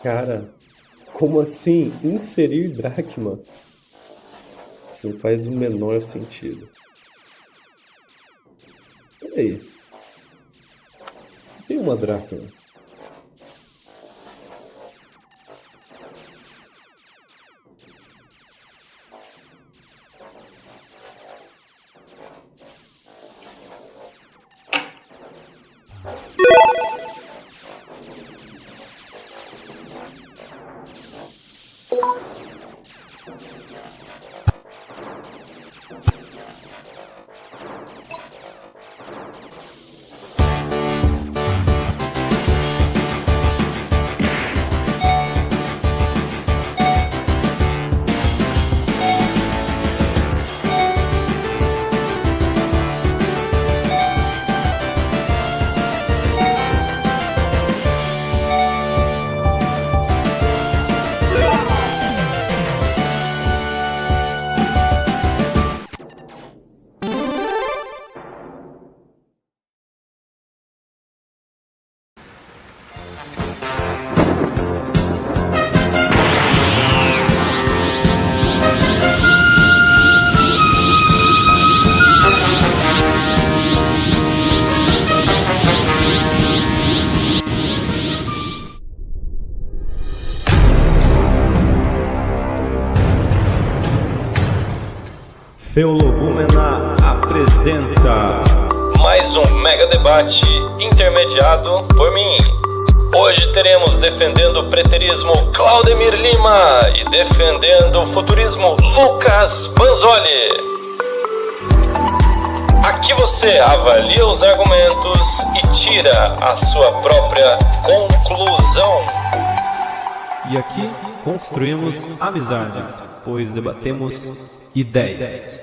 Cara, como assim inserir dracma? Isso não faz o menor sentido. Peraí, tem uma dracma. Feologúmena apresenta mais um mega debate intermediado por mim. Hoje teremos defendendo o preterismo Claudemir Lima e defendendo o futurismo Lucas Banzoli. Aqui você avalia os argumentos e tira a sua própria conclusão. e aqui construímos amizades, pois debatemos ideias.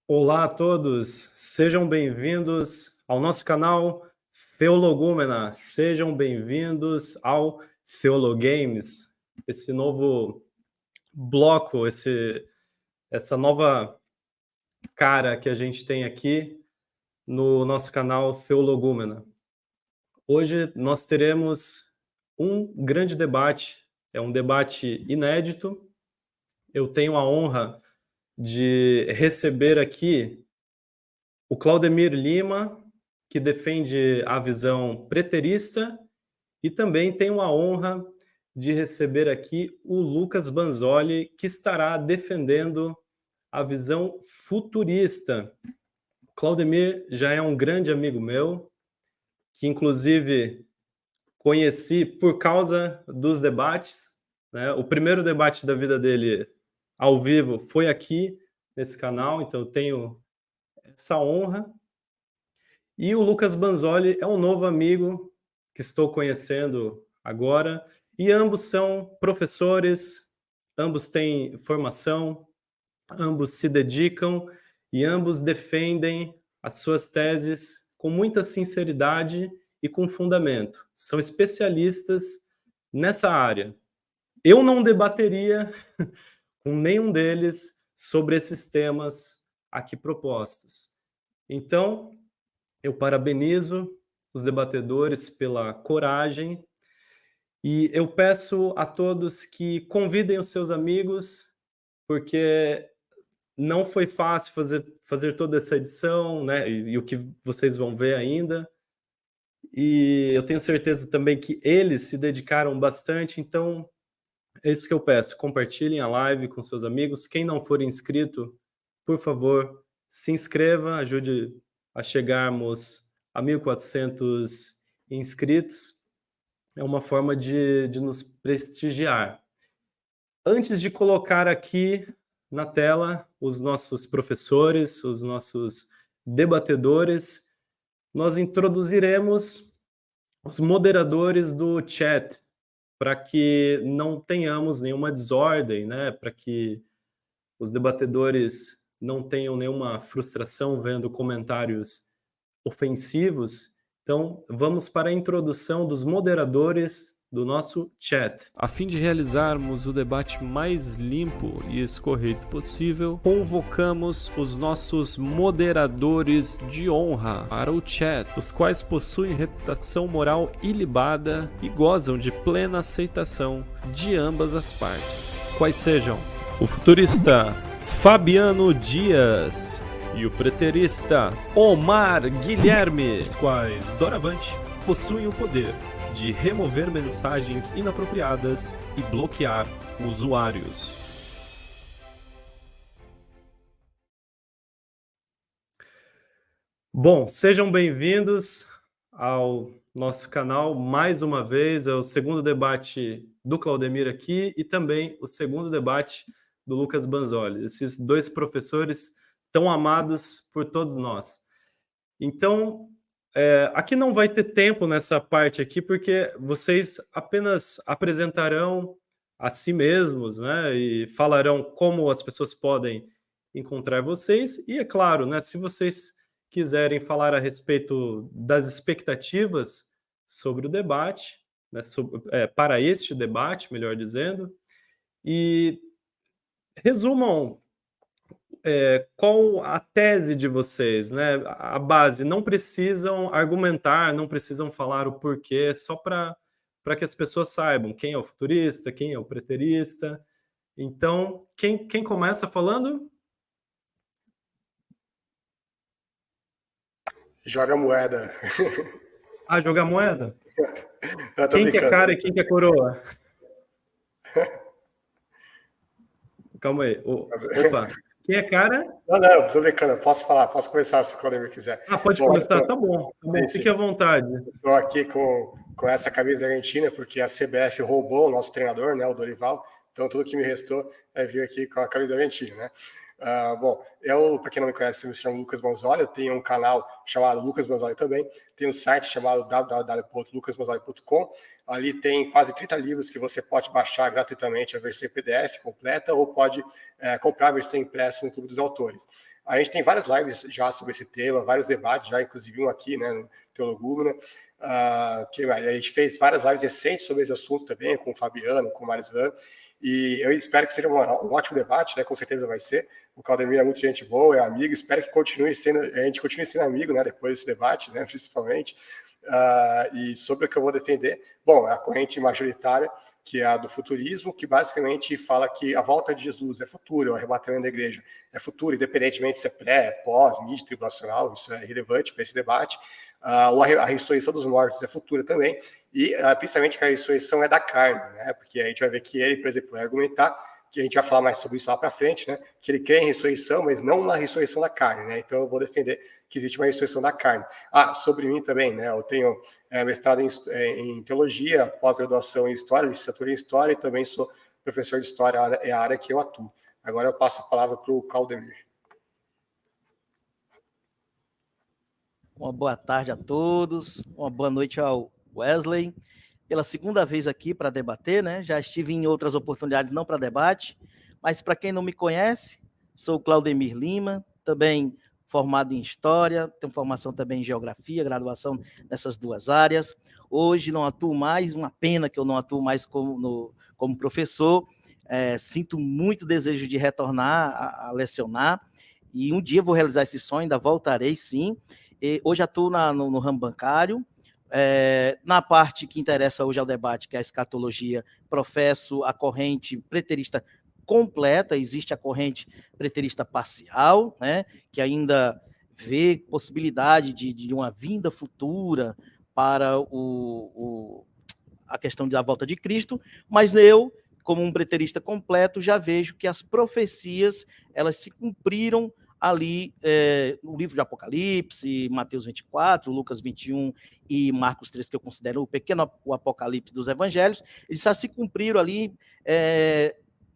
Olá a todos, sejam bem-vindos ao nosso canal Feologúmena, sejam bem-vindos ao Feologames, esse novo bloco, essa nova cara que a gente tem aqui no nosso canal Feologúmena. Hoje nós teremos um grande debate, é um debate inédito. Eu tenho a honra de receber aqui o Claudemir Lima, que defende a visão preterista, e também tenho a honra de receber aqui o Lucas Banzoli, que estará defendendo a visão futurista. Claudemir já é um grande amigo meu, que inclusive conheci por causa dos debates, né? O primeiro debate da vida dele ao vivo foi aqui nesse canal, então eu tenho essa honra. E o Lucas Banzoli é um novo amigo que estou conhecendo agora, e ambos são professores, ambos têm formação, ambos se dedicam e ambos defendem as suas teses com muita sinceridade e com fundamento. São especialistas nessa área. Eu não debateria com nenhum deles sobre esses temas aqui propostos. Então, eu parabenizo os debatedores pela coragem e eu peço a todos que convidem os seus amigos, porque não foi fácil fazer toda essa edição, né? E o que vocês vão ver ainda. E eu tenho certeza também que eles se dedicaram bastante, então é isso que eu peço. Compartilhem a live com seus amigos. Quem não for inscrito, por favor, se inscreva, ajude a chegarmos a 1.400 inscritos. É uma forma de nos prestigiar. Antes de colocar aqui na tela os nossos professores, os nossos debatedores, nós introduziremos os moderadores do chat, para que não tenhamos nenhuma desordem, né? Para que os debatedores não tenham nenhuma frustração vendo comentários ofensivos. Então, vamos para a introdução dos moderadores do nosso chat. A fim de realizarmos o debate mais limpo e escorreto possível, convocamos os nossos moderadores de honra para o chat, os quais possuem reputação moral ilibada e gozam de plena aceitação de ambas as partes. Quais sejam o futurista Fabiano Dias e o preterista Omar Guilherme, os quais, doravante, possuem o poder de remover mensagens inapropriadas e bloquear usuários. Bom, sejam bem-vindos ao nosso canal mais uma vez. É o segundo debate do Claudemir aqui e também o segundo debate do Lucas Banzoli, esses dois professores tão amados por todos nós. Então, aqui não vai ter tempo nessa parte aqui, porque vocês apenas apresentarão a si mesmos, né, e falarão como as pessoas podem encontrar vocês. E, é claro, né, se vocês quiserem falar a respeito das expectativas sobre o debate, né, para este debate, melhor dizendo, e resumam qual a tese de vocês, né? A base. Não precisam argumentar, não precisam falar o porquê, só para que as pessoas saibam quem é o futurista, quem é o preterista. Então, quem começa falando? Joga moeda. Ah, jogar moeda? Quem que é cara e quem que é coroa? Calma aí. Opa. Quem é cara? Não, tô brincando. Posso falar, posso começar se o Claudemir quiser. Ah, pode começar? Tá bom. Fique à vontade. Estou aqui com essa camisa argentina, porque a CBF roubou o nosso treinador, né, o Dorival. Então, tudo que me restou é vir aqui com a camisa argentina, né? Bom, eu, para quem não me conhece, eu me chamo Lucas Banzoli, eu tenho um canal chamado Lucas Banzoli também, tenho um site chamado www.lucasbanzoli.com, ali tem quase 30 livros que você pode baixar gratuitamente a versão PDF completa ou pode comprar a versão impressa no Clube dos Autores. A gente tem várias lives já sobre esse tema, vários debates já, inclusive um aqui, né, no Teologúmena, que a gente fez várias lives recentes sobre esse assunto também, com o Fabiano, com o Marislan, e eu espero que seja um ótimo debate, né? Com certeza vai ser. O Claudemir é muito gente boa, é amigo, espero que a gente continue sendo amigo, né? Depois desse debate, né? Principalmente. E sobre o que eu vou defender, bom, é a corrente majoritária, que é a do futurismo, que basicamente fala que a volta de Jesus é futuro, o arrebatamento da igreja é futuro, independentemente se é pré, pós, mídia, tribulacional, isso é relevante para esse debate. A ressurreição dos mortos é futura também, e principalmente que a ressurreição é da carne, né? Porque a gente vai ver que ele, por exemplo, vai argumentar, que a gente vai falar mais sobre isso lá para frente, né? Que ele crê em ressurreição, mas não na ressurreição da carne, né? Então eu vou defender que existe uma ressurreição da carne. Sobre mim também, né? Eu tenho mestrado em teologia, pós-graduação em história, licenciatura em história, e também sou professor de história, é a área que eu atuo. Agora eu passo a palavra para o Claudemir. Uma boa tarde a todos, uma boa noite ao Wesley. Pela segunda vez aqui para debater, né? Já estive em outras oportunidades, não para debate, mas para quem não me conhece, sou o Claudemir Lima, também formado em História, tenho formação também em Geografia, graduação nessas duas áreas. Hoje não atuo mais, uma pena que eu não atuo mais como professor, sinto muito desejo de retornar a lecionar, e um dia vou realizar esse sonho, ainda voltarei sim. Hoje atuo no ramo bancário, na parte que interessa hoje ao debate, que é a escatologia, professo a corrente preterista completa, existe a corrente preterista parcial, né, que ainda vê possibilidade de uma vinda futura para a questão da volta de Cristo, mas eu, como um preterista completo, já vejo que as profecias, elas se cumpriram ali no livro de Apocalipse, Mateus 24, Lucas 21 e Marcos 3, que eu considero o Apocalipse dos Evangelhos, eles já se cumpriram ali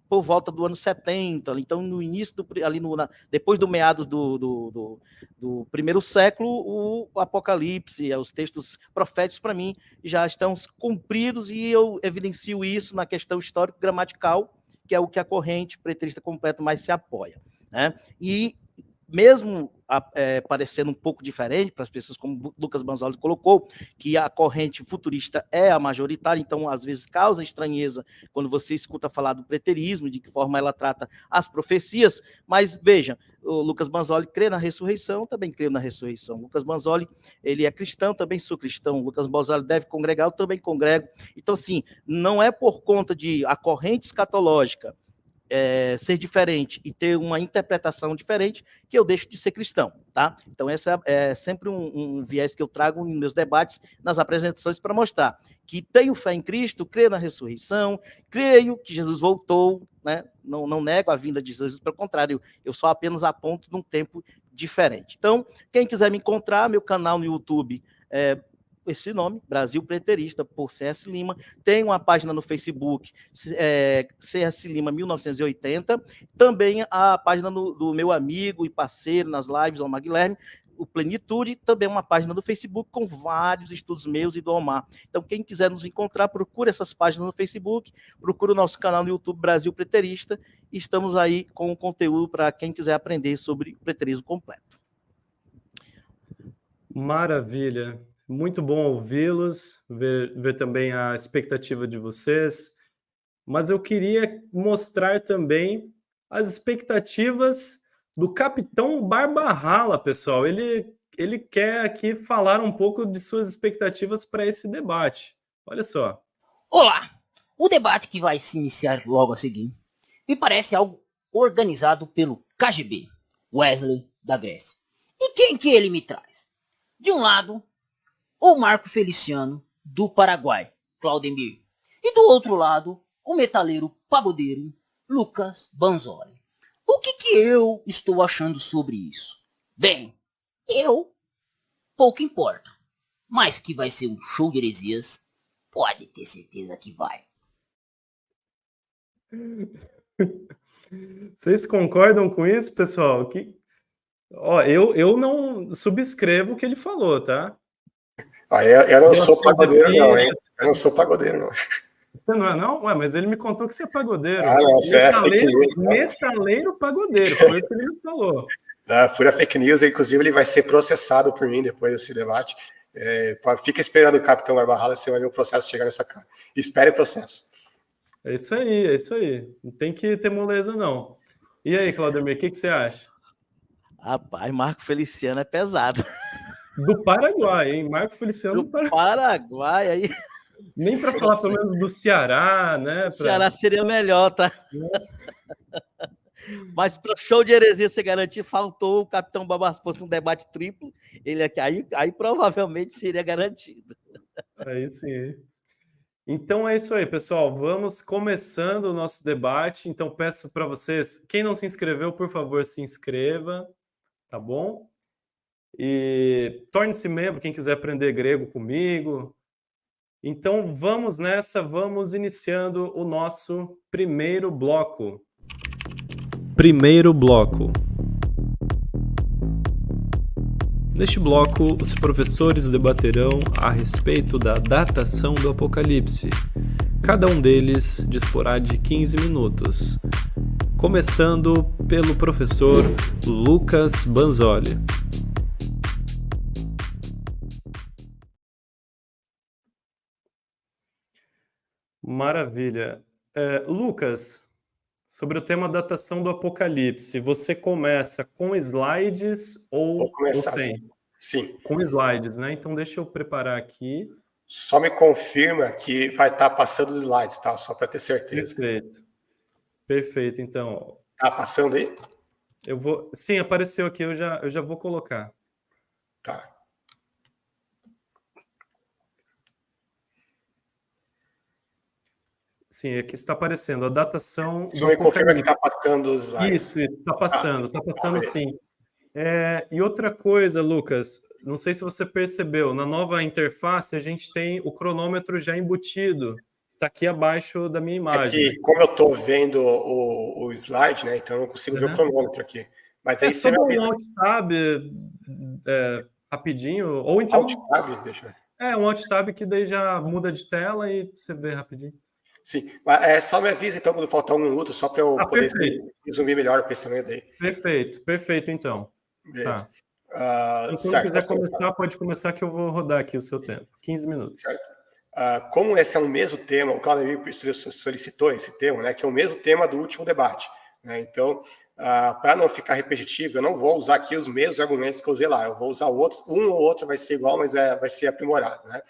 por volta do ano 70, então no início, depois do meados do primeiro século, o Apocalipse, os textos proféticos, para mim, já estão cumpridos, e eu evidencio isso na questão histórico-gramatical, que é o que a corrente preterista completa mais se apoia, né? E mesmo parecendo um pouco diferente para as pessoas, como o Lucas Banzoli colocou, que a corrente futurista é a majoritária, então às vezes causa estranheza quando você escuta falar do preterismo, de que forma ela trata as profecias, mas veja, o Lucas Banzoli crê na ressurreição, também creio na ressurreição. Lucas Banzoli, ele é cristão, também sou cristão. Lucas Banzoli deve congregar, eu também congrego. Então, assim, não é por conta de a corrente escatológica ser diferente e ter uma interpretação diferente que eu deixo de ser cristão, tá? Então, essa é sempre um viés que eu trago em meus debates, nas apresentações, para mostrar que tenho fé em Cristo, creio na ressurreição, creio que Jesus voltou, né? Não nego a vinda de Jesus, pelo contrário, eu só apenas aponto num tempo diferente. Então, quem quiser me encontrar, meu canal no YouTube esse nome, Brasil Preterista, por C.S. Lima. Tem uma página no Facebook, C.S. Lima 1980. Também a página do meu amigo e parceiro nas lives, Omar Guilherme, o Plenitude. Também uma página do Facebook com vários estudos meus e do Omar. Então, quem quiser nos encontrar, procura essas páginas no Facebook, procura o nosso canal no YouTube, Brasil Preterista. E estamos aí com o conteúdo para quem quiser aprender sobre o preterismo completo. Maravilha. Muito bom ouvi-los, ver também a expectativa de vocês, mas eu queria mostrar também as expectativas do Capitão Barbarrala, pessoal. Ele quer aqui falar um pouco de suas expectativas para esse debate. Olha só. Olá! O debate que vai se iniciar logo a seguir me parece algo organizado pelo KGB, Wesley da Grécia. E quem que ele me traz? De um lado, o Marco Feliciano, do Paraguai, Claudemir. E do outro lado, o metaleiro pagodeiro, Lucas Banzoli. O que eu estou achando sobre isso? Bem, pouco importa. Mas que vai ser um show de heresias, pode ter certeza que vai. Vocês concordam com isso, pessoal? Eu não subscrevo o que ele falou, tá? Eu não sou pagodeiro, não, hein? Eu não sou pagodeiro, não. Você não é, não? Ué, mas ele me contou que você é pagodeiro. Ah, não, você é fake news. Metaleiro pagodeiro, foi isso que ele me falou. Fura fake news, inclusive ele vai ser processado por mim depois desse debate. Fica esperando o Capitão Barbarrala, você vai ver o processo chegar nessa cara. Espere o processo. É isso aí. Não tem que ter moleza, não. E aí, Claudemir, o que você acha? Rapaz, Marco Feliciano é pesado. Do Paraguai, hein? Marco Feliciano do Paraguai, aí. Nem para falar pelo menos do Ceará, né? O Ceará seria melhor, tá? Mas para o show de heresia ser garantido, faltou o Capitão Barbarrala. Se fosse um debate triplo, ele aqui, aí provavelmente seria garantido. Aí sim. Então é isso aí, pessoal. Vamos começando o nosso debate. Então peço para vocês, quem não se inscreveu, por favor, se inscreva, tá bom? E torne-se membro, quem quiser aprender grego comigo. Então vamos nessa, vamos iniciando o nosso primeiro bloco. Primeiro bloco. Neste bloco, os professores debaterão a respeito da datação do Apocalipse. Cada um deles disporá de 15 minutos. Começando pelo professor Lucas Banzoli. Maravilha. Lucas, sobre o tema datação do Apocalipse, você começa com slides ou sem? Sim. Com slides, né? Então deixa eu preparar aqui. Só me confirma que vai estar passando os slides, tá? Só para ter certeza. Perfeito, então. Tá passando aí? Sim, apareceu aqui, eu já vou colocar. Tá. Sim, aqui está aparecendo a datação. Só me confirma que está passando os slides. Isso, está passando, sim. E outra coisa, Lucas, não sei se você percebeu, na nova interface a gente tem o cronômetro já embutido. Está aqui abaixo da minha imagem. É que, como eu estou vendo o slide, né? Então eu não consigo ver o cronômetro aqui. Mas aí só dá um Alt-Tab rapidinho. Ou então. Alt-Tab, deixa eu ver. Um Alt-Tab que daí já muda de tela e você vê rapidinho. Sim, mas só me avisa então quando faltar um minuto, só para eu poder resumir melhor o pensamento aí. Perfeito, então. Beleza. Então, quando Certo, quiser posso começar, pode começar que eu vou rodar aqui o seu tempo. 15 minutos. Como esse é o mesmo tema, o Claudemir solicitou esse tema, né, que é o mesmo tema do último debate, né? Então, para não ficar repetitivo, eu não vou usar aqui os mesmos argumentos que eu usei lá, eu vou usar outros, um ou outro vai ser igual, mas vai ser aprimorado, né?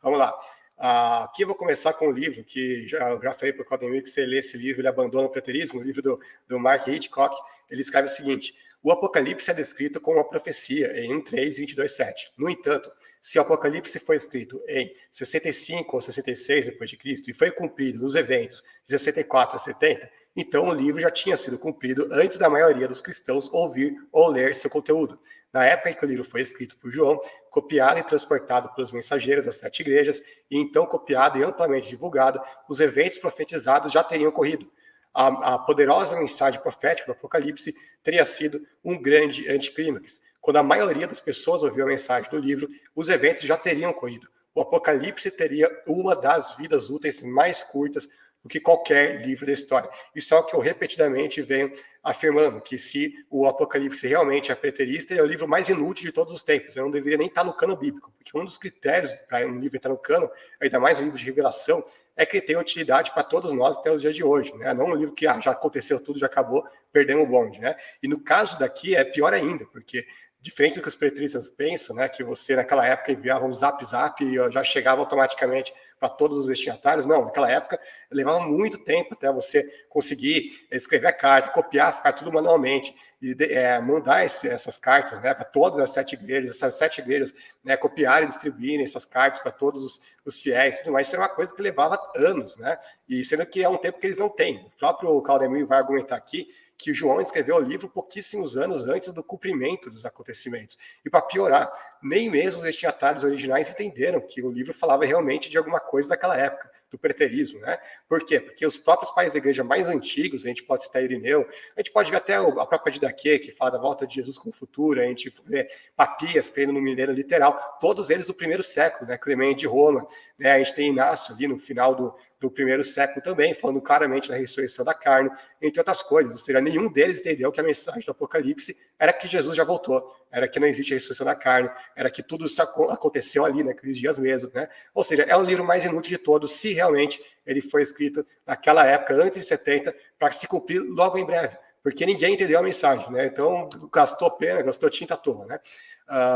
Vamos lá. Aqui eu vou começar com um livro que já falei para o Claudemir que se ele lê esse livro, ele abandona o preterismo, o livro do Mark Hitchcock. Ele escreve o seguinte: o Apocalipse é descrito como uma profecia em 1:3-22:7. No entanto, se o Apocalipse foi escrito em 65 ou 66 depois de Cristo e foi cumprido nos eventos de 64 a 70, então o livro já tinha sido cumprido antes da maioria dos cristãos ouvir ou ler seu conteúdo. Na época em que o livro foi escrito por João, copiado e transportado pelos mensageiros das 7 igrejas, e então copiado e amplamente divulgado, os eventos profetizados já teriam ocorrido. A poderosa mensagem profética do Apocalipse teria sido um grande anticlímax. Quando a maioria das pessoas ouviu a mensagem do livro, os eventos já teriam ocorrido. O Apocalipse teria uma das vidas úteis mais curtas do que qualquer livro da história. Isso é o que eu repetidamente venho afirmando, que se o Apocalipse realmente é preterista, ele é o livro mais inútil de todos os tempos. Eu não deveria nem estar no cano bíblico, porque um dos critérios para um livro entrar no cano, ainda mais um livro de revelação, é que ele tem utilidade para todos nós até os dias de hoje, né? Não um livro que já aconteceu tudo, já acabou, perdemos o bonde, né? E no caso daqui é pior ainda, porque diferente do que os preteristas pensam, né, que você naquela época enviava um zap e já chegava automaticamente para todos os destinatários, não, naquela época levava muito tempo até você conseguir escrever a carta, copiar as cartas tudo manualmente e mandar essas cartas, né, para todas as 7 igrejas, essas 7 igrejas, né, copiarem e distribuírem essas cartas para todos os fiéis, tudo mais. Isso era uma coisa que levava anos, né, e sendo que é um tempo que eles não têm. O próprio Claudemir vai argumentar aqui que João escreveu o livro pouquíssimos anos antes do cumprimento dos acontecimentos. E para piorar, nem mesmo os destinatários originais entenderam que o livro falava realmente de alguma coisa daquela época, do preterismo, né? Por quê? Porque os próprios pais da igreja mais antigos, a gente pode citar Irineu, a gente pode ver até a própria Didaquê, que fala da volta de Jesus como futuro, a gente vê Papias, crendo no mineiro literal, todos eles do primeiro século, né? Clemente de Roma, né? A gente tem Inácio ali no final do primeiro século também, falando claramente da ressurreição da carne, entre outras coisas. Ou seja, nenhum deles entendeu que a mensagem do Apocalipse era que Jesus já voltou, era que não existe a ressurreição da carne, era que tudo isso aconteceu ali naqueles dias mesmo, né? Ou seja, é o livro mais inútil de todos, se realmente ele foi escrito naquela época, antes de 70, para se cumprir logo em breve, porque ninguém entendeu a mensagem, né? Então, gastou pena, gastou tinta à toa, né?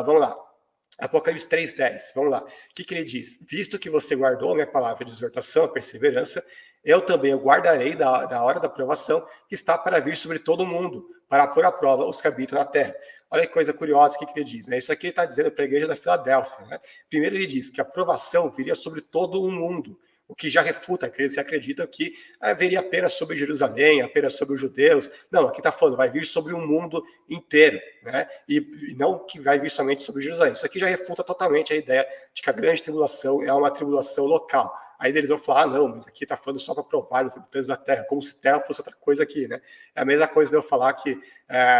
Vamos lá. Apocalipse 3:10, vamos lá. O que ele diz? Visto que você guardou a minha palavra de exortação, a perseverança, eu também o guardarei da hora da provação que está para vir sobre todo o mundo, para pôr à prova os que habitam na terra. Olha que coisa curiosa que ele diz, né? Isso aqui ele está dizendo para a igreja da Filadélfia, né? Primeiro ele diz que a provação viria sobre todo o mundo, o que já refuta aqueles que acreditam que haveria apenas sobre Jerusalém, apenas sobre os judeus. Não, aqui está falando, vai vir sobre o mundo inteiro, né? E não que vai vir somente sobre Jerusalém. Isso aqui já refuta totalmente a ideia de que a grande tribulação é uma tribulação local. Aí eles vão falar, não, mas aqui está falando só para provar os habitantes da terra, como se terra fosse outra coisa aqui, né? É a mesma coisa de eu falar que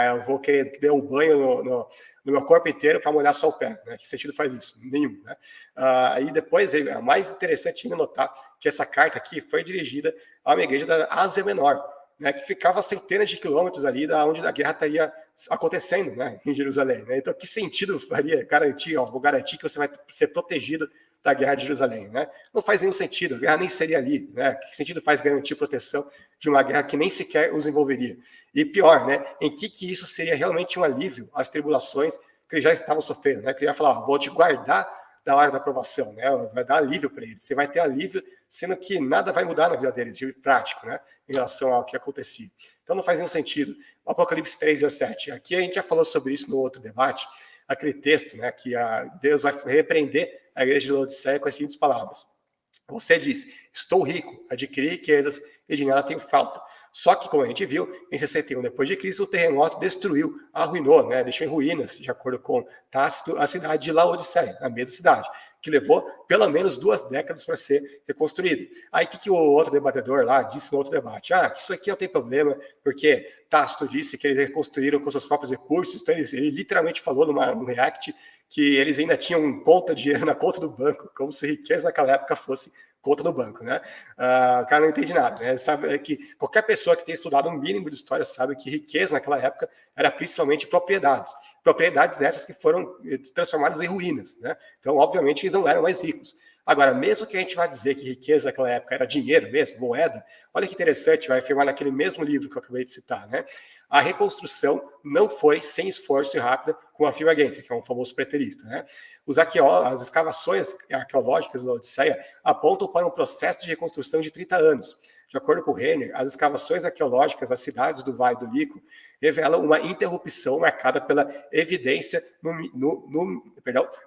eu vou querer que dê um banho no meu corpo inteiro para molhar só o pé, né? Que sentido faz isso? Nenhum, né? Aí depois, é mais interessante ainda notar que essa carta aqui foi dirigida a uma igreja da Ásia Menor, né? Que ficava a centenas de quilômetros ali da onde a guerra estaria acontecendo, né? Em Jerusalém, né? Então, que sentido faria garantir, vou garantir que você vai ser protegido da guerra de Jerusalém, né? Não faz nenhum sentido, a guerra nem seria ali, né? Que sentido faz garantir proteção de uma guerra que nem sequer os envolveria? E pior, né? Em que isso seria realmente um alívio às tribulações que eles já estavam sofrendo, né? Que ele ia falar, vou te guardar da hora da aprovação, né? Vai dar alívio para eles, você vai ter alívio, sendo que nada vai mudar na vida deles, de prático, né? Em relação ao que acontecia. Então não faz nenhum sentido. O Apocalipse 3:17, aqui a gente já falou sobre isso no outro debate, aquele texto, né? Que Deus vai repreender a igreja de Laodiceia com as seguintes palavras. Você diz, estou rico, adquiri riquezas e de nada tenho falta. Só que, como a gente viu, em 61 depois de Cristo, o terremoto destruiu, arruinou, né, deixou em ruínas, de acordo com Tácito, a cidade de Laodiceia, a mesma cidade, que levou pelo menos 2 décadas para ser reconstruída. Aí o que o outro debatedor lá disse no outro debate? Que isso aqui não tem problema, porque Tácito disse que eles reconstruíram com seus próprios recursos, então ele literalmente falou num react que eles ainda tinham dinheiro na conta do banco, como se riqueza naquela época fosse conta no banco, né? O cara não entende nada, né? Sabe que qualquer pessoa que tenha estudado um mínimo de história sabe que riqueza naquela época era principalmente propriedades essas que foram transformadas em ruínas, né? Então, obviamente, eles não eram mais ricos. Agora, mesmo que a gente vá dizer que riqueza naquela época era dinheiro mesmo, moeda, olha que interessante, vai afirmar naquele mesmo livro que eu acabei de citar, né? A reconstrução não foi sem esforço e rápida, como afirma Gentry, que é um famoso preterista, né? As escavações arqueológicas da Odisseia apontam para um processo de reconstrução de 30 anos. De acordo com Renner, as escavações arqueológicas das cidades do Vale do Lico revelam uma interrupção marcada pela evidência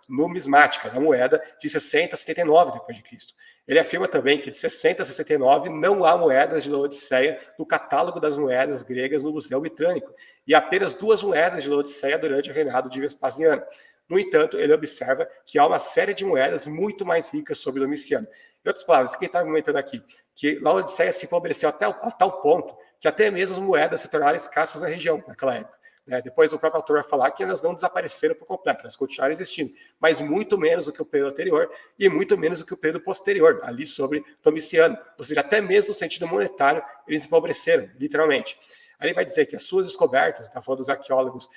numismática da moeda de 60 a 79 d.C. Ele afirma também que de 60 a 69 não há moedas de Laodiceia no catálogo das moedas gregas no Museu Britânico, e apenas 2 moedas de Laodiceia durante o reinado de Vespasiano. No entanto, ele observa que há uma série de moedas muito mais ricas sob Domiciano. Em outras palavras, quem está argumentando aqui? Que Laodiceia se empobreceu a tal ponto que até mesmo as moedas se tornaram escassas na região naquela época. Depois o próprio autor vai falar que elas não desapareceram por completo, elas continuaram existindo, mas muito menos do que o período anterior e muito menos do que o período posterior, ali sobre Domiciano. Ou seja, até mesmo no sentido monetário, eles empobreceram, literalmente. Aí ele vai dizer que as suas descobertas, está falando dos arqueólogos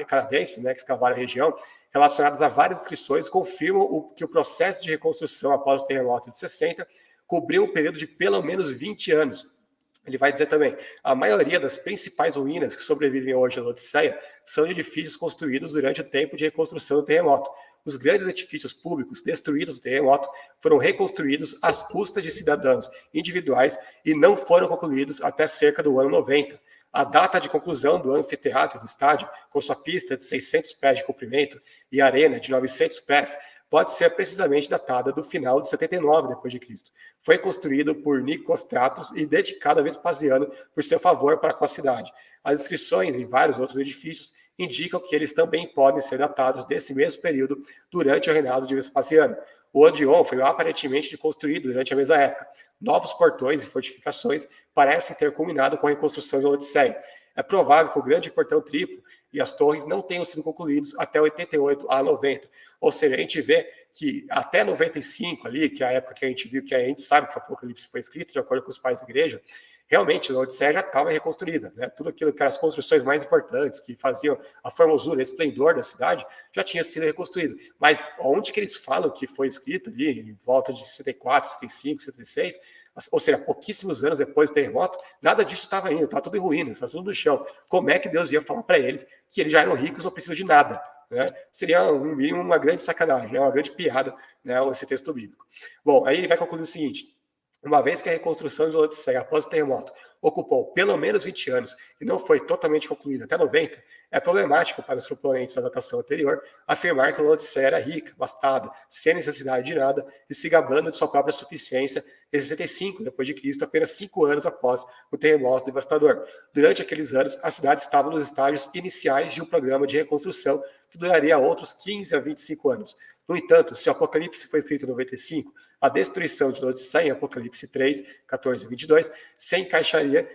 canadenses, né, que escavaram a região, relacionadas a várias inscrições, confirmam que o processo de reconstrução após o terremoto de 60 cobriu um período de pelo menos 20 anos. Ele vai dizer também, a maioria das principais ruínas que sobrevivem hoje à Laodiceia são de edifícios construídos durante o tempo de reconstrução do terremoto. Os grandes edifícios públicos destruídos do terremoto foram reconstruídos às custas de cidadãos individuais e não foram concluídos até cerca do ano 90. A data de conclusão do anfiteatro do estádio, com sua pista de 600 pés de comprimento e arena de 900 pés, pode ser precisamente datada do final de 79 d.C. Foi construído por Nicostratus e dedicado a Vespasiano por seu favor para com a cidade. As inscrições em vários outros edifícios indicam que eles também podem ser datados desse mesmo período durante o reinado de Vespasiano. O Odeon foi aparentemente construído durante a mesma época. Novos portões e fortificações parecem ter culminado com a reconstrução de Odisseia. É provável que o grande portão triplo e as torres não tenham sido concluídos até 88 a 90. Ou seja, a gente vê que até 95 ali, que é a época que a gente viu, que a gente sabe que o Apocalipse foi escrito, de acordo com os pais da igreja, realmente a Odisseia já estava reconstruída, né? Tudo aquilo que eram as construções mais importantes, que faziam a formosura, o esplendor da cidade, já tinha sido reconstruído. Mas onde que eles falam que foi escrito ali, em volta de 64, 65, 66, ou seja, pouquíssimos anos depois do terremoto, nada disso estava indo, estava tudo em ruínas, estava tudo no chão. Como é que Deus ia falar para eles que eles já eram ricos, não precisam de nada? Né? Seria, no mínimo, uma grande sacanagem, né? Uma grande piada, né, esse texto bíblico. Bom, aí ele vai concluir o seguinte: uma vez que a reconstrução de Laodiceia após o terremoto ocupou pelo menos 20 anos e não foi totalmente concluída até 90, é problemático para os proponentes da datação anterior afirmar que Laodiceia era rica, bastada, sem necessidade de nada e se gabando de sua própria suficiência em 65 d.C., apenas 5 anos após o terremoto devastador. Durante aqueles anos, a cidade estava nos estágios iniciais de um programa de reconstrução que duraria outros 15 a 25 anos. No entanto, se o Apocalipse foi escrito em 95, a destruição de Laodiceia em Apocalipse 3, 14 e 22 se encaixaria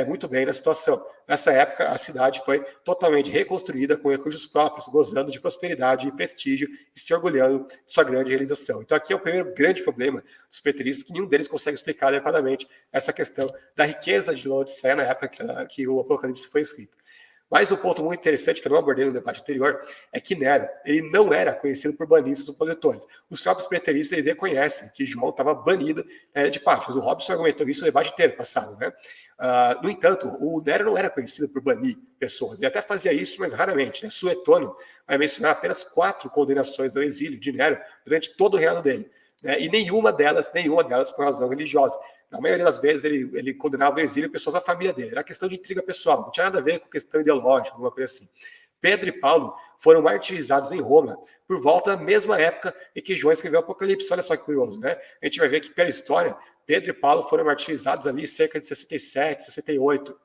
muito bem na situação. Nessa época, a cidade foi totalmente reconstruída com recursos próprios, gozando de prosperidade e prestígio e se orgulhando de sua grande realização. Então aqui é o primeiro grande problema dos preteristas, que nenhum deles consegue explicar adequadamente essa questão da riqueza de Laodiceia na época que o Apocalipse foi escrito. Mas um ponto muito interessante que eu não abordei no debate anterior é que Nero, ele não era conhecido por banistas opositores. Os próprios preteristas, eles reconhecem que João estava banido de Patmos. O Robson argumentou isso no debate inteiro passado, né? No entanto, o Nero não era conhecido por banir pessoas. Ele até fazia isso, mas raramente, né? Suetônio vai mencionar apenas 4 condenações ao exílio de Nero durante todo o reinado dele, né? E nenhuma delas por razão religiosa. Na maioria das vezes, ele condenava o exílio pessoas da família dele. Era questão de intriga pessoal, não tinha nada a ver com questão ideológica, alguma coisa assim. Pedro e Paulo foram martirizados em Roma por volta da mesma época em que João escreveu o Apocalipse. Olha só que curioso, né? A gente vai ver que, pela história, Pedro e Paulo foram martirizados ali cerca de 67, 68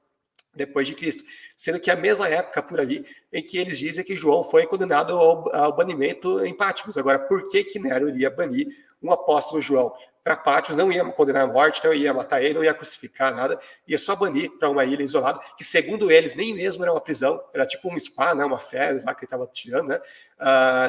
depois de Cristo, sendo que é a mesma época por ali em que eles dizem que João foi condenado ao banimento em Patmos. Agora, por que Nero iria banir um apóstolo João? para Pátios, não ia condenar a morte, não ia matar ele, não ia crucificar nada, ia só banir para uma ilha isolada, que segundo eles nem mesmo era uma prisão, era tipo um spa, né, uma férias lá que ele estava tirando, né,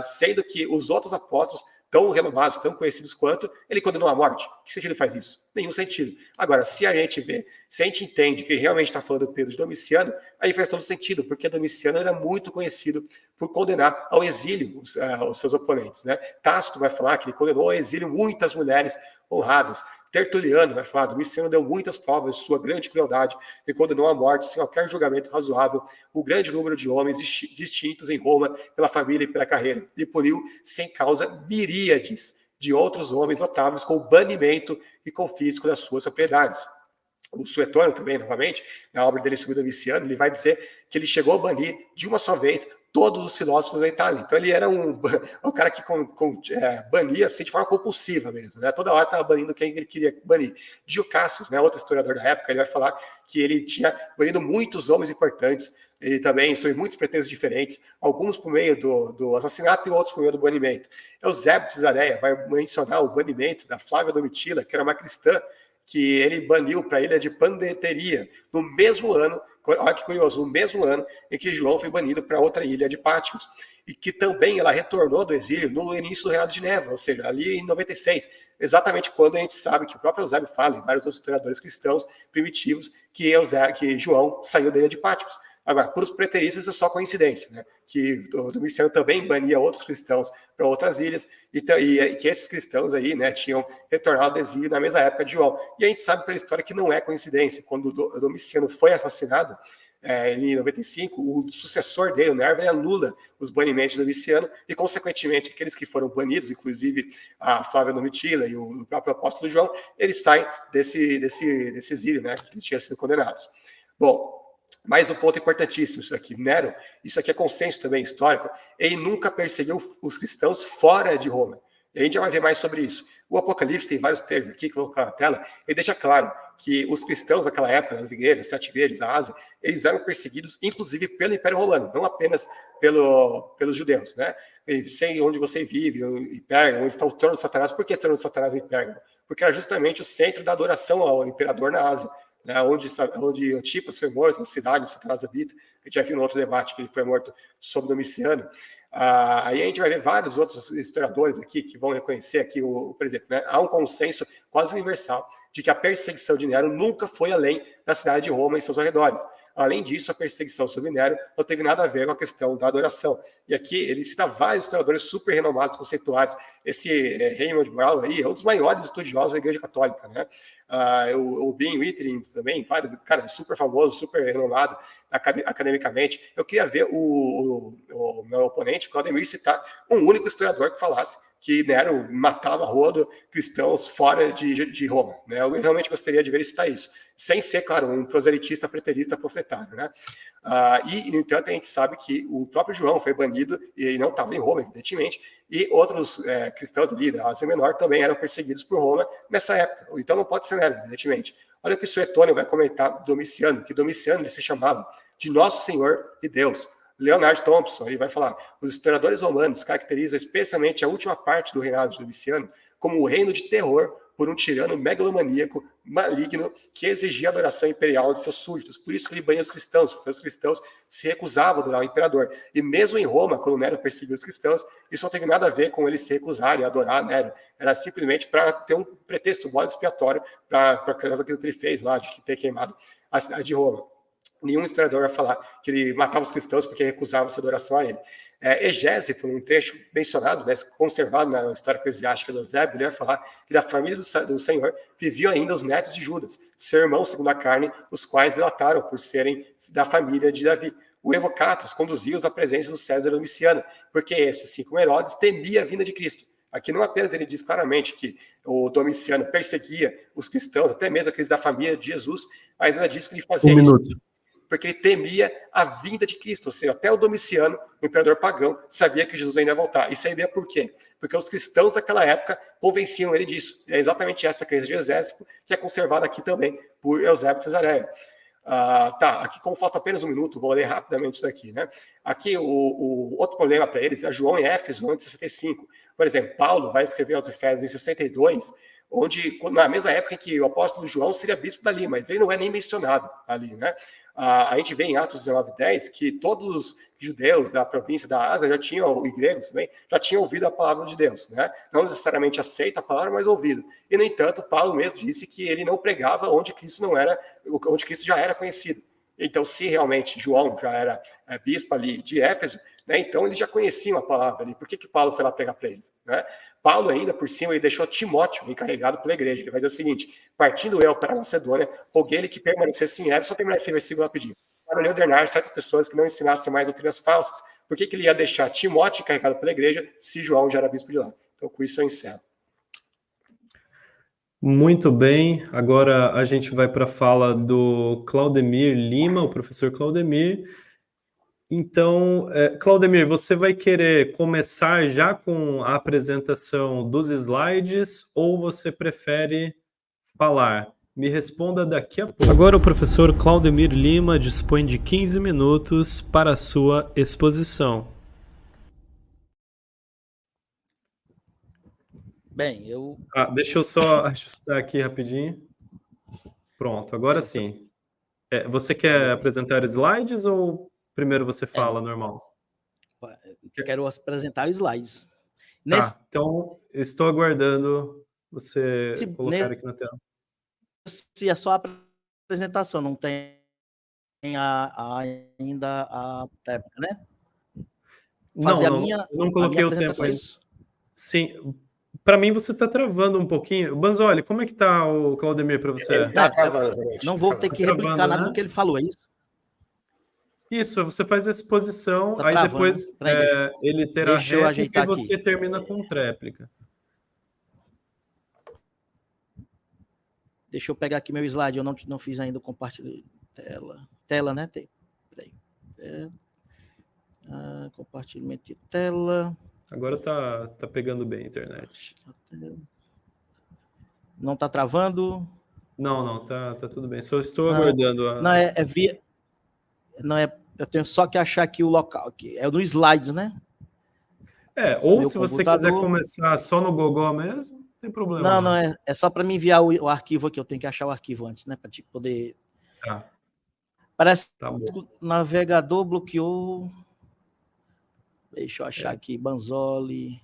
sendo que os outros apóstolos, tão renomados, tão conhecidos quanto, ele condenou à morte. Que sentido faz isso? Nenhum sentido. Agora, se a gente vê, se a gente entende que realmente está falando do Pedro de Domiciano, aí faz todo sentido, porque Domiciano era muito conhecido por condenar ao exílio os seus oponentes, né? Tácito vai falar que ele condenou ao exílio muitas mulheres honradas. Tertuliano vai falar, Domiciano deu muitas provas de sua grande crueldade e condenou à morte sem qualquer julgamento razoável o grande número de homens distintos em Roma pela família e pela carreira, e puniu sem causa miríades de outros homens notáveis com banimento e confisco das suas propriedades. O Suetônio também, novamente, na obra dele sobre Domiciano, ele vai dizer que ele chegou a banir de uma só vez todos os filósofos da Itália. Então ele era um cara que bania assim, de forma compulsiva mesmo, né? Toda hora estava banindo quem ele queria banir. Dio Cassius, né, outro historiador da época, ele vai falar que ele tinha banido muitos homens importantes, e também sob muitos pretextos diferentes, alguns por meio do assassinato e outros por meio do banimento. Eusébio de Cesareia vai mencionar o banimento da Flávia Domitila, que era uma cristã, que ele baniu para a ilha de Pandeteria, no mesmo ano, olha que curioso, no mesmo ano em que João foi banido para outra ilha de Pátimos, e que também ela retornou do exílio no início do reinado de Neva, ou seja, ali em 96, exatamente quando a gente sabe que o próprio Eusébio fala, e vários outros historiadores cristãos primitivos, que João saiu da ilha de Pátimos. Agora, para os preteristas é só coincidência, né? Que o Domiciano também bania outros cristãos para outras ilhas e que esses cristãos aí, né, tinham retornado do exílio na mesma época de João. E a gente sabe pela história que não é coincidência. Quando o Domiciano foi assassinado, em 95, o sucessor dele, o Nerva, ele anula os banimentos do Domiciano e, consequentemente, aqueles que foram banidos, inclusive a Flávia Domitila e o próprio apóstolo João, eles saem desse exílio, né, que tinham sido condenados. Bom, mais um ponto importantíssimo, isso aqui, Nero, isso aqui é consenso também histórico, ele nunca perseguiu os cristãos fora de Roma. E a gente já vai ver mais sobre isso. O Apocalipse tem vários textos aqui que eu vou colocar na tela, ele deixa claro que os cristãos naquela época, nas igrejas, sete igrejas, a Ásia, eles eram perseguidos, inclusive, pelo Império Romano, não apenas pelos judeus, né? E sei onde você vive, em Pérgamo, onde está o trono de Satanás. Por que o trono de Satanás em Pérgamo? Porque era justamente o centro da adoração ao imperador na Ásia. Né, onde Antipas foi morto, na cidade onde Satanás habita. A gente já viu no outro debate que ele foi morto sob Domiciano. Aí a gente vai ver vários outros historiadores aqui que vão reconhecer aqui, por exemplo, né, há um consenso quase universal de que a perseguição de Nero nunca foi além da cidade de Roma e seus arredores. Além disso, a perseguição sobre Nero não teve nada a ver com a questão da adoração. E aqui ele cita vários historiadores super renomados, conceituados. Esse Raymond Brown aí é um dos maiores estudiosos da Igreja Católica, né? O Ben Wittering também, vários, cara, super famoso, super renomado academicamente. Eu queria ver o meu oponente, Claudemir, citar um único historiador que falasse que Nero matava a rodo cristãos fora de Roma. Né? Eu realmente gostaria de ver ele citar isso, sem ser, claro, um proselitista, preterista, profetário. Né? E, no entanto, a gente sabe que o próprio João foi banido, e ele não estava em Roma, evidentemente, e outros cristãos ali da Ásia Menor também eram perseguidos por Roma nessa época. Então não pode ser Nero, evidentemente. Olha o que o Suetônio vai comentar Domiciano, que Domiciano ele se chamava de Nosso Senhor e Deus. Leonard Thompson, ele vai falar, os historiadores romanos caracterizam especialmente a última parte do reinado de Domiciano como o reino de terror por um tirano megalomaníaco, maligno, que exigia a adoração imperial de seus súditos. Por isso que ele bania os cristãos, porque os cristãos se recusavam a adorar o imperador. E mesmo em Roma, quando Nero perseguiu os cristãos, isso não teve nada a ver com eles se recusarem a adorar Nero. Era simplesmente para ter um pretexto, um bode expiatório para causa daquilo que ele fez lá, de ter queimado a cidade de Roma. Nenhum historiador vai falar que ele matava os cristãos porque recusava sua adoração a ele. Egésio, um trecho mencionado, mas conservado na história eclesiástica do Eusébio, ele vai falar que da família do Senhor viviam ainda os netos de Judas, seu irmão segundo a carne, os quais delataram por serem da família de Davi. O Evocatus conduziu-os à presença do César Domiciano, porque esse, assim como Herodes, temia a vinda de Cristo. Aqui não apenas ele diz claramente que o Domiciano perseguia os cristãos, até mesmo aqueles da família de Jesus, mas ainda diz que ele fazia isso porque ele temia a vinda de Cristo, ou seja, até o Domiciano, o imperador pagão, sabia que Jesus ainda ia voltar. E sabia por quê? Porque os cristãos daquela época convenciam ele disso. É exatamente essa crença de Egésio que é conservada aqui também por Eusébio de Cesareia. Aqui como falta apenas um minuto, vou ler rapidamente isso daqui, né? Aqui o outro problema para eles é João em Éfeso, antes de 65. Por exemplo, Paulo vai escrever aos Efésios em 62, onde, na mesma época que o apóstolo João seria bispo dali, mas ele não é nem mencionado ali, né? A gente vê em Atos 19:10 que todos os judeus da província da Ásia já tinham, e gregos também, já tinham ouvido a palavra de Deus, né? Não necessariamente aceita a palavra, mas ouvido. E, no entanto, Paulo mesmo disse que ele não pregava onde Cristo já era conhecido. Então, se realmente João já era bispo ali de Éfeso, né, então eles já conheciam a palavra ali. Por que Paulo foi lá pregar para eles? Né? Paulo, ainda por cima, ele deixou Timóteo encarregado pela igreja. Ele vai dizer o seguinte: partindo eu para a Macedônia, roguei-lhe que permanecesse em Éfeso. Só terminar esse versículo rapidinho. Para lhe ordenar certas pessoas que não ensinassem mais doutrinas falsas. Por que ele ia deixar Timóteo encarregado pela igreja se João já era bispo de lá? Então, com isso eu encerro. Muito bem, agora a gente vai para a fala do Claudemir Lima, o professor Claudemir. Então, Claudemir, você vai querer começar já com a apresentação dos slides ou você prefere falar? Me responda daqui a pouco. Agora o professor Claudemir Lima dispõe de 15 minutos para a sua exposição. Bem, eu... Deixa eu só ajustar aqui rapidinho. Pronto, agora sim. Você quer apresentar slides ou primeiro você fala normal? Quero apresentar os slides. Então eu estou aguardando você colocar aqui na tela. Se é só a apresentação, não tem ainda a técnica, né? Eu não coloquei o tempo ainda. Sim, para mim você está travando um pouquinho. Banzoli, como é que está o Claudemir para você? Não vou ter que replicar nada do que ele falou, é isso? Isso, você faz a exposição, Tá aí travando. depois ele terá réplica e você termina com tréplica. Deixa eu pegar aqui meu slide, eu não fiz ainda o compartilhamento. Tela, né? Peraí. Compartilhamento de tela. Agora tá pegando bem a internet. Não tá travando? Não, tá tudo bem. Só estou aguardando. Eu tenho só que achar aqui o local. Aqui. É no slides, né? Ou se você quiser começar só no Gogó mesmo, não tem problema. Não, é só para me enviar o arquivo aqui. Eu tenho que achar o arquivo antes, né? Para te poder. Tá. Parece que o navegador bloqueou. Deixa eu achar aqui. Banzoli.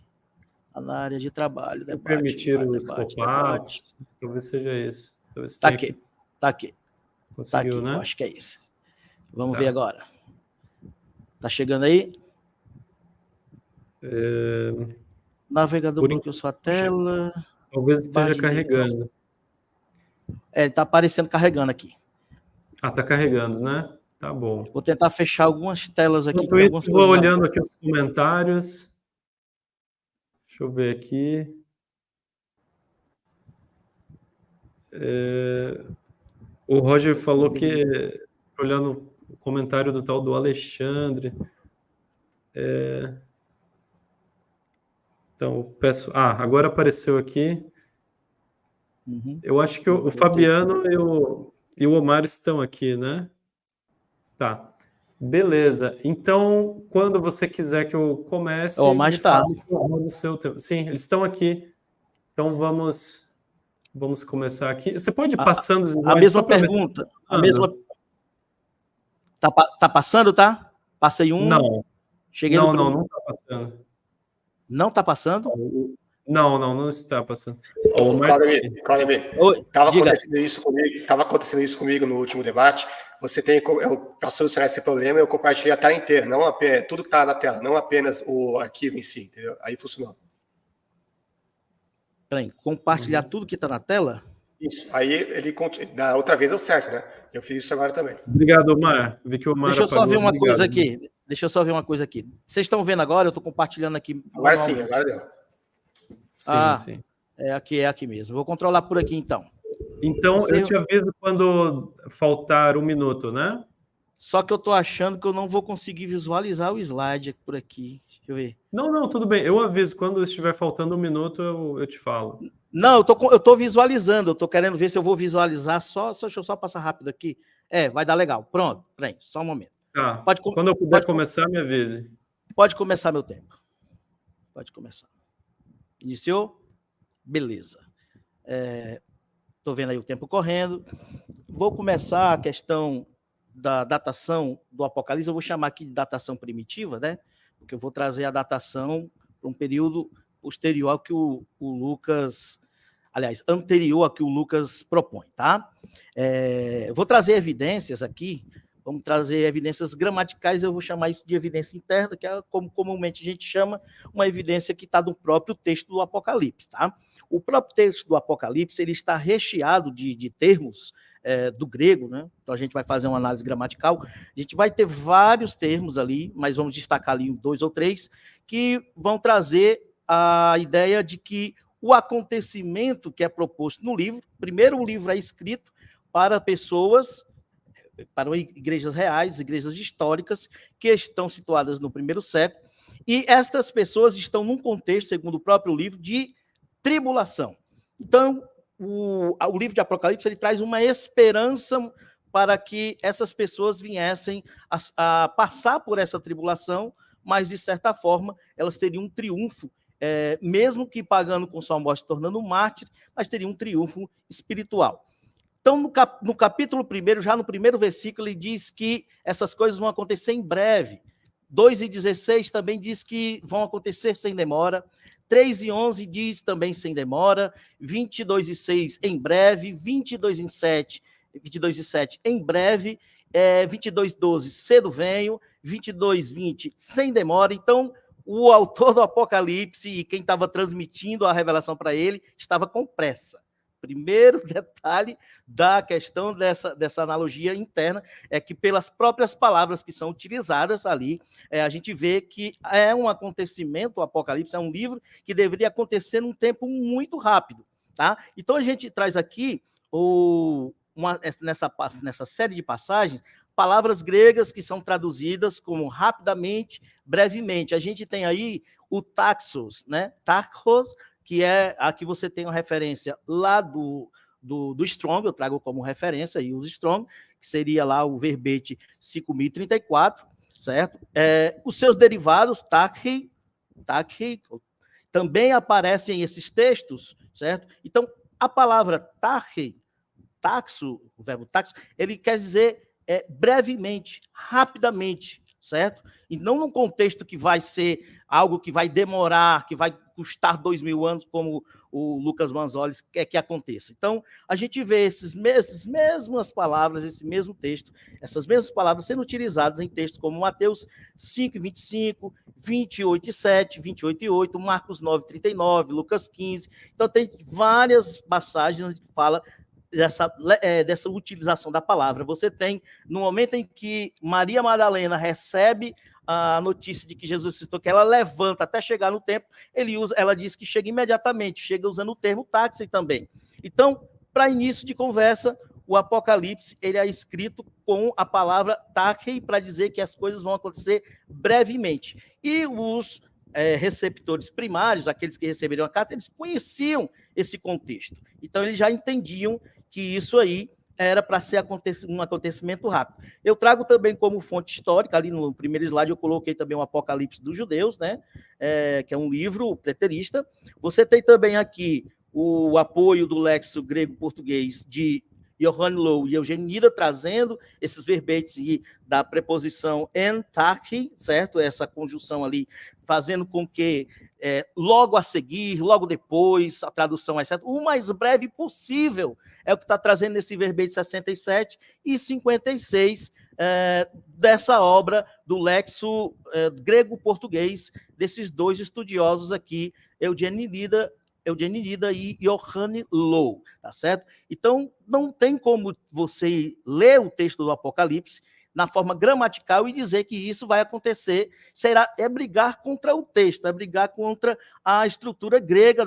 Na área de trabalho. Debate, permitir os pop-ups. Talvez seja isso. Tá aqui. Conseguiu, né? Eu acho que é isso. Vamos ver agora. Tá chegando aí? Navegador bloqueou sua tela. Talvez esteja carregando. Ele tá aparecendo carregando aqui. Tá carregando, né? Tá bom. Vou tentar fechar algumas telas aqui. Enquanto isso, vou olhando aqui os comentários. Deixa eu ver aqui. O Roger falou que, olhando o comentário do tal do Alexandre, então, peço... agora apareceu aqui. Eu acho que o Fabiano e o Omar estão aqui, né? Tá. Beleza. Então, quando você quiser que eu comece... O Omar está. Sim, eles estão aqui. Então, vamos começar aqui. Você pode ir passando os slides? A mesma pergunta. Tá passando, tá? Passei um. Não. Cheguei não está passando. Não está passando? Não está passando. Claudemir, estava acontecendo isso comigo no último debate. Você tem, para solucionar esse problema, eu compartilhei a tela inteira, não apenas, tudo que está na tela, não apenas o arquivo em si, entendeu? Aí funcionou. Peraí, compartilhar tudo que está na tela? Isso, aí da outra vez deu certo, né? Eu fiz isso agora também. Obrigado, Omar. Vi que o Omar Deixa eu só ver uma coisa aqui. Vocês estão vendo agora? Eu estou compartilhando aqui. Agora sim, agora deu. Sim. É aqui mesmo. Vou controlar por aqui, então. Então, eu te aviso quando faltar 1 minuto, né? Só que eu estou achando que eu não vou conseguir visualizar o slide por aqui. Deixa eu ver. Não, tudo bem. Eu aviso. Quando estiver faltando 1 minuto, eu te falo. Não, eu tô visualizando. Eu tô querendo ver se eu vou visualizar só. Deixa eu só passar rápido aqui. Vai dar legal. Pronto. Peraí, só um momento. Tá. Quando eu puder começar, me avise. Pode começar meu tempo. Pode começar. Iniciou? Beleza. Estou vendo aí o tempo correndo. Vou começar a questão da datação do Apocalipse, eu vou chamar aqui de datação primitiva, né? Porque eu vou trazer a datação para um período posterior ao que o Lucas, aliás, anterior ao que o Lucas propõe, tá? Vou trazer evidências aqui, vamos trazer evidências gramaticais, eu vou chamar isso de evidência interna, que é como comumente a gente chama, uma evidência que está no próprio texto do Apocalipse, tá? O próprio texto do Apocalipse, ele está recheado de termos do grego, né? Então a gente vai fazer uma análise gramatical, a gente vai ter vários termos ali, mas vamos destacar ali 2 ou 3, que vão trazer a ideia de que o acontecimento que é proposto no livro, primeiro o livro é escrito para pessoas, para igrejas reais, igrejas históricas, que estão situadas no primeiro século, e estas pessoas estão num contexto, segundo o próprio livro, de tribulação. Então, o livro de Apocalipse ele traz uma esperança para que essas pessoas viessem a passar por essa tribulação, mas, de certa forma, elas teriam um triunfo, mesmo que pagando com sua morte, se tornando mártir, mas teriam um triunfo espiritual. Então, no capítulo 1, já no primeiro versículo, ele diz que essas coisas vão acontecer em breve. 2:16 também diz que vão acontecer sem demora. 3:11 diz também sem demora, 22:6 em breve, 22:7 em breve, 22:12 cedo venho, 22:20 sem demora. Então, o autor do Apocalipse e quem estava transmitindo a revelação para ele estava com pressa. Primeiro detalhe da questão dessa analogia interna é que pelas próprias palavras que são utilizadas ali, a gente vê que é um acontecimento, o Apocalipse é um livro que deveria acontecer num tempo muito rápido, tá? Então a gente traz aqui, nessa série de passagens, palavras gregas que são traduzidas como rapidamente, brevemente. A gente tem aí o taxos, né? Tachos, que é a que você tem uma referência lá do Strong, eu trago como referência aí os Strong, que seria lá o verbete 5034, certo? Os seus derivados, tachy, também aparecem esses textos, certo? Então, a palavra tachy, taxo, o verbo taxo, ele quer dizer brevemente, rapidamente, certo? E não num contexto que vai ser algo que vai demorar, que vai custar 2000 anos, como o Lucas Manzoli quer que aconteça. Então, a gente vê essas mesmas palavras, esse mesmo texto, essas mesmas palavras sendo utilizadas em textos como Mateus 5:25, 28:7, 28:8, Marcos 9:39, Lucas 15. Então, tem várias passagens onde fala dessa utilização da palavra. Você tem, no momento em que Maria Madalena recebe a notícia de que Jesus citou, que ela levanta até chegar no templo, ela diz que chega imediatamente, chega usando o termo táxi também. Então, para início de conversa, o Apocalipse ele é escrito com a palavra táxi para dizer que as coisas vão acontecer brevemente. E os receptores primários, aqueles que receberam a carta, eles conheciam esse contexto. Então, eles já entendiam que isso aí era para ser um acontecimento rápido. Eu trago também como fonte histórica, ali no primeiro slide eu coloquei também o Apocalipse dos Judeus, né? Que é um livro preterista. Você tem também aqui o apoio do Léxico grego-português de Johann Low e Eugênio Nida, trazendo esses verbetes da preposição en, tachy, certo? Essa conjunção ali, fazendo com que logo a seguir, logo depois, a tradução é certa, o mais breve possível, é o que está trazendo nesse verbete 67 e 56 dessa obra do Léxico grego-português, desses dois estudiosos aqui, Eugênio Nida e Johann Low, tá certo? Então, não tem como você ler o texto do Apocalipse na forma gramatical e dizer que isso vai acontecer, é brigar contra o texto, é brigar contra a estrutura grega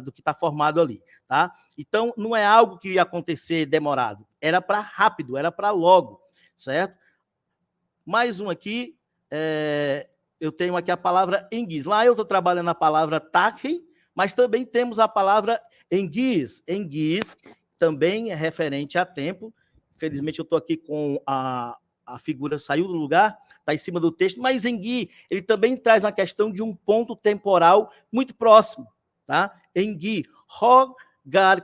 do que está formado ali, tá? Então, não é algo que ia acontecer demorado, era para rápido, era para logo, certo? Mais um aqui, eu tenho aqui a palavra enguis. Lá eu estou trabalhando a palavra tachy, mas também temos a palavra enguis. Enguis também é referente a tempo. Infelizmente, eu estou aqui com a figura, saiu do lugar, está em cima do texto, mas engui, ele também traz a questão de um ponto temporal muito próximo, tá? Engui,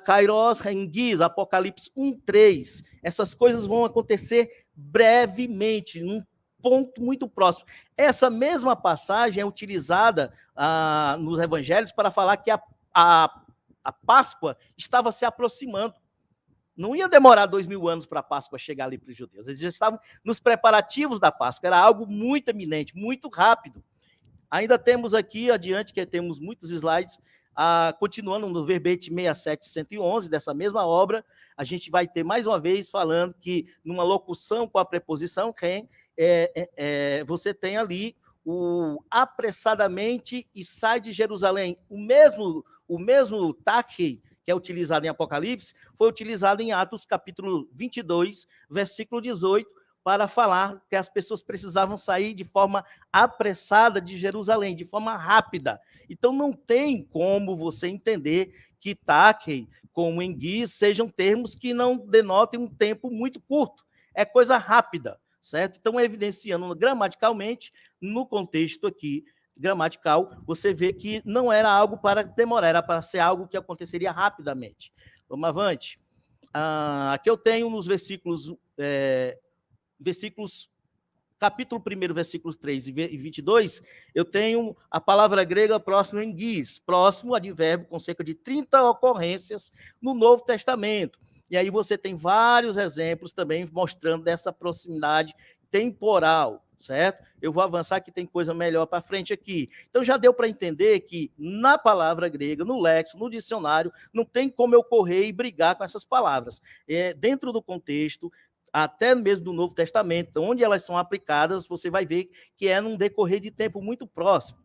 Kairos, Enguis, Apocalipse 1:3. Essas coisas vão acontecer brevemente, num ponto muito próximo. Essa mesma passagem é utilizada nos evangelhos para falar que a Páscoa estava se aproximando. Não ia demorar 2000 anos para a Páscoa chegar ali para os judeus. Eles já estavam nos preparativos da Páscoa. Era algo muito eminente, muito rápido. Ainda temos aqui adiante, que temos muitos slides, continuando no verbete 67-111 dessa mesma obra, a gente vai ter mais uma vez falando que numa locução com a preposição quem, você tem ali o apressadamente e sai de Jerusalém. O mesmo taqui que é utilizado em Apocalipse, foi utilizado em Atos capítulo 22, versículo 18, para falar que as pessoas precisavam sair de forma apressada de Jerusalém, de forma rápida. Então, não tem como você entender que Taqui com Enguis sejam termos que não denotem um tempo muito curto. É coisa rápida, certo? Então, evidenciando gramaticalmente, no contexto aqui gramatical, você vê que não era algo para demorar, era para ser algo que aconteceria rapidamente. Vamos avante. Aqui eu tenho nos versículos, capítulo 1, versículos 3 e 22, eu tenho a palavra grega próximo em guis, próximo advérbio com cerca de 30 ocorrências no Novo Testamento. E aí você tem vários exemplos também mostrando dessa proximidade temporal, certo? Eu vou avançar que tem coisa melhor para frente aqui. Então já deu para entender que na palavra grega, no léxico, no dicionário, não tem como eu correr e brigar com essas palavras. Dentro do contexto, até mesmo do Novo Testamento, onde elas são aplicadas, você vai ver que é num decorrer de tempo muito próximo.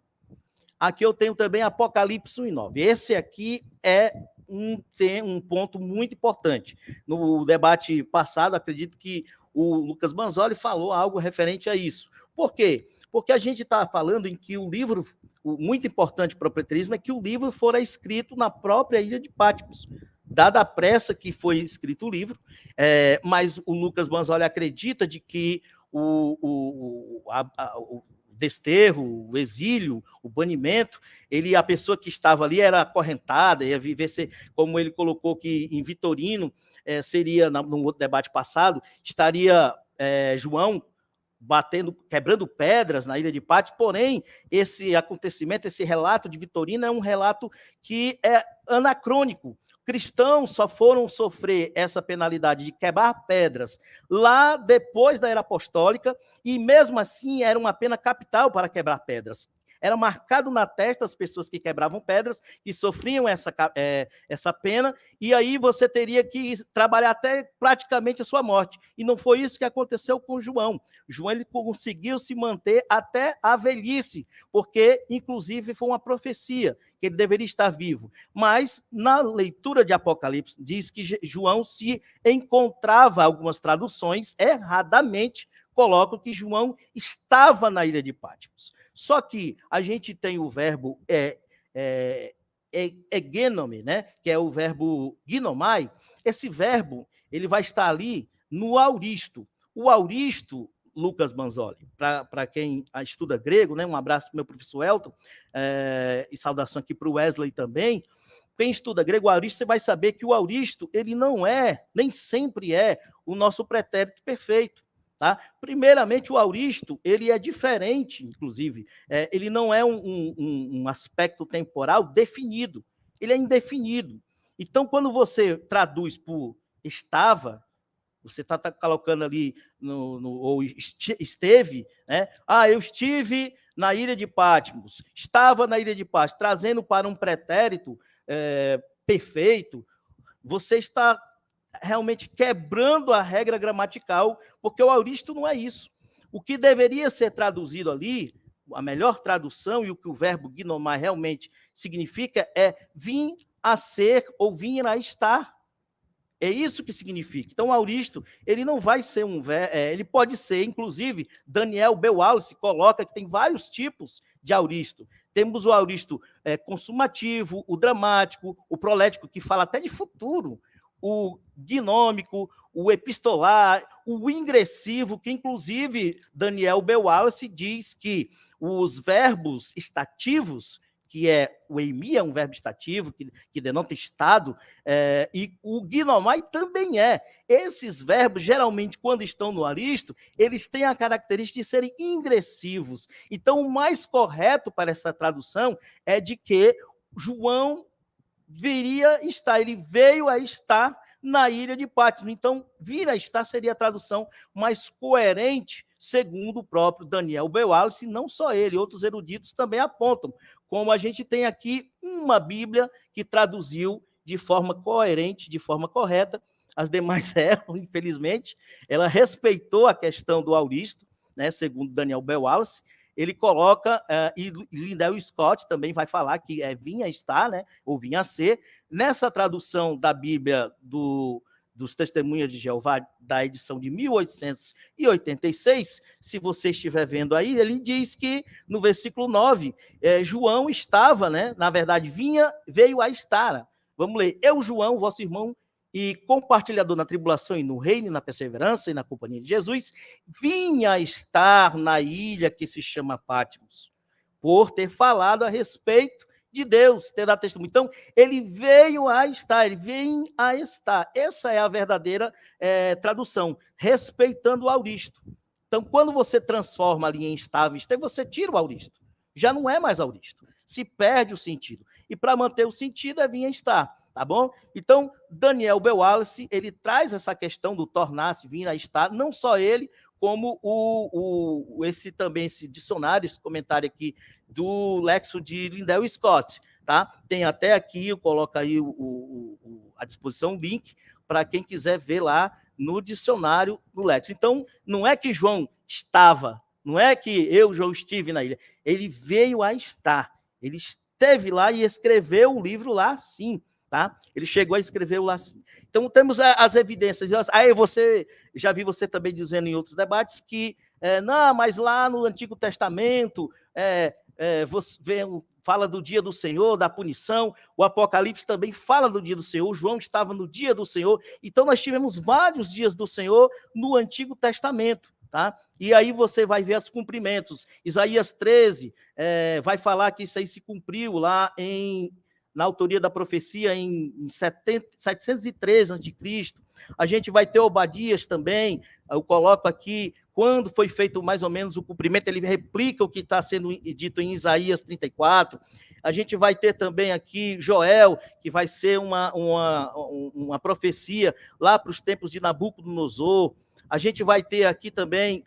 Aqui eu tenho também Apocalipse 1:9. Esse aqui é um ponto muito importante. No debate passado, acredito que o Lucas Manzoli falou algo referente a isso. Por quê? Porque a gente está falando em que o livro, muito importante para o preterismo, é que o livro fora escrito na própria ilha de Patmos. Dada a pressa que foi escrito o livro, mas o Lucas Manzoli acredita de que o desterro, o exílio, o banimento, a pessoa que estava ali era acorrentada, ia viver, como ele colocou que em Vitorino, seria, no outro debate passado, estaria João quebrando pedras na ilha de Patmos, porém, esse acontecimento, esse relato de Vitorino é um relato que é anacrônico. Cristãos só foram sofrer essa penalidade de quebrar pedras lá depois da era apostólica, e mesmo assim era uma pena capital para quebrar pedras. Era marcado na testa as pessoas que quebravam pedras, que sofriam essa pena, e aí você teria que trabalhar até praticamente a sua morte. E não foi isso que aconteceu com João. João ele conseguiu se manter até a velhice, porque, inclusive, foi uma profecia, que ele deveria estar vivo. Mas, na leitura de Apocalipse, diz que João se encontrava, algumas traduções, erradamente, colocam que João estava na ilha de Patmos. Só que a gente tem o verbo egenome, né? Que é o verbo ginomai. Esse verbo ele vai estar ali no auristo. O auristo, Lucas Manzoli, para quem estuda grego, né? Um abraço para o meu professor Elton, e saudação aqui para o Wesley também. Quem estuda grego, o auristo, você vai saber que o auristo ele não nem sempre é o nosso pretérito perfeito. Tá? Primeiramente, o auristo ele é diferente, inclusive, ele não é um aspecto temporal definido, ele é indefinido. Então, quando você traduz por estava, você está colocando ali, ou esteve, né? Eu estive na ilha de Patmos, estava na ilha de Patmos, trazendo para um pretérito perfeito, você está realmente quebrando a regra gramatical, porque o auristo não é isso. O que deveria ser traduzido ali, a melhor tradução e o que o verbo ginomai realmente significa é vir a ser ou vir a estar. É isso que significa. Então, o auristo, ele não vai ser ele pode ser, inclusive, Daniel B. Wallace coloca que tem vários tipos de auristo. Temos o auristo consumativo, o dramático, o prolético, que fala até de futuro, o gnômico, o epistolar, o ingressivo, que inclusive Daniel B. Wallace diz que os verbos estativos, que é o eimi, é um verbo estativo, que denota estado, e o ginomai também é. Esses verbos, geralmente, quando estão no aristo, eles têm a característica de serem ingressivos. Então, o mais correto para essa tradução é de que João ele veio a estar na ilha de Patmos. Então, vir a estar seria a tradução mais coerente, segundo o próprio Daniel B. Wallace, e não só ele, outros eruditos também apontam, como a gente tem aqui uma Bíblia que traduziu de forma coerente, de forma correta, as demais erram, infelizmente. Ela respeitou a questão do auristo, né, segundo Daniel B. Wallace. Ele coloca, e Lindell Scott também vai falar que vinha a estar, né, ou vinha a ser. Nessa tradução da Bíblia dos Testemunhas de Jeová, da edição de 1886, se você estiver vendo aí, ele diz que, no versículo 9, João estava, né, na verdade, veio a estar. Vamos ler. Eu, João, vosso irmão, e compartilhador na tribulação e no reino, e na perseverança e na companhia de Jesus, vinha estar na ilha que se chama Patmos, por ter falado a respeito de Deus, ter dado testemunho. Então, ele veio a estar, ele vem a estar. Essa é a verdadeira tradução, respeitando o auristo. Então, quando você transforma ali em estável, você tira o auristo. Já não é mais auristo. Se perde o sentido. E para manter o sentido é vir a estar. Tá bom? Então, Daniel B. Wallace, ele traz essa questão do tornar-se, vir a estar, não só ele, como esse dicionário, esse comentário aqui do Lexo de Lindell Scott, tá? Tem até aqui, eu coloco aí à disposição o link para quem quiser ver lá no dicionário do Lexo. Então, não é que João estava, não é que eu, João, estive na ilha, ele veio a estar, ele esteve lá e escreveu o livro lá, sim. Tá? Ele chegou a escrever lá assim. Então, temos as evidências. Aí já vi você também dizendo em outros debates que, não, mas lá no Antigo Testamento, fala do dia do Senhor, da punição, o Apocalipse também fala do dia do Senhor, João estava no dia do Senhor, então nós tivemos vários dias do Senhor no Antigo Testamento. Tá? E aí você vai ver os cumprimentos. Isaías 13 vai falar que isso aí se cumpriu lá na autoria da profecia em 703 a.C. A gente vai ter Obadias também, eu coloco aqui, quando foi feito mais ou menos o cumprimento, ele replica o que está sendo dito em Isaías 34. A gente vai ter também aqui Joel, que vai ser uma profecia lá para os tempos de Nabucodonosor. A gente vai ter aqui também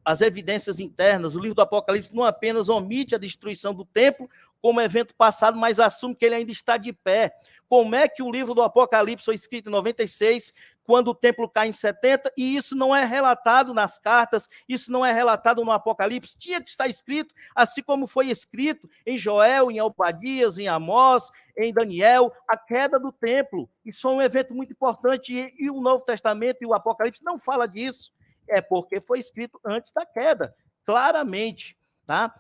as evidências internas. O livro do Apocalipse não apenas omite a destruição do templo como evento passado, mas assume que ele ainda está de pé. Como é que o livro do Apocalipse foi escrito em 96, quando o templo cai em 70, e isso não é relatado nas cartas, isso não é relatado no Apocalipse? Tinha que estar escrito, assim como foi escrito em Joel, em Obadias, em Amós, em Daniel, a queda do templo. Isso é um evento muito importante, e o Novo Testamento e o Apocalipse não fala disso. É porque foi escrito antes da queda, claramente. Tá?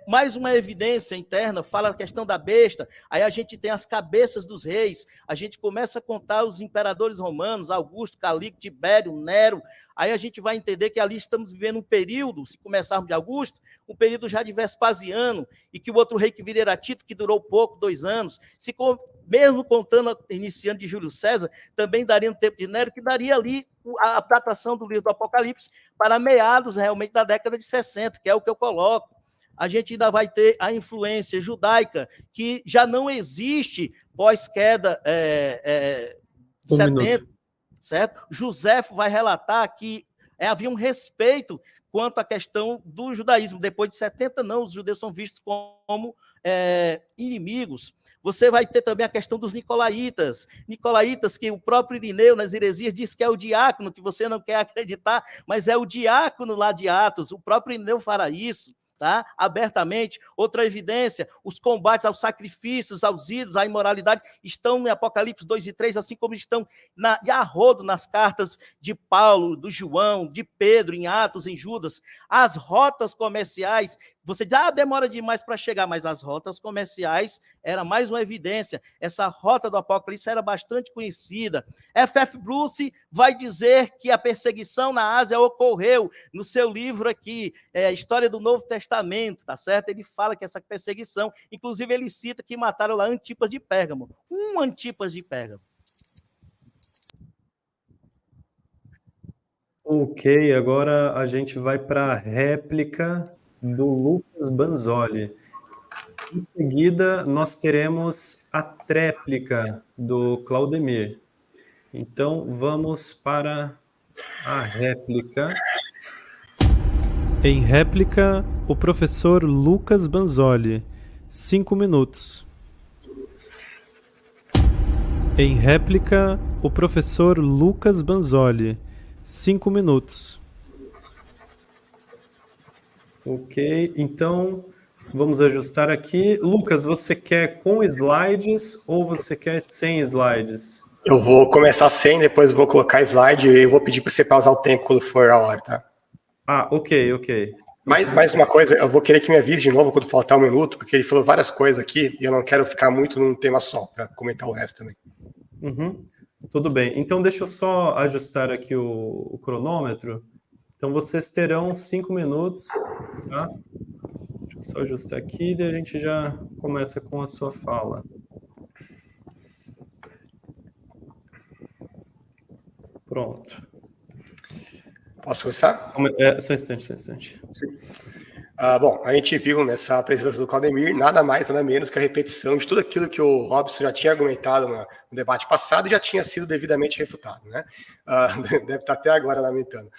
Mais uma evidência interna, fala a questão da besta, aí a gente tem as cabeças dos reis, a gente começa a contar os imperadores romanos, Augusto, Calígula, Tibério, Nero, aí a gente vai entender que ali estamos vivendo um período, se começarmos de Augusto, um período já de Vespasiano, e que o outro rei que viria era Tito, que durou pouco, 2 anos, mesmo contando, iniciando de Júlio César, também daria um tempo de Nero, que daria ali a datação do livro do Apocalipse para meados realmente da década de 60, que é o que eu coloco. A gente ainda vai ter a influência judaica, que já não existe pós-queda 70, certo? Joséfo vai relatar que havia um respeito quanto à questão do judaísmo. Depois de 70, não, os judeus são vistos como inimigos. Você vai ter também a questão dos nicolaítas. Nicolaítas, que o próprio Irineu, nas heresias, diz que é o diácono, que você não quer acreditar, mas é o diácono lá de Atos. O próprio Irineu fará isso, tá? Abertamente. Outra evidência, os combates aos sacrifícios, aos ídolos, à imoralidade, estão no Apocalipse 2 e 3, assim como estão a rodo nas cartas de Paulo, do João, de Pedro, em Atos, em Judas. As rotas comerciais, Você diz, demora demais para chegar, mas as rotas comerciais era mais uma evidência. Essa rota do Apocalipse era bastante conhecida. F.F. Bruce vai dizer que a perseguição na Ásia ocorreu no seu livro aqui, História do Novo Testamento, tá certo? Ele fala que essa perseguição, inclusive ele cita que mataram lá Antipas de Pérgamo. Antipas de Pérgamo. Ok, agora a gente vai para a réplica do Lucas Banzoli. Em seguida, nós teremos a tréplica do Claudemir. Então, vamos para a réplica. Em réplica, o professor Lucas Banzoli. 5 minutos. Em réplica, o professor Lucas Banzoli. 5 minutos. Ok, então vamos ajustar aqui. Lucas, você quer com slides ou você quer sem slides? Eu vou começar sem, depois vou colocar slide e eu vou pedir para você pausar o tempo quando for a hora, tá? Ok. Então, mais uma coisa, eu vou querer que me avise de novo quando faltar um minuto, porque ele falou várias coisas aqui e eu não quero ficar muito num tema só, para comentar o resto também. Tudo bem. Então, deixa eu só ajustar aqui o cronômetro. Então, vocês terão 5 minutos, tá? Deixa eu só ajustar aqui e a gente já começa com a sua fala. Pronto. Posso começar? Só um instante. Sim. Bom, a gente viu nessa apresentação do Claudemir nada mais, nada menos que a repetição de tudo aquilo que o Robson já tinha argumentado no debate passado e já tinha sido devidamente refutado, né? Deve estar até agora lamentando.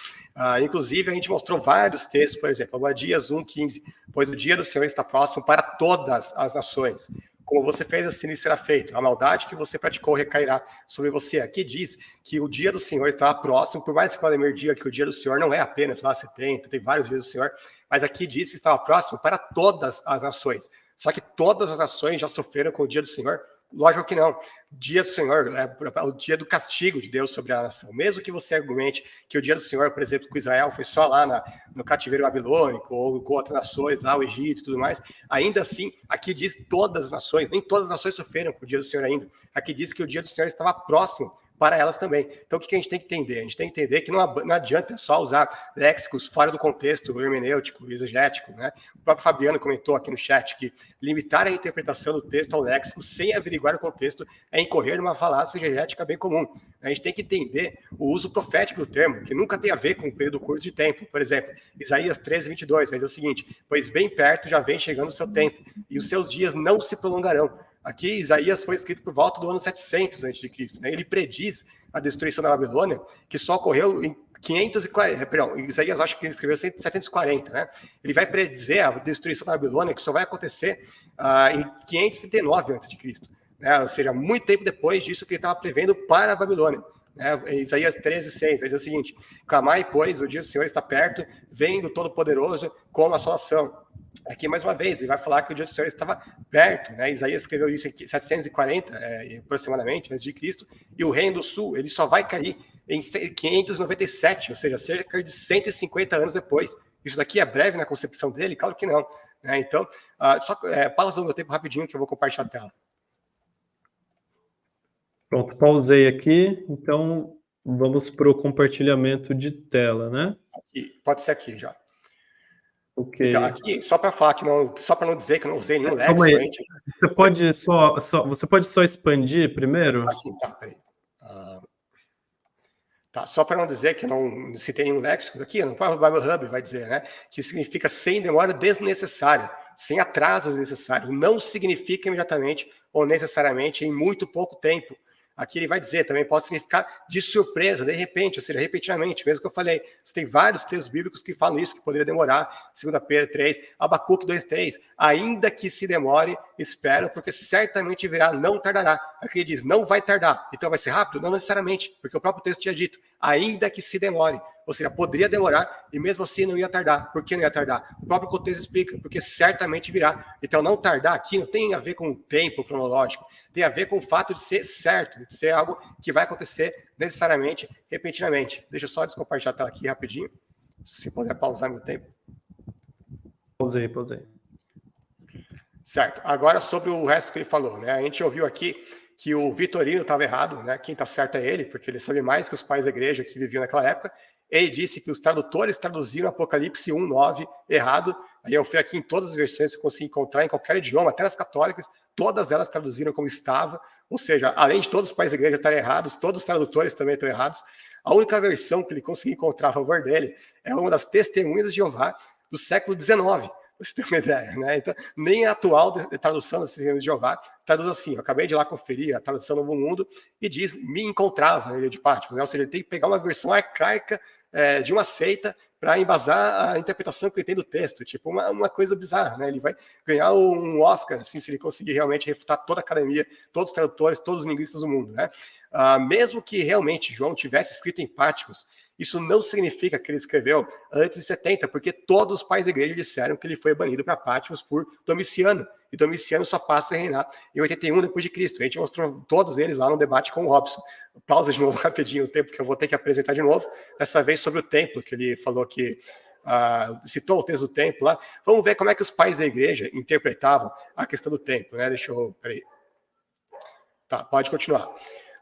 Inclusive, a gente mostrou vários textos, por exemplo, Obadias 1,15, pois o dia do Senhor está próximo para todas as nações. Como você fez, assim será feito. A maldade que você praticou recairá sobre você. Aqui diz que o dia do Senhor está próximo, por mais que o Claudemir diga que o dia do Senhor não é apenas lá 70, tem vários dias do Senhor, mas aqui diz que estava próximo para todas as nações. Só que todas as nações já sofreram com o dia do Senhor? Lógico que não. O dia do Senhor é o dia do castigo de Deus sobre a nação. Mesmo que você argumente que o dia do Senhor, por exemplo, com Israel foi só lá no cativeiro babilônico, ou com outras nações, lá o Egito e tudo mais, ainda assim, aqui diz todas as nações, nem todas as nações sofreram com o dia do Senhor ainda. Aqui diz que o dia do Senhor estava próximo para elas também. Então, o que a gente tem que entender? A gente tem que entender que não adianta só usar léxicos fora do contexto hermenêutico, exegético, né? O próprio Fabiano comentou aqui no chat que limitar a interpretação do texto ao léxico sem averiguar o contexto é incorrer numa falácia exegética bem comum. A gente tem que entender o uso profético do termo, que nunca tem a ver com um período curto de tempo. Por exemplo, Isaías 13:22 vai dizer o seguinte: pois bem perto já vem chegando o seu tempo, e os seus dias não se prolongarão. Aqui, Isaías foi escrito por volta do ano 700 a.C., né? Ele prediz a destruição da Babilônia, que só ocorreu em 540, perdão, Isaías acho que ele escreveu 740, né? Ele vai predizer a destruição da Babilônia, que só vai acontecer em 539 a.C., né? Ou seja, muito tempo depois disso que ele estava prevendo para a Babilônia. Isaías 13:6 vai dizer o seguinte: clamai, pois, o dia do Senhor está perto, vem do Todo-Poderoso com a assolação. Aqui, mais uma vez, ele vai falar que o dia do Senhor estava perto, né? Isaías escreveu isso em 740, aproximadamente, antes de Cristo, e o Reino do Sul, ele só vai cair em 597, ou seja, cerca de 150 anos depois. Isso daqui é breve na concepção dele? Claro que não, né? Então, só pausa o meu tempo rapidinho que eu vou compartilhar a tela. Pronto, pausei aqui, então vamos para o compartilhamento de tela, né? Pode ser aqui já. Okay. Então, aqui, só para falar que não, só para não dizer que eu não usei nenhum léxico. Gente... Você pode só expandir primeiro? Assim, tá, peraí. Tá, só para não dizer que eu não citei nenhum léxico aqui, no próprio Bible Hub vai dizer, né? Que significa sem demora desnecessária, sem atrasos necessários. Não significa imediatamente ou necessariamente em muito pouco tempo. Aqui ele vai dizer, também pode significar de surpresa, de repente, ou seja, repentinamente, mesmo que eu falei. Você tem vários textos bíblicos que falam isso, que poderia demorar, 2 Pedro 3, Abacuque 2:3, ainda que se demore, espero, porque certamente virá, não tardará. Aqui ele diz, não vai tardar, então vai ser rápido? Não necessariamente, porque o próprio texto tinha dito, ainda que se demore, ou seja, poderia demorar e mesmo assim não ia tardar. Por que não ia tardar? O próprio contexto explica, porque certamente virá. Então não tardar aqui não tem a ver com o tempo cronológico, tem a ver com o fato de ser certo, de ser algo que vai acontecer necessariamente, repentinamente. Deixa eu só descompartilhar a tela aqui rapidinho, se puder pausar meu tempo. Pausei. Certo. Agora sobre o resto que ele falou, né? A gente ouviu aqui que o Vitorino estava errado, né? Quem está certo é ele, porque ele sabe mais que os pais da igreja que viviam naquela época. Ele disse que os tradutores traduziram Apocalipse 1:9 errado. Aí eu fui aqui em todas as versões que eu consegui encontrar, em qualquer idioma, até as católicas, todas elas traduziram como estava. Ou seja, além de todos os pais da igreja estarem errados, todos os tradutores também estão errados. A única versão que ele conseguiu encontrar a favor dele é uma das Testemunhas de Jeová do século XIX. Você tem uma ideia, né? Então, nem a atual tradução das Testemunhas de Jeová traduz assim. Eu acabei de ir lá conferir a tradução Novo Mundo e diz, me encontrava na ilha de Patmos, né? Ou seja, ele tem que pegar uma versão arcaica de uma seita para embasar a interpretação que ele tem do texto. Tipo, uma coisa bizarra, né? Ele vai ganhar um Oscar, assim, se ele conseguir realmente refutar toda a academia, todos os tradutores, todos os linguistas do mundo, né? Mesmo que realmente João tivesse escrito em Patmos, isso não significa que ele escreveu antes de 70, porque todos os pais da igreja disseram que ele foi banido para Patmos por Domiciano, e Domiciano só passa a reinar em 81 depois de Cristo. A gente mostrou todos eles lá no debate com o Robson. Pausa de novo rapidinho o tempo que eu vou ter que apresentar de novo, dessa vez sobre o templo, que ele falou que citou o texto do templo lá. Vamos ver como é que os pais da igreja interpretavam a questão do templo, né? Peraí. Tá, pode continuar.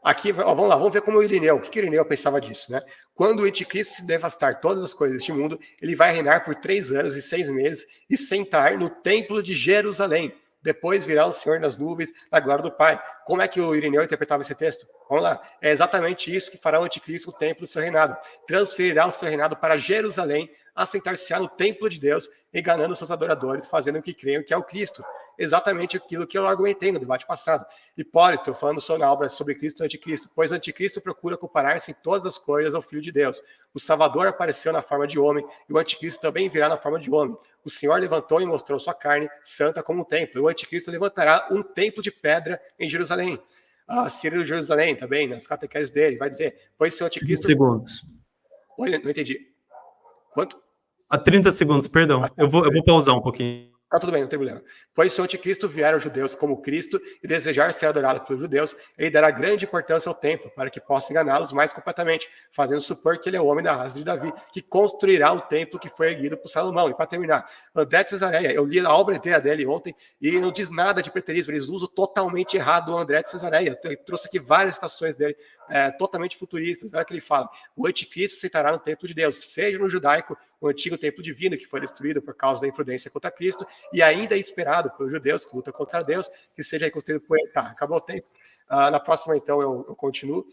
Aqui, vamos lá, vamos ver como o que Irineu pensava disso, né? Quando o anticristo se devastar todas as coisas deste mundo, ele vai reinar por 3 anos e 6 meses e sentar no templo de Jerusalém. Depois virá o Senhor nas nuvens, na glória do Pai. Como é que o Irineu interpretava esse texto? Vamos lá. É exatamente isso que fará o anticristo, o templo do seu reinado. Transferirá o seu reinado para Jerusalém, assentar-se-á no templo de Deus, enganando seus adoradores, fazendo o que creiam que é o Cristo. Exatamente aquilo que eu argumentei no debate passado. Hipólito, falando sobre a obra sobre Cristo e Anticristo, pois o Anticristo procura comparar-se em todas as coisas ao Filho de Deus. O Salvador apareceu na forma de homem, e o Anticristo também virá na forma de homem. O Senhor levantou e mostrou sua carne santa como um templo, e o Anticristo levantará um templo de pedra em Jerusalém. Ciro de Jerusalém também, nas catequeses dele, vai dizer, pois se o Anticristo... 30 segundos. Olha, não entendi. Quanto? 30 segundos, perdão. Eu vou pausar um pouquinho. Tá tudo bem, não tem problema. Pois se o anticristo vier aos judeus como Cristo e desejar ser adorado pelos judeus, ele dará grande importância ao templo, para que possa enganá-los mais completamente, fazendo supor que ele é o homem da raça de Davi, que construirá o templo que foi erguido por Salomão. E para terminar, André de Cesareia, eu li a obra inteira dele ontem, e não diz nada de preterismo, eles usam totalmente errado o André de Cesareia. Eu trouxe aqui várias citações dele, totalmente futuristas. Olha o que ele fala: o anticristo sentará no templo de Deus, seja no judaico, o antigo templo divino, que foi destruído por causa da imprudência contra Cristo, e ainda é esperado pelos judeus que lutam contra Deus, que seja reconstruído por ele. Tá, acabou o tempo. Na próxima, então, eu continuo,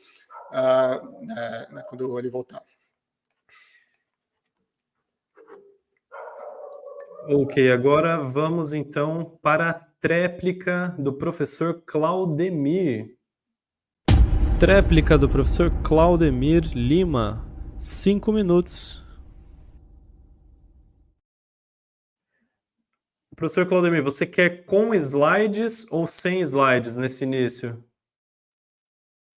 quando ele voltar. Ok, agora vamos, então, para a tréplica do professor Claudemir. Tréplica do professor Claudemir Lima. 5 minutos. Professor Claudemir, você quer com slides ou sem slides nesse início?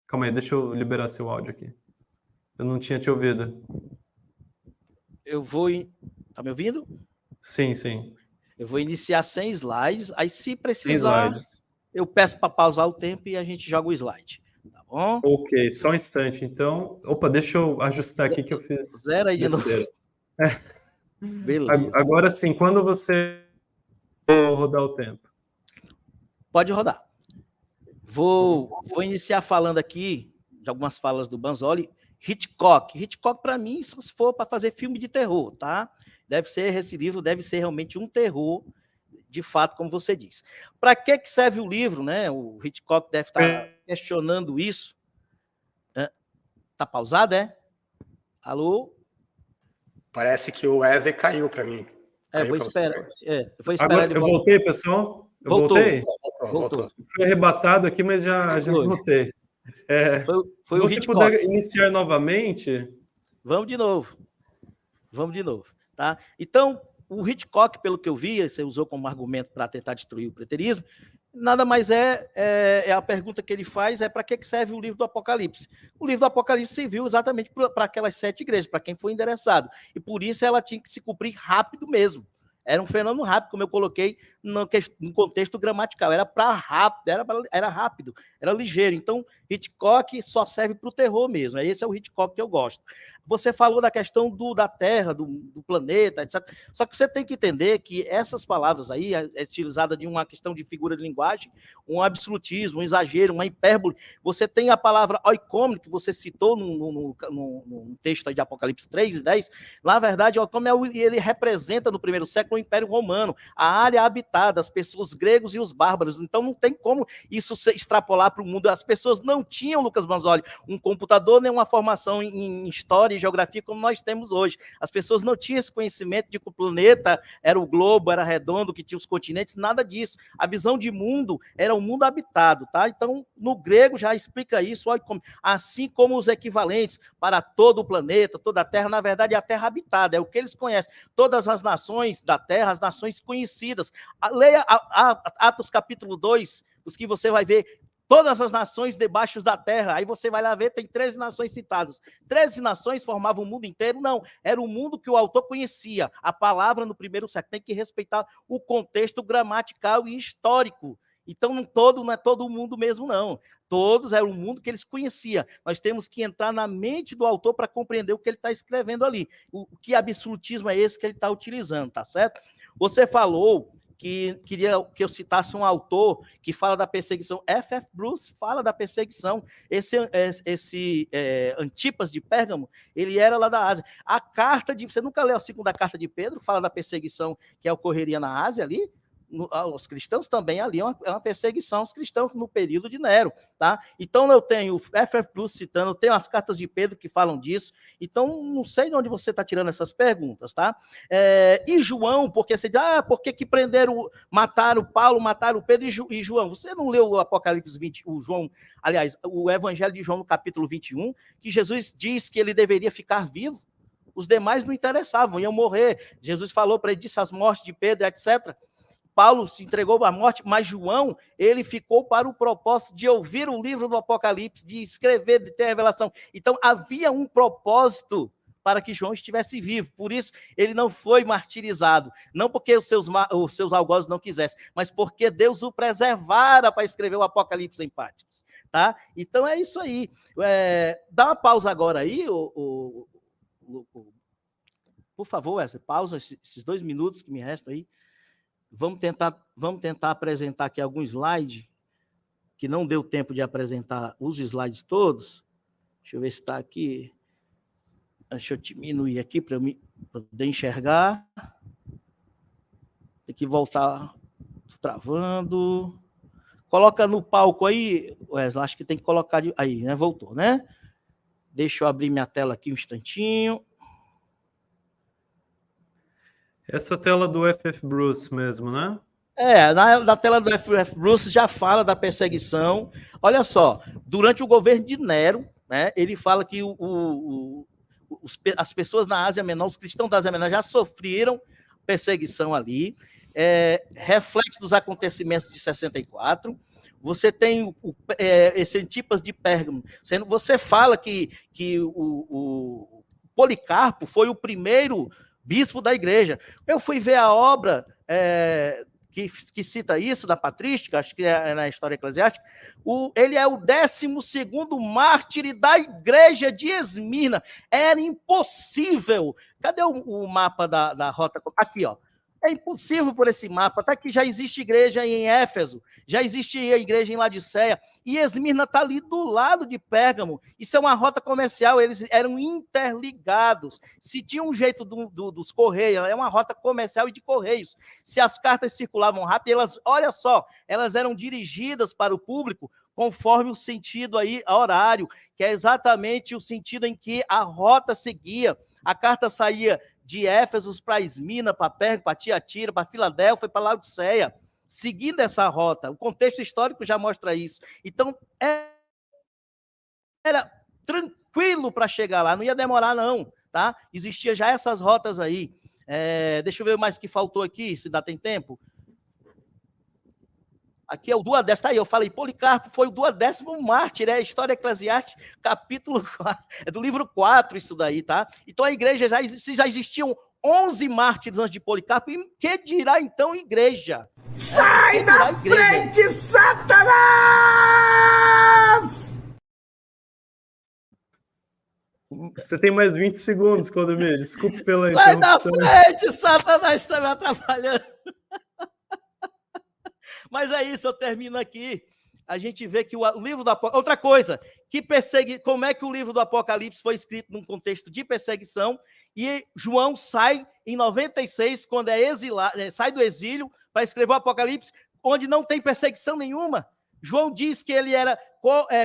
Calma aí, deixa eu liberar seu áudio aqui. Eu não tinha te ouvido. Eu vou... Tá me ouvindo? Sim, sim. Eu vou iniciar sem slides, aí se Sem precisar, slides. eu peço para pausar o tempo e a gente joga o slide. Tá bom? Ok, só um instante, então. Opa, deixa eu ajustar aqui que eu fiz. Zero aí de novo. besteira. Beleza. Agora sim, quando você rodar o tempo. Pode rodar. Vou iniciar falando aqui de algumas falas do Banzoli. Hitchcock. Hitchcock, para mim, só se for para fazer filme de terror, tá? Esse livro deve ser realmente um terror, de fato, como você disse. Para que serve o livro, né? O Hitchcock deve estar questionando isso. Tá pausado, é? Alô? Parece que o Wesley caiu para mim. Vou esperar. Agora, Ele eu voltei, pessoal? Eu voltei? Voltou. Fui arrebatado aqui, mas já voltei. Se você puder iniciar novamente... Vamos de novo. Tá? Então, o Hitchcock, pelo que eu vi, você usou como argumento para tentar destruir o preterismo, nada mais é a pergunta que ele faz, para que serve o livro do Apocalipse? O livro do Apocalipse serviu exatamente para aquelas 7 igrejas, para quem foi endereçado. E por isso ela tinha que se cumprir rápido mesmo. Era um fenômeno rápido, como eu coloquei no contexto gramatical. Era rápido, era ligeiro. Então, Hitchcock só serve para o terror mesmo. Esse é o Hitchcock que eu gosto. Você falou da questão da Terra, do planeta, etc. Só que você tem que entender que essas palavras aí, é utilizada de uma questão de figura de linguagem, um absolutismo, um exagero, uma hipérbole. Você tem a palavra oikomen, que você citou no texto aí de Apocalipse 3:10. Na verdade, oikomen, ele representa no primeiro século o Império Romano, a área habitada, as pessoas, os gregos e os bárbaros. Então não tem como isso se extrapolar para o mundo. As pessoas não tinham, Lucas Manzoli, um computador, nem uma formação em história e geografia como nós temos hoje. As pessoas não tinham esse conhecimento de que o planeta era o globo, era redondo, que tinha os continentes, nada disso. A visão de mundo era o mundo habitado, tá? Então, no grego já explica isso, assim como os equivalentes para todo o planeta, toda a Terra, na verdade é a Terra habitada, é o que eles conhecem. Todas as nações da Terra, as nações conhecidas. Leia Atos capítulo 2, os que você vai ver todas as nações debaixo da terra. Aí você vai lá ver, tem 13 nações citadas. 13 nações formavam o mundo inteiro? Não, era o mundo que o autor conhecia. A palavra no primeiro século tem que respeitar o contexto gramatical e histórico. Então, não é todo mundo mesmo, não. Todos eram um mundo que eles conheciam. Nós temos que entrar na mente do autor para compreender o que ele está escrevendo ali. O que absolutismo é esse que ele está utilizando, tá certo? Você falou que queria que eu citasse um autor que fala da perseguição. F.F. Bruce fala da perseguição. Esse Antipas de Pérgamo, ele era lá da Ásia. A carta de... Você nunca leu a segunda carta de Pedro? Fala da perseguição que ocorreria na Ásia ali? Os cristãos também ali, é uma perseguição aos cristãos no período de Nero, tá? Então eu tenho F.F. Bruce citando, eu tenho as cartas de Pedro que falam disso, então não sei de onde você está tirando essas perguntas, tá? E João, porque você diz, por que prenderam, mataram Paulo, mataram Pedro e João? Você não leu o Apocalipse 20, o Evangelho de João no capítulo 21, que Jesus diz que ele deveria ficar vivo, os demais não interessavam, iam morrer. Jesus falou para ele, disse as mortes de Pedro, etc. Paulo se entregou à morte, mas João, ele ficou para o propósito de ouvir o livro do Apocalipse, de escrever, de ter revelação. Então, havia um propósito para que João estivesse vivo. Por isso, ele não foi martirizado. Não porque os seus algozes não quisessem, mas porque Deus o preservara para escrever o Apocalipse em Patmos. Tá? Então, é isso aí. Dá uma pausa agora aí, por favor, Wesley, pausa esses 2 minutos que me restam aí. Vamos tentar apresentar aqui algum slide, que não deu tempo de apresentar os slides todos. Deixa eu ver se está aqui. Deixa eu diminuir aqui para eu poder enxergar. Tem que voltar travando. Coloca no palco aí, Wesley, acho que tem que colocar aí, né? Voltou, né? Deixa eu abrir minha tela aqui um instantinho. Essa tela do F.F. Bruce mesmo, né? Na tela do F.F. Bruce já fala da perseguição. Olha só, durante o governo de Nero, né, ele fala que as pessoas na Ásia Menor, os cristãos da Ásia Menor já sofreram perseguição ali, reflexo dos acontecimentos de 64. Você tem esse Antipas de Pérgamo. Você fala que o Policarpo foi o primeiro bispo da igreja. Eu fui ver a obra que cita isso, da patrística, acho que é na história eclesiástica. Ele é o 12º mártir da igreja de Esmirna. Era impossível. Cadê o mapa da rota? Aqui, ó. É impossível por esse mapa. Tá que já existe igreja em Éfeso, já existia igreja em Laodiceia, e Esmirna está ali do lado de Pérgamo. Isso é uma rota comercial, eles eram interligados. Se tinha um jeito dos correios, é uma rota comercial e de correios. Se as cartas circulavam rápido, olha só, elas eram dirigidas para o público conforme o sentido aí, horário, que é exatamente o sentido em que a rota seguia. A carta saía de Éfeso para Esmirna, para Pérgamo, para Tiatira, para Filadélfia, para Laodiceia, seguindo essa rota. O contexto histórico já mostra isso. Então, era tranquilo para chegar lá, não ia demorar não, tá? Existia já essas rotas aí. Deixa eu ver mais que faltou aqui, se tem tempo. Aqui é o 12º, tá aí, eu falei, Policarpo foi o 12º mártir, a história eclesiástica, capítulo 4, é do livro 4 isso daí, tá? Então a igreja já existiam 11 mártires antes de Policarpo, e que dirá então igreja? Sai da frente, Satanás! Você tem mais 20 segundos, Claudemir. Desculpe pela Sai da interrupção. frente, Satanás está me atrapalhando. Mas é isso, eu termino aqui. A gente vê que o livro do Apocalipse... Outra coisa, como é que o livro do Apocalipse foi escrito num contexto de perseguição, e João sai em 96, quando sai do exílio, para escrever o Apocalipse, onde não tem perseguição nenhuma. João diz que ele era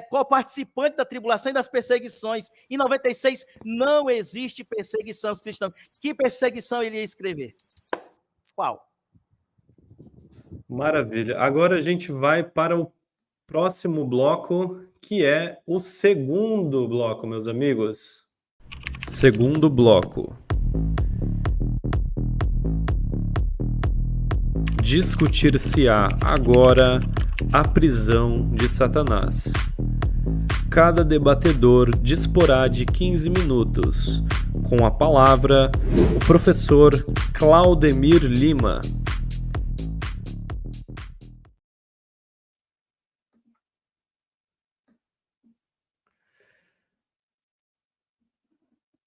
co-participante da tribulação e das perseguições. Em 96, não existe perseguição aos cristãos. Que perseguição ele ia escrever? Qual? Maravilha. Agora a gente vai para o próximo bloco, que é o segundo bloco, meus amigos. Segundo bloco. Discutir-se-á agora a prisão de Satanás. Cada debatedor disporá de 15 minutos. Com a palavra, o professor Claudemir Lima.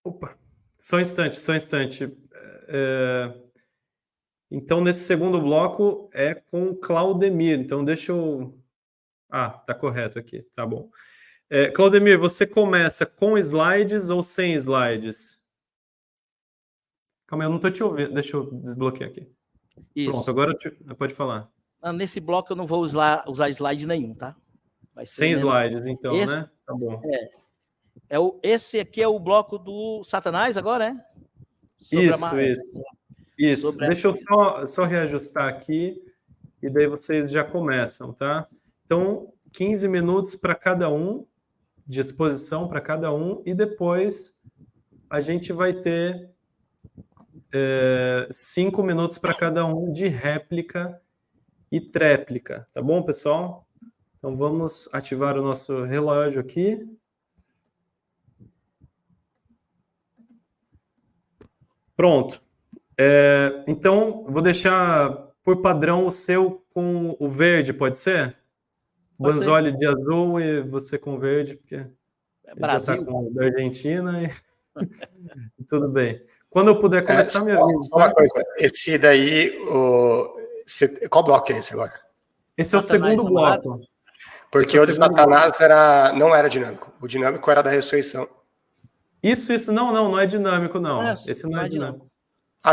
Opa, só um instante. Então, nesse segundo bloco é com o Claudemir. Então, deixa eu... tá correto aqui, tá bom. Claudemir, você começa com slides ou sem slides? Calma aí, eu não estou te ouvindo. Deixa eu desbloquear aqui. Isso. Pronto, agora pode falar. Nesse bloco eu não vou usar slide nenhum, tá? Vai ser sem mesmo. Slides, então, Esse... né? Tá bom. Esse aqui é o bloco do Satanás agora, é? Isso. Deixa eu só reajustar aqui e daí vocês já começam, tá? Então, 15 minutos para cada um, de exposição para cada um, e depois a gente vai ter 5 minutos para cada um de réplica e tréplica, tá bom, pessoal? Então, vamos ativar o nosso relógio aqui. Pronto. Então, vou deixar por padrão o seu com o verde, pode ser? Banzoli de azul e você com verde, porque ele já está com o da Argentina e tudo bem. Quando eu puder começar, minha vida. Só uma coisa, esse daí, qual bloco é esse agora? Esse é o segundo bloco. Porque o de Satanás não era dinâmico. O dinâmico era da ressurreição. Isso, não é dinâmico, não. Esse não é dinâmico.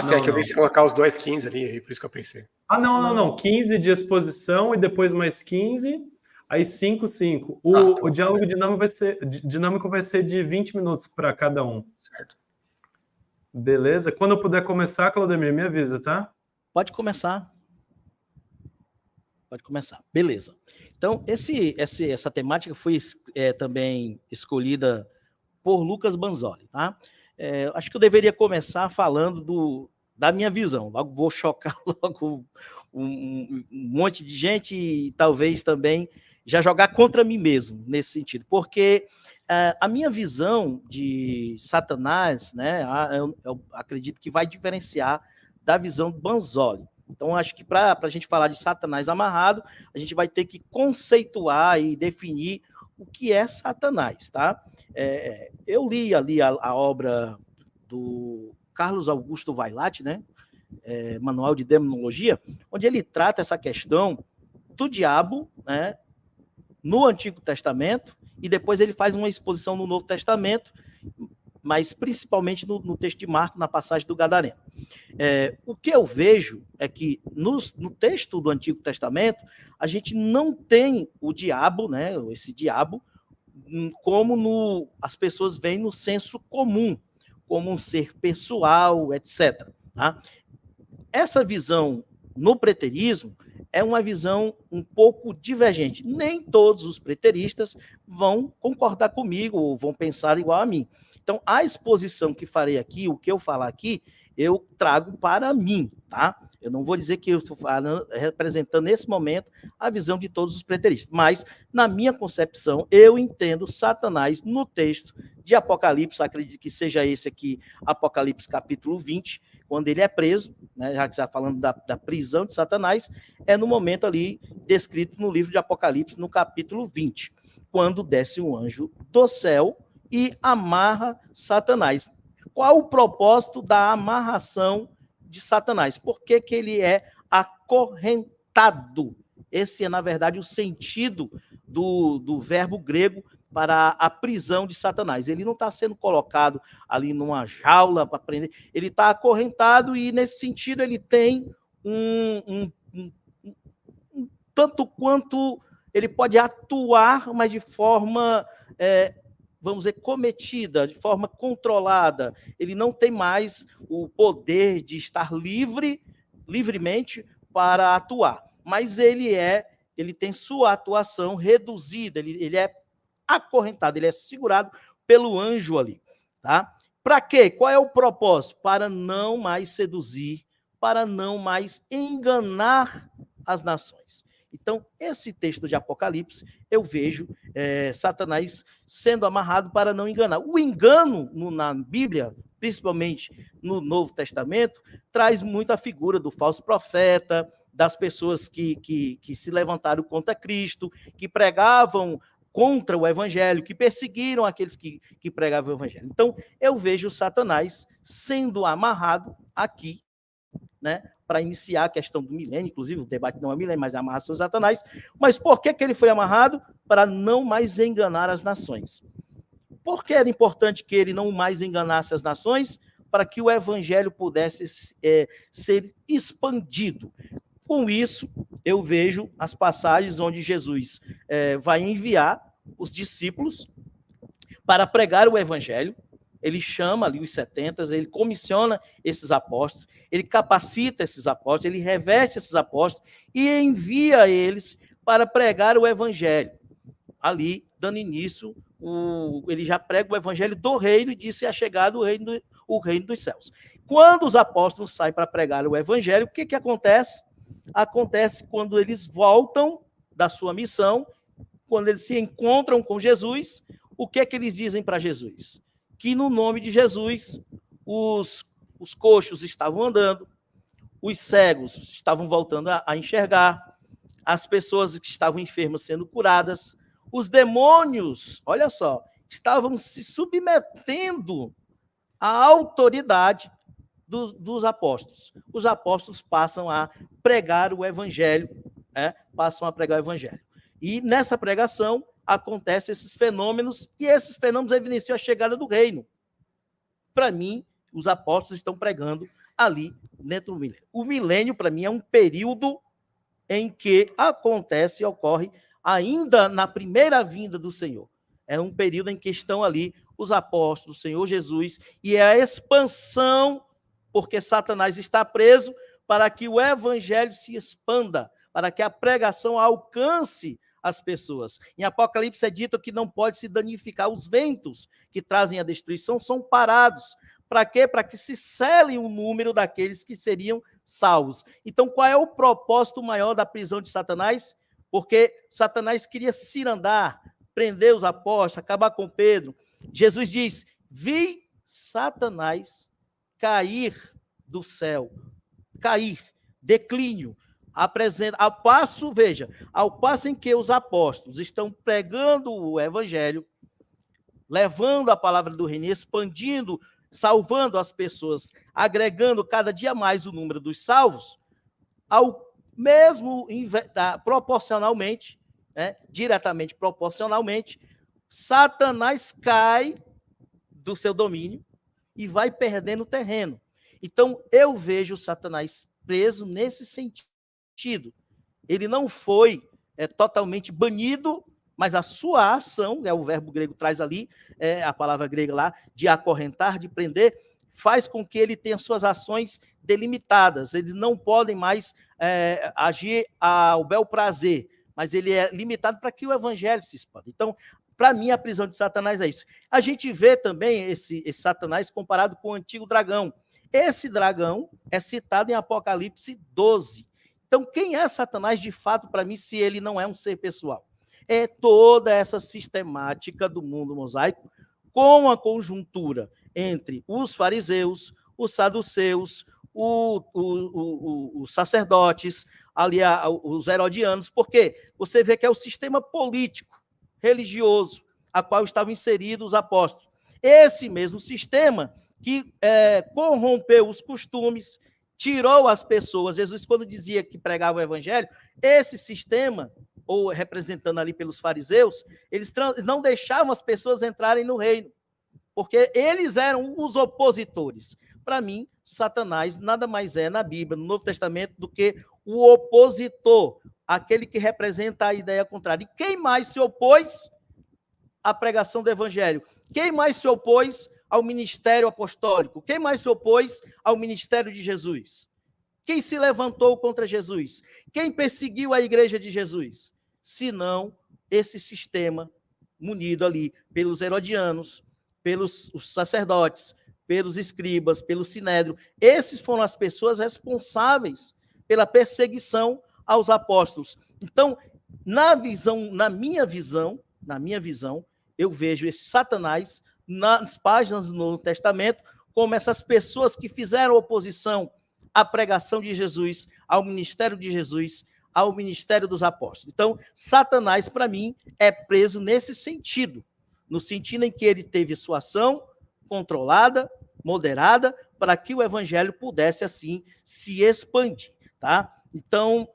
Sim, é que eu vi você colocar os 2,15 ali, por isso que eu pensei. Não. 15 de exposição e depois mais 15, aí 5. O diálogo dinâmico vai ser de 20 minutos para cada um. Certo. Beleza? Quando eu puder começar, Claudemir, me avisa, tá? Pode começar. Beleza. Então, essa temática foi também escolhida por Lucas Banzoli, tá? Acho que eu deveria começar falando da minha visão. Logo vou chocar logo um monte de gente e talvez também já jogar contra mim mesmo nesse sentido, porque a minha visão de Satanás, né, eu acredito que vai diferenciar da visão do Banzoli. Então, acho que para a gente falar de Satanás amarrado, a gente vai ter que conceituar e definir o que é Satanás, tá? Eu li ali a obra do Carlos Augusto Vailate, né? Manual de Demonologia, onde ele trata essa questão do diabo, né, no Antigo Testamento, e depois ele faz uma exposição no Novo Testamento, mas principalmente no texto de Marcos, na passagem do Gadareno. O que eu vejo é que no texto do Antigo Testamento, a gente não tem o diabo, né, esse diabo, como as pessoas veem no senso comum, como um ser pessoal, etc. Tá? Essa visão no preterismo é uma visão um pouco divergente. Nem todos os preteristas vão concordar comigo ou vão pensar igual a mim. Então, a exposição que farei aqui, o que eu falar aqui, eu trago para mim, tá? Eu não vou dizer que eu estou representando nesse momento a visão de todos os preteristas, mas na minha concepção, eu entendo Satanás no texto de Apocalipse, acredito que seja esse aqui, Apocalipse capítulo 20, quando ele é preso, né, já que está falando da prisão de Satanás, é no momento ali descrito no livro de Apocalipse, no capítulo 20, quando desce um anjo do céu e amarra Satanás. Qual o propósito da amarração de Satanás? Por que que ele é acorrentado? Esse é, na verdade, o sentido do verbo grego para a prisão de Satanás. Ele não está sendo colocado ali numa jaula para prender, ele está acorrentado e, nesse sentido, ele tem tanto quanto ele pode atuar, mas de forma, vamos dizer, cometida, de forma controlada. Ele não tem mais o poder de estar livremente para atuar, mas ele tem sua atuação reduzida, ele é acorrentado, ele é segurado pelo anjo ali, tá? Para quê? Qual é o propósito? Para não mais seduzir, para não mais enganar as nações. Então, esse texto de Apocalipse, eu vejo Satanás sendo amarrado para não enganar. O engano na Bíblia, principalmente no Novo Testamento, traz muito a figura do falso profeta, das pessoas que se levantaram contra Cristo, que pregavam contra o evangelho, que perseguiram aqueles que pregavam o evangelho. Então, eu vejo Satanás sendo amarrado aqui, né, para iniciar a questão do milênio, inclusive o debate não é milênio, mas é a amarração de Satanás. Mas por que ele foi amarrado? Para não mais enganar as nações. Por que era importante que ele não mais enganasse as nações? Para que o evangelho pudesse ser expandido. Com isso, eu vejo as passagens onde Jesus vai enviar os discípulos para pregar o evangelho. Ele chama ali os 70, ele comissiona esses apóstolos, ele capacita esses apóstolos, ele reveste esses apóstolos e envia eles para pregar o evangelho. Ali, dando início, ele já prega o evangelho do reino e disse: é chegado o reino dos céus. Quando os apóstolos saem para pregar o evangelho, o que acontece? Acontece quando eles voltam da sua missão, quando eles se encontram com Jesus, o que eles dizem para Jesus? Que no nome de Jesus, os coxos estavam andando, os cegos estavam voltando a enxergar, as pessoas que estavam enfermas sendo curadas, os demônios, olha só, estavam se submetendo à autoridade dos apóstolos. Os apóstolos passam a pregar o evangelho, E nessa pregação acontecem esses fenômenos, e esses fenômenos evidenciam a chegada do reino. Para mim, os apóstolos estão pregando ali dentro do milênio. O milênio, para mim, é um período em que acontece e ocorre ainda na primeira vinda do Senhor. É um período em que estão ali os apóstolos, o Senhor Jesus, e é a expansão, porque Satanás está preso, para que o evangelho se expanda, para que a pregação alcance as pessoas. Em Apocalipse é dito que não pode se danificar. Os ventos que trazem a destruição são parados. Para quê? Para que se cele o número daqueles que seriam salvos. Então, qual é o propósito maior da prisão de Satanás? Porque Satanás queria cirandar, prender os apóstolos, acabar com Pedro. Jesus diz: vi Satanás cair do céu, declínio. Ao passo em que os apóstolos estão pregando o evangelho, levando a palavra do reino, expandindo, salvando as pessoas, agregando cada dia mais o número dos salvos, proporcionalmente, diretamente proporcionalmente, Satanás cai do seu domínio e vai perdendo terreno. Então, eu vejo Satanás preso nesse sentido. Ele não foi totalmente banido, mas a sua ação, o verbo grego traz ali, a palavra grega lá, de acorrentar, de prender, faz com que ele tenha suas ações delimitadas. Eles não podem mais agir ao bel prazer, mas ele é limitado para que o evangelho se expanda. Então, para mim, a prisão de Satanás é isso. A gente vê também esse Satanás comparado com o antigo dragão, Esse dragão é citado em Apocalipse 12. Então, quem é Satanás, de fato, para mim, se ele não é um ser pessoal? É toda essa sistemática do mundo mosaico, com a conjuntura entre os fariseus, os saduceus, os sacerdotes, ali os herodianos, porque você vê que é o sistema político, religioso, a qual estavam inseridos os apóstolos. Esse mesmo sistema que corrompeu os costumes, tirou as pessoas. Jesus, quando dizia que pregava o evangelho, esse sistema, ou representando ali pelos fariseus, eles não deixavam as pessoas entrarem no reino, porque eles eram os opositores. Para mim, Satanás nada mais é na Bíblia, no Novo Testamento, do que o opositor, aquele que representa a ideia contrária. E quem mais se opôs à pregação do evangelho? Quem mais se opôs ao ministério apostólico? Quem mais se opôs ao ministério de Jesus? Quem se levantou contra Jesus? Quem perseguiu a igreja de Jesus? Senão esse sistema munido ali pelos herodianos, pelos os sacerdotes, pelos escribas, pelo sinédrio. Esses foram as pessoas responsáveis pela perseguição aos apóstolos. Então, na minha visão, eu vejo esse Satanás nas páginas do Novo Testamento como essas pessoas que fizeram oposição à pregação de Jesus, ao ministério de Jesus, ao ministério dos apóstolos. Então, Satanás, para mim, é preso nesse sentido, no sentido em que ele teve sua ação controlada, moderada, para que o evangelho pudesse, assim, se expandir, tá? Então,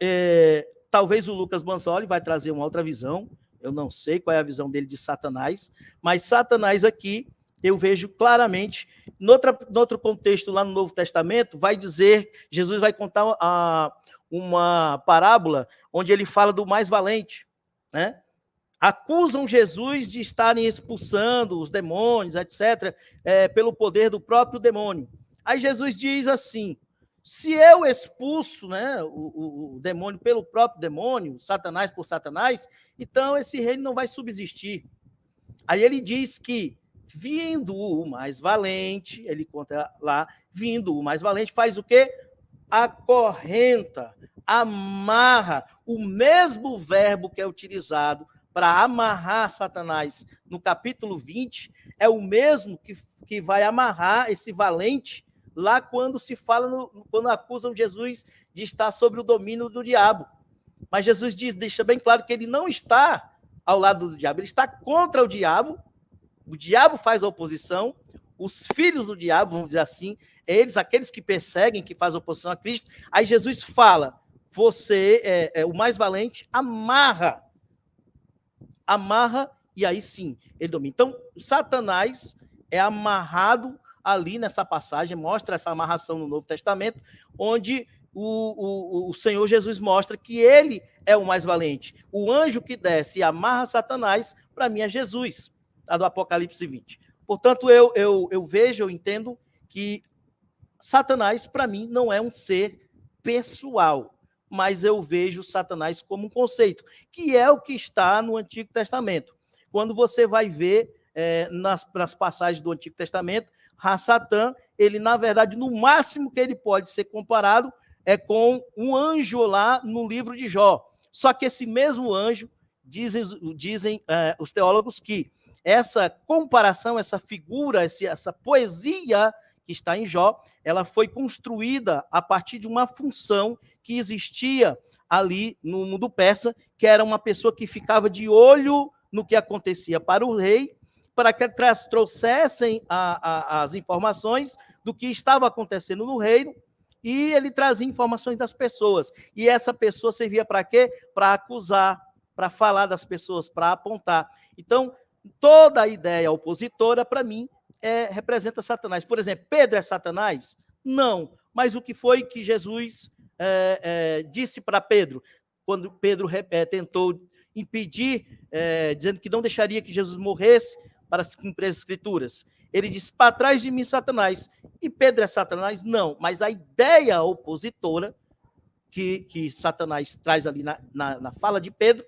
talvez o Lucas Bansoli vai trazer uma outra visão, eu não sei qual é a visão dele de Satanás, mas Satanás aqui, eu vejo claramente, no outro contexto lá no Novo Testamento, vai dizer, Jesus vai contar uma parábola onde ele fala do mais valente, né? Acusam Jesus de estarem expulsando os demônios, etc., pelo poder do próprio demônio. Aí Jesus diz assim, se eu expulso, né, o demônio pelo próprio demônio, Satanás por Satanás, então esse reino não vai subsistir. Aí ele diz que, vindo o mais valente, ele conta lá, vindo o mais valente, faz o quê? Acorrenta, amarra, o mesmo verbo que é utilizado para amarrar Satanás no capítulo 20, é o mesmo que vai amarrar esse valente lá quando se fala, quando acusam Jesus de estar sob o domínio do diabo. Mas Jesus deixa bem claro que ele não está ao lado do diabo, ele está contra o diabo faz a oposição, os filhos do diabo, vamos dizer assim, eles, aqueles que perseguem, que fazem oposição a Cristo, aí Jesus fala, você é o mais valente, amarra, e aí sim, ele domina. Então, Satanás é amarrado ali nessa passagem, mostra essa amarração no Novo Testamento, onde o Senhor Jesus mostra que ele é o mais valente. O anjo que desce e amarra Satanás, para mim é Jesus, a do Apocalipse 20. Portanto, eu vejo, eu entendo que Satanás, para mim, não é um ser pessoal, mas eu vejo Satanás como um conceito, que é o que está no Antigo Testamento. Quando você vai ver nas passagens do Antigo Testamento, Satã, ele, na verdade, no máximo que ele pode ser comparado é com um anjo lá no livro de Jó. Só que esse mesmo anjo, dizem os teólogos que essa comparação, essa figura, essa poesia que está em Jó, ela foi construída a partir de uma função que existia ali no mundo persa, que era uma pessoa que ficava de olho no que acontecia para o rei, para que trouxessem as informações do que estava acontecendo no reino, e ele trazia informações das pessoas. E essa pessoa servia para quê? Para acusar, para falar das pessoas, para apontar. Então, toda a ideia opositora, para mim, representa Satanás. Por exemplo, Pedro é Satanás? Não. Mas o que foi que Jesus disse para Pedro? Quando Pedro tentou impedir, dizendo que não deixaria que Jesus morresse para cumprir as Escrituras. Ele disse, para trás de mim, Satanás. E Pedro é Satanás? Não. Mas a ideia opositora que Satanás traz ali na fala de Pedro,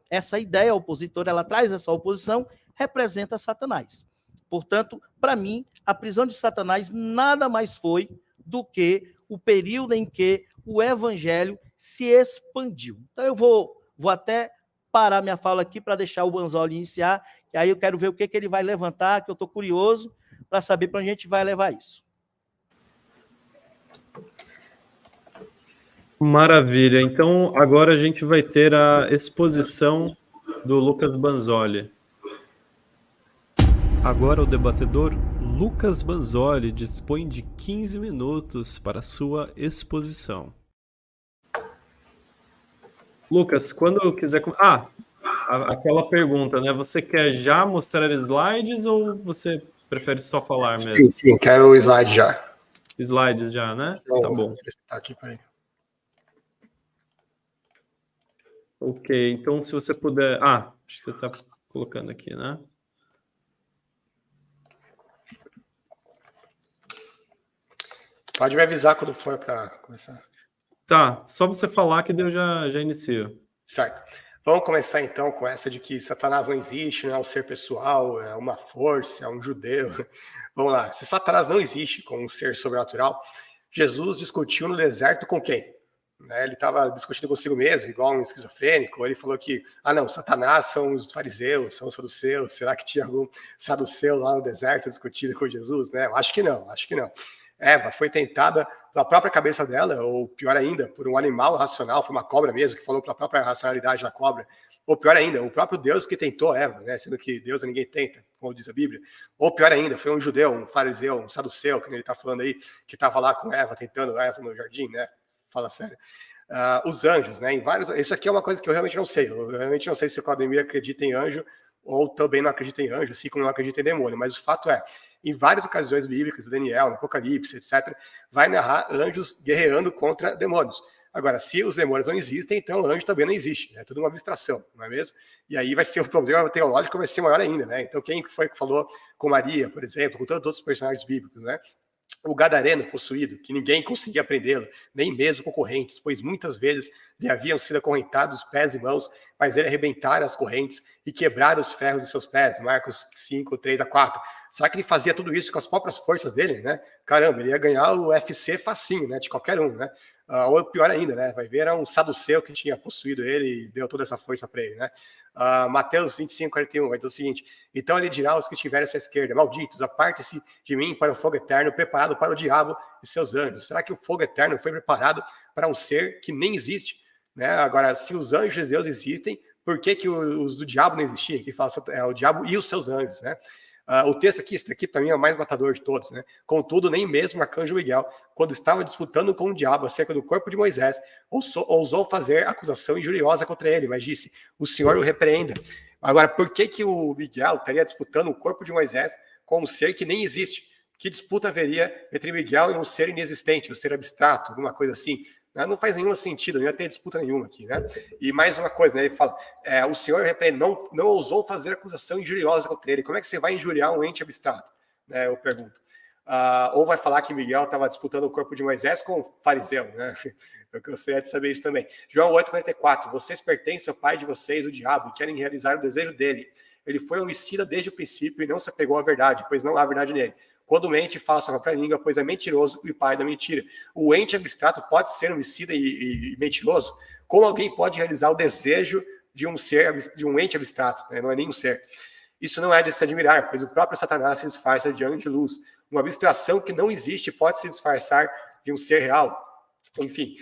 essa ideia opositora, ela traz essa oposição, representa Satanás. Portanto, para mim, a prisão de Satanás nada mais foi do que o período em que o evangelho se expandiu. Então eu vou até parar minha fala aqui para deixar o Banzoli iniciar, e aí eu quero ver o que ele vai levantar, que eu estou curioso para saber para onde a gente vai levar isso. Maravilha. Então, agora a gente vai ter a exposição do Lucas Banzoli. Agora o debatedor Lucas Banzoli dispõe de 15 minutos para sua exposição. Lucas, quando eu quiser... aquela pergunta, né? Você quer já mostrar slides ou você prefere só falar mesmo? Sim, quero o slide já. Slides já, né? Tá bom. Aqui, peraí. Ok, então se você puder... acho que você está colocando aqui, né? Pode me avisar quando for para começar. Tá, só você falar que eu já inicio. Certo. Vamos começar então com essa de que Satanás não existe, não é um ser pessoal, é uma força, é um judeu. Vamos lá. Se Satanás não existe como um ser sobrenatural, Jesus discutiu no deserto com quem? Ele estava discutindo consigo mesmo, igual um esquizofrênico. Ele falou que, não, Satanás são os fariseus, são os saduceus. Será que tinha algum saduceu lá no deserto discutindo com Jesus? Né? Acho que não. Eva foi tentada pela própria cabeça dela, ou pior ainda, por um animal racional, foi uma cobra mesmo, que falou pela própria racionalidade da cobra. Ou pior ainda, o próprio Deus que tentou Eva, né? Sendo que Deus ninguém tenta, como diz a Bíblia. Ou pior ainda, foi um judeu, um fariseu, um saduceu, que ele está falando aí, que estava lá com Eva, tentando Eva no jardim, né? Fala sério. Os anjos, né? Em vários... Isso aqui é uma coisa que eu realmente não sei. Eu realmente não sei se o Claudemir acredita em anjo ou também não acredita em anjo, assim como não acredita em demônio. Mas o fato é, em várias ocasiões bíblicas, Daniel, no Apocalipse, etc., vai narrar anjos guerreando contra demônios. Agora, se os demônios não existem, então o anjo também não existe. É tudo uma abstração, não é mesmo? E aí vai ser o problema teológico, vai ser maior ainda, né? Então, quem foi que falou com Maria, por exemplo, com tantos outros personagens bíblicos, né? O gadareno possuído, que ninguém conseguia prendê-lo, nem mesmo concorrentes, pois muitas vezes lhe haviam sido acorrentados pés e mãos, mas ele arrebentara as correntes e quebrara os ferros de seus pés. Marcos 5, 3-4. Será que ele fazia tudo isso com as próprias forças dele, né? Caramba, ele ia ganhar o UFC facinho, né? De qualquer um, né? Ou pior ainda, né? Vai ver, era um saduceu que tinha possuído ele e deu toda essa força para ele, né? Mateus 25:41 vai dizer o seguinte: então ele dirá aos que estiverem à sua esquerda, malditos, aparte-se de mim para o fogo eterno, preparado para o diabo e seus anjos. Será que o fogo eterno foi preparado para um ser que nem existe? Né? Agora, se os anjos de Deus existem, por que os do diabo não existiam? Que fala o diabo e os seus anjos, né? O texto aqui, esse daqui para mim é o mais matador de todos, né? Contudo, nem mesmo o arcanjo Miguel, quando estava disputando com o diabo acerca do corpo de Moisés, ousou fazer acusação injuriosa contra ele, mas disse: o Senhor o repreenda. Agora, por que o Miguel estaria disputando o corpo de Moisés com um ser que nem existe? Que disputa haveria entre Miguel e um ser inexistente, um ser abstrato, alguma coisa assim? Não faz nenhum sentido, não ia ter disputa nenhuma aqui, né? E mais uma coisa, né? Ele fala: o Senhor não ousou fazer acusação injuriosa contra ele. Como é que você vai injuriar um ente abstrato? Né, eu pergunto. Ou vai falar que Miguel estava disputando o corpo de Moisés com o fariseu, né? Eu gostaria de saber isso também. João 8:44. Vocês pertencem ao pai de vocês, o diabo, e querem realizar o desejo dele. Ele foi homicida desde o princípio e não se apegou à verdade, pois não há verdade nele. Quando mente, fala sua própria língua, pois é mentiroso e pai da mentira. O ente abstrato pode ser homicida e mentiroso? Como alguém pode realizar o desejo de um ente abstrato? Né? Não é nem um ser. Isso não é de se admirar, pois o próprio Satanás se disfarça de anjo de luz. Uma abstração que não existe pode se disfarçar de um ser real. Enfim,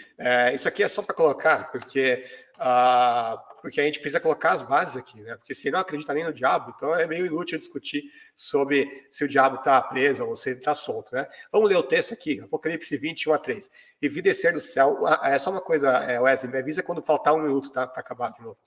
isso aqui é só para colocar, porque a gente precisa colocar as bases aqui, né? Porque se não acredita nem no diabo, então é meio inútil discutir sobre se o diabo está preso ou se ele está solto, né? Vamos ler o texto aqui, Apocalipse 20:1-3. E vi descer do céu, é só uma coisa, Wesley, me avisa quando faltar 1 minuto, tá? Para acabar de novo.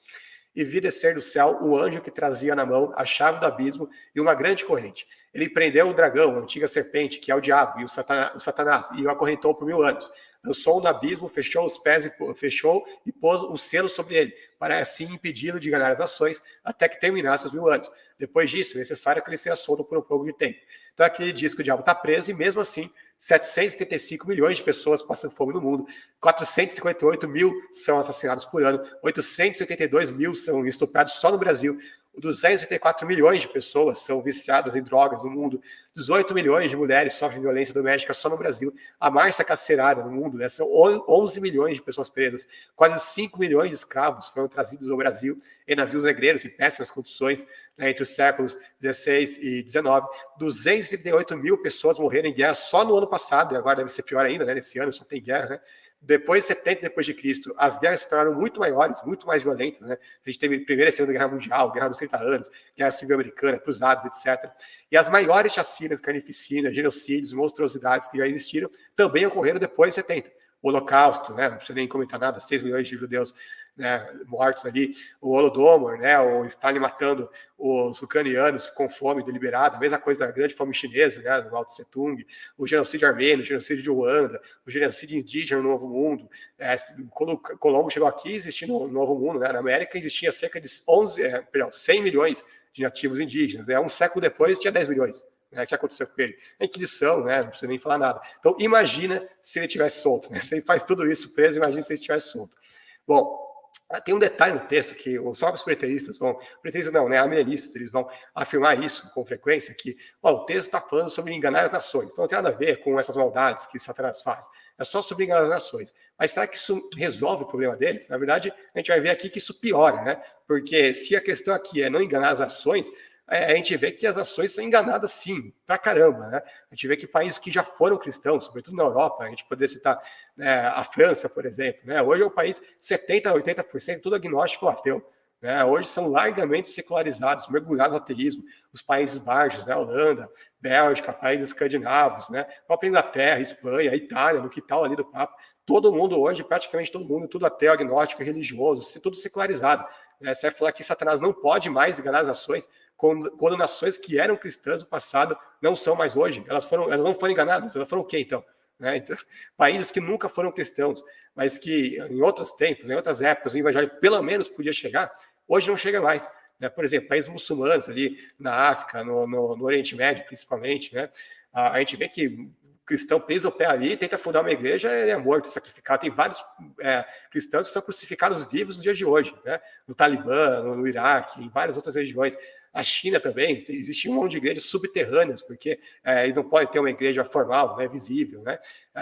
E vi descer do céu um anjo que trazia na mão a chave do abismo e uma grande corrente. Ele prendeu o dragão, a antiga serpente, que é o diabo, e o Satanás, e o acorrentou por 1000 anos. Lançou-o no abismo, fechou os pés e pôs um selo sobre ele, para assim impedi-lo de ganhar as nações, até que terminasse os 1000 anos. Depois disso, é necessário que ele seja solto por um pouco de tempo. Então aqui ele diz que o diabo está preso, e mesmo assim, 775 milhões de pessoas passam fome no mundo, 458 mil são assassinados por ano, 882 mil são estuprados só no Brasil, 234 milhões de pessoas são viciadas em drogas no mundo, 18 milhões de mulheres sofrem violência doméstica só no Brasil, a massa carcerária no mundo, né, são 11 milhões de pessoas presas, quase 5 milhões de escravos foram trazidos ao Brasil em navios negreiros em péssimas condições, né, entre os séculos 16 e 19, 238 mil pessoas morreram em guerra só no ano passado, e agora deve ser pior ainda, né, nesse ano só tem guerra, né? Depois de 70 depois de Cristo, as guerras se tornaram muito maiores, muito mais violentas, né? A gente teve Primeira e Segunda Guerra Mundial, Guerra dos 30 Anos, Guerra Civil Americana, Cruzados, etc. E as maiores chacinas, carnificinas, genocídios, monstruosidades que já existiram também ocorreram depois de 70. O Holocausto, né? Não precisa nem comentar nada, 6 milhões de judeus, né, mortos ali, o Holodomor, né, o Stalin matando os ucranianos com fome deliberada, a mesma coisa da grande fome chinesa, né, no Mao Tse Tung, o genocídio armênio, o genocídio de Ruanda, o genocídio indígena no Novo Mundo. Quando o Colombo chegou aqui, existia no Novo Mundo, né, na América, existia cerca de 100 milhões de nativos indígenas. Né, um século depois, tinha 10 milhões. O que aconteceu com ele? A Inquisição, né? Não precisa nem falar nada. Então, imagina se ele tivesse solto. Né? Se ele faz tudo isso preso, imagina se ele tivesse solto. Bom, tem um detalhe no texto que os próprios preteristas vão... Preteristas não, né? Amilenistas, eles vão afirmar isso com frequência, que o texto está falando sobre enganar as nações. Então, não tem nada a ver com essas maldades que Satanás faz. É só sobre enganar as nações. Mas será que isso resolve o problema deles? Na verdade, a gente vai ver aqui que isso piora, né? Porque se a questão aqui é não enganar as ações, a gente vê que as ações são enganadas sim, pra caramba, né? A gente vê que países que já foram cristãos, sobretudo na Europa, a gente poderia citar a França, por exemplo, né? Hoje é um país 70% a 80% tudo agnóstico ou ateu, né? Hoje são largamente secularizados, mergulhados no ateísmo. Os países baixos, né? Holanda, Bélgica, países escandinavos, né? A própria Inglaterra, Espanha, Itália, no quintal ali do Papa, todo mundo hoje, praticamente todo mundo, tudo ateu, agnóstico, religioso, tudo secularizado. Você vai falar que Satanás não pode mais enganar as nações, quando nações que eram cristãs no passado não são mais hoje. Elas não foram enganadas, elas foram o quê, então? Né? Então, países que nunca foram cristãos, mas que em outros tempos, em outras épocas, o evangelho pelo menos podia chegar, hoje não chega mais. Né? Por exemplo, países muçulmanos ali na África, no Oriente Médio, principalmente, né? A gente vê que cristão pisa o pé ali, tenta fundar uma igreja, ele é morto, sacrificado. Tem vários cristãos que são crucificados vivos nos dias de hoje, né? No Talibã, no Iraque, em várias outras regiões. A China também, existe um monte de igrejas subterrâneas, porque eles não podem ter uma igreja formal, né, visível. Né?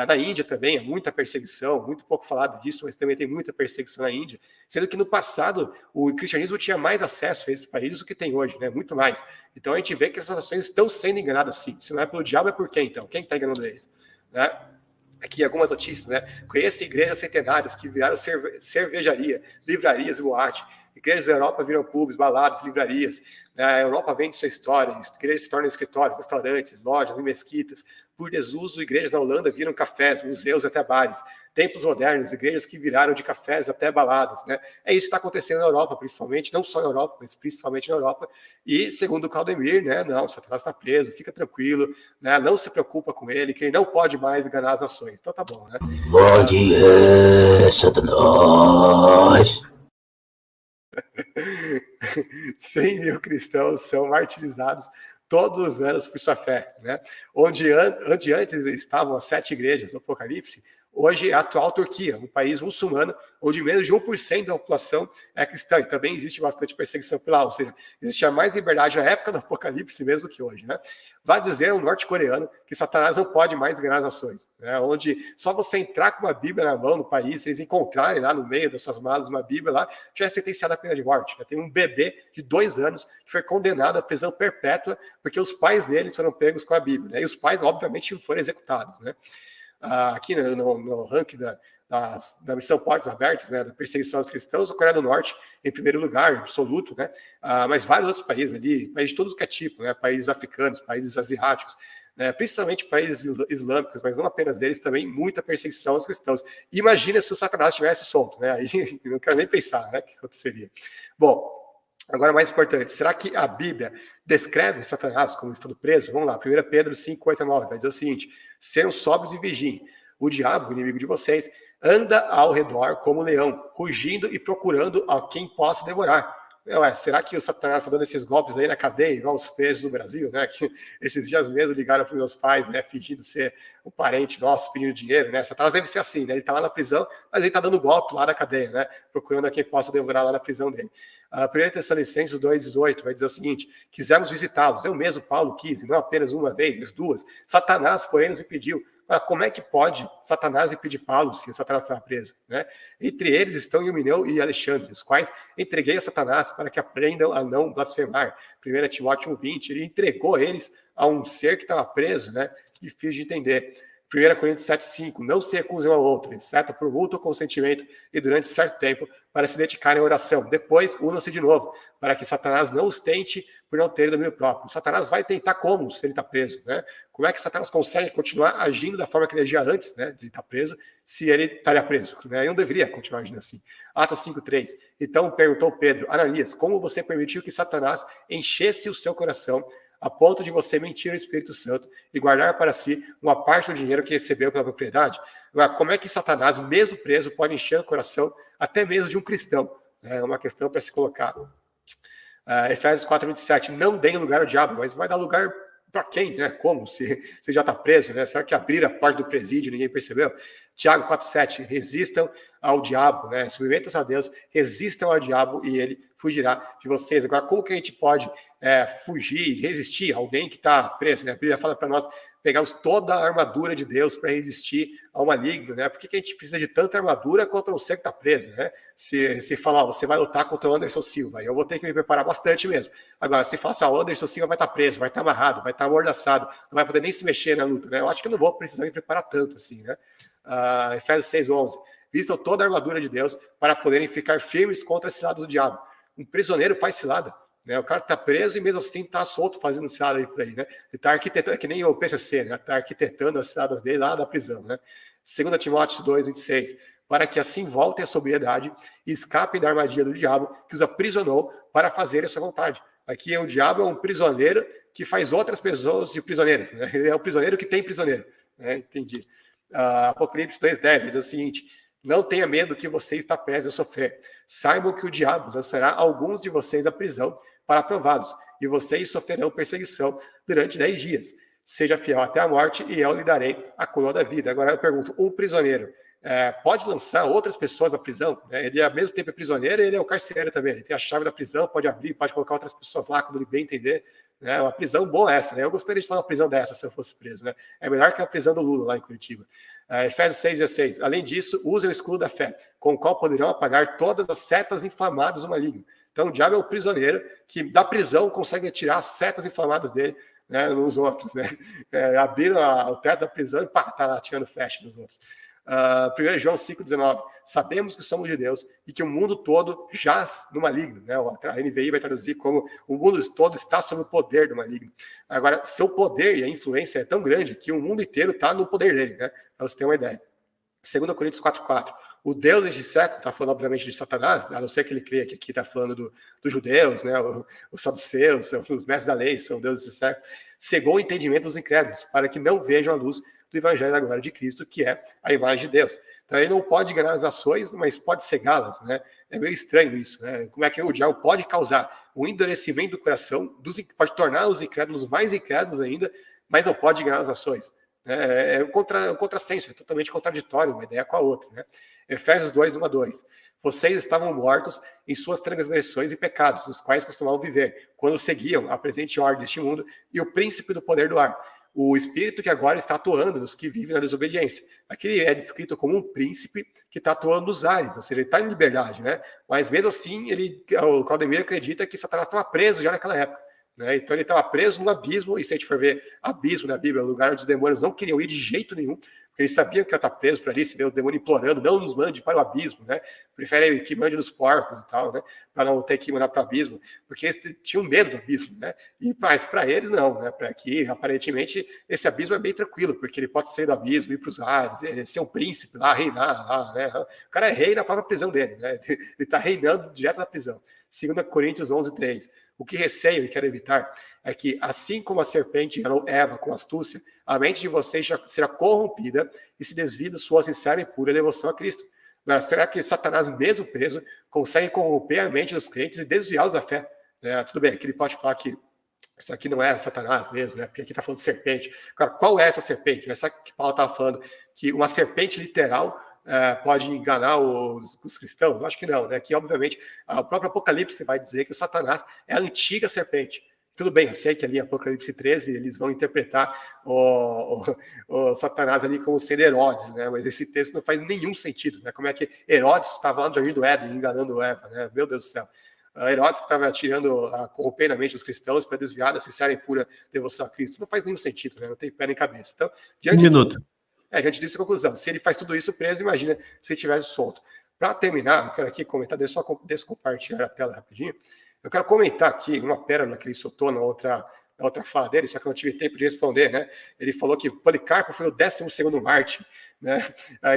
Na Índia também, muita perseguição, muito pouco falado disso, mas também tem muita perseguição na Índia, sendo que no passado o cristianismo tinha mais acesso a esses países do que tem hoje, né? Muito mais. Então a gente vê que essas nações estão sendo enganadas sim. Se não é pelo diabo, é por quem então? Quem está enganando eles? Né? Aqui algumas notícias, né? Conheço igrejas centenárias que viraram cervejaria, livrarias e boate. Igrejas da Europa viram pubs, baladas, livrarias. A Europa vende sua história, igrejas se tornam escritórios, restaurantes, lojas e mesquitas. Por desuso, igrejas na Holanda viram cafés, museus e até bares. Templos modernos, igrejas que viraram de cafés até baladas. Né? É isso que está acontecendo na Europa, principalmente, não só na Europa, mas principalmente na Europa. E, segundo o Claudemir, né, não, Satanás está preso, fica tranquilo, né, não se preocupa com ele, que ele não pode mais enganar as nações. Então tá bom, né? Bom dia, Satanás! 100 mil cristãos são martirizados todos os anos por sua fé, né? Onde antes estavam as 7 igrejas do Apocalipse, hoje é a atual Turquia, um país muçulmano, onde menos de 1% da população é cristã, e também existe bastante perseguição por lá, ou seja, existia mais liberdade na época do Apocalipse mesmo que hoje, né? Vai dizer um norte-coreano que Satanás não pode mais enganar as nações, né? Onde só você entrar com uma Bíblia na mão no país, se eles encontrarem lá no meio das suas malas uma Bíblia lá, já é sentenciado à pena de morte. Tem um bebê de 2 anos que foi condenado à prisão perpétua porque os pais dele foram pegos com a Bíblia, né? E os pais, obviamente, foram executados, né? Aqui no ranking da missão Portas Abertas, né, da perseguição aos cristãos, a Coreia do Norte em primeiro lugar, absoluto, né, mas vários outros países ali, países de todo que é tipo, né, países africanos, países asiáticos, né, principalmente países islâmicos, mas não apenas eles, também muita perseguição aos cristãos. Imagina se o Satanás tivesse solto, né, aí não quero nem pensar, né, o que aconteceria. Bom, agora mais importante, será que a Bíblia descreve Satanás como estando preso? Vamos lá, 1 Pedro 5,8-9, vai dizer o seguinte: sejam sóbrios e vigiem. O diabo, o inimigo de vocês, anda ao redor como um leão, rugindo e procurando a quem possa devorar. Será que o Satanás está dando esses golpes aí na cadeia, igual os presos do Brasil, né? Que esses dias mesmo ligaram para os meus pais, né? Fingindo ser um parente nosso, pedindo dinheiro, né? Satanás deve ser assim, né? Ele está lá na prisão, mas ele está dando golpe lá na cadeia, né? Procurando a quem possa devorar lá na prisão dele. A 1 Tessalonicenses 2,18 vai dizer o seguinte: quisemos visitá-los, eu mesmo, Paulo, quis, e não apenas uma vez, mas duas. Satanás, porém, nos impediu. Como é que pode Satanás impedir Paulo se Satanás estava preso? Né? Entre eles estão Himeneu e Alexandre, os quais entreguei a Satanás para que aprendam a não blasfemar. 1 Timóteo 1,20, ele entregou eles a um ser que estava preso, né? Difícil de entender. 1 Coríntios 7,5, não se recusem ao outro, exceto por mútuo consentimento e durante certo tempo, para se dedicarem à oração. Depois, unam-se de novo, para que Satanás não os tente por não ter domínio próprio. Satanás vai tentar como, se ele está preso, né? Como é que Satanás consegue continuar agindo da forma que ele agia antes, né, de estar preso, se ele estaria preso? Né? Ele não deveria continuar agindo assim. Atos 5,3. Então perguntou Pedro: Ananias, como você permitiu que Satanás enchesse o seu coração a ponto de você mentir ao Espírito Santo e guardar para si uma parte do dinheiro que recebeu pela propriedade? Agora, como é que Satanás, mesmo preso, pode encher o coração até mesmo de um cristão? É uma questão para se colocar. Efésios 4,27, não deem lugar ao diabo, mas vai dar lugar para quem, né? Como? Se já está preso, né? Será que abriram a porta do presídio e ninguém percebeu? Tiago 4,7, resistam ao diabo, né? Submetam-se a Deus, resistam ao diabo e ele fugirá de vocês. Agora, como que a gente pode fugir, resistir a alguém que está preso, né? A Bíblia fala para nós pegarmos toda a armadura de Deus para resistir ao maligno, né? Por que a gente precisa de tanta armadura contra um ser que está preso, né? Se falar, você vai lutar contra o Anderson Silva, eu vou ter que me preparar bastante mesmo. Agora, se falar, o Anderson Silva vai estar preso, vai estar amarrado, vai estar amordaçado, não vai poder nem se mexer na luta, né? Eu acho que eu não vou precisar me preparar tanto assim, né? Efésios 6,11, vistam toda a armadura de Deus para poderem ficar firmes contra as ciladas do diabo. Um prisioneiro faz cilada, né? O cara está preso e mesmo assim está solto fazendo cilada aí por aí, né? Ele está arquitetando, que nem o PCC, né? Está arquitetando as ciladas dele lá da prisão, né? 2 Timóteo 2,26, para que assim voltem à sobriedade e escapem da armadilha do diabo que os aprisionou para fazer a sua vontade. Aqui o diabo é um prisioneiro que faz outras pessoas de prisioneiras, né? Ele é o prisioneiro que tem prisioneiro, né? Entendi. Apocalipse 2,10 diz o seguinte: não tenha medo que você está prestes a sofrer. Saibam que o diabo lançará alguns de vocês à prisão para prová-los, e vocês sofrerão perseguição durante 10 dias. Seja fiel até a morte, e eu lhe darei a coroa da vida. Agora eu pergunto, um prisioneiro pode lançar outras pessoas à prisão? Ele, ao mesmo tempo, é prisioneiro e ele é o carcereiro também. Ele tem a chave da prisão, pode abrir, pode colocar outras pessoas lá, quando ele bem entender. É uma prisão boa essa, né? Eu gostaria de falar uma prisão dessa se eu fosse preso, né? É melhor que a prisão do Lula lá em Curitiba. Efésios 6,16. Além disso, usem o escudo da fé, com o qual poderão apagar todas as setas inflamadas do maligno. Então, o diabo é o prisioneiro que, da prisão, consegue tirar as setas inflamadas dele, né, nos outros, né? Abriram o teto da prisão e pá, tá lá tirando flecha nos outros. 1 João 5,19. Sabemos que somos de Deus e que o mundo todo jaz no maligno, né? A NVI vai traduzir como o mundo todo está sob o poder do maligno. Agora, seu poder e a influência é tão grande que o mundo inteiro está no poder dele, né? Para você ter uma ideia. 2 Coríntios 4,4. O Deus deste século, está falando obviamente de Satanás, a não ser que ele creia que aqui está falando dos judeus, né? Os saduceus, os mestres da lei, são deuses desse século, cegou o entendimento dos incrédulos, para que não vejam a luz do evangelho da glória de Cristo, que é a imagem de Deus. Então ele não pode ganhar as ações, mas pode cegá-las, né? É meio estranho isso, né? Como é que o diabo pode causar o endurecimento do coração, pode tornar os incrédulos mais incrédulos ainda, mas não pode ganhar as ações. É um contrassenso, é totalmente contraditório uma ideia com a outra, né? Efésios 2:1-2. Vocês estavam mortos em suas transgressões e pecados, nos quais costumavam viver, quando seguiam a presente ordem deste mundo e o príncipe do poder do ar, o espírito que agora está atuando nos que vivem na desobediência. Aqui ele é descrito como um príncipe que está atuando nos ares, ou seja, ele está em liberdade, né? Mas mesmo assim, o Claudemir acredita que Satanás estava preso já naquela época, né? Então ele estava preso no abismo, e se a gente for ver abismo na Bíblia, o lugar onde os demônios não queriam ir de jeito nenhum, porque eles sabiam que ia estar preso para ali, se vê o demônio implorando, não nos mande para o abismo, né? Prefere que mande nos porcos e tal, né? Para não ter que mandar para o abismo, porque eles tinham medo do abismo, né? Mas para eles não, né? Para aqui, aparentemente, esse abismo é bem tranquilo, porque ele pode sair do abismo, ir para os ares, ser um príncipe lá, reinar lá, né? O cara é rei na própria prisão dele, né? Ele está reinando direto na prisão. 2 Coríntios 11:3. O que receio e quero evitar é que, assim como a serpente enganou Eva com astúcia, a mente de vocês será corrompida e se desvia da sua sincera e pura devoção a Cristo. Agora, será que Satanás, mesmo preso, consegue corromper a mente dos crentes e desviá-los da fé? Tudo bem, aqui ele pode falar que isso aqui não é Satanás mesmo, né? Porque aqui está falando de serpente. Agora, qual é essa serpente? Essa que Paulo estava falando, que uma serpente literal pode enganar os cristãos? Eu acho que não, né? Que, obviamente, o próprio Apocalipse vai dizer que o Satanás é a antiga serpente. Tudo bem, eu sei que ali em Apocalipse 13 eles vão interpretar o Satanás ali como sendo Herodes, né? Mas esse texto não faz nenhum sentido, né? Como é que Herodes estava lá no Jardim do Éden enganando Eva, né? Meu Deus do céu. Herodes que estava corrompendo a mente dos cristãos para desviar da sincera e pura devoção a Cristo. Não faz nenhum sentido, né? Não tem pé nem cabeça. Então, diante disso, a conclusão. Se ele faz tudo isso preso, imagina se ele tivesse solto. Para terminar, eu quero aqui comentar, deixa eu só compartilhar a tela rapidinho. Eu quero comentar aqui uma pérola que ele soltou na outra fala dele, só que eu não tive tempo de responder, né? Ele falou que Policarpo foi o 12º mártir, né?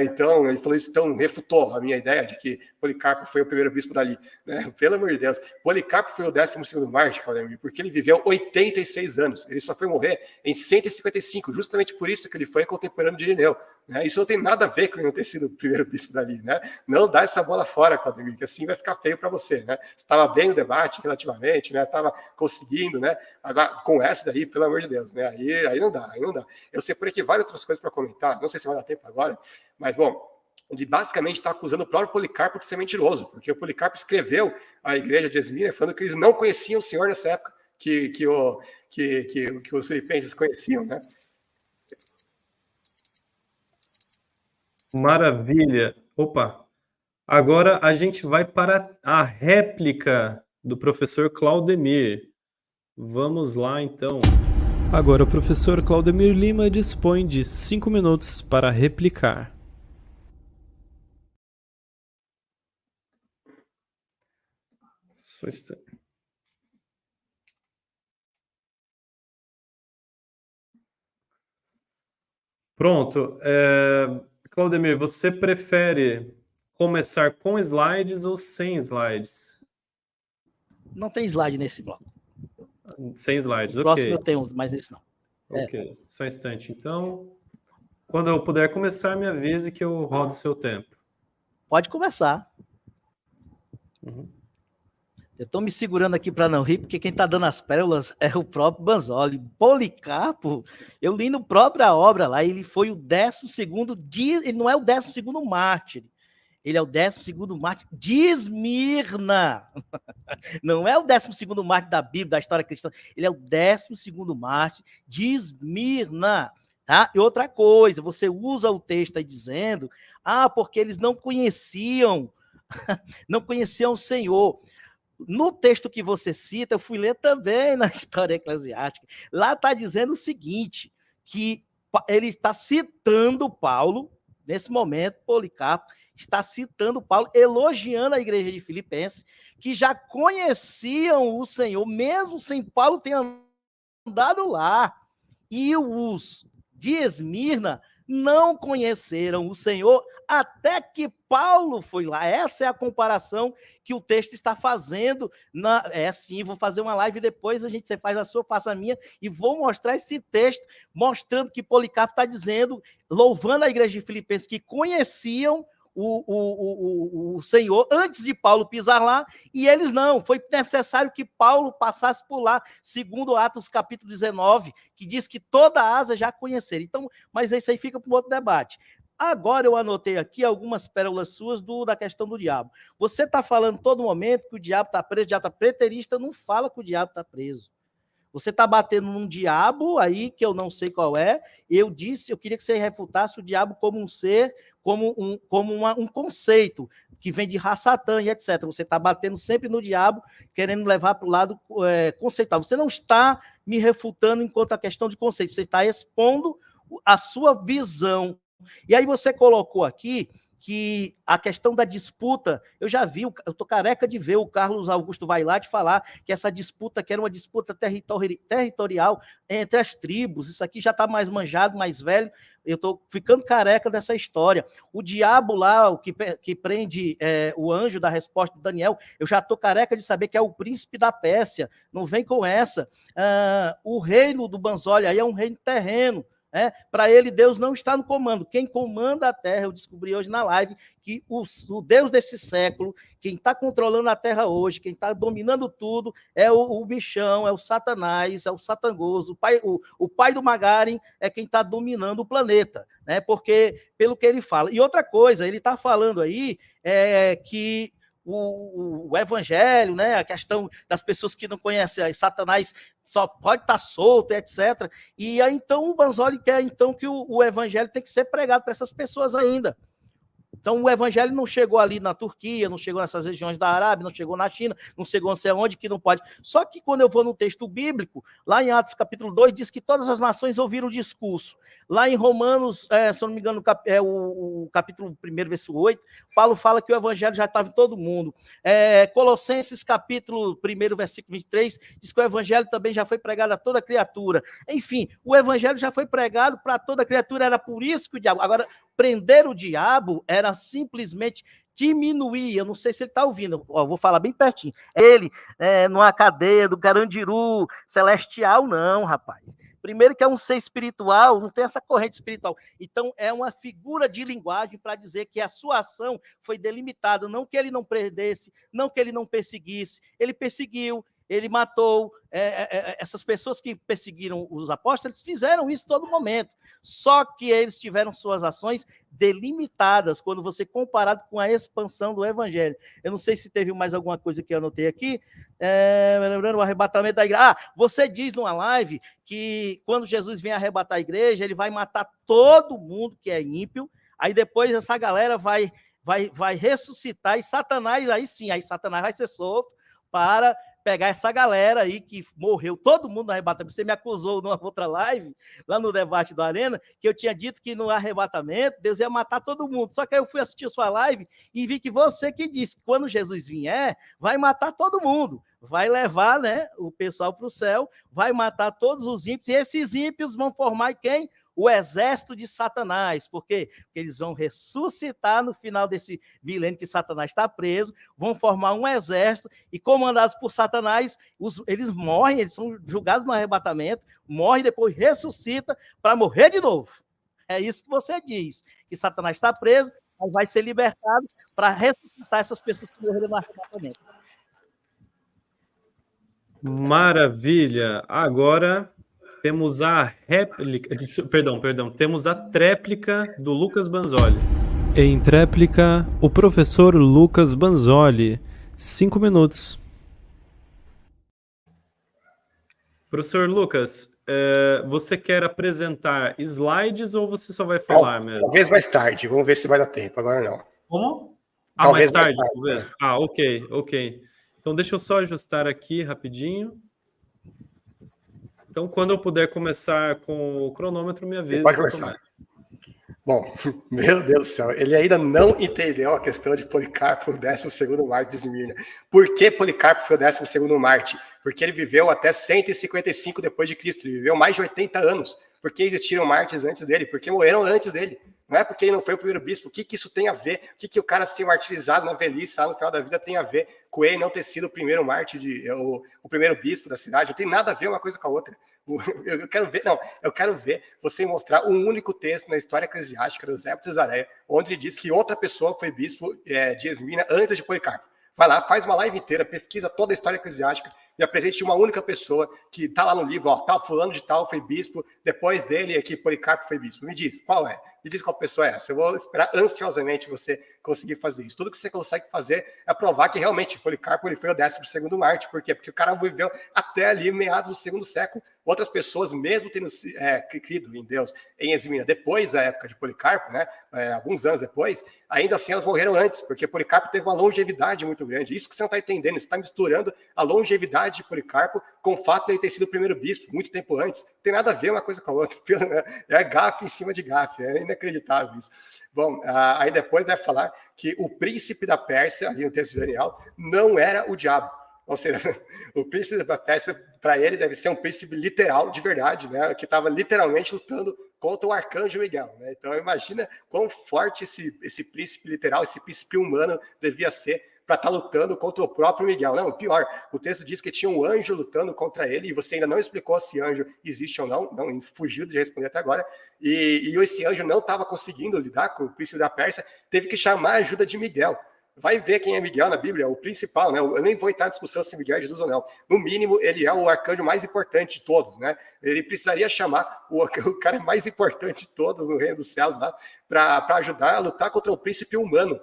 Então, ele falou isso, então refutou a minha ideia de que Policarpo foi o primeiro bispo dali, né? Pelo amor de Deus. Policarpo foi o 12º mártir, Claudemir, porque ele viveu 86 anos. Ele só foi morrer em 155, justamente por isso que ele foi contemporâneo de Irineu, né? Isso não tem nada a ver com ele não ter sido o primeiro bispo dali, né? Não dá essa bola fora, Claudemir, que assim vai ficar feio para você, né? Estava bem no debate, relativamente, né? Estava conseguindo, né? Agora, com essa daí, pelo amor de Deus, né? Aí não dá. Eu separei aqui várias outras coisas para comentar, não sei se vai dar tempo agora, mas, bom, ele basicamente está acusando o próprio Policarpo de ser mentiroso, porque o Policarpo escreveu à igreja de Esmíria falando que eles não conheciam o Senhor nessa época, que os filipenses conheciam, né? Maravilha. Opa, agora a gente vai para a réplica do professor Claudemir. Vamos lá, então. Agora o professor Claudemir Lima dispõe de 5 minutos para replicar. Pronto. Claudemir, você prefere começar com slides ou sem slides? Não tem slide nesse bloco. Sem slides, ok. O próximo eu tenho, mas esse não. Ok, só um instante. Então, quando eu puder começar, me avise que eu rodo o seu tempo. Pode começar. Uhum. Eu estou me segurando aqui para não rir, porque quem está dando as pérolas é o próprio Banzoli. Policarpo, eu li no própria obra lá, ele foi o 12º, ele não é o 12º mártir, ele é o 12º mártir de Esmirna. Não é o 12º mártir da Bíblia, da história cristã, ele é o 12º mártir de Esmirna. Tá? E outra coisa, você usa o texto aí dizendo, porque eles não conheciam o Senhor. No texto que você cita, eu fui ler também na história eclesiástica, lá está dizendo o seguinte, que ele está citando Paulo, nesse momento, Policarpo está citando Paulo, elogiando a igreja de Filipenses, que já conheciam o Senhor, mesmo sem Paulo ter andado lá, e os de Esmirna não conheceram o Senhor até que Paulo foi lá. Essa é a comparação que o texto está fazendo. Sim, vou fazer uma live depois, você faz a sua, faça a minha, e vou mostrar esse texto, mostrando que Policarpo está dizendo, louvando a igreja de Filipenses, que conheciam o Senhor antes de Paulo pisar lá, e eles não. Foi necessário que Paulo passasse por lá, segundo Atos capítulo 19, que diz que toda a Ásia já conheceram. Então, mas isso aí fica para um outro debate. Agora eu anotei aqui algumas pérolas suas da questão do diabo. Você está falando todo momento que o diabo está preso, o diabo está preterista, não fala que o diabo está preso. Você está batendo num diabo aí, que eu não sei qual é. Eu queria que você refutasse o diabo como um ser, como um conceito, que vem de Ra-Satã e etc. Você está batendo sempre no diabo, querendo levar para o lado conceitual. Você não está me refutando enquanto a questão de conceito, você está expondo a sua visão. E aí você colocou aqui que a questão da disputa, eu já vi, eu estou careca de ver o Carlos Augusto Vailate falar que essa disputa, que era uma disputa territorial entre as tribos, isso aqui já está mais manjado, mais velho, eu estou ficando careca dessa história. O diabo lá, o que prende o anjo da resposta de Daniel, eu já estou careca de saber que é o príncipe da Pérsia, não vem com essa. O reino do Banzoli aí é um reino terreno, Para ele, Deus não está no comando. Quem comanda a terra, eu descobri hoje na live, que o Deus desse século, quem está controlando a terra hoje, quem está dominando tudo, é o bichão, é o Satanás, é o Satangoso, o pai do Magaren é quem está dominando o planeta, né? Porque, pelo que ele fala. E outra coisa, ele está falando aí que o evangelho, né, a questão das pessoas que não conhecem Satanás só pode estar solto, etc. E aí, então, o Banzoli quer então que o evangelho tem que ser pregado para essas pessoas ainda. Então, o evangelho não chegou ali na Turquia, não chegou nessas regiões da Arábia, não chegou na China, não chegou não sei onde, que não pode. Só que quando eu vou no texto bíblico, lá em Atos capítulo 2, diz que todas as nações ouviram o discurso. Lá em Romanos, se eu não me engano, o capítulo 1, verso 8, Paulo fala que o evangelho já estava em todo mundo. Colossenses capítulo 1, versículo 23, diz que o evangelho também já foi pregado a toda criatura. Enfim, o evangelho já foi pregado para toda criatura, era por isso que o diabo... Agora, prender o diabo era simplesmente diminuir, eu não sei se ele está ouvindo, vou falar bem pertinho, ele numa cadeia do Carandiru celestial, não, rapaz. Primeiro que é um ser espiritual, não tem essa corrente espiritual. Então, é uma figura de linguagem para dizer que a sua ação foi delimitada, não que ele não prendesse, não que ele não perseguisse, ele perseguiu, ele matou. Essas pessoas que perseguiram os apóstolos, eles fizeram isso todo momento. Só que eles tiveram suas ações delimitadas quando você comparado com a expansão do evangelho. Eu não sei se teve mais alguma coisa que eu anotei aqui. O arrebatamento da igreja. Você diz numa live que quando Jesus vem arrebatar a igreja, ele vai matar todo mundo que é ímpio. Aí depois essa galera vai ressuscitar e Satanás, aí Satanás vai ser solto para pegar essa galera aí que morreu, todo mundo no arrebatamento. Você me acusou numa outra live, lá no debate da Arena, que eu tinha dito que no arrebatamento Deus ia matar todo mundo. Só que aí eu fui assistir a sua live e vi que você que disse que quando Jesus vier, vai matar todo mundo. Vai levar, né, o pessoal para o céu, vai matar todos os ímpios, e esses ímpios vão formar quem? O exército de Satanás. Por quê? Porque eles vão ressuscitar no final desse milênio que Satanás está preso, vão formar um exército e, comandados por Satanás, eles morrem, eles são julgados no arrebatamento, morrem, depois ressuscita para morrer de novo. É isso que você diz, que Satanás está preso, mas vai ser libertado para ressuscitar essas pessoas que morreram no arrebatamento. Maravilha! Agora... temos a réplica, temos a tréplica do Lucas Banzoli. Em tréplica, o professor Lucas Banzoli. 5 minutos. Professor Lucas, você quer apresentar slides ou você só vai falar mesmo? Talvez mais tarde, vamos ver se vai dar tempo, agora não. Como? Talvez mais tarde, talvez. Ok. Então deixa eu só ajustar aqui rapidinho. Então, quando eu puder começar com o cronômetro, me avisa. Pode começar. Bom, meu Deus do céu, ele ainda não entendeu a questão de Policarpo, o 12º Marte de Esmirna. Por que Policarpo foi o 12º Marte? Porque ele viveu até 155 depois de Cristo, ele viveu mais de 80 anos. Por que existiram mártires antes dele? Porque morreram antes dele. Não é porque ele não foi o primeiro bispo. O que isso tem a ver? O que o cara ser martirizado na velhice, lá no final da vida, tem a ver com ele não ter sido o primeiro mártir, o primeiro bispo da cidade? Não tem nada a ver uma coisa com a outra. Eu quero ver você mostrar um único texto na história eclesiástica do Eusébio de Cesareia, onde ele diz que outra pessoa foi bispo de Esmirna antes de Policarpo. Vai lá, faz uma live inteira, pesquisa toda a história eclesiástica, me apresente uma única pessoa que está lá no livro, tal fulano de tal foi bispo, depois dele é que Policarpo foi bispo. Me diz, qual é? Me diz qual pessoa é essa. Eu vou esperar ansiosamente você conseguir fazer isso. Tudo que você consegue fazer é provar que realmente Policarpo ele foi o 12º Marte. Por quê? Porque o cara viveu até ali, meados do 2º século. Outras pessoas, mesmo tendo crido em Deus em Esmirna, depois da época de Policarpo, né, alguns anos depois, ainda assim elas morreram antes, porque Policarpo teve uma longevidade muito grande. Isso que você não está entendendo, você está misturando a longevidade de Policarpo com o fato de ele ter sido o primeiro bispo, muito tempo antes. Não tem nada a ver uma coisa com a outra. É gafe em cima de gafe, é inacreditável isso. Bom, aí depois vai falar que o príncipe da Pérsia, ali no texto de Daniel, não era o diabo. Ou seja, o príncipe da Pérsia, para ele, deve ser um príncipe literal, de verdade, né? Que estava literalmente lutando contra o arcanjo Miguel. Né? Então, imagina quão forte esse príncipe literal, esse príncipe humano devia ser para estar lutando contra o próprio Miguel. Não, pior, o texto diz que tinha um anjo lutando contra ele, e você ainda não explicou se anjo existe ou não fugiu de responder até agora, e esse anjo não estava conseguindo lidar com o príncipe da Pérsia, teve que chamar a ajuda de Miguel. Vai ver quem é Miguel na Bíblia, o principal, né? Eu nem vou entrar em discussão se Miguel é Jesus ou não. No mínimo, ele é o arcanjo mais importante de todos, né? Ele precisaria chamar o cara mais importante de todos no reino dos céus lá para ajudar a lutar contra o príncipe humano.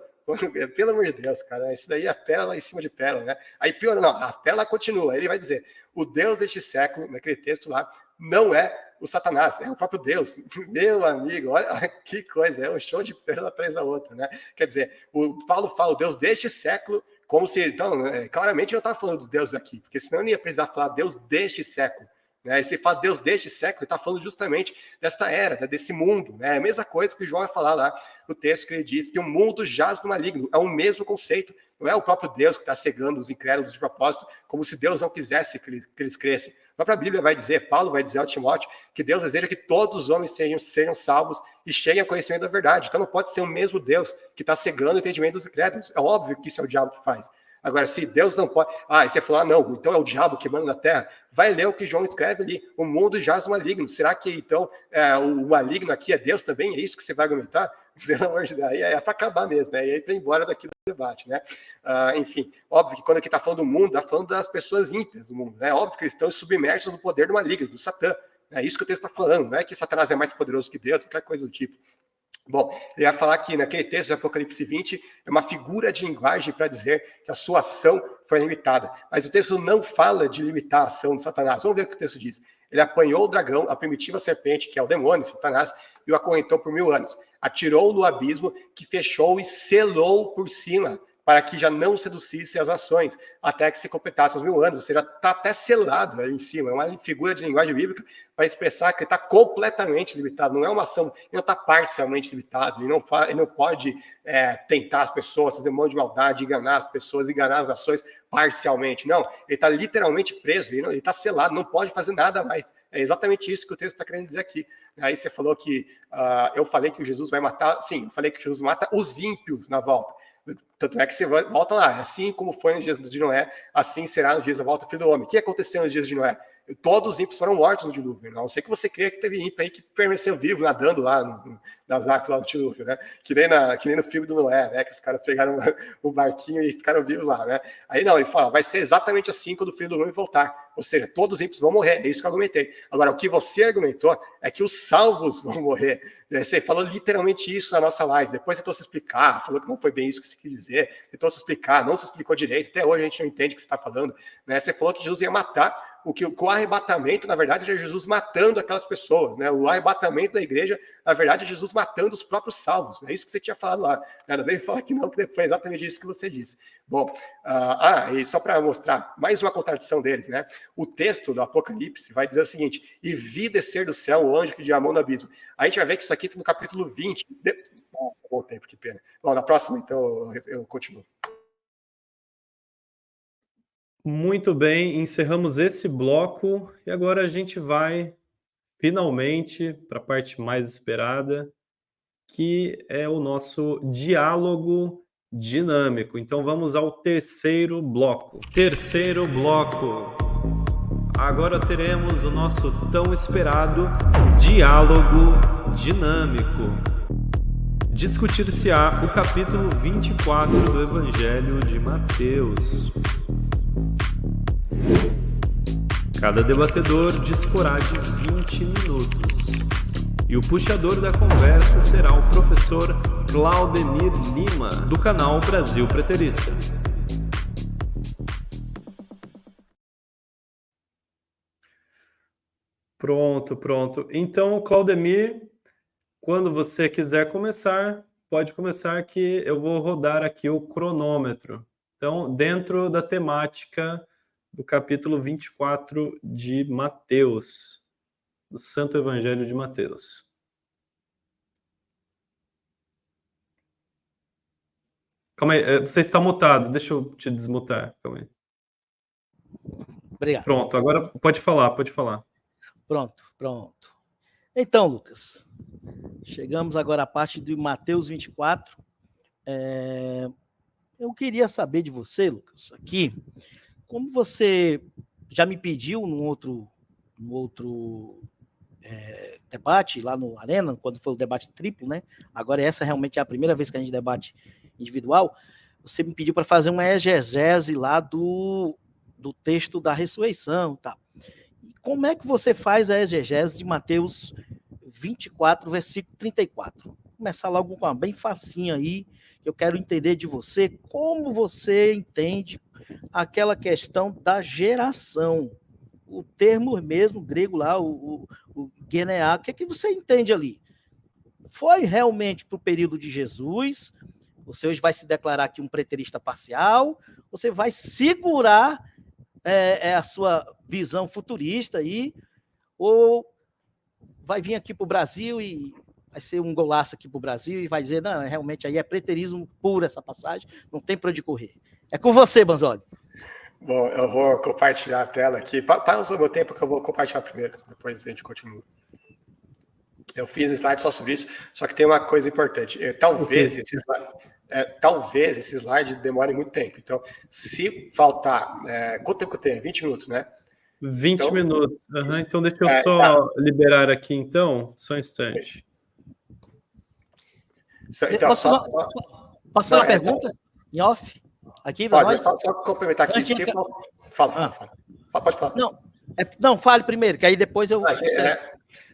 Pelo amor de Deus, cara, isso daí é pérola em cima de pérola, né? Aí pior, não, a pérola continua. Ele vai dizer: o Deus deste século, naquele texto lá, não é o Satanás, é o próprio Deus. Meu amigo, olha que coisa, é um show de pérola atrás da outra, né? Quer dizer, o Paulo fala o Deus deste século, como se, então, claramente eu estava falando do Deus aqui, porque senão eu não ia precisar falar Deus deste século. Né? E se fala Deus deste século, ele está falando justamente desta era, desse mundo. Né? É a mesma coisa que o João vai falar lá no texto que ele diz que o mundo jaz no maligno. É o mesmo conceito. Não é o próprio Deus que está cegando os incrédulos de propósito, como se Deus não quisesse que eles crescem. A própria Bíblia vai dizer, Paulo vai dizer ao Timóteo, que Deus deseja que todos os homens sejam salvos e cheguem ao conhecimento da verdade. Então não pode ser o mesmo Deus que está cegando o entendimento dos incrédulos. É óbvio que isso é o diabo que faz. Agora, se Deus não pode... e você falou, não, então é o diabo que manda na terra. Vai ler o que João escreve ali. O mundo jaz no maligno. Será que, então, o maligno aqui é Deus também? É isso que você vai argumentar? Pelo amor de Deus, aí é para acabar mesmo, né? E aí para ir embora daqui do debate, né? Enfim, óbvio que quando aqui está falando do mundo, está falando das pessoas ímpias do mundo, né? Óbvio que eles estão submersos no poder do maligno, do Satã. É isso que o texto está falando. Não é que Satanás é mais poderoso que Deus, qualquer coisa do tipo. Bom, ele vai falar que naquele texto de Apocalipse 20 é uma figura de linguagem para dizer que a sua ação foi limitada. Mas o texto não fala de limitar a ação de Satanás. Vamos ver o que o texto diz. Ele apanhou o dragão, a primitiva serpente, que é o demônio, Satanás, e o acorrentou por 1000 anos. Atirou-o no abismo, que fechou e selou por cima, para que já não seduzisse as ações, até que se completasse os 1000 anos. Ou seja, está até selado ali em cima. É uma figura de linguagem bíblica para expressar que ele está completamente limitado. Não é uma ação, ele não está parcialmente limitado. Ele não pode tentar as pessoas, fazer um monte de maldade, enganar as pessoas, enganar as ações parcialmente. Não, ele está literalmente preso, ele está selado, não pode fazer nada mais. É exatamente isso que o texto está querendo dizer aqui. Aí você falou que eu falei que Jesus vai matar... Sim, eu falei que Jesus mata os ímpios na volta. Tanto é que você volta lá, assim como foi nos dias de Noé, assim será nos dias da volta do Filho do Homem. O que aconteceu nos dias de Noé? Todos os ímpios foram mortos no dilúvio. Não sei que você creia que teve ímpio aí que permaneceu vivo, nadando lá nas águas lá do dilúvio, né? Que nem no filme do Noé, né? Que os caras pegaram o barquinho e ficaram vivos lá, né? Aí não, ele fala, vai ser exatamente assim quando o Filho do Homem voltar. Ou seja, todos os ímpios vão morrer, é isso que eu argumentei. Agora, o que você argumentou é que os salvos vão morrer. Você falou literalmente isso na nossa live. Depois tentou se explicar, falou que não foi bem isso que você quis dizer, tentou se explicar, não se explicou direito. Até hoje a gente não entende o que você está falando. Né? Você falou que Jesus ia matar. O arrebatamento, na verdade, era Jesus matando aquelas pessoas, né? O arrebatamento da igreja, na verdade, é Jesus matando os próprios salvos. É isso que você tinha falado lá. Não veio falar que não, que foi exatamente isso que você disse. Bom, e só para mostrar mais uma contradição deles, né? O texto do Apocalipse vai dizer o seguinte: e vi descer do céu o anjo que derramou no abismo. A gente vai ver que isso aqui está no capítulo 20. Bom tempo, que pena. Bom, na próxima, então, eu continuo. Muito bem, encerramos esse bloco e agora a gente vai finalmente para a parte mais esperada, que é o nosso diálogo dinâmico. Então vamos ao terceiro bloco. Terceiro bloco. Agora teremos o nosso tão esperado diálogo dinâmico. Discutir-se-á o capítulo 24 do Evangelho de Mateus. Cada debatedor disporá de 20 minutos. E o puxador da conversa será o professor Claudemir Lima, do canal Brasil Preterista. Pronto. Então, Claudemir, quando você quiser começar, pode começar que eu vou rodar aqui o cronômetro. Então, dentro da temática do capítulo 24 de Mateus, do Santo Evangelho de Mateus. Calma aí, você está mutado, deixa eu te desmutar. Calma aí. Obrigado. Pronto, agora pode falar. Pronto. Então, Lucas, chegamos agora à parte de Mateus 24. Eu queria saber de você, Lucas, aqui, como você já me pediu num outro debate lá no Arena, quando foi o debate triplo, né? Agora essa realmente é a primeira vez que a gente debate individual. Você me pediu para fazer uma exegese lá do texto da ressurreição, tá? E como é que você faz a exegese de Mateus 24, versículo 34? Vou começar logo com uma bem facinha aí. Eu quero entender de você como você entende aquela questão da geração. O termo mesmo grego lá, o geneá, o que é que você entende ali? Foi realmente para o período de Jesus? Você hoje vai se declarar aqui um preterista parcial? Você vai segurar a sua visão futurista aí? Ou vai vir aqui para o Brasil e vai ser um golaço aqui para o Brasil e vai dizer, não, realmente aí é preterismo puro essa passagem, não tem para onde correr. É com você, Banzoli. Bom, eu vou compartilhar a tela aqui. Pausa o meu tempo que eu vou compartilhar primeiro, depois a gente continua. Eu fiz slide só sobre isso, só que tem uma coisa importante. Talvez esse slide demore muito tempo. Então, se faltar... quanto tempo que eu tenho? 20 minutos, né? 20 então, minutos. Então, deixa eu só liberar aqui, então. Só um instante. Então, posso fazer uma pergunta? Em off? Aqui, para nós? Só complementar aqui. Fala. Pode falar. Não, fale primeiro, que aí depois eu...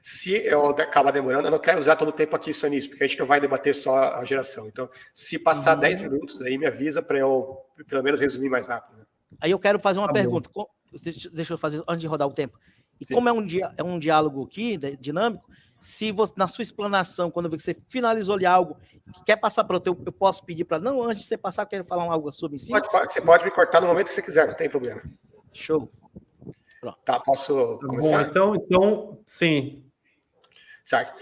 Se eu acabar demorando, eu não quero usar todo o tempo aqui só nisso, porque a gente não vai debater só a geração. Então, se passar 10 minutos, aí me avisa para eu, pelo menos, resumir mais rápido. Né? Aí eu quero fazer uma pergunta. Deixa eu fazer, antes de rodar o tempo. E Sim. Como é um diálogo aqui, dinâmico, se você, na sua explanação, quando você finalizou ali algo que quer passar para o teu, eu posso pedir para... Não, antes de você passar, eu quero falar algo sobre si. Você pode me cortar no momento que você quiser, não tem problema. Show. Pronto. Tá, posso começar? Bom, então, sim. Certo.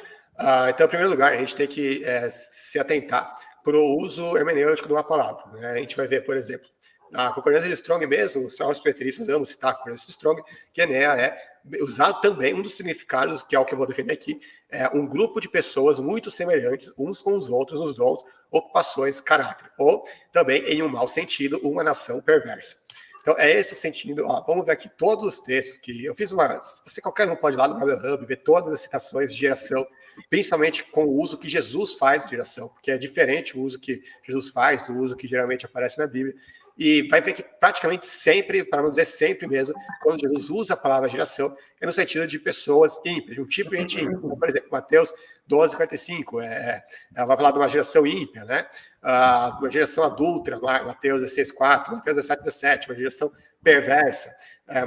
Então, em primeiro lugar, a gente tem que se atentar para o uso hermenêutico de uma palavra. Né? A gente vai ver, por exemplo, a concordância de Strong mesmo, os preteristas amam citar a concordância de Strong, que é usado também, um dos significados, que é o que eu vou defender aqui, é um grupo de pessoas muito semelhantes uns com os outros nos dons, ocupações, caráter, ou também, em um mau sentido, uma nação perversa. Então, é esse sentido. Vamos ver aqui todos os textos que eu fiz qualquer um pode ir lá no Bible Hub ver todas as citações de geração, principalmente com o uso que Jesus faz de geração, porque é diferente o uso que Jesus faz do uso que geralmente aparece na Bíblia. E vai ver que praticamente sempre, para não dizer sempre mesmo, quando Jesus usa a palavra geração, é no sentido de pessoas ímpias, de um tipo de gente ímpia. Como, por exemplo, Mateus 12:45, vai falar de uma geração ímpia, né? Uma geração adúltera, Mateus 16:4, Mateus 17:17, uma geração perversa.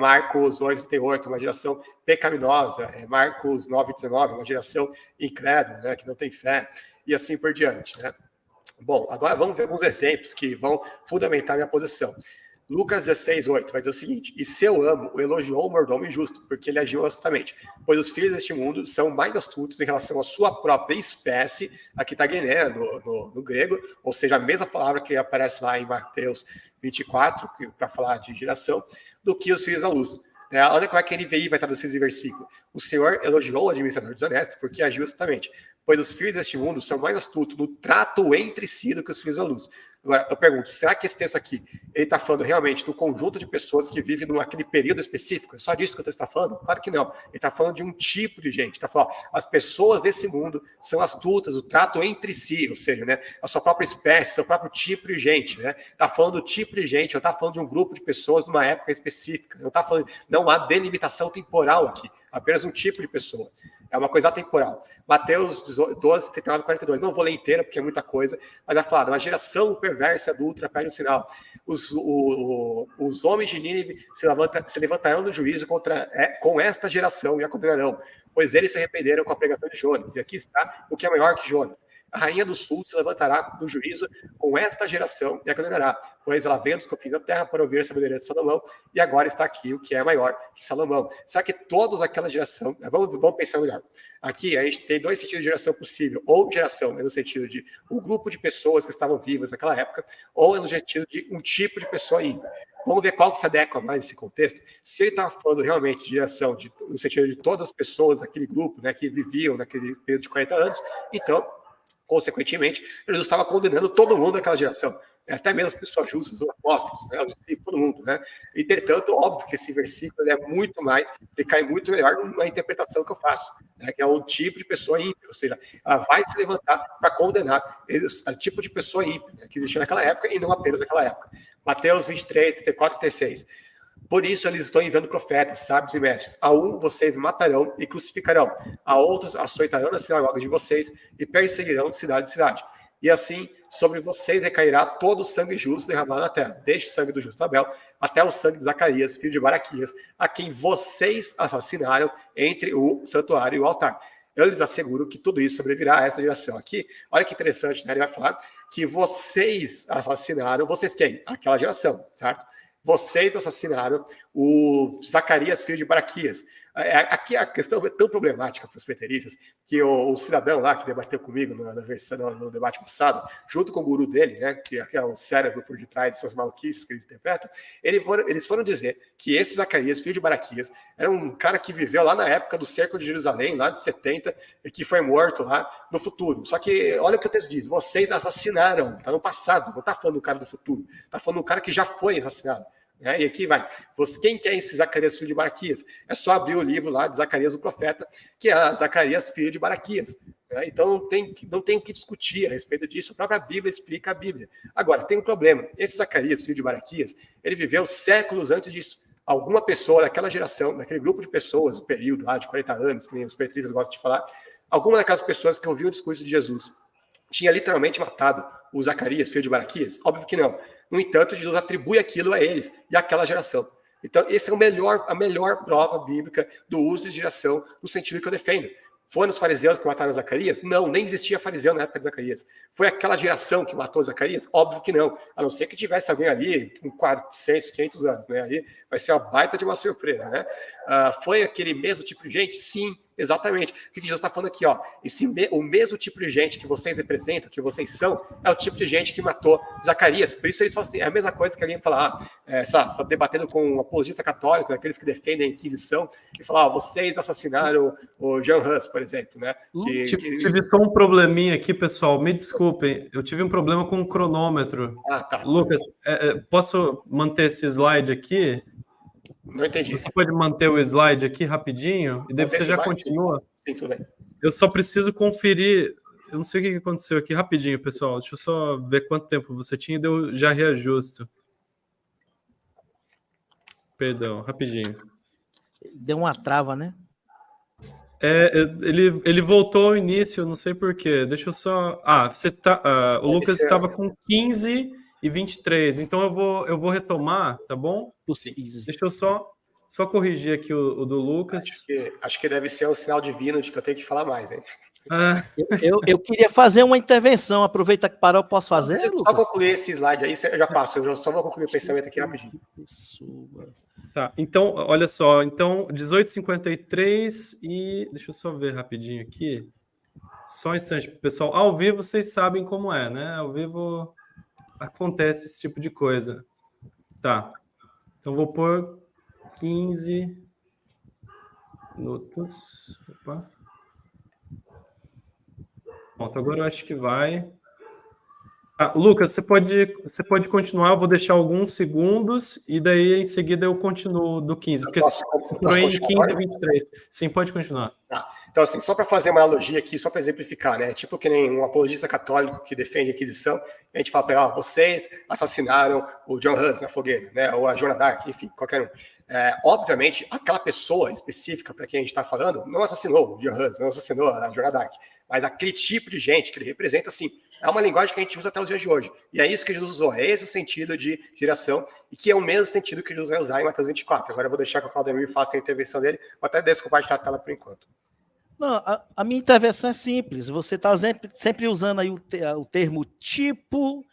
Marcos 8:38, uma geração pecaminosa. Marcos 9:19, uma geração incrédula, né? Que não tem fé. E assim por diante, né? Bom, agora vamos ver alguns exemplos que vão fundamentar minha posição. Lucas 16:8 vai dizer o seguinte: e seu amo elogiou o mordomo injusto, porque ele agiu astutamente, pois os filhos deste mundo são mais astutos em relação à sua própria espécie, aqui está guiné no grego, ou seja, a mesma palavra que aparece lá em Mateus 24, para falar de geração, do que os filhos da luz. Olha como é que a NVI vai traduzir esse versículo. O Senhor elogiou o administrador desonesto, porque agiu astutamente, pois os filhos deste mundo são mais astutos no trato entre si do que os filhos da luz. Agora, eu pergunto, será que esse texto aqui, ele está falando realmente do conjunto de pessoas que vivem naquele período específico? É só disso que o texto está falando? Claro que não. Ele está falando de um tipo de gente. Está falando, as pessoas desse mundo são astutas, o trato entre si, ou seja, né, a sua própria espécie, seu próprio tipo de gente. Né? Está falando do tipo de gente, não está falando de um grupo de pessoas numa época específica. Não está falando, não há delimitação temporal aqui, apenas um tipo de pessoa. É uma coisa atemporal. Mateus 12, 39, 42. Não vou ler inteira, porque é muita coisa, mas vai falar, uma geração perversa, adulta, pede um sinal. Os homens de Nínive se levantarão no juízo com esta geração e a condenarão, pois eles se arrependeram com a pregação de Jonas. E aqui está o que é maior que Jonas. A rainha do sul se levantará no juízo com esta geração e a condenará, pois ela veio dos confins da terra para ouvir a sabedoria de Salomão, e agora está aqui o que é maior que Salomão. Será que todos aquela geração... Vamos pensar melhor. Aqui a gente tem dois sentidos de geração possível. Ou geração é no sentido de um grupo de pessoas que estavam vivas naquela época, ou é no sentido de um tipo de pessoa ímpia. Vamos ver qual que se adequa mais nesse contexto. Se ele está falando realmente de geração, no sentido de todas as pessoas daquele grupo, né, que viviam naquele período de 40 anos, então... Consequentemente, Jesus estava condenando todo mundo daquela geração. até mesmo as pessoas justas, os apóstolos, né, os discípulos, todo mundo, né? Entretanto, óbvio que esse versículo é muito mais, ele cai muito melhor na interpretação que eu faço, né, que é um tipo de pessoa ímpia, ou seja, ela vai se levantar para condenar esse tipo de pessoa ímpia, né, que existia naquela época e não apenas naquela época. Mateus 23, 34 e 36. Por isso eles estão enviando profetas, sábios e mestres. A um vocês matarão e crucificarão, a outros açoitarão nas sinagogas de vocês e perseguirão de cidade em cidade. E assim, sobre vocês recairá todo o sangue justo derramado na terra, desde o sangue do justo Abel até o sangue de Zacarias, filho de Baraquias, a quem vocês assassinaram entre o santuário e o altar. Eu lhes asseguro que tudo isso sobrevirá a essa geração. Aqui, olha que interessante, né? Ele vai falar que vocês assassinaram, vocês quem? Aquela geração, certo? Vocês assassinaram o Zacarias, filho de Baraquias. Aqui a questão é tão problemática para os preteristas que o cidadão lá que debateu comigo no debate passado, junto com o guru dele, né, que é o cérebro por detrás dessas maluquices que eles interpretam, eles foram dizer que esse Zacarias, filho de Baraquias, era um cara que viveu lá na época do cerco de Jerusalém, lá de 70, e que foi morto lá no futuro. Só que, olha o que o texto diz, vocês assassinaram, está no passado, não está falando do cara do futuro, está falando do cara que já foi assassinado. E aqui vai, quem que é esse Zacarias, filho de Baraquias? É só abrir o livro lá de Zacarias, o profeta, que é Zacarias, filho de Baraquias. Então não tem o que discutir a respeito disso, a própria Bíblia explica a Bíblia. Agora, tem um problema, esse Zacarias, filho de Baraquias, ele viveu séculos antes disso. Alguma pessoa daquela geração, daquele grupo de pessoas, o período lá de 40 anos, que nem os petristas gostam de falar, alguma daquelas pessoas que ouviam o discurso de Jesus tinha literalmente matado o Zacarias, filho de Baraquias? Óbvio que não. No entanto, Jesus atribui aquilo a eles e àquela geração. Então, essa é a melhor prova bíblica do uso de geração no sentido que eu defendo. Foram os fariseus que mataram Zacarias? Não, nem existia fariseu na época de Zacarias. Foi aquela geração que matou Zacarias? Óbvio que não. A não ser que tivesse alguém ali com 400, 500 anos. Né? Aí vai ser uma baita de uma surpresa. Né? Foi aquele mesmo tipo de gente? Sim, exatamente. O que Jesus está falando aqui? Ó, o mesmo tipo de gente que vocês representam, que vocês são, é o tipo de gente que matou Zacarias. Por isso eles falam assim, é a mesma coisa que alguém falar, está debatendo com um apologista católico, aqueles que defendem a Inquisição, e falar, vocês assassinaram o Jean Hus, por exemplo. Né? Tive só um probleminha aqui, pessoal, me desculpem, eu tive um problema com o cronômetro. Tá. Lucas, posso manter esse slide aqui? Não entendi. Você pode manter o slide aqui rapidinho? E daí você já continua? Sim, tudo bem. Eu só preciso conferir. Eu não sei o que aconteceu aqui. Rapidinho, pessoal. Deixa eu só ver quanto tempo você tinha e eu já reajusto. Perdão, rapidinho. Deu uma trava, né? Ele voltou ao início, não sei porquê. Deixa eu só... o Lucas estava com 15 e 23. Então eu vou retomar, tá bom? Deixa eu só corrigir aqui o do Lucas. Acho que deve ser um sinal divino de que eu tenho que falar mais, hein? Eu queria fazer uma intervenção. Aproveita que parou, posso fazer, Lucas? Só concluir esse slide aí, eu já passo. Eu só vou concluir o pensamento aqui rapidinho. Tá, então, olha só. Então, 18h53 e... Deixa eu só ver rapidinho aqui. Só um instante, pessoal. Ao vivo, vocês sabem como é, né? Ao vivo acontece esse tipo de coisa. Tá. Então, vou pôr 15 minutos. Opa. Pronto, agora eu acho que vai. Lucas, você pode continuar, eu vou deixar alguns segundos e daí em seguida eu continuo do 15, porque você foi em 15 e 23. Sim, pode continuar. Então, assim, só para fazer uma analogia aqui, só para exemplificar, né? Tipo que nem um apologista católico que defende a Inquisição, a gente fala para ele, vocês assassinaram o John Hus na fogueira, né? Ou a Joana d'Arc, enfim, qualquer um. Obviamente, aquela pessoa específica para quem a gente está falando não assassinou o John Hus, não assassinou a Joana d'Arc, mas aquele tipo de gente que ele representa, assim, é uma linguagem que a gente usa até os dias de hoje. E é isso que Jesus usou, é esse o sentido de geração, e que é o mesmo sentido que Jesus vai usar em Mateus 24. Agora eu vou deixar que o Claudemir faça a intervenção dele, vou até descompartilhar a tela por enquanto. Não, a minha intervenção é simples. Você está sempre usando aí o termo tipo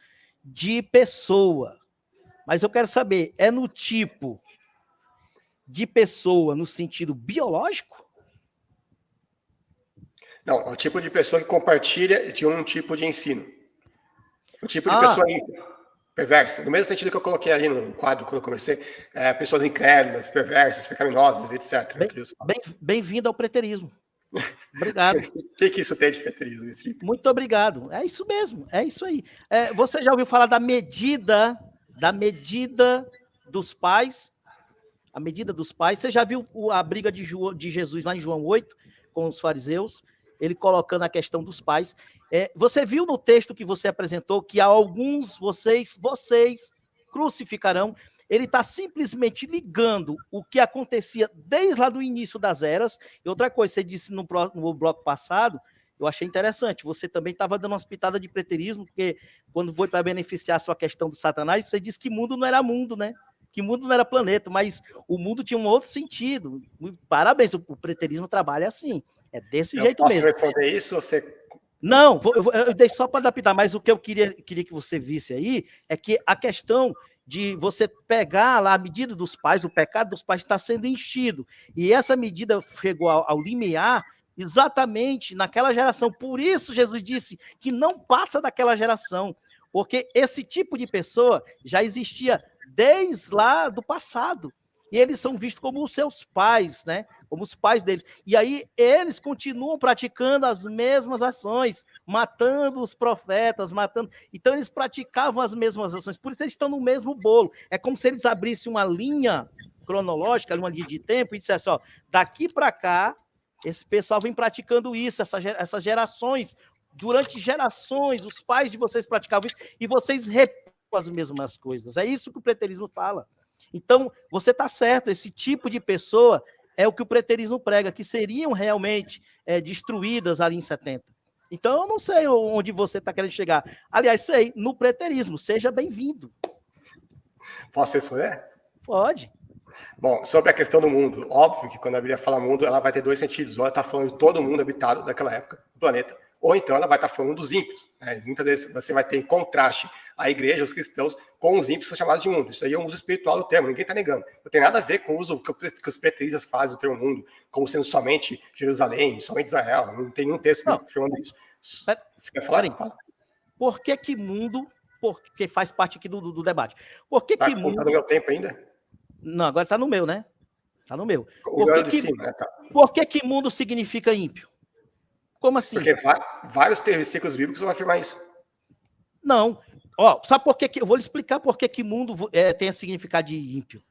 de pessoa. Mas eu quero saber, é no tipo de pessoa no sentido biológico? Não, é o tipo de pessoa que compartilha de um tipo de ensino. O tipo de pessoa perversa. No mesmo sentido que eu coloquei ali no quadro quando eu comecei, pessoas incrédulas, perversas, pecaminosas, etc. Bem-vindo ao preterismo. Obrigado. O que isso tem de preterismo? Me explica. Muito obrigado. É isso mesmo, é isso aí. Você já ouviu falar da medida dos pais? A medida dos pais. Você já viu a briga de Jesus lá em João 8 com os fariseus? Ele colocando a questão dos pais. Você viu no texto que você apresentou que a alguns vocês crucificarão. Ele está simplesmente ligando o que acontecia desde lá do início das eras. E outra coisa, você disse no bloco passado, eu achei interessante, você também estava dando umas pitadas de preterismo, porque quando foi para beneficiar a sua questão do Satanás, você disse que mundo não era mundo, né? Que mundo não era planeta, mas o mundo tinha um outro sentido. Parabéns, o preterismo trabalha assim. É desse jeito mesmo. Posso responder isso? Você... Não, eu dei só para adaptar, mas o que eu queria que você visse aí é que a questão de você pegar lá a medida dos pais, o pecado dos pais está sendo enchido. E essa medida chegou ao limiar exatamente naquela geração. Por isso Jesus disse que não passa daquela geração, porque esse tipo de pessoa já existia desde lá do passado. E eles são vistos como os seus pais, né? Como os pais deles. E aí eles continuam praticando as mesmas ações, matando os profetas, matando. Então eles praticavam as mesmas ações, por isso eles estão no mesmo bolo. É como se eles abrissem uma linha cronológica, uma linha de tempo, e dissessem, ó, daqui para cá, esse pessoal vem praticando isso, essas gerações, durante gerações, os pais de vocês praticavam isso, e vocês repetem as mesmas coisas. É isso que o preterismo fala. Então, você está certo, esse tipo de pessoa é o que o preterismo prega, que seriam realmente destruídas ali em 70. Então, eu não sei onde você está querendo chegar. Aliás, sei, no preterismo, seja bem-vindo. Posso responder? Pode. Bom, sobre a questão do mundo, óbvio que quando a Bíblia fala mundo, ela vai ter dois sentidos. Ou ela está falando de todo mundo habitado daquela época, do planeta, ou então ela vai estar falando dos ímpios. Né? Muitas vezes você vai ter em contraste a igreja, os cristãos, com os ímpios que são chamados de mundo. Isso aí é um uso espiritual do termo, ninguém está negando. Não tem nada a ver com o uso que os preteristas fazem do termo mundo, como sendo somente Jerusalém, somente Israel. Não tem nenhum texto afirmando isso. Você quer falar? Fala. Por que mundo? Porque faz parte aqui do debate. Por que mundo... Tá no meu tempo ainda? Não, agora está no meu, né? Está no meu. Por que mundo significa ímpio? Como assim? Porque vários versículos bíblicos vão afirmar isso. Não. Sabe por que eu vou lhe explicar por que mundo tem esse significado de ímpio,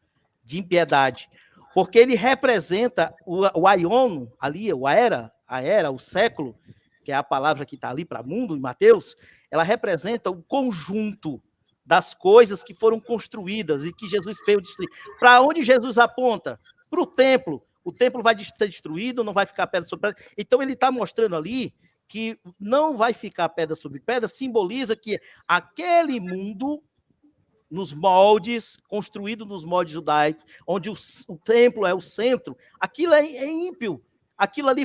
de impiedade. Porque ele representa o aion ali, a era, o século, que é a palavra que está ali para mundo em Mateus, ela representa o conjunto das coisas que foram construídas e que Jesus veio destruir. Para onde Jesus aponta? Para o templo. O templo vai ser destruído, não vai ficar pedra sobre pedra. Então, ele está mostrando ali que não vai ficar pedra sobre pedra, simboliza que aquele mundo, nos moldes, construído nos moldes judaicos, onde o templo é o centro, aquilo é ímpio. Aquilo ali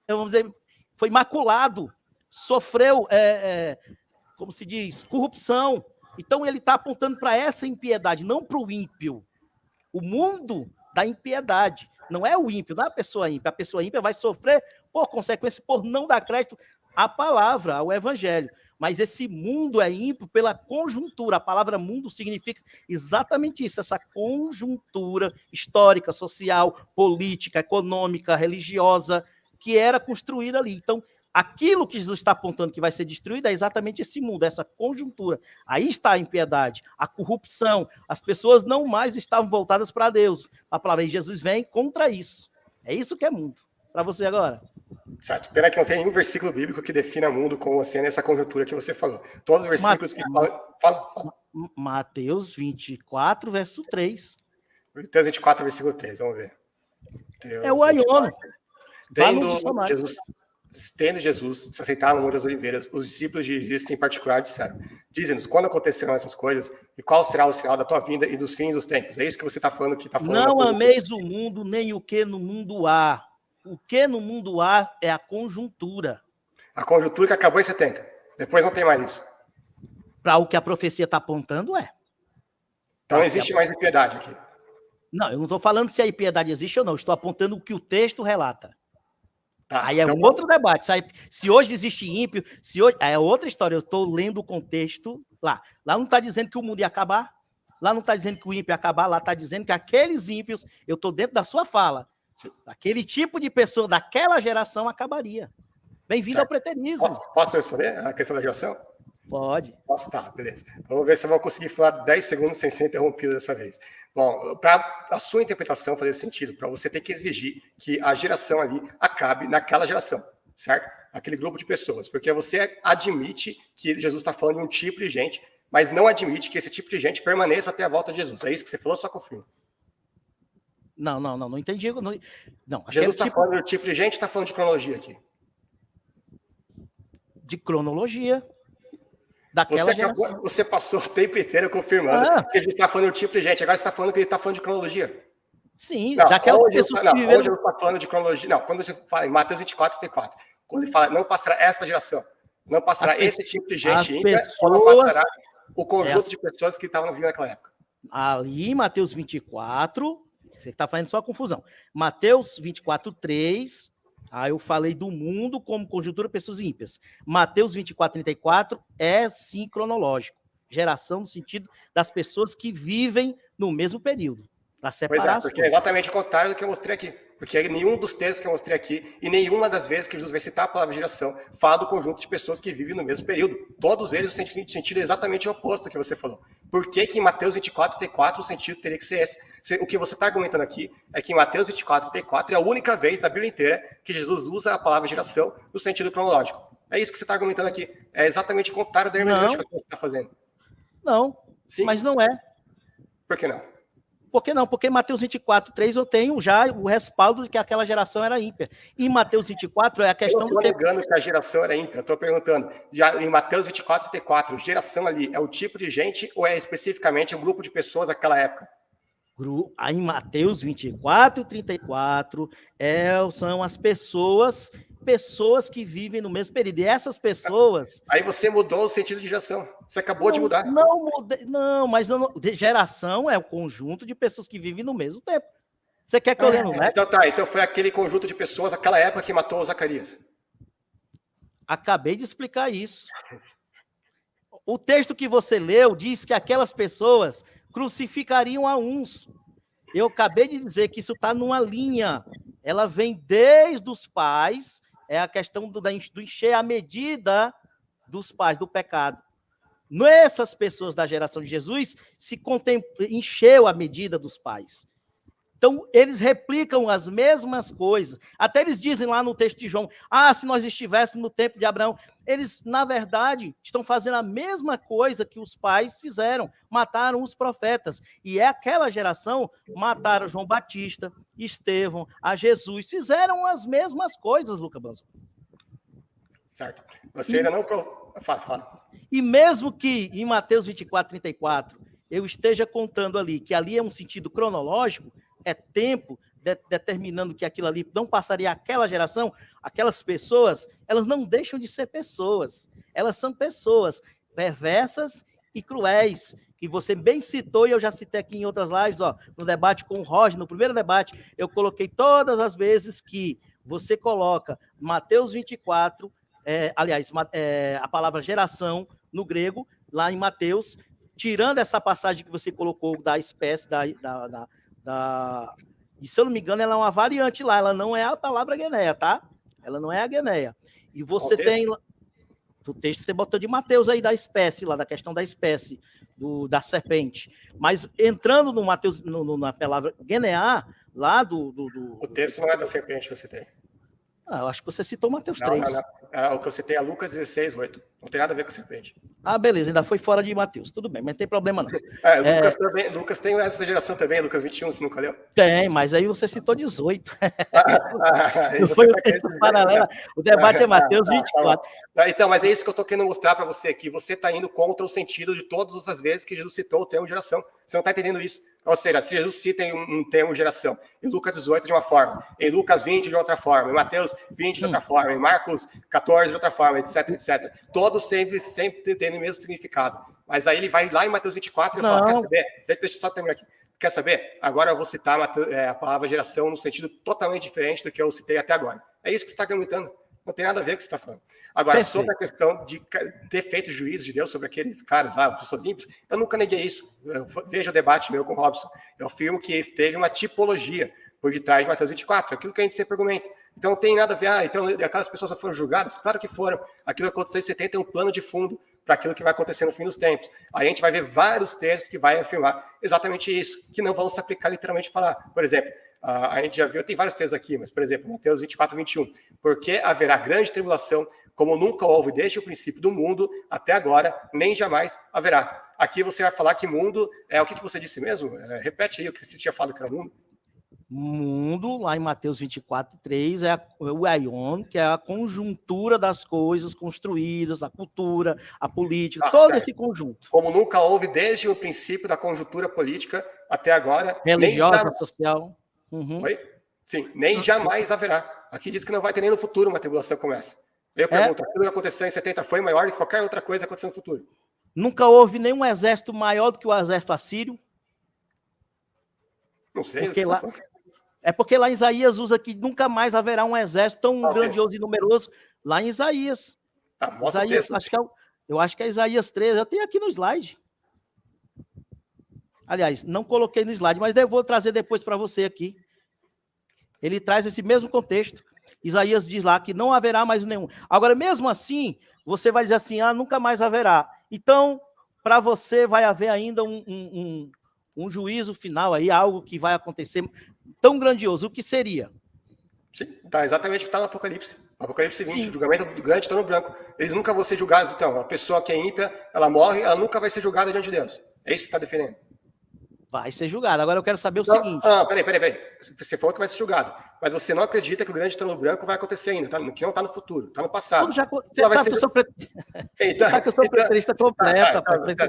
vamos dizer, foi maculado, sofreu, como se diz, corrupção. Então, ele está apontando para essa impiedade, não para o ímpio. O mundo da impiedade. Não é o ímpio, não é a pessoa ímpia. A pessoa ímpia vai sofrer, por consequência, por não dar crédito à palavra, ao evangelho. Mas esse mundo é ímpio pela conjuntura. A palavra mundo significa exatamente isso, essa conjuntura histórica, social, política, econômica, religiosa, que era construída ali. Então, aquilo que Jesus está apontando que vai ser destruído é exatamente esse mundo, essa conjuntura. Aí está a impiedade, a corrupção. As pessoas não mais estavam voltadas para Deus. A palavra de Jesus vem contra isso. É isso que é mundo. Para você agora. Certo. Pena que não tem nenhum versículo bíblico que defina mundo como sendo essa conjuntura que você falou. Todos os versículos que falam... Mateus 24, verso 3. Mateus 24, versículo 3. Vamos ver. Mateus é o aion. Tendo Jesus se aceitaram no Monte das Oliveiras, os discípulos de Jesus em particular disseram: dize-nos, quando acontecerão essas coisas e qual será o sinal da tua vinda e dos fins dos tempos? É isso que você está falando que está falando. Não ameis o mundo, nem o que no mundo há. O que no mundo há é a conjuntura. A conjuntura que acabou em 70. Depois não tem mais isso. Para o que a profecia está apontando, é. Então não existe mais impiedade aqui. Não, eu não estou falando se a impiedade existe ou não. Estou apontando o que o texto relata. Tá, aí é então, outro debate. Se hoje existe ímpio, é outra história. Eu estou lendo o contexto lá. Lá não está dizendo que o mundo ia acabar. Lá não está dizendo que o ímpio ia acabar. Lá está dizendo que aqueles ímpios, eu estou dentro da sua fala, Aquele tipo de pessoa daquela geração acabaria. Bem-vindo ao preterismo. Posso responder a questão da geração? Pode. Posso? Tá, beleza. Vamos ver se eu vou conseguir falar 10 segundos sem ser interrompido dessa vez. Bom, para a sua interpretação fazer sentido, para você ter que exigir que a geração ali acabe naquela geração, certo? Aquele grupo de pessoas, porque você admite que Jesus está falando de um tipo de gente, mas não admite que esse tipo de gente permaneça até a volta de Jesus. É isso que você falou, só confirma. Não entendi. Não, Jesus está falando de tipo de gente, está falando de cronologia aqui. De cronologia. Daquela geração. Você passou o tempo inteiro confirmando que ele está falando de tipo de gente. Agora você está falando que ele está falando de cronologia. Sim, daquela pessoa que viveram... Hoje ele está falando de cronologia. Não, quando você fala em Mateus 24, 34, quando ele fala, não passará esta geração, não passará esse tipo de gente ímpia, ou não passará o conjunto de pessoas que estavam vivendo naquela época. Ali em Mateus 24, você está fazendo só confusão. Mateus 24, 3... eu falei do mundo como conjuntura de pessoas ímpias. Mateus 24, 34 é sim cronológico. Geração no sentido das pessoas que vivem no mesmo período. Para separar porque é exatamente o contrário do que eu mostrei aqui. Porque nenhum dos textos que eu mostrei aqui e nenhuma das vezes que Jesus vai citar a palavra geração fala do conjunto de pessoas que vivem no mesmo período. Todos eles o sentido é exatamente o oposto que você falou. Por que em Mateus 24, 34 o sentido teria que ser esse? O que você está argumentando aqui é que em Mateus 24, 34 é a única vez na Bíblia inteira que Jesus usa a palavra geração no sentido cronológico. É isso que você está argumentando aqui. É exatamente o contrário da hermenêutica que você está fazendo. Não, sim. Mas não é. Por que não? Por que não? Porque em Mateus 24, 3 eu tenho já o respaldo de que aquela geração era ímpia. E em Mateus 24 é a questão do tempo. Eu não estou negando que a geração era ímpia. Eu estou perguntando, já em Mateus 24, 34, geração ali é o tipo de gente ou é especificamente um grupo de pessoas daquela época? Em Mateus 24 e 34 são as pessoas que vivem no mesmo período. E essas pessoas... Aí você mudou o sentido de geração. Você acabou de mudar. Não mudei. Não, mas geração é o conjunto de pessoas que vivem no mesmo tempo. Você quer que eu leia no Lex? Então foi aquele conjunto de pessoas naquela época que matou o Zacarias. Acabei de explicar isso. O texto que você leu diz que aquelas pessoas crucificariam a uns. Eu acabei de dizer que isso está numa linha. Ela vem desde os pais, é a questão do encher a medida dos pais, do pecado. Essas pessoas da geração de Jesus encheu a medida dos pais. Então, eles replicam as mesmas coisas. Até eles dizem lá no texto de João, se nós estivéssemos no tempo de Abraão. Eles, na verdade, estão fazendo a mesma coisa que os pais fizeram. Mataram os profetas. E aquela geração, mataram João Batista, Estevão, a Jesus. Fizeram as mesmas coisas, Luca Banzo. Certo. Você ainda não... Fala. E mesmo que em Mateus 24, 34, eu esteja contando ali, que ali é um sentido cronológico, é tempo determinando que aquilo ali não passaria aquela geração, aquelas pessoas, elas não deixam de ser pessoas. Elas são pessoas perversas e cruéis, que você bem citou, e eu já citei aqui em outras lives, no debate com o Roger, no primeiro debate, eu coloquei todas as vezes que você coloca Mateus 24, a palavra geração no grego, lá em Mateus, tirando essa passagem que você colocou da espécie, e se eu não me engano, ela é uma variante lá, ela não é a palavra gueneia, tá? Ela não é a gueneia. E você tem... Do texto você botou de Mateus aí, da espécie lá, da questão da espécie, da serpente. Mas entrando no Mateus, na palavra gueneá, lá O texto não é da serpente que você tem. Eu acho que você citou Mateus 3. Não. O que eu citei é Lucas 16, 8. Não tem nada a ver com a serpente. Beleza, ainda foi fora de Mateus. Tudo bem, mas não tem problema não. Lucas tem essa geração também, Lucas 21, você nunca leu? Tem, mas aí você citou 18. Não foi o texto paralelo. O debate é Mateus 24. Então, mas é isso que eu estou querendo mostrar para você, que você está indo contra o sentido de todas as vezes que Jesus citou o termo geração. Você não está entendendo isso. Ou seja, se Jesus cita em um termo geração, em Lucas 18 de uma forma, em Lucas 20 de outra forma, em Mateus 20 de outra forma, em Marcos 14 de outra forma, etc, etc. Todos sempre têm o mesmo significado. Mas aí ele vai lá em Mateus 24 e fala, quer saber? Deixa eu só terminar aqui. Quer saber? Agora eu vou citar a palavra geração num sentido totalmente diferente do que eu citei até agora. É isso que você está argumentando. Não tem nada a ver com o que você está falando. Agora, perfeito. Sobre a questão de ter feito juízo de Deus sobre aqueles caras lá, pessoas ímpias, eu nunca neguei isso. Veja o debate meu com o Robson. Eu afirmo que teve uma tipologia. por detrás de Mateus 24, aquilo que a gente sempre argumenta. Então não tem nada a ver, então aquelas pessoas só foram julgadas? Claro que foram. Aquilo que aconteceu em 70 é um plano de fundo para aquilo que vai acontecer no fim dos tempos. Aí a gente vai ver vários textos que vai afirmar exatamente isso, que não vão se aplicar literalmente para lá. Por exemplo, a gente já viu, tem vários textos aqui, mas, por exemplo, Mateus 24, 21. Porque haverá grande tribulação, como nunca houve desde o princípio do mundo até agora, nem jamais haverá. Aqui você vai falar que mundo é o que você disse mesmo? Repete aí o que você tinha falado que era mundo. Mundo, lá em Mateus 24, 3, é o aion, que é a conjuntura das coisas construídas, a cultura, a política, todo esse conjunto. Como nunca houve desde o princípio da conjuntura política até agora. Religiosa, social. Oi? Sim, nem jamais haverá. Aqui diz que não vai ter nem no futuro uma tribulação como essa. Eu pergunto, aquilo que aconteceu em 70 foi maior do que qualquer outra coisa que aconteceu no futuro? Nunca houve nenhum exército maior do que o exército assírio? Não sei. Porque lá em Isaías usa que nunca mais haverá um exército tão grandioso e numeroso. Lá em Isaías. Isaías eu acho que é Isaías 13. Eu tenho aqui no slide. Aliás, não coloquei no slide, mas eu vou trazer depois para você aqui. Ele traz esse mesmo contexto. Isaías diz lá que não haverá mais nenhum. Agora, mesmo assim, você vai dizer assim, nunca mais haverá. Então, para você vai haver ainda um juízo final aí, algo que vai acontecer tão grandioso. O que seria? Sim, tá exatamente o que está no Apocalipse. Apocalipse 20, o julgamento do grande trono branco. Eles nunca vão ser julgados, então. A pessoa que é ímpia, ela morre, ela nunca vai ser julgada diante de Deus. É isso que você está defendendo? Vai ser julgado. Agora eu quero saber o seguinte. Peraí. Você falou que vai ser julgado. Mas você não acredita que o grande trono branco vai acontecer ainda, tá? Que não está no futuro, está no passado. Você sabe que eu sou preterista completa.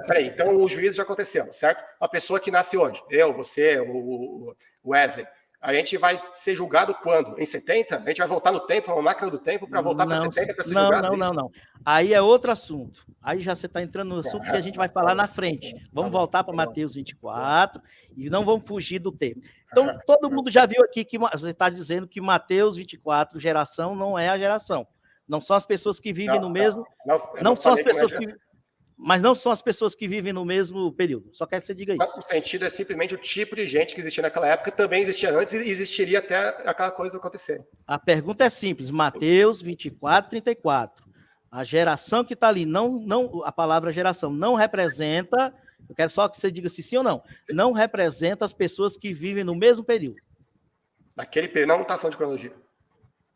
Peraí, então o juízo já aconteceu, certo? A pessoa que nasce hoje, eu, você, o Wesley, a gente vai ser julgado quando? Em 70? A gente vai voltar no tempo, uma máquina do tempo, para voltar para 70 para ser julgado? Não. Aí é outro assunto. Aí já você está entrando no assunto que a gente vai falar na frente. Vamos voltar para Mateus 24 e não vamos fugir do tema. Então, todo mundo já viu aqui que você está dizendo que Mateus 24, geração, não é a geração. Não são as pessoas que vivem no mesmo... Não são as pessoas que... Mas não são as pessoas que vivem no mesmo período. Só quero que você diga isso. O sentido é simplesmente o tipo de gente que existia naquela época, também existia antes e existiria até aquela coisa acontecer. A pergunta é simples. Mateus 24, 34. A geração que está ali, a palavra geração não representa, eu quero só que você diga se sim ou não, sim. Não representa as pessoas que vivem no mesmo período. Naquele período, não está falando de cronologia.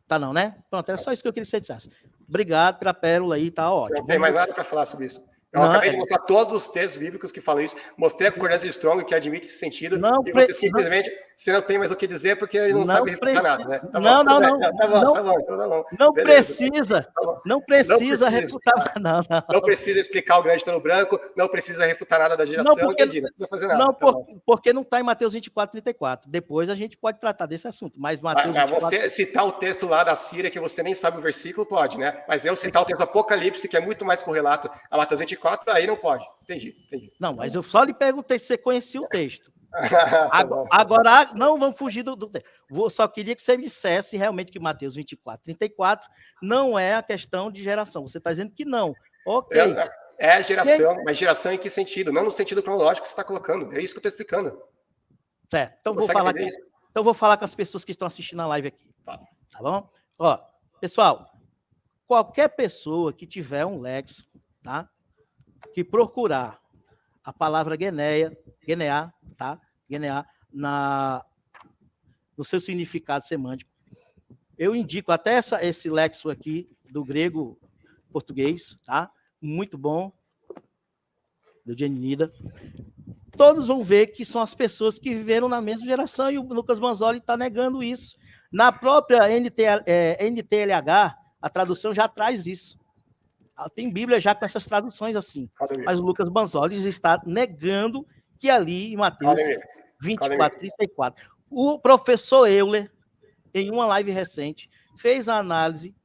Tá não, né? Pronto, era só isso que eu queria que você dissesse. Obrigado pela pérola aí, tá ótimo. Não tem mais nada para falar sobre isso. Eu acabei de mostrar todos os textos bíblicos que falam isso. Mostrei a concordância de Strong, que admite esse sentido. E você simplesmente, você não tem mais o que dizer porque ele não sabe refutar nada, né? Tá não. Tá bom. Não precisa. Não precisa refutar. Não precisa explicar o grande trono branco. Não precisa refutar nada da geração. Não precisa fazer nada. Porque não está em Mateus 24, 34. Depois a gente pode tratar desse assunto. Mas Mateus 24... Você citar o texto lá da Síria, que você nem sabe o versículo, pode, né? Mas eu citar o texto do Apocalipse, que é muito mais correlato a Mateus 24, aí não pode. Entendi. Não, mas eu só lhe perguntei se você conhecia o texto. Agora, não vamos fugir do texto. Só queria que você me dissesse realmente que Mateus 24, 34 não é a questão de geração. Você está dizendo que não. Ok. É a geração, mas geração em que sentido? Não no sentido cronológico que você está colocando. É isso que eu estou explicando. Então vou falar com as pessoas que estão assistindo a live aqui. Tá bom? Ó, pessoal, qualquer pessoa que tiver um léxico, tá? Que procurar a palavra Geneia, tá? Geneia no seu significado semântico. Eu indico até esse léxico aqui do grego português, tá? Muito bom, do Genida. Todos vão ver que são as pessoas que viveram na mesma geração e o Lucas Manzoli está negando isso. Na própria NTLH, a tradução já traz isso. Tem Bíblia já com essas traduções assim. Mas o Lucas Manzoli está negando que ali em Mateus 24, 34. O professor Euler, em uma live recente, fez a análise.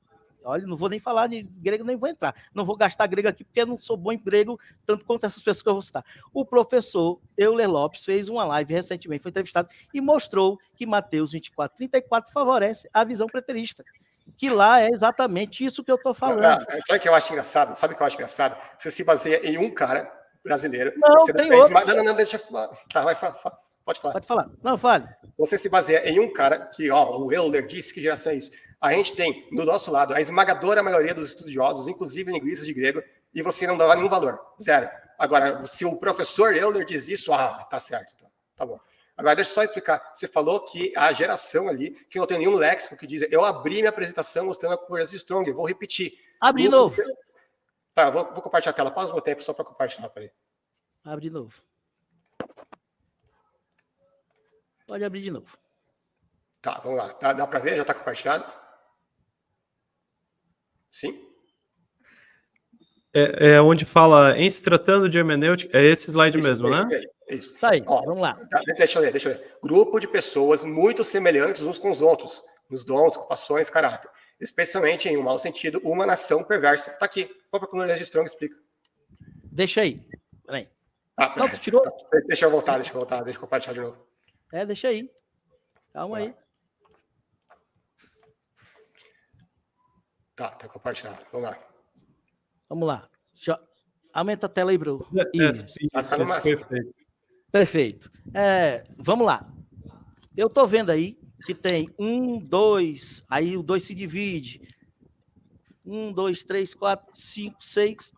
Olha, não vou nem falar de grego, nem vou entrar. Não vou gastar grego aqui, porque eu não sou bom em grego, tanto quanto essas pessoas que eu vou citar. O professor Euler Lopes fez uma live recentemente, foi entrevistado, e mostrou que Mateus 24, 34 favorece a visão preterista. Que lá é exatamente isso que eu estou falando. Sabe o que eu acho engraçado? Você se baseia em um cara brasileiro. Não, tem outros. Não, deixa eu falar. Tá, vai falar. Pode falar. Pode falar. Não, fale. Você se baseia em um cara que, o Euler disse que geração é isso. A gente tem, do nosso lado, a esmagadora maioria dos estudiosos, inclusive linguistas de grego, e você não dava nenhum valor. Zero. Agora, se o professor Euler diz isso, tá certo. Então, tá bom. Agora, deixa eu só explicar. Você falou que a geração ali, que não tem nenhum léxico que diz, eu abri minha apresentação mostrando a conversa de Strong, eu vou repetir. Abre de novo. Tá, vou compartilhar a tela. Pausa o meu tempo só para compartilhar. Peraí. Abre de novo. Pode abrir de novo. Tá, vamos lá. Dá para ver? Já está compartilhado? Sim? É onde fala, em se tratando de hermenêutica, é esse slide mesmo, né? Isso. Tá aí, vamos lá. Deixa eu ler. Grupo de pessoas muito semelhantes uns com os outros, nos dons, ocupações, caráter. Especialmente em um mau sentido, uma nação perversa. Tá aqui. Qual a coluna de Strong explica? Deixa aí. Peraí. Não, tu tirou? Deixa eu voltar, deixa eu compartilhar de novo. Deixa aí. Calma aí. Tá compartilhado. Vamos lá. Vamos lá. Aumenta a tela aí, Bruno. Isso, perfeito. Perfeito. Vamos lá. Eu tô vendo aí que tem 1, 2, aí o 2 se divide. 1, 2, 3, 4, 5, 6.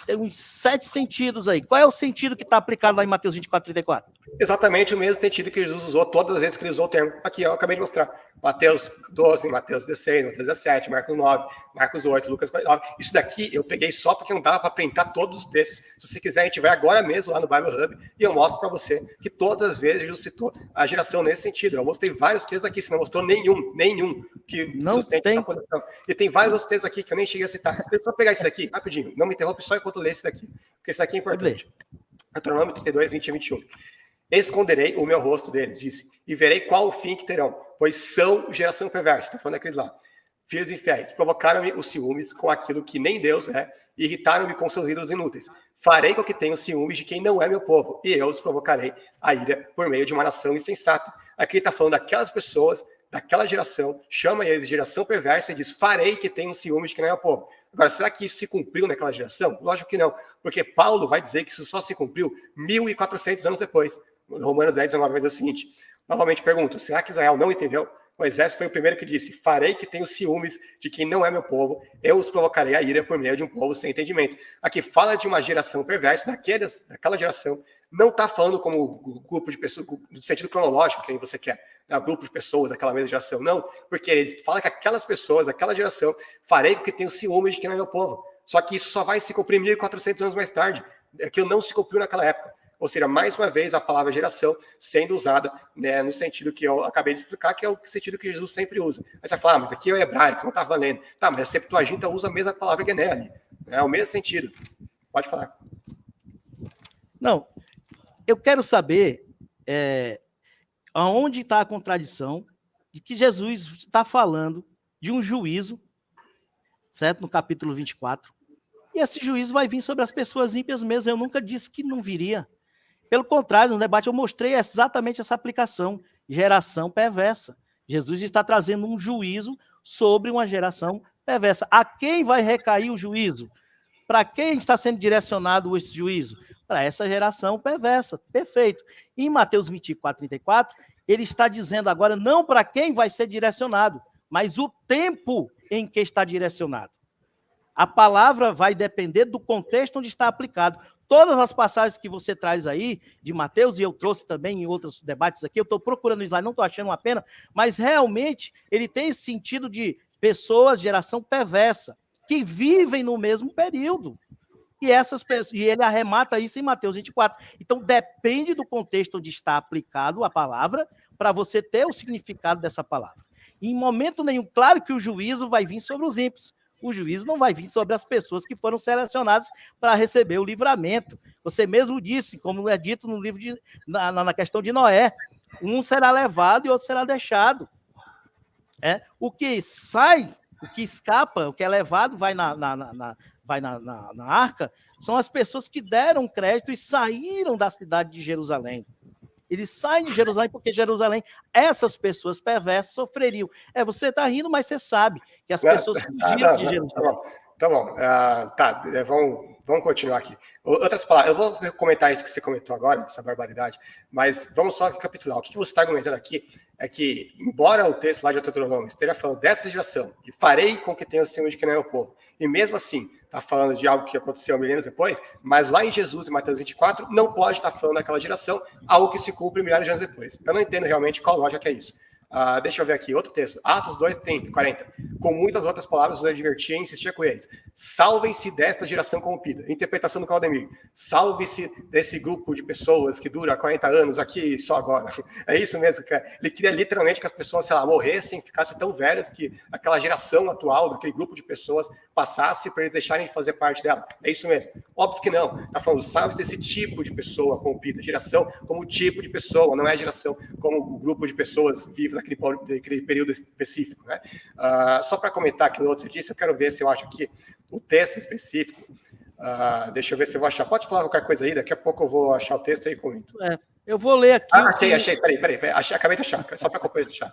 Tem uns 7 sentidos aí. Qual é o sentido que está aplicado lá em Mateus 24, 34? Exatamente o mesmo sentido que Jesus usou todas as vezes que ele usou o termo. Aqui, eu acabei de mostrar. Mateus 12, Mateus 16, Mateus 17, Marcos 9, Marcos 8, Lucas 49. Isso daqui eu peguei só porque não dava para printar todos os textos. Se você quiser, a gente vai agora mesmo lá no Bible Hub e eu mostro para você que todas as vezes Jesus citou a geração nesse sentido. Eu mostrei vários textos aqui, você não mostrou nenhum que sustente essa posição. E tem vários outros textos aqui que eu nem cheguei a citar. Deixa eu só pegar esse daqui, rapidinho. Não me interrompe só enquanto eu ler esse daqui, porque esse daqui é importante. Deuteronômio 32, 20 e 21. Esconderei o meu rosto deles, disse, e verei qual o fim que terão, pois são geração perversa. Está falando daqueles lá. Filhos infiéis, provocaram-me os ciúmes com aquilo que nem Deus é, e irritaram-me com seus ídolos inúteis. Farei com que tenham ciúmes de quem não é meu povo, e eu os provocarei a ira por meio de uma nação insensata. Aqui ele está falando daquelas pessoas, daquela geração, chama eles de geração perversa e diz, farei que tenham ciúmes de quem não é meu povo. Agora, será que isso se cumpriu naquela geração? Lógico que não, porque Paulo vai dizer que isso só se cumpriu 1.400 anos depois. Romanos 10, 19 vai dizer o seguinte, novamente pergunto, será que Israel não entendeu? Moisés foi o primeiro que disse, farei que tenho ciúmes de quem não é meu povo, eu os provocarei a ira por meio de um povo sem entendimento. Aqui fala de uma geração perversa, daquela geração, não está falando como grupo de pessoas, no sentido cronológico, que você quer, né? Grupo de pessoas daquela mesma geração, não, porque ele fala que aquelas pessoas, aquela geração, farei com que tenham ciúmes de quem não é meu povo. Só que isso só vai se cumprir 1.400 anos mais tarde, aquilo não se cumpriu naquela época. Ou seja, mais uma vez, a palavra geração sendo usada, né, no sentido que eu acabei de explicar, que é o sentido que Jesus sempre usa. Aí você vai falar, mas aqui é o hebraico, não está valendo. Tá, mas a Septuaginta usa a mesma palavra gené ali. É o mesmo sentido. Pode falar. Não, eu quero saber aonde está a contradição de que Jesus está falando de um juízo, certo? No capítulo 24. E esse juízo vai vir sobre as pessoas ímpias mesmo. Eu nunca disse que não viria. Pelo contrário, no debate eu mostrei exatamente essa aplicação, geração perversa. Jesus está trazendo um juízo sobre uma geração perversa. A quem vai recair o juízo? Para quem está sendo direcionado esse juízo? Para essa geração perversa. Perfeito. Em Mateus 24, 34, ele está dizendo agora não para quem vai ser direcionado, mas o tempo em que está direcionado. A palavra vai depender do contexto onde está aplicado. Todas as passagens que você traz aí, de Mateus, e eu trouxe também em outros debates aqui, eu estou procurando o slide, não estou achando uma pena, mas realmente ele tem esse sentido de pessoas, geração perversa, que vivem no mesmo período. E essas pessoas, e ele arremata isso em Mateus 24. Então, depende do contexto onde está aplicado a palavra, para você ter o significado dessa palavra. E em momento nenhum, claro que o juízo vai vir sobre os ímpios. O juízo não vai vir sobre as pessoas que foram selecionadas para receber o livramento. Você mesmo disse, como é dito no livro na questão de Noé, um será levado e outro será deixado. O que sai, o que escapa, o que é levado, vai na arca, são as pessoas que deram crédito e saíram da cidade de Jerusalém. Eles saem de Jerusalém porque Jerusalém, essas pessoas perversas sofreriam. Você está rindo, mas você sabe que as pessoas fugiram de Jerusalém. Tá bom. Vamos continuar aqui. Outras palavras, eu vou comentar isso que você comentou agora, essa barbaridade, mas vamos só recapitular. O que você está argumentando aqui é que, embora o texto lá de Deuteronômio esteja falando dessa geração, e farei com que tenha o Senhor de que não é o povo, e mesmo assim está falando de algo que aconteceu milênios depois, mas lá em Jesus, em Mateus 24, não pode estar falando daquela geração, algo que se cumpre milhares de anos depois. Eu não entendo realmente qual lógica é isso. Deixa eu ver aqui, outro texto. Atos 2, 40. Com muitas outras palavras, os advertia e insistia com eles. Salvem-se desta geração corrompida. Interpretação do Claudemir. Salve-se desse grupo de pessoas que dura 40 anos aqui só agora. É isso mesmo, cara. Ele queria literalmente que as pessoas, sei lá, morressem, ficassem tão velhas que aquela geração atual, daquele grupo de pessoas, passasse para eles deixarem de fazer parte dela. É isso mesmo. Óbvio que não. Está falando, salve-se desse tipo de pessoa corrompida. Geração como tipo de pessoa, não é geração como o grupo de pessoas vivas daquele período específico, né? Só para comentar aquilo que você disse, eu quero ver se eu acho aqui o texto específico. Deixa eu ver se eu vou achar. Pode falar qualquer coisa aí, daqui a pouco eu vou achar o texto aí e comento. Eu vou ler aqui. Achei, peraí, acabei de achar, só para achar.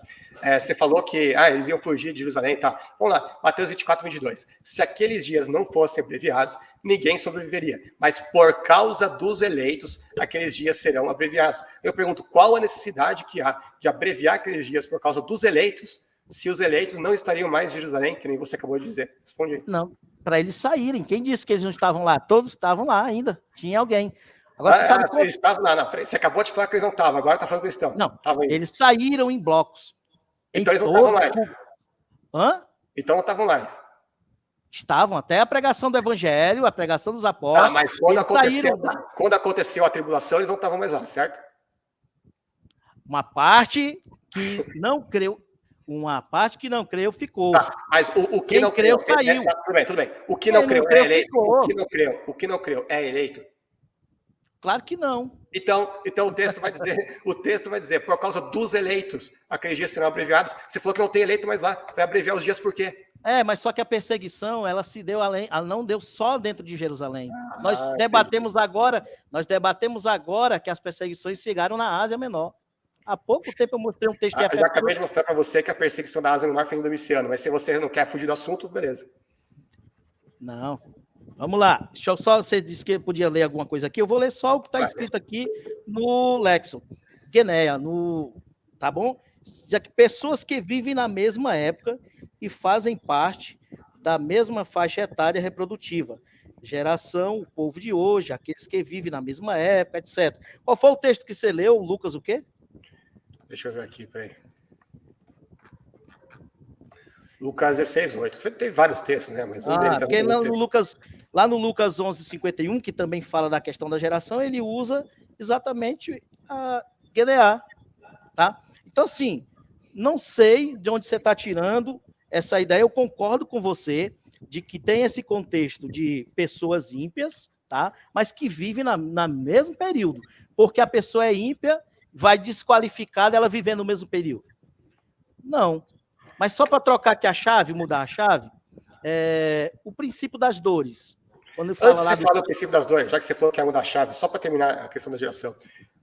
Você falou que eles iam fugir de Jerusalém, tá? Vamos lá, Mateus 24, 22. Se aqueles dias não fossem abreviados, ninguém sobreviveria, mas por causa dos eleitos, aqueles dias serão abreviados. Eu pergunto, qual a necessidade que há de abreviar aqueles dias por causa dos eleitos, se os eleitos não estariam mais em Jerusalém, que nem você acabou de dizer? Responde aí. Não, para eles saírem. Quem disse que eles não estavam lá? Todos estavam lá ainda. Tinha alguém. Agora, você sabe como... eles estavam lá, não, você acabou de falar que eles não estavam, agora está falando que eles estão. Não, eles saíram em blocos. Então eles não estavam mais. Hã? Então não estavam mais. Estavam, até a pregação do evangelho, a pregação dos apóstolos. Mas quando aconteceu a tribulação, eles não estavam mais lá, certo? Uma parte que não creu, ficou. Mas o que não creu saiu. Tudo bem. O que não creu é eleito. O que não creu é eleito. Claro que não. Então o texto vai dizer, por causa dos eleitos, aqueles dias serão abreviados. Você falou que não tem eleito mais lá, vai abreviar os dias por quê? Mas só que a perseguição, ela se deu além, ela não deu só dentro de Jerusalém. Nós debatemos agora que as perseguições chegaram na Ásia Menor. Há pouco tempo eu mostrei um texto de Eu já acabei de mostrar para você que a perseguição da Ásia Menor foi em Domiciano, mas se você não quer fugir do assunto, beleza. Não. Vamos lá. Deixa eu só, você disse que podia ler alguma coisa aqui. Eu vou ler só o que está escrito aqui no Lexo. Guinéia, tá bom? Já que pessoas que vivem na mesma época e fazem parte da mesma faixa etária reprodutiva. Geração, o povo de hoje, aqueles que vivem na mesma época, etc. Qual foi o texto que você leu, Lucas, o quê? Deixa eu ver aqui, peraí. Lucas 16, 8. Tem vários textos, né? Mas um deles porque lá no Lucas 11, 51, que também fala da questão da geração, ele usa exatamente a Guineá, tá? Então, assim, não sei de onde você está tirando essa ideia. Eu concordo com você de que tem esse contexto de pessoas ímpias, tá? Mas que vivem no mesmo período. Porque a pessoa é ímpia, vai desqualificar dela viver no mesmo período. Não. Mas só para trocar aqui a chave, mudar a chave, o princípio das dores. Quando fala Antes lá você fala do princípio das dores, já que você falou que ia mudar a chave, só para terminar a questão da geração.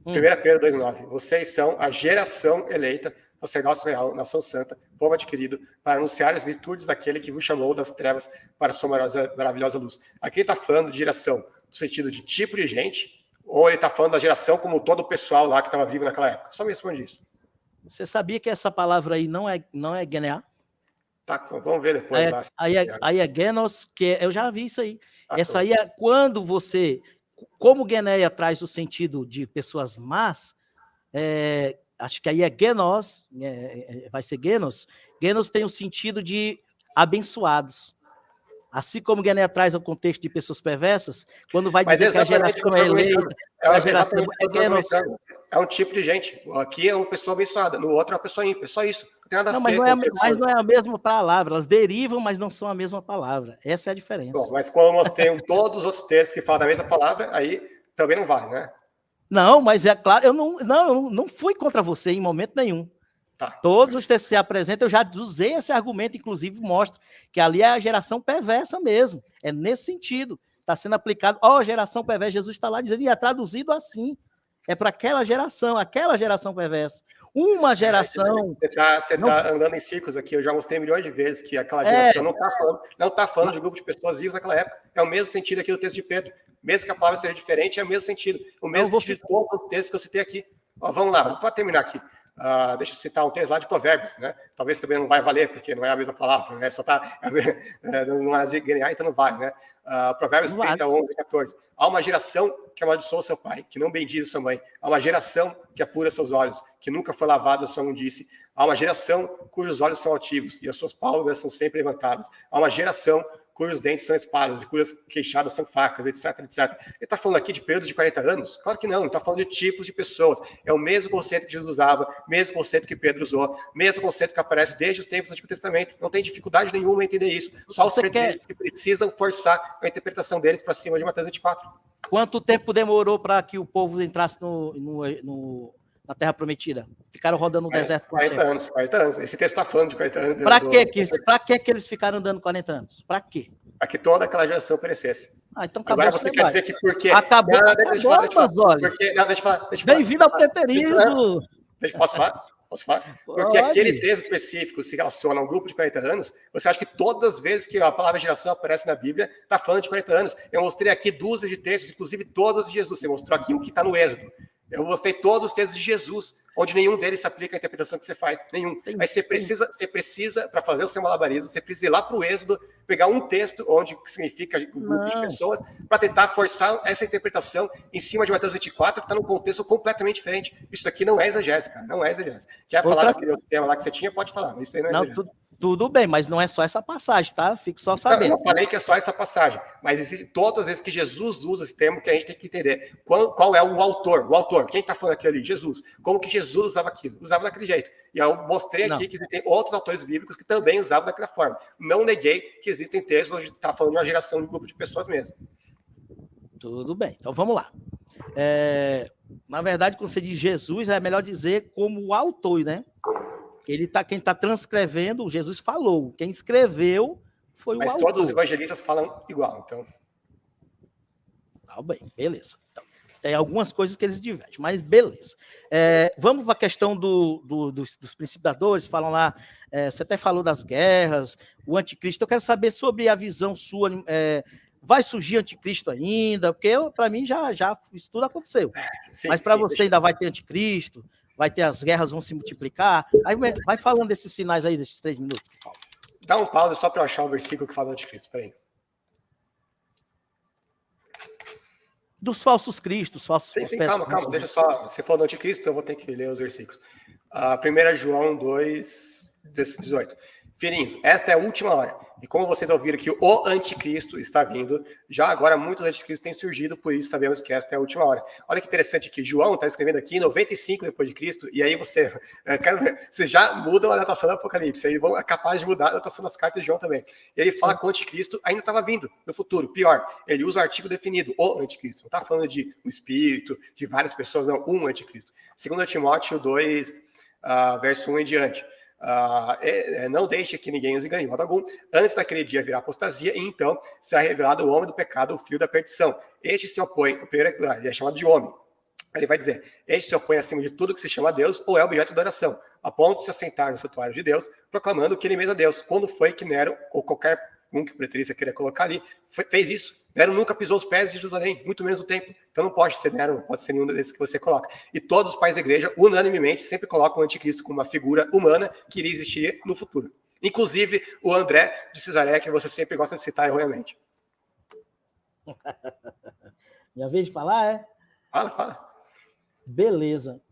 1 Pedro 2,9. Vocês são a geração eleita, sacerdócio real, nação santa, povo adquirido, para anunciar as virtudes daquele que vos chamou das trevas para a sua maravilhosa luz. Aqui ele está falando de geração no sentido de tipo de gente, ou ele está falando da geração como todo o pessoal lá que estava vivo naquela época? Só me responde isso. Você sabia que essa palavra aí não é Guineá? Tá, vamos ver depois. Aí é Genos, que eu já vi isso aí. Essa aí é quando você... Como Guinéia traz o sentido de pessoas más, acho que aí é Genos, vai ser Genos. Genos tem o sentido de abençoados. Assim como Guinéia traz o contexto de pessoas perversas, quando vai dizer que a geração é eleita, a geração é Genos. É um tipo de gente. Aqui é uma pessoa abençoada, no outro é uma pessoa ímpia. Só isso. Não tem nada a ver mas não é a mesma palavra. Elas derivam, mas não são a mesma palavra. Essa é a diferença. Bom, mas quando eu mostrei todos os outros textos que falam da mesma palavra, aí também não vale, né? Não, mas é claro, eu não fui contra você em momento nenhum. Tá. Todos os textos que você apresenta, eu já usei esse argumento, inclusive mostro que ali é a geração perversa mesmo. É nesse sentido. Está sendo aplicado. Geração perversa, Jesus está lá dizendo, e é traduzido assim. é para aquela geração perversa. Uma geração... Você tá andando em círculos aqui, eu já mostrei milhões de vezes que aquela geração não está falando de grupo de pessoas vivas naquela época. É o mesmo sentido aqui do texto de Pedro. Mesmo que a palavra seja diferente, é o mesmo sentido. O mesmo sentido de todos os textos que eu citei aqui. Ó, vamos lá, para terminar aqui. Deixa eu citar um texto lá de Provérbios, né? Talvez também não vai valer, porque não é a mesma palavra, né? Só tá não é GNA, então não vai, né? Provérbios 30, 11 e 14. Há uma geração que amaldiçoa seu pai, que não bendiz sua mãe. Há uma geração que apura seus olhos, que nunca foi lavado a sua imundice. Há uma geração cujos olhos são altivos e as suas pálpebras são sempre levantadas. Há uma geração cujos dentes são espadas e cujas queixadas são facas, etc, etc. Ele está falando aqui de períodos de 40 anos? Claro que não, ele está falando de tipos de pessoas. É o mesmo conceito que Jesus usava, mesmo conceito que Pedro usou, mesmo conceito que aparece desde os tempos do Antigo Testamento. Não tem dificuldade nenhuma em entender isso. Só os preteristas que precisam forçar a interpretação deles para cima de Mateus 24. Quanto tempo demorou para que o povo entrasse na Terra Prometida? Ficaram rodando no deserto 40 anos. Esse texto está falando de 40 anos. Para que eles ficaram andando 40 anos? Para quê? Para que toda aquela geração perecesse. Então agora você quer dizer que porque... Acabou, deixa eu falar. Bem-vindo ao preterismo. Posso falar? Porque aquele texto específico se relaciona a um grupo de 40 anos, você acha que todas as vezes que a palavra geração aparece na Bíblia, está falando de 40 anos. Eu mostrei aqui dúzias de textos, inclusive todos de Jesus. Você mostrou aqui o que está no Êxodo. Eu mostrei todos os textos de Jesus, onde nenhum deles se aplica à interpretação que você faz. Nenhum. Mas você precisa, para fazer o seu malabarismo, você precisa ir lá para o Êxodo, pegar um texto onde significa um grupo de pessoas, para tentar forçar essa interpretação em cima de Mateus 24, que está num contexto completamente diferente. Isso aqui não é exegese, cara. Não é exegese. Quer falar daquele outro tema lá que você tinha? Pode falar. Mas isso aí não é exegese. Tudo bem, mas não é só essa passagem, tá? Fico só sabendo. Eu não falei que é só essa passagem, mas existe todas as vezes que Jesus usa esse termo que a gente tem que entender. Qual é o autor? O autor, quem está falando aqui ali? Jesus. Como que Jesus usava aquilo? Usava daquele jeito. E eu mostrei aqui que existem outros autores bíblicos que também usavam daquela forma. Não neguei que existem textos onde está falando de uma geração, de um grupo de pessoas mesmo. Tudo bem, então vamos lá. Na verdade, quando você diz Jesus, é melhor dizer como o autor, né? Quem está transcrevendo, Jesus falou. Quem escreveu foi o autor. Mas todos os evangelistas falam igual, então. Tá bem, beleza. Então, tem algumas coisas que eles divergem, mas beleza. Vamos para a questão dos princípios da dor. Eles falam lá, você até falou das guerras, o anticristo. Eu quero saber sobre a visão sua. Vai surgir anticristo ainda? Porque para mim já isso tudo aconteceu. Sim, mas para você ainda vai ter anticristo? Vai ter as guerras, vão se multiplicar. Aí vai falando desses sinais aí, desses 3 minutos que faltam. Dá um pause só para eu achar o versículo que fala do anticristo. Peraí. Dos falsos cristos, falsos profetas. Calma. Deixa só. Você falou do anticristo, então eu vou ter que ler os versículos. 1 João 2, 18. Filhinhos, esta é a última hora. E como vocês ouviram que o anticristo está vindo, já agora muitos anticristos têm surgido, por isso sabemos que esta é a última hora. Olha que interessante aqui, João está escrevendo aqui em 95 depois de Cristo, e aí vocês já mudam a datação do Apocalipse, aí é capaz de mudar a datação das cartas de João também. E ele fala que o anticristo ainda estava vindo no futuro. Pior, ele usa o artigo definido, o anticristo. Não está falando de um espírito, de várias pessoas, não, um anticristo. 2 Timóteo 2, verso 1 em diante. Não deixe que ninguém os engane, modo algum. Antes daquele dia virá apostasia, e então será revelado o homem do pecado, o filho da perdição. Este se opõe, o primeiro ele é chamado de homem. Ele vai dizer, este se opõe acima de tudo que se chama Deus ou é objeto de adoração, a ponto de se assentar no santuário de Deus, proclamando que ele mesmo é Deus. Quando foi que Nero, ou qualquer um que o preterista queria colocar ali, fez isso? Nero nunca pisou os pés de Jerusalém, muito menos o templo. Então não pode ser Nero, não pode ser nenhum desses que você coloca. E todos os pais da igreja, unanimemente, sempre colocam o anticristo como uma figura humana que iria existir no futuro. Inclusive o André de Cesareia, que você sempre gosta de citar erroneamente. Minha vez de falar, Fala. Beleza.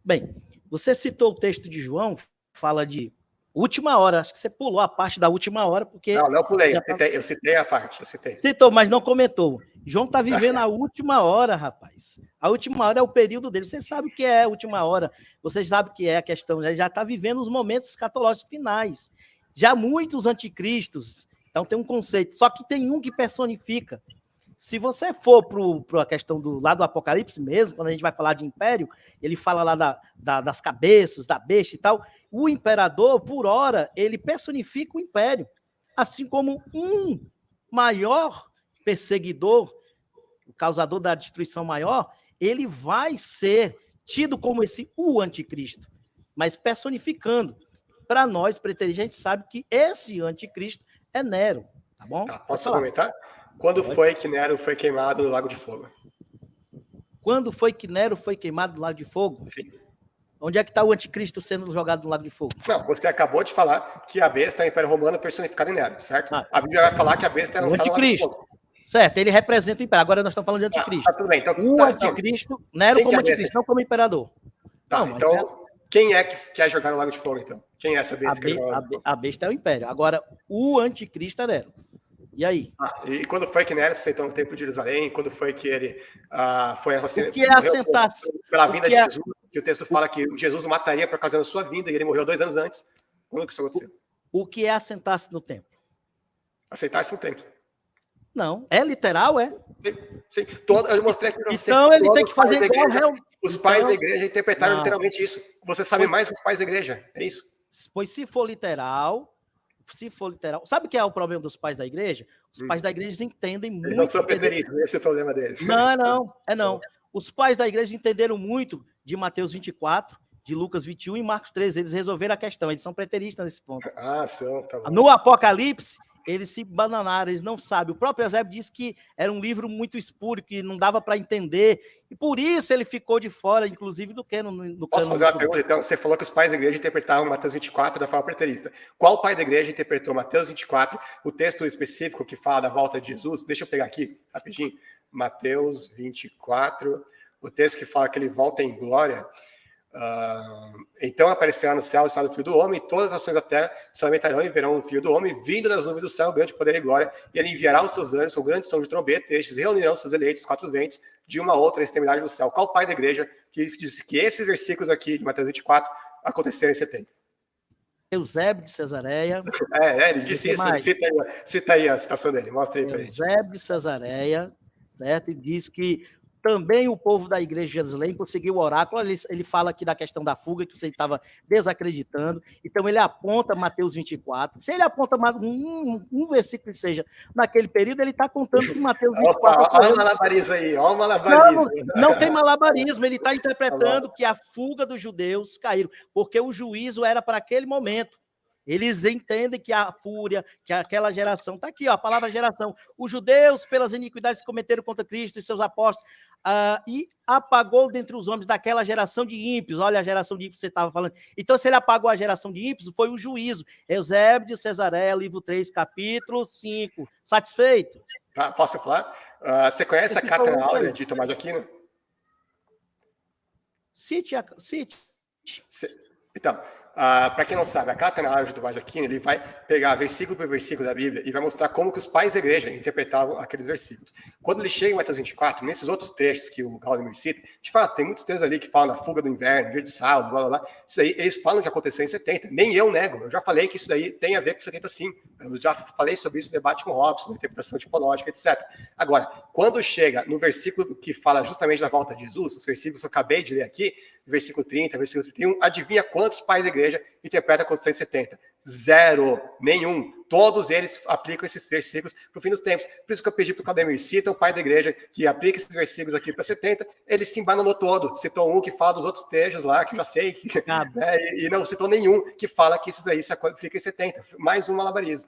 Bem, você citou o texto de João, fala de última hora, acho que você pulou a parte da última hora, porque... Não pulei, eu citei a parte, Citou, mas não comentou. João está vivendo a última hora, rapaz. A última hora é o período dele. Você sabe o que é a última hora, você sabe o que é a questão, ele já está vivendo os momentos escatológicos finais. Já muitos anticristos, então tem um conceito, só que tem um que personifica. Se você for para a questão do lado do Apocalipse mesmo, quando a gente vai falar de império, ele fala lá das cabeças, da besta e tal. O imperador, por hora, ele personifica o império. Assim como um maior perseguidor, o causador da destruição maior, ele vai ser tido como o anticristo, mas personificando. Para nós, preteristas, a gente sabe que esse anticristo é Nero, tá bom? Tá, posso comentar? Quando foi que Nero foi queimado no Lago de Fogo? Quando foi que Nero foi queimado no Lago de Fogo? Sim. Onde é que está o anticristo sendo jogado no Lago de Fogo? Não, você acabou de falar que a besta é o Império Romano personificado em Nero, certo? A Bíblia vai falar que a besta é lançada no Lago de Fogo. Certo, ele representa o imperador. Agora nós estamos falando de anticristo. Tá, tudo bem. Então, o anticristo, Nero como anticristo, não como imperador. Tá, não, então, quem é que quer jogar no Lago de Fogo, então? Quem é essa besta? A besta é o império. Agora, o anticristo é Nero. E aí? E quando foi que Nero se sentou no Templo de Jerusalém? Quando foi que ele foi assassinado? O que é assentar-se? Pela vinda de Jesus, que o texto fala que Jesus o mataria por causa da sua vinda, e ele morreu 2 anos antes. Quando que isso aconteceu? O que é assentar-se no templo? Assentar-se no templo. Não. É literal, é? Sim. Eu mostrei aqui para você. Então ele tem que fazer igual os pais da igreja interpretaram literalmente isso. Você sabe mais que os pais da igreja. É isso. Pois se for literal, sabe o que é o problema dos pais da igreja? Os pais da igreja entendem muito. Eles não são preteristas, esse é o problema deles. Não. Os pais da igreja entenderam muito de Mateus 24, de Lucas 21 e Marcos 13. Eles resolveram a questão, eles são preteristas nesse ponto. São, tá bom. No Apocalipse, eles se bananaram, eles não sabem. O próprio Eusébio disse que era um livro muito espúrio, que não dava para entender, e por isso ele ficou de fora, inclusive, do que no Posso fazer uma pergunta, então? Você falou que os pais da igreja interpretavam Mateus 24 da forma preterista. Qual pai da igreja interpretou Mateus 24, o texto específico que fala da volta de Jesus? Deixa eu pegar aqui, rapidinho. Mateus 24, o texto que fala que ele volta em glória. Então aparecerá no céu o estado do Filho do Homem, e todas as nações da terra se lamentarão e verão o Filho do Homem vindo das nuvens do céu, grande poder e glória, e ele enviará os seus anjos com grande som de trombeta, e estes reunirão seus eleitos 4 ventos de uma outra extremidade do céu. Qual pai da igreja que disse que esses versículos aqui de Mateus 24 aconteceram em 70? Eusébio de Cesareia. Ele disse isso. Cita aí a citação dele, mostra aí para gente. Eusébio de Cesareia, certo? E diz que também o povo da igreja de Jerusalém conseguiu o oráculo. Ele fala aqui da questão da fuga, que você estava desacreditando. Então, ele aponta Mateus 24. Se ele aponta um versículo que seja naquele período, ele está contando que Mateus 24... Olha o malabarismo aí, olha o malabarismo. Não tem malabarismo, ele está interpretando que a fuga dos judeus caíram, porque o juízo era para aquele momento. Eles entendem que a fúria, que aquela geração, está aqui, ó, a palavra geração, os judeus, pelas iniquidades que cometeram contra Cristo e seus apóstolos, e apagou dentre os homens daquela geração de ímpios. Olha a geração de ímpios que você estava falando. Então, se ele apagou a geração de ímpios, foi o juízo. Eusébio de Cesareia, livro 3, capítulo 5. Satisfeito? Posso falar? Você conhece a Cátedra Áurea de Tomás de Aquino? Cite. Então, para quem não sabe, a Cátedra Áurea de Tomás de Aquino, ele vai pegar versículo por versículo da Bíblia e vai mostrar como que os pais da igreja interpretavam aqueles versículos. Quando ele chega em Mateus 24, nesses outros textos que o Claudemir cita, de fato, tem muitos textos ali que falam da fuga do inverno, dia de sábado, blá, blá, blá. Isso aí, eles falam que aconteceu em 70. Nem eu nego. Eu já falei que isso daí tem a ver com 70 sim. Eu já falei sobre isso no debate com o Robson, na interpretação tipológica, etc. Agora, quando chega no versículo que fala justamente da volta de Jesus, os versículos que eu acabei de ler aqui, versículo 30, versículo 31, adivinha quantos pais da igreja interpretam a aconteceu em 70? 0, nenhum. Todos eles aplicam esses versículos para o fim dos tempos. Por isso que eu pedi para o Claudemir, cita o pai da igreja que aplica esses versículos aqui para 70, ele se embananou todo. Citou um que fala dos outros textos lá, que eu já sei, e não citou nenhum que fala que esses aí se aplica em 70. Mais um malabarismo.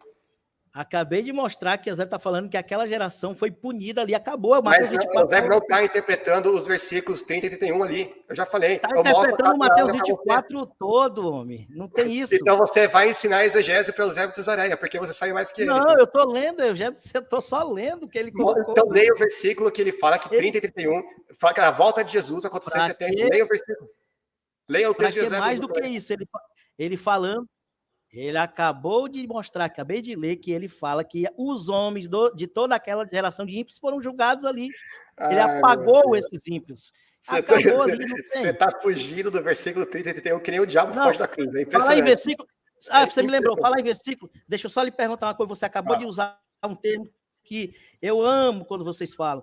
Acabei de mostrar que Eusébio está falando que aquela geração foi punida ali, acabou. Mas o Eusébio não está interpretando os versículos 30 e 31 ali. Eu já falei. Está interpretando o Mateus 24 todo, homem. Não tem isso. Então você vai ensinar exegese para o Eusébio de Cesareia, porque você sabe mais que ele. Não, eu estou lendo, Eusébio, eu estou só lendo o que ele colocou. Então leia o versículo que ele fala que 30 e 31 fala que a volta de Jesus aconteceu em 70. Leia o versículo. Leia o texto de Eusébio. Mais do que isso, ele falando. Ele acabou de mostrar, acabei de ler, que ele fala que os homens de toda aquela geração de ímpios foram julgados ali. Ele apagou esses ímpios. Você está fugindo do versículo 30 e 31, que nem o diabo foge da cruz. É impressionante. Falar em versículo. Você me lembrou, falar em versículo. Deixa eu só lhe perguntar uma coisa. Você acabou de usar um termo que eu amo quando vocês falam.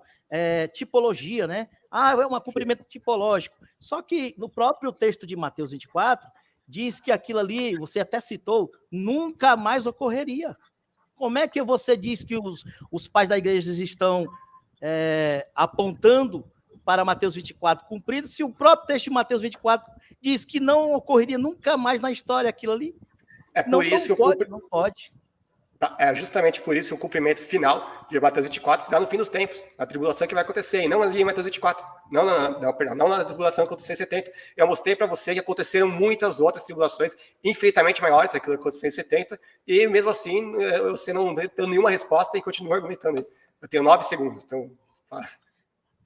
Tipologia, né? É um cumprimento tipológico. Só que no próprio texto de Mateus 24, diz que aquilo ali, você até citou, nunca mais ocorreria. Como é que você diz que os pais da igreja estão apontando para Mateus 24 cumprido, se o próprio texto de Mateus 24 diz que não ocorreria nunca mais na história aquilo ali? É por isso que não pode. É justamente por isso que o cumprimento final de Mateus 24 se dá no fim dos tempos, na tribulação que vai acontecer, e não ali em Mateus 24. Não na tribulação que aconteceu em 70. Eu mostrei para você que aconteceram muitas outras tribulações infinitamente maiores daquilo que aconteceu em 70, e mesmo assim você não deu nenhuma resposta e continua argumentando. Eu tenho 9 segundos, então...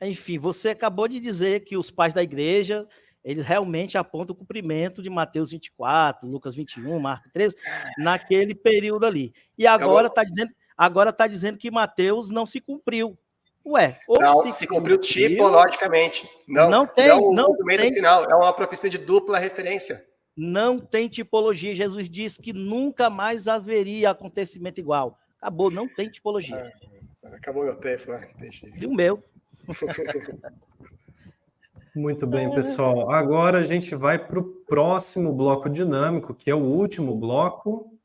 Enfim, você acabou de dizer que os pais da igreja, eles realmente apontam o cumprimento de Mateus 24, Lucas 21, Marcos 13, naquele período ali. E agora está dizendo que Mateus não se cumpriu. Ué, não se cumpriu tipologicamente. Não tem final. É uma profecia de dupla referência. Não tem tipologia. Jesus disse que nunca mais haveria acontecimento igual. Acabou, não tem tipologia. Acabou meu tempo, né? E o meu. Muito bem, pessoal. Agora a gente vai para o próximo bloco dinâmico, que é o último bloco.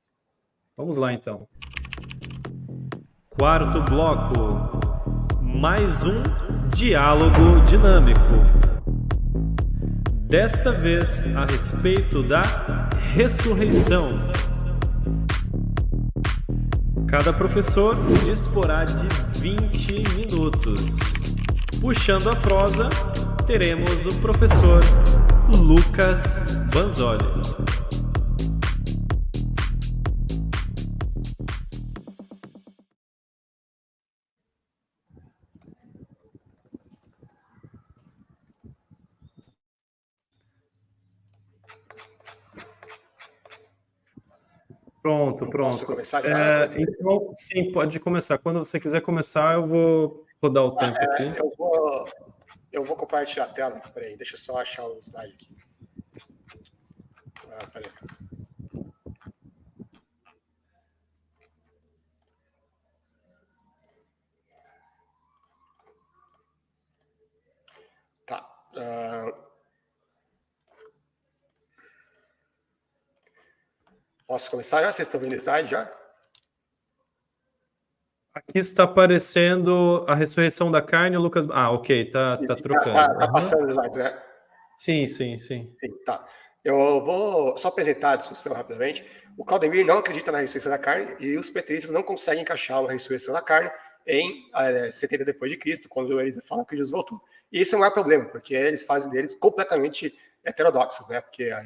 Vamos lá, então. Quarto bloco. Mais um diálogo dinâmico. Desta vez a respeito da ressurreição. Cada professor disporá de 20 minutos. Puxando a prosa, teremos o professor Lucas Vanzoli. Pronto. Posso começar já? Então, sim, pode começar. Quando você quiser começar, eu vou rodar o tempo aqui. Eu vou compartilhar a tela. Peraí, deixa eu só achar o slide aqui. Peraí. Tá. Posso começar já? Vocês estão vendo o slide já? Aqui está aparecendo a ressurreição da carne, Lucas. Ah, ok, tá trocando. Tá passando os slides, né? Sim, tá. Eu vou só apresentar a discussão rapidamente. O Claudemir não acredita na ressurreição da carne e os petristas não conseguem encaixar uma ressurreição da carne em 70 depois de Cristo, quando eles falam que Jesus voltou. E isso não é problema, porque eles fazem deles completamente heterodoxos, né? Porque a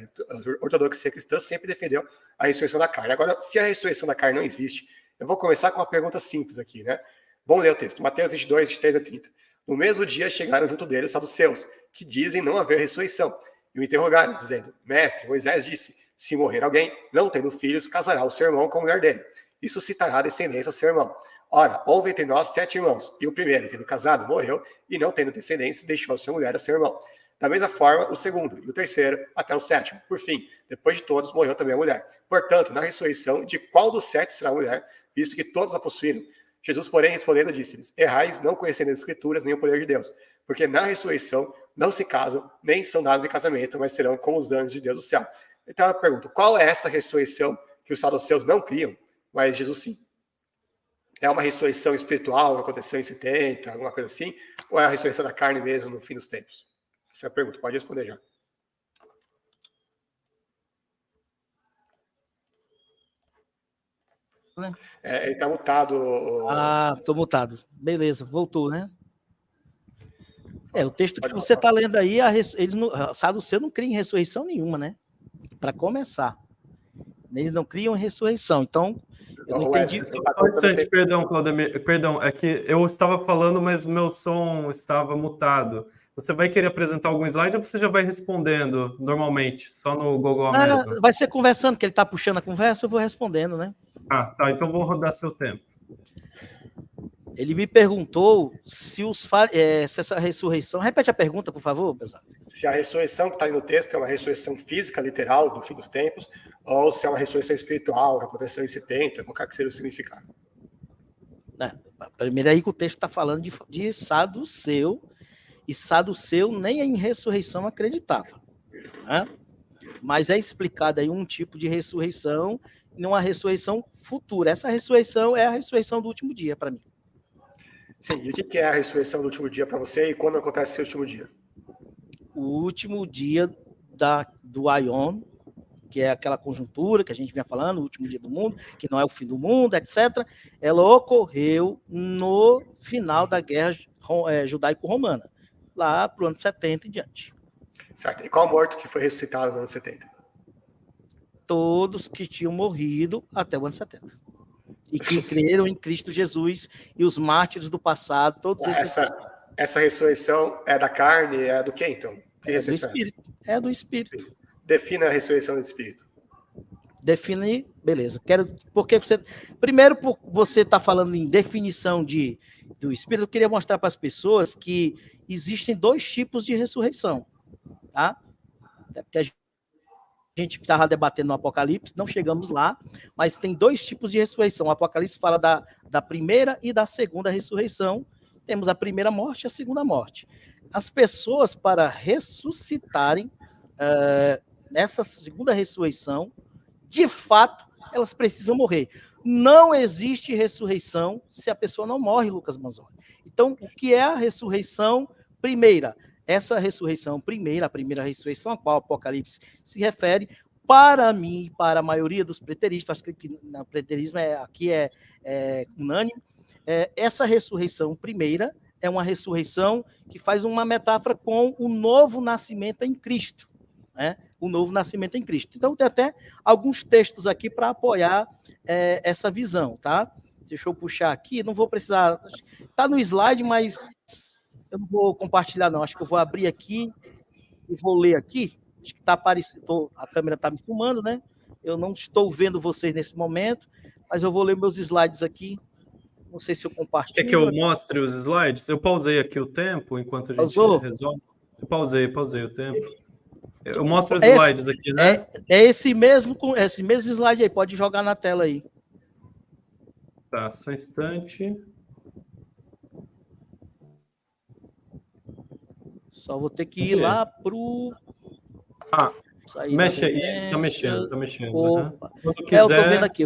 ortodoxia cristã sempre defendeu a ressurreição da carne. Agora, se a ressurreição da carne não existe, eu vou começar com uma pergunta simples aqui, né? Vamos ler o texto. Mateus 22, 23 a 30. No mesmo dia chegaram junto deles os saduceus, que dizem não haver ressurreição, e o interrogaram, dizendo: Mestre, Moisés disse, se morrer alguém, não tendo filhos, casará o seu irmão com a mulher dele. E suscitará descendência ao seu irmão. Ora, houve entre nós 7 irmãos, e o primeiro, tendo casado, morreu, e não tendo descendência, deixou a sua mulher a seu irmão. Da mesma forma, o segundo, e o terceiro, até o 7º. Por fim, depois de todos, morreu também a mulher. Portanto, na ressurreição, de qual dos 7 será a mulher, visto que todos a possuíram? Jesus, porém, respondendo, disse-lhes: Errais, não conhecendo as Escrituras nem o poder de Deus, porque na ressurreição não se casam, nem são dados em casamento, mas serão como os anjos de Deus do céu. Então eu pergunto, qual é essa ressurreição que os saduceus não criam, mas Jesus sim? É uma ressurreição espiritual que aconteceu em 70, alguma coisa assim? Ou é a ressurreição da carne mesmo no fim dos tempos? Essa é a pergunta, pode responder já. Ele tá mutado. Tô mutado. Beleza, voltou, né? O texto que você está lendo aí, Saduceu não cria em ressurreição nenhuma, né? Para começar. Eles não criam ressurreição. Então, eu não entendi. Só antes, perdão, Claudemir. Perdão, é que eu estava falando, mas meu som estava mutado. Você vai querer apresentar algum slide ou você já vai respondendo normalmente, só no Google mesmo? Vai ser conversando, que ele está puxando a conversa, eu vou respondendo, né? Tá, então vou rodar seu tempo. Ele me perguntou se essa ressurreição... Repete a pergunta, por favor, pessoal. Se a ressurreição que está aí no texto é uma ressurreição física, literal, do fim dos tempos, ou se é uma ressurreição espiritual, que aconteceu em 70, qual que seria o significado? Primeiro aí que o texto está falando de Saduceu, e Saduceu nem em ressurreição acreditava. Né? Mas é explicado aí um tipo de ressurreição, numa ressurreição futura. Essa ressurreição é a ressurreição do último dia, para mim. Sim, e o que é a ressurreição do último dia para você e quando acontece esse último dia? O último dia do Aion, que é aquela conjuntura que a gente vinha falando, o último dia do mundo, que não é o fim do mundo, etc., ela ocorreu no final da guerra judaico-romana, lá para o ano 70 em diante. Certo. E qual morto que foi ressuscitado no ano 70? Todos que tinham morrido até o ano 70. E que creram em Cristo Jesus e os mártires do passado, todos esses... Essa ressurreição é da carne, é do quê, então? Que é do Espírito. É do Espírito. Defina a ressurreição do Espírito. Define, beleza. Porque primeiro, por você estar falando em definição do Espírito, eu queria mostrar para as pessoas que existem 2 tipos de ressurreição, tá? Até porque a gente estava debatendo no Apocalipse, não chegamos lá, mas tem 2 tipos de ressurreição. O Apocalipse fala da primeira e da segunda ressurreição. Temos a primeira morte e a segunda morte. As pessoas, para ressuscitarem nessa segunda ressurreição, de fato, elas precisam morrer. Não existe ressurreição se a pessoa não morre, Lucas Manzoni. Então, o que é a ressurreição primeira? Essa ressurreição primeira, a primeira ressurreição a qual o Apocalipse se refere, para mim, para a maioria dos preteristas, acho que o preterismo aqui é unânime, essa ressurreição primeira é uma ressurreição que faz uma metáfora com o novo nascimento em Cristo, né? O novo nascimento em Cristo. Então, tem até alguns textos aqui para apoiar essa visão, tá? Deixa eu puxar aqui, não vou precisar... Está no slide, mas eu não vou compartilhar, não. Acho que eu vou abrir aqui e vou ler aqui. Acho que está aparecendo... A câmera está me filmando, né? Eu não estou vendo vocês nesse momento, mas eu vou ler meus slides aqui. Não sei se eu compartilho. Quer que eu mostre os slides? Eu pausei aqui o tempo enquanto a gente resolve. Eu pausei o tempo. Eu mostro os slides aqui, né? Esse mesmo slide aí, pode jogar na tela aí. Tá, só um instante. Só vou ter que ir lá pro... mexe isso, tá mexendo. Quando quiser... eu tô vendo aqui.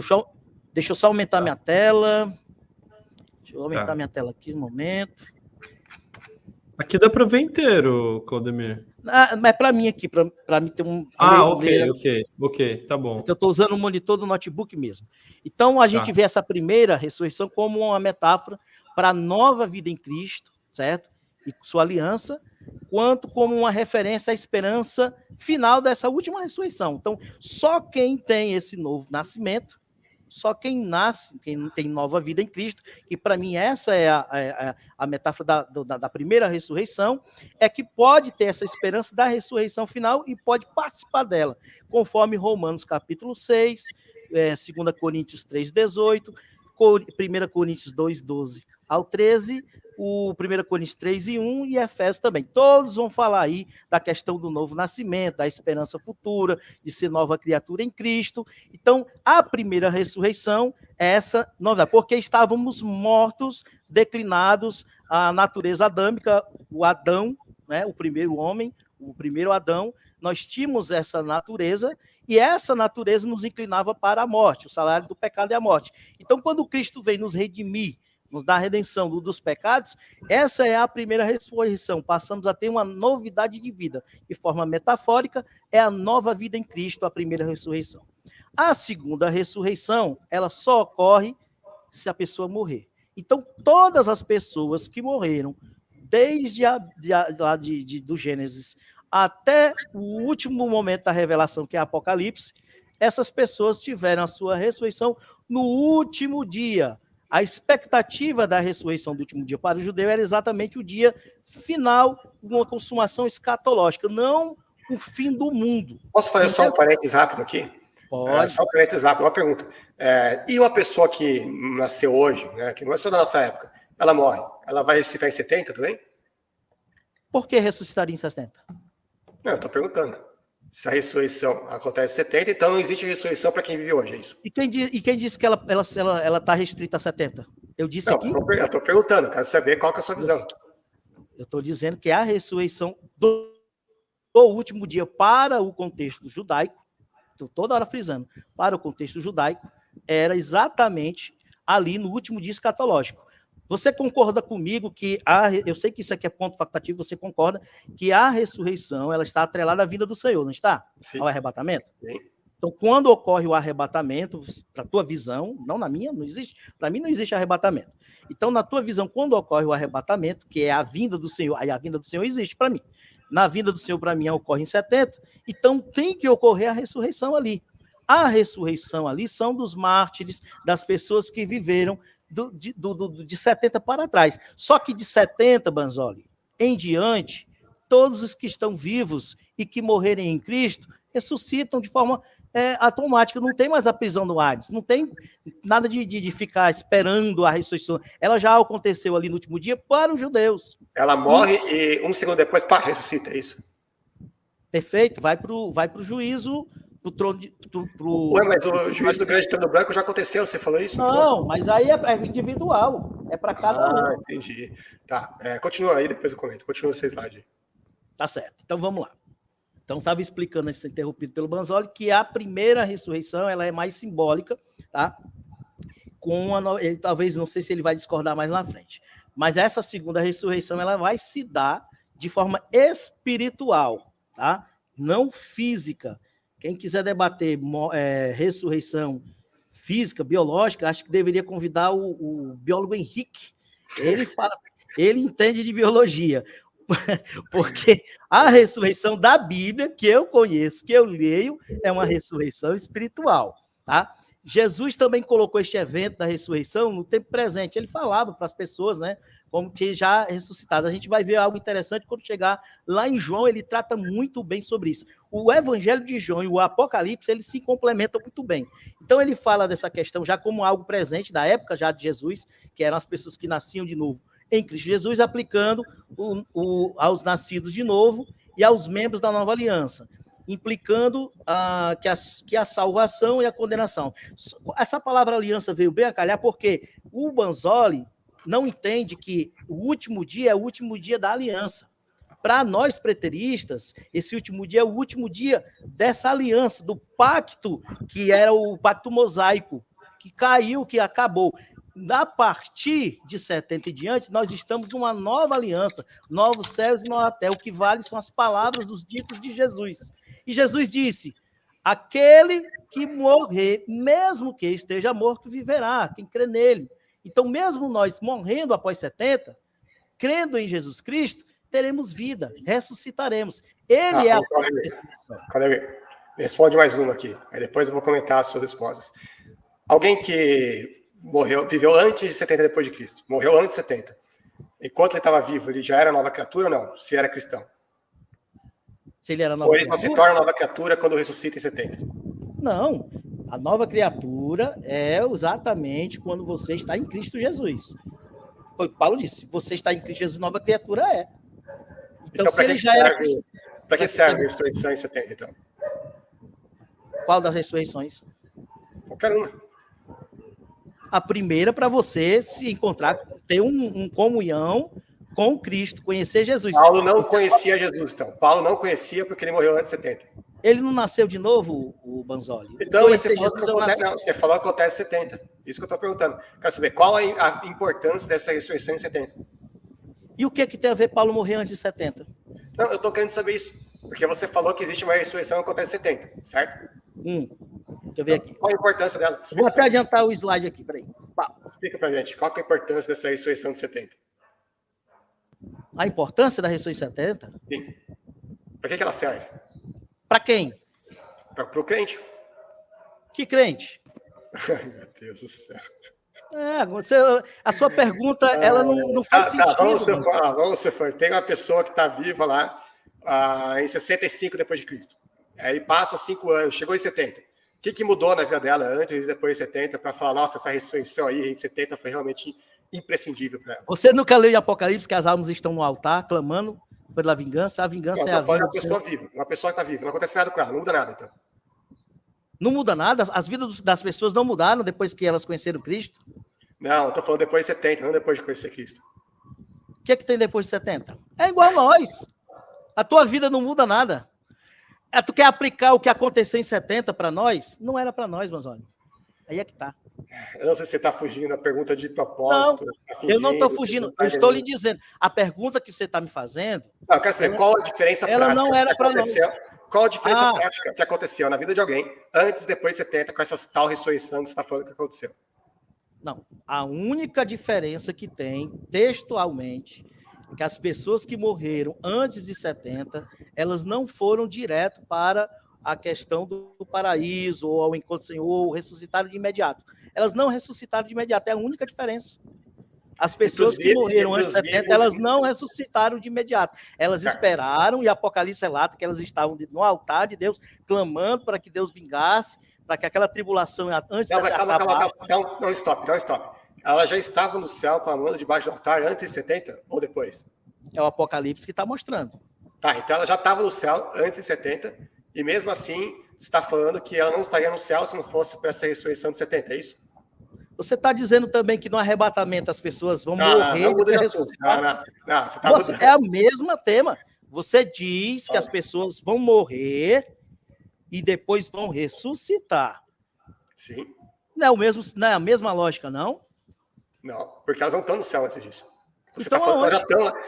Deixa eu só aumentar minha tela. Deixa eu aumentar minha tela aqui no momento. Aqui dá para ver inteiro, Claudemir. Mas para mim aqui, para mim ter um... ok, tá bom. Porque eu estou usando o monitor do notebook mesmo. Então, a gente vê essa primeira ressurreição como uma metáfora para a nova vida em Cristo, certo? E sua aliança, quanto como uma referência à esperança final dessa última ressurreição. Então, só quem tem esse novo nascimento, só quem nasce, quem tem nova vida em Cristo, e para mim essa é a metáfora da primeira ressurreição, é que pode ter essa esperança da ressurreição final e pode participar dela, conforme Romanos capítulo 6, 2 Coríntios 3,18, 1 Coríntios 2,12 ao 13, o 1 Coríntios 3:1 e Efésios também. Todos vão falar aí da questão do novo nascimento, da esperança futura, de ser nova criatura em Cristo. Então, a primeira ressurreição é essa novidade, porque estávamos mortos, declinados à natureza adâmica, o Adão, né, o primeiro homem, o primeiro Adão, nós tínhamos essa natureza, e essa natureza nos inclinava para a morte, o salário do pecado é a morte. Então, quando Cristo vem nos redimir, nos dá a redenção dos pecados, essa é a primeira ressurreição. Passamos a ter uma novidade de vida. De forma metafórica, é a nova vida em Cristo, a primeira ressurreição. A segunda ressurreição, ela só ocorre se a pessoa morrer. Então, todas as pessoas que morreram, desde do Gênesis até o último momento da revelação, que é Apocalipse, essas pessoas tiveram a sua ressurreição no último dia. A expectativa da ressurreição do último dia para o judeu era exatamente o dia final, uma consumação escatológica, não o fim do mundo. Posso fazer só um parênteses rápido aqui? Pode. Só um parênteses rápido, uma pergunta. E uma pessoa que nasceu hoje, né, que não nasceu da nossa época, ela morre, ela vai ressuscitar em 70 também? Por que ressuscitaria em 60? Não, eu estou perguntando. Se a ressurreição acontece em 70, então não existe ressurreição para quem vive hoje, é isso? E quem disse que ela está restrita a 70? Eu disse aqui? Eu estou perguntando, quero saber qual que é a sua visão. Eu estou dizendo que a ressurreição do último dia para o contexto judaico, estou toda hora frisando, para o contexto judaico, era exatamente ali no último dia escatológico. Você concorda comigo que eu sei que isso aqui é ponto facultativo, você concorda que a ressurreição ela está atrelada à vinda do Senhor, não está? Sim. Ao arrebatamento? Sim. Então, quando ocorre o arrebatamento, para a tua visão, não na minha, não existe. Para mim não existe arrebatamento. Então, na tua visão, quando ocorre o arrebatamento, que é a vinda do Senhor, aí a vinda do Senhor existe para mim. Na vinda do Senhor, para mim, ocorre em 70, então tem que ocorrer a ressurreição ali. A ressurreição ali são dos mártires, das pessoas que viveram de 70 para trás. Só que de 70, Banzoli, em diante, todos os que estão vivos e que morrerem em Cristo ressuscitam de forma automática. Não tem mais a prisão do Hades, não tem nada de ficar esperando a ressurreição. Ela já aconteceu ali no último dia para os judeus. Ela morre e um segundo depois, pá, ressuscita, é isso? Perfeito, vai para o juízo, pro trono Ué, mas o juízo do grande trono branco já aconteceu, você falou isso? Não, mas aí é individual, é para cada um. Entendi. Tá, continua aí, depois eu comento. Continua esse slide aí. Tá certo, então vamos lá. Então, estava explicando, antes de ser interrompido pelo Banzoli, que a primeira ressurreição ela é mais simbólica, tá? Ele talvez, não sei se ele vai discordar mais na frente, mas essa segunda ressurreição ela vai se dar de forma espiritual, tá? Não física. Quem quiser debater ressurreição física, biológica, acho que deveria convidar o biólogo Henrique. Ele entende de biologia. Porque a ressurreição da Bíblia, que eu conheço, que eu leio, é uma ressurreição espiritual, tá? Jesus também colocou este evento da ressurreição no tempo presente. Ele falava para as pessoas, né, como que já ressuscitado. A gente vai ver algo interessante quando chegar lá em João, ele trata muito bem sobre isso. O Evangelho de João e o Apocalipse, eles se complementam muito bem. Então, ele fala dessa questão já como algo presente da época já de Jesus, que eram as pessoas que nasciam de novo em Cristo Jesus, aplicando aos nascidos de novo e aos membros da nova aliança, implicando que a salvação e a condenação. Essa palavra aliança veio bem a calhar porque o Banzoli não entende que o último dia é o último dia da aliança. Para nós preteristas, esse último dia é o último dia dessa aliança, do pacto que era o pacto mosaico, que caiu, que acabou. A partir de 70 e diante, nós estamos numa nova aliança, novos céus e nova terra. O que vale são as palavras dos ditos de Jesus. E Jesus disse, aquele que morrer, mesmo que esteja morto, viverá, quem crê nele. Então, mesmo nós morrendo após 70, crendo em Jesus Cristo, teremos vida, ressuscitaremos. Ele é a ressurreição. Responde mais uma aqui, aí depois eu vou comentar as suas respostas. Alguém que viveu antes de 70 depois de Cristo, morreu antes de 70. Enquanto ele estava vivo, ele já era nova criatura ou não? Se era cristão? Se ele era nova ou ele criatura? só se torna nova criatura quando ressuscita em 70? Não, a nova criatura é exatamente quando você está em Cristo Jesus. Foi o que Paulo disse, você está em Cristo Jesus, nova criatura é. Então se ele já era... Para que serve a ressurreição em 70, então? Qual das ressurreições? Qualquer uma. A primeira para você se encontrar, ter uma comunhão com Cristo, conhecer Jesus. Paulo não conhecia Jesus, então. Paulo não conhecia porque ele morreu antes de 70. Ele não nasceu de novo, o Banzoli? Então, você falou que acontece em 70. Isso que eu estou perguntando. Quero saber qual a importância dessa ressurreição em 70. E o que tem a ver Paulo morrer antes de 70? Não, eu estou querendo saber isso. Porque você falou que existe uma ressurreição que acontece em 70, certo? Deixa eu ver aqui. Qual a importância dela? Vou até adiantar o slide aqui, peraí. Explica pra gente, qual que é a importância dessa ressurreição de 70? A importância da ressurreição de 70? Sim. Para que ela serve? Para quem? Para o crente. Que crente? Ai, meu Deus do céu. A sua pergunta, ela não faz sentido. Vamos supor, tem uma pessoa que está viva lá em 65 depois de Cristo. Aí passa 5 anos, chegou em 70. O que mudou na vida dela antes e depois de 70 para falar, nossa, essa ressurreição aí em 70 foi realmente imprescindível para ela? Você nunca leu em Apocalipse que as almas estão no altar clamando pela vingança? A vingança é a vida. Uma pessoa viva, uma pessoa que está viva, não acontece nada com ela, não muda nada então. Não muda nada? As vidas das pessoas não mudaram depois que elas conheceram Cristo? Não, eu estou falando depois de 70, não depois de conhecer Cristo. O que tem depois de 70? É igual a nós. A tua vida não muda nada. Tu quer aplicar o que aconteceu em 70 para nós? Não era para nós, Banzoli. Aí é que tá. Eu não sei se você está fugindo da pergunta de propósito. Não, eu não estou fugindo. Eu estou lhe dizendo. A pergunta que você está me fazendo... Não, eu quero saber qual a diferença prática. Ela não era para nós. Qual a diferença prática que aconteceu na vida de alguém antes e depois de 70, com essa tal ressurreição que você está falando que aconteceu? Não. A única diferença que tem, textualmente, é que as pessoas que morreram antes de 70, elas não foram direto para a questão do paraíso, ou ao encontro do Senhor, ou ressuscitaram de imediato. Elas não ressuscitaram de imediato, é a única diferença. As pessoas que morreram antes de 70, elas não ressuscitaram de imediato. Elas esperaram, e Apocalipse relata que elas estavam no altar de Deus, clamando para que Deus vingasse, para que aquela tribulação antes de acabar... Não, stop. Ela já estava no céu clamando debaixo do altar antes de 70 ou depois? É o Apocalipse que está mostrando. Tá, então ela já estava no céu antes de 70, e mesmo assim, você está falando que ela não estaria no céu se não fosse para essa ressurreição de 70, é isso? Você está dizendo também que no arrebatamento as pessoas vão morrer e ressuscitar? Não, você está é a mesma tema. Você diz que as pessoas vão morrer e depois vão ressuscitar. Sim. Não é a mesma lógica, não? Não, porque elas não estão no céu antes disso. Você então,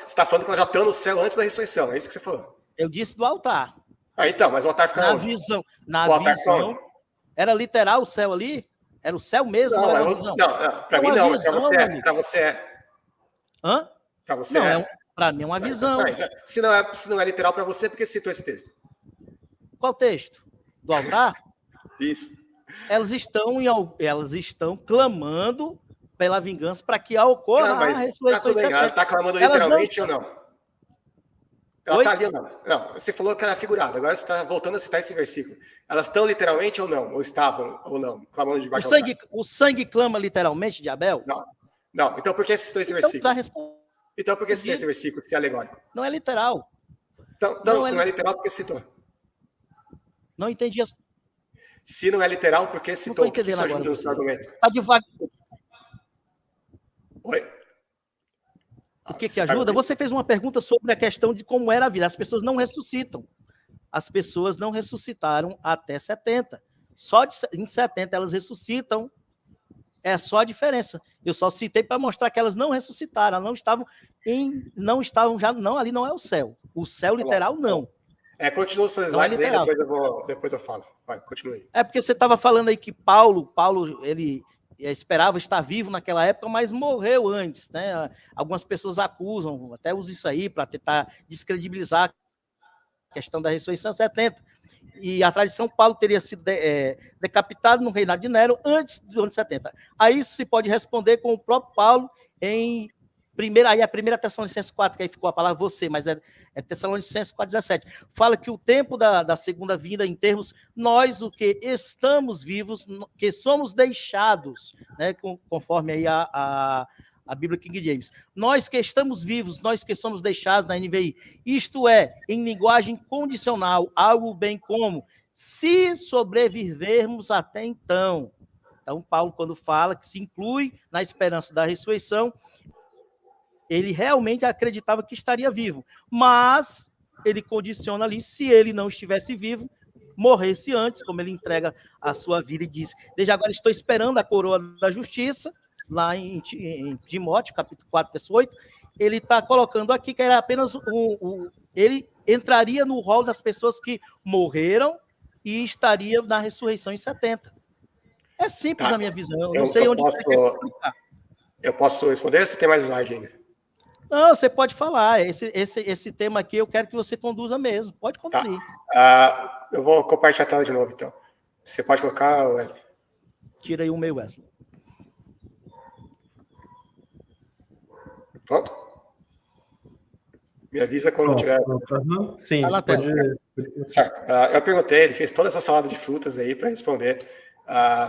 está falando que elas já estão no céu antes da ressurreição, é isso que você falou? Eu disse do altar. Então, mas o altar fica na visão. Na visão. Era literal o céu ali? Era o céu mesmo? Não, era uma visão? Não, para mim não, para você é. Hã? Para você não, para mim é uma visão. Se não é literal para você, por que você citou esse texto? Qual texto? Do altar? Isso. Elas estão clamando pela vingança para que ocorra a ressurreição. Ela está clamando literalmente ou não? Ela está ali ou não? Não, você falou que era figurado, agora você está voltando a citar esse versículo. Elas estão literalmente ou não? Ou estavam ou não? Clamando debaixo do altar? O sangue clama literalmente de Abel? Não. Então por que você citou esse versículo? Então por que você citou esse versículo, se é alegórico? Não é literal. Então, se não é literal, por que citou? Não entendi. Se não é literal, por que citou? O que isso ajuda no seu argumento? Está devagar. Oi? O que ajuda? Você fez uma pergunta sobre a questão de como era a vida. As pessoas não ressuscitam. As pessoas não ressuscitaram até 70. Só em 70 elas ressuscitam. É só a diferença. Eu só citei para mostrar que elas não ressuscitaram. Elas ali não é o céu. O céu literal não. Continua os seus slides aí, depois eu falo. Vai, continue. É porque você estava falando aí que Paulo, ele esperava estar vivo naquela época, mas morreu antes, né? Algumas pessoas acusam, até usam isso aí para tentar descredibilizar a questão da ressurreição 70. E a tradição, Paulo teria sido decapitado no reinado de Nero antes do ano 70. A isso se pode responder com o próprio Paulo em a primeira Tessalonicenses 4, que aí ficou a palavra você, mas é Tessalonicenses 4,17. Fala que o tempo da segunda vinda, em termos, nós, o que estamos vivos, que somos deixados, né, conforme aí a Bíblia King James. Nós que estamos vivos, nós que somos deixados na NVI. Isto é, em linguagem condicional, algo bem como, se sobrevivermos até então. Então, Paulo, quando fala que se inclui na esperança da ressurreição, ele realmente acreditava que estaria vivo, mas ele condiciona ali, se ele não estivesse vivo, morresse antes, como ele entrega a sua vida e diz, desde agora estou esperando a coroa da justiça, lá em Timóteo, capítulo 4, verso 8, ele está colocando aqui que era apenas ele entraria no rol das pessoas que morreram e estaria na ressurreição em 70. É simples a minha visão, eu não sei onde você quer explicar. Eu posso responder? Você tem mais slide ainda? Não, você pode falar. Esse tema aqui eu quero que você conduza mesmo. Pode conduzir. Eu vou compartilhar a tela de novo, então. Você pode colocar, Wesley? Tira aí o meu, Wesley. Pronto? Me avisa quando tiver. Sim, pode. Certo. Eu perguntei, ele fez toda essa salada de frutas aí para responder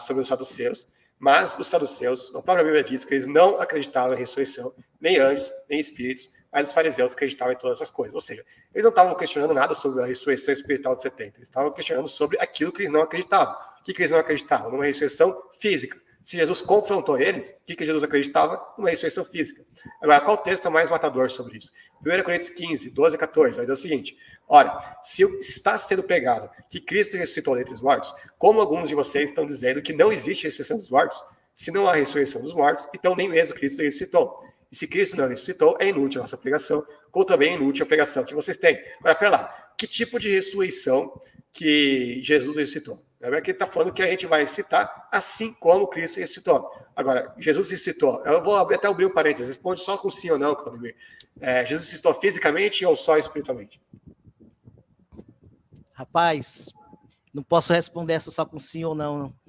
sobre os saduceus. Mas os saduceus, a própria Bíblia diz que eles não acreditavam em ressurreição, nem anjos, nem espíritos, mas os fariseus acreditavam em todas essas coisas. Ou seja, eles não estavam questionando nada sobre a ressurreição espiritual de 70, eles estavam questionando sobre aquilo que eles não acreditavam. O que eles não acreditavam? Numa ressurreição física. Se Jesus confrontou eles, o que Jesus acreditava? Numa ressurreição física. Agora, qual texto é mais matador sobre isso? 1 Coríntios 15, 12 e 14, vai dizer o seguinte: ora, se está sendo pregado que Cristo ressuscitou dentre os mortos, como alguns de vocês estão dizendo que não existe ressurreição dos mortos, Se não há ressurreição dos mortos, então nem mesmo Cristo ressuscitou. E se Cristo não ressuscitou, é inútil a nossa pregação, como também é inútil a pregação que vocês têm. Agora, pera lá, que tipo de ressurreição que Jesus ressuscitou? Lembra que ele está falando que a gente vai citar assim como Cristo ressuscitou. Agora, Jesus ressuscitou. Eu vou até abrir um parênteses. Responde só com sim ou não, Claudemir. Jesus ressuscitou fisicamente ou só espiritualmente? Rapaz, não posso responder essa só com sim ou não, não.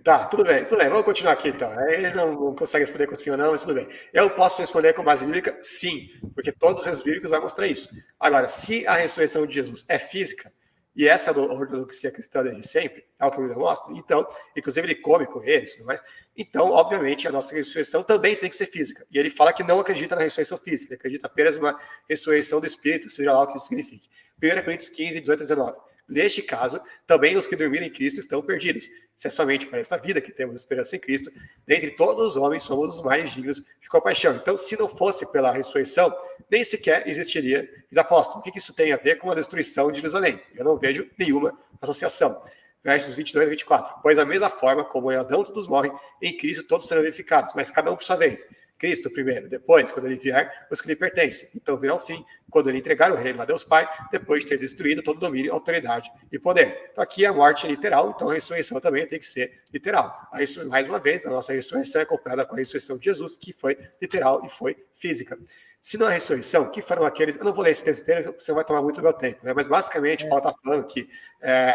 Tá, tudo bem. Vamos continuar aqui, então. Ele não consegue responder com sim ou não, mas tudo bem. Eu posso responder com base bíblica? Sim, porque todos os bíblicos vão mostrar isso. Agora, se a ressurreição de Jesus é física, e essa é a ortodoxia cristã desde sempre, é o que o Bíblia mostra, então, inclusive ele come com eles, tudo mais, então, obviamente, a nossa ressurreição também tem que ser física. E ele fala que não acredita na ressurreição física, ele acredita apenas numa ressurreição do espírito, seja lá o que isso signifique. 1 Coríntios 15, 18 a 19. Neste caso, também os que dormiram em Cristo estão perdidos. Se é somente para esta vida que temos esperança em Cristo, dentre todos os homens somos os mais dignos de compaixão. Então, se não fosse pela ressurreição, nem sequer existiria vida apóstolo. O que isso tem a ver com a destruição de Jerusalém? Eu não vejo nenhuma associação. Versos 22 e 24. Pois da mesma forma como em Adão todos morrem, em Cristo todos serão verificados, mas cada um por sua vez. Cristo primeiro, depois, quando ele vier, os que lhe pertencem. Então virá o fim, quando ele entregar o reino a Deus Pai, depois de ter destruído todo domínio, autoridade e poder. Então aqui a morte é literal, então a ressurreição também tem que ser literal. Mais uma vez, a nossa ressurreição é comparada com a ressurreição de Jesus, que foi literal e foi física. Se não é ressurreição, que foram aqueles... Eu não vou ler esse texto inteiro, você vai tomar muito do meu tempo, né? Mas basicamente Paulo está falando que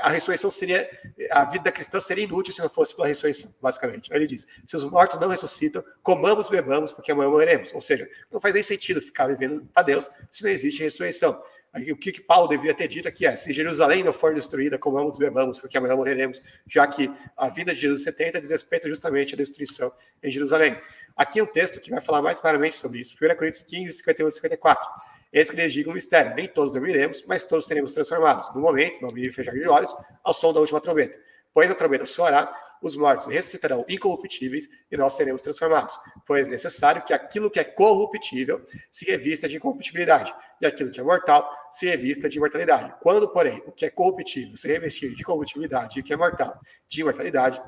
a ressurreição seria... A vida cristã seria inútil se não fosse pela ressurreição, basicamente. Aí ele diz, se os mortos não ressuscitam, comamos, bebamos, porque amanhã morreremos. Ou seja, não faz nem sentido ficar vivendo para Deus se não existe ressurreição. Aí, o que Paulo deveria ter dito aqui é, se Jerusalém não for destruída, comamos, bebamos, porque amanhã morreremos, já que a vida de Jesus 70 diz respeito justamente à destruição em Jerusalém. Aqui é um texto que vai falar mais claramente sobre isso. 1 Coríntios 15, 51 e 54. Eis que lhes digo um mistério. Nem todos dormiremos, mas todos seremos transformados. No momento, no abrir e fechar de olhos, ao som da última trombeta. Pois a trombeta soará, os mortos ressuscitarão incorruptíveis e nós seremos transformados. Pois é necessário que aquilo que é corruptível se revista de incorruptibilidade, e aquilo que é mortal se revista de imortalidade. Quando, porém, o que é corruptível se revestir de corruptibilidade e o que é mortal de imortalidade,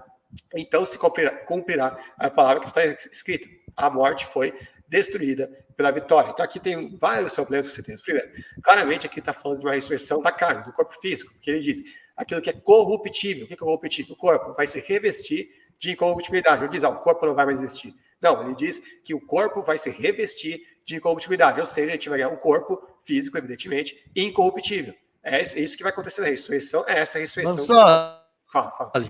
então se cumprirá a palavra que está escrita. A morte foi destruída pela vitória. Então aqui tem vários problemas que você tem. Primeiro, claramente aqui está falando de uma ressurreição da carne, do corpo físico, que ele diz, aquilo que é corruptível. O que é corruptível? O corpo vai se revestir de incorruptibilidade. Ele diz, o corpo não vai mais existir. Não, ele diz que o corpo vai se revestir de incorruptibilidade. Ou seja, a gente vai ganhar um corpo físico, evidentemente, incorruptível. É isso que vai acontecer na ressurreição. É essa a ressurreição. Fala.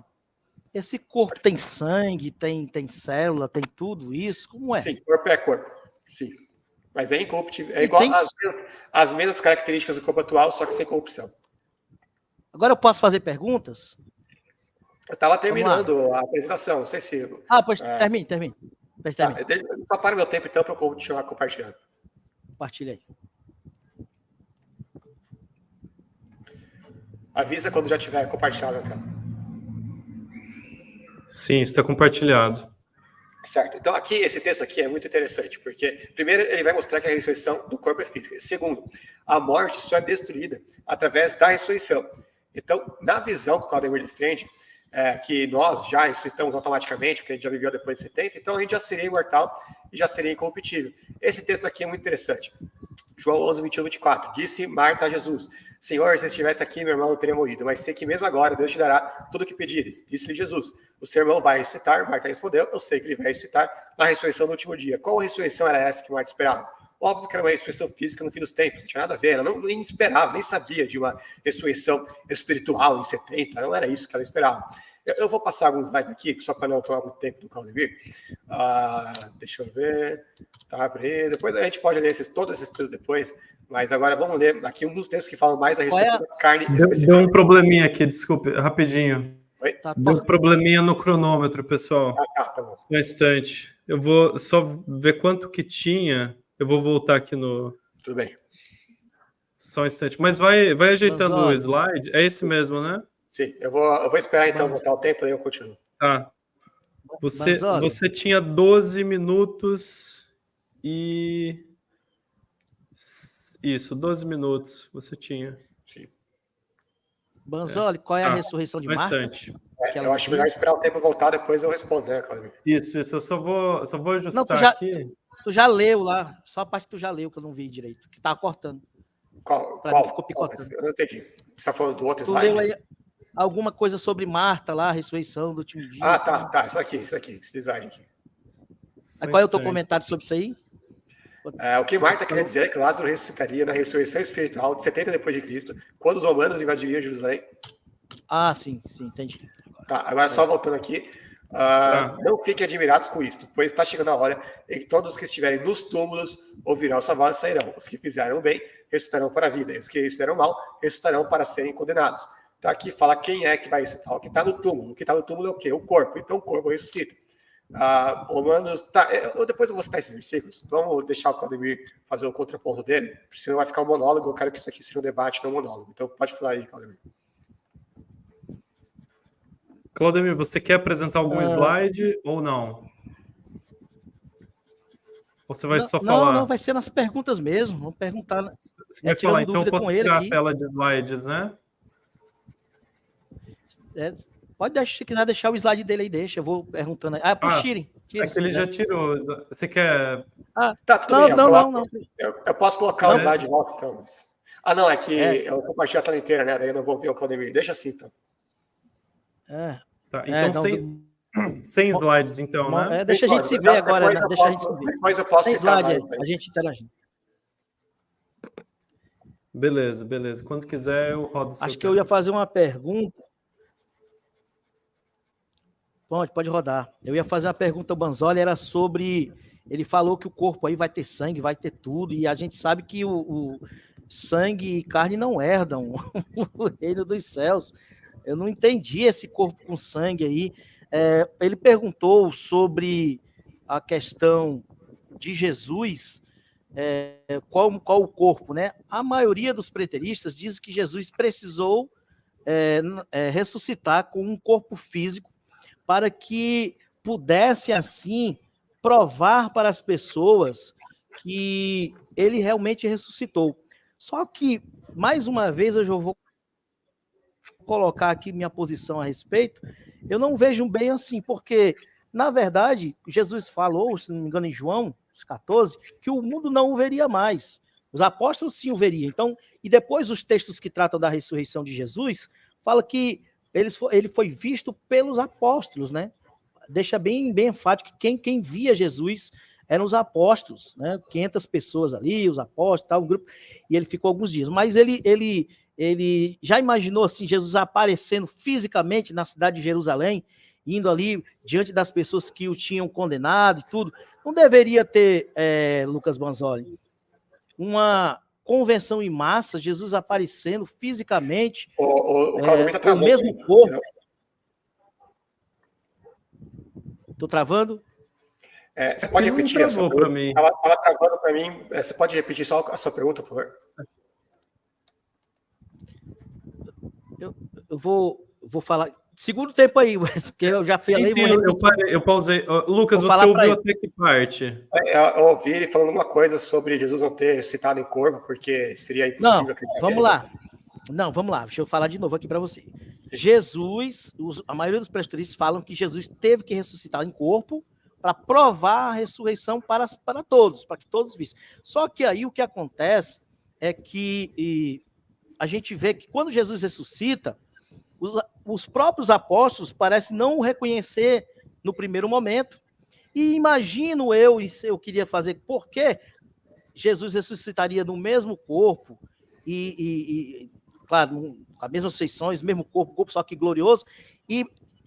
Esse corpo tem sangue, tem célula, tem tudo isso? Como é? Sim, corpo é corpo. Sim. Mas é incorruptível. É igual às mesmas características do corpo atual, só que sem corrupção. Agora eu posso fazer perguntas? Eu estava terminando a apresentação, não sei se... Pois termine. Tá, só para o meu tempo, então, para eu continuar compartilhando. Compartilha aí. Avisa quando já tiver compartilhado a tela. Sim, está compartilhado. Certo. Então, aqui, esse texto aqui é muito interessante, porque, primeiro, ele vai mostrar que a ressurreição do corpo é física. Segundo, a morte só é destruída através da ressurreição. Então, na visão que o Claudemir defende, que nós já ressuscitamos automaticamente, porque a gente já viveu depois de 70, então a gente já seria imortal e já seria incorruptível. Esse texto aqui é muito interessante. João 11, 21, 24. Disse Marta a Jesus, Senhor, se estivesse aqui, meu irmão não teria morrido, mas sei que mesmo agora Deus te dará tudo o que pedires. Disse-lhe Jesus, o seu irmão vai ressuscitar. Marta respondeu, eu sei que ele vai ressuscitar na ressurreição do último dia. Qual ressurreição era essa que Marta esperava? Óbvio que era uma ressurreição física no fim dos tempos, não tinha nada a ver, ela nem esperava, nem sabia de uma ressurreição espiritual em 70, não era isso que ela esperava. Eu vou passar alguns slides aqui, só para não tomar muito tempo do Claudemir. Deixa eu ver. Tá, depois a gente pode ler todos esses textos depois, mas agora vamos ler aqui um dos textos que falam mais a respeito da carne específica. Deu um probleminha aqui, desculpe, rapidinho. Oi? Deu um probleminha no cronômetro, pessoal. Tá bom. Só um instante. Eu vou só ver quanto que tinha. Eu vou voltar aqui no... Tudo bem. Só um instante. Mas vai ajeitando o slide. É esse mesmo, né? Sim, eu vou esperar então voltar o tempo e eu continuo. Tá. Você tinha 12 minutos e... Isso, 12 minutos você tinha. Sim. Banzoli, qual é a Ah, ressurreição de Marta? bastante. Que ela Eu acho viu? melhor esperar o tempo voltar, depois eu respondo, né, Claudio? Isso, eu só vou Não, ajustar aqui. tu já leu lá, só a parte que tu já leu, que eu não vi direito, que tava cortando. Qual? Pra mim ficou picotando. Eu não entendi. Você está falando do outro Tu slide? leu aí alguma coisa sobre Marta lá, a ressurreição do último dia? Ah, tá. Isso aqui, esse slide aqui. Mas qual é o teu comentário sobre isso aí? O que Marta queria dizer é que Lázaro ressuscitaria na ressurreição espiritual de 70 depois de Cristo, quando os romanos invadiriam Jerusalém. Ah, sim, entendi. Tá, agora só voltando aqui. Não fiquem admirados com isto, pois está chegando a hora em que todos os que estiverem nos túmulos ouvirão sua voz e sairão. Os que fizeram bem ressuscitarão para a vida, e os que fizeram mal ressuscitarão para serem condenados. Então aqui fala quem é que vai ressuscitar. O que está no túmulo. O que está no túmulo é o quê? O corpo. Então o corpo ressuscita. Romanos. Depois eu vou citar esses versículos. Vamos deixar o Claudemir fazer o contraponto dele, senão vai ficar um monólogo. Eu quero que isso aqui seja um debate, não um monólogo. Então pode falar aí, Claudemir. Claudemir, você quer apresentar algum slide ou não? Ou você vai só falar? Não, vai ser nas perguntas mesmo. Vamos perguntar. Você vai falar, então eu posso tirar a tela de slides, né? Pode se quiser deixar o slide dele aí, deixa. Eu vou perguntando aí. Pro Shirin. É que ele já tirou. Você quer... Tá, tudo bem. Não. Eu posso colocar o slide de volta, então. Não, é que eu compartilho a tela inteira, né? Daí eu não vou ver o Claudemir. Deixa assim, então. Tá, então sem slides, então, né? Deixa a gente se ver agora, né? Deixa a gente se ver. Depois eu posso sem slide, a gente interage. Beleza. Quando quiser, eu rodo o seu Acho que eu ia fazer uma pergunta. Pode rodar. Eu ia fazer uma pergunta ao Banzoli, era sobre... Ele falou que o corpo aí vai ter sangue, vai ter tudo, e a gente sabe que o sangue e carne não herdam o reino dos céus. Eu não entendi esse corpo com sangue aí. Ele perguntou sobre a questão de Jesus, qual o corpo, né? A maioria dos preteristas diz que Jesus precisou ressuscitar com um corpo físico para que pudesse, assim, provar para as pessoas que ele realmente ressuscitou. Só que, mais uma vez, eu já vou colocar aqui minha posição a respeito, eu não vejo bem assim, porque, na verdade, Jesus falou, se não me engano, em João 14, que o mundo não o veria mais. Os apóstolos sim o veriam. Então, e depois os textos que tratam da ressurreição de Jesus, fala que ele foi visto pelos apóstolos, né? Deixa bem enfático que quem via Jesus eram os apóstolos, né? 500 pessoas ali, os apóstolos, tal, um grupo, e ele ficou alguns dias. Mas ele já imaginou assim Jesus aparecendo fisicamente na cidade de Jerusalém, indo ali diante das pessoas que o tinham condenado e tudo? Não deveria ter, Lucas Banzoli, uma convenção em massa, Jesus aparecendo fisicamente, o mesmo corpo. Tô travando? Você pode repetir a sua pergunta? Mim. Tava travando para mim. Você pode repetir só a sua pergunta, por favor? Eu vou falar. Segura o tempo aí, porque eu já falei. Sim, eu pausei. Lucas, você ouviu até que parte? Eu ouvi ele falando uma coisa sobre Jesus não ter citado em corpo, porque seria impossível. Vamos lá. Deixa eu falar de novo aqui para você. Sim. Jesus, a maioria dos preteristas falam que Jesus teve que ressuscitar em corpo para provar a ressurreição para todos, para que todos vissem. Só que aí o que acontece é que a gente vê que quando Jesus ressuscita, os próprios apóstolos parecem não o reconhecer no primeiro momento. E imagino eu queria fazer, por que Jesus ressuscitaria no mesmo corpo claro, com as mesmas feições, mesmo corpo só que glorioso, e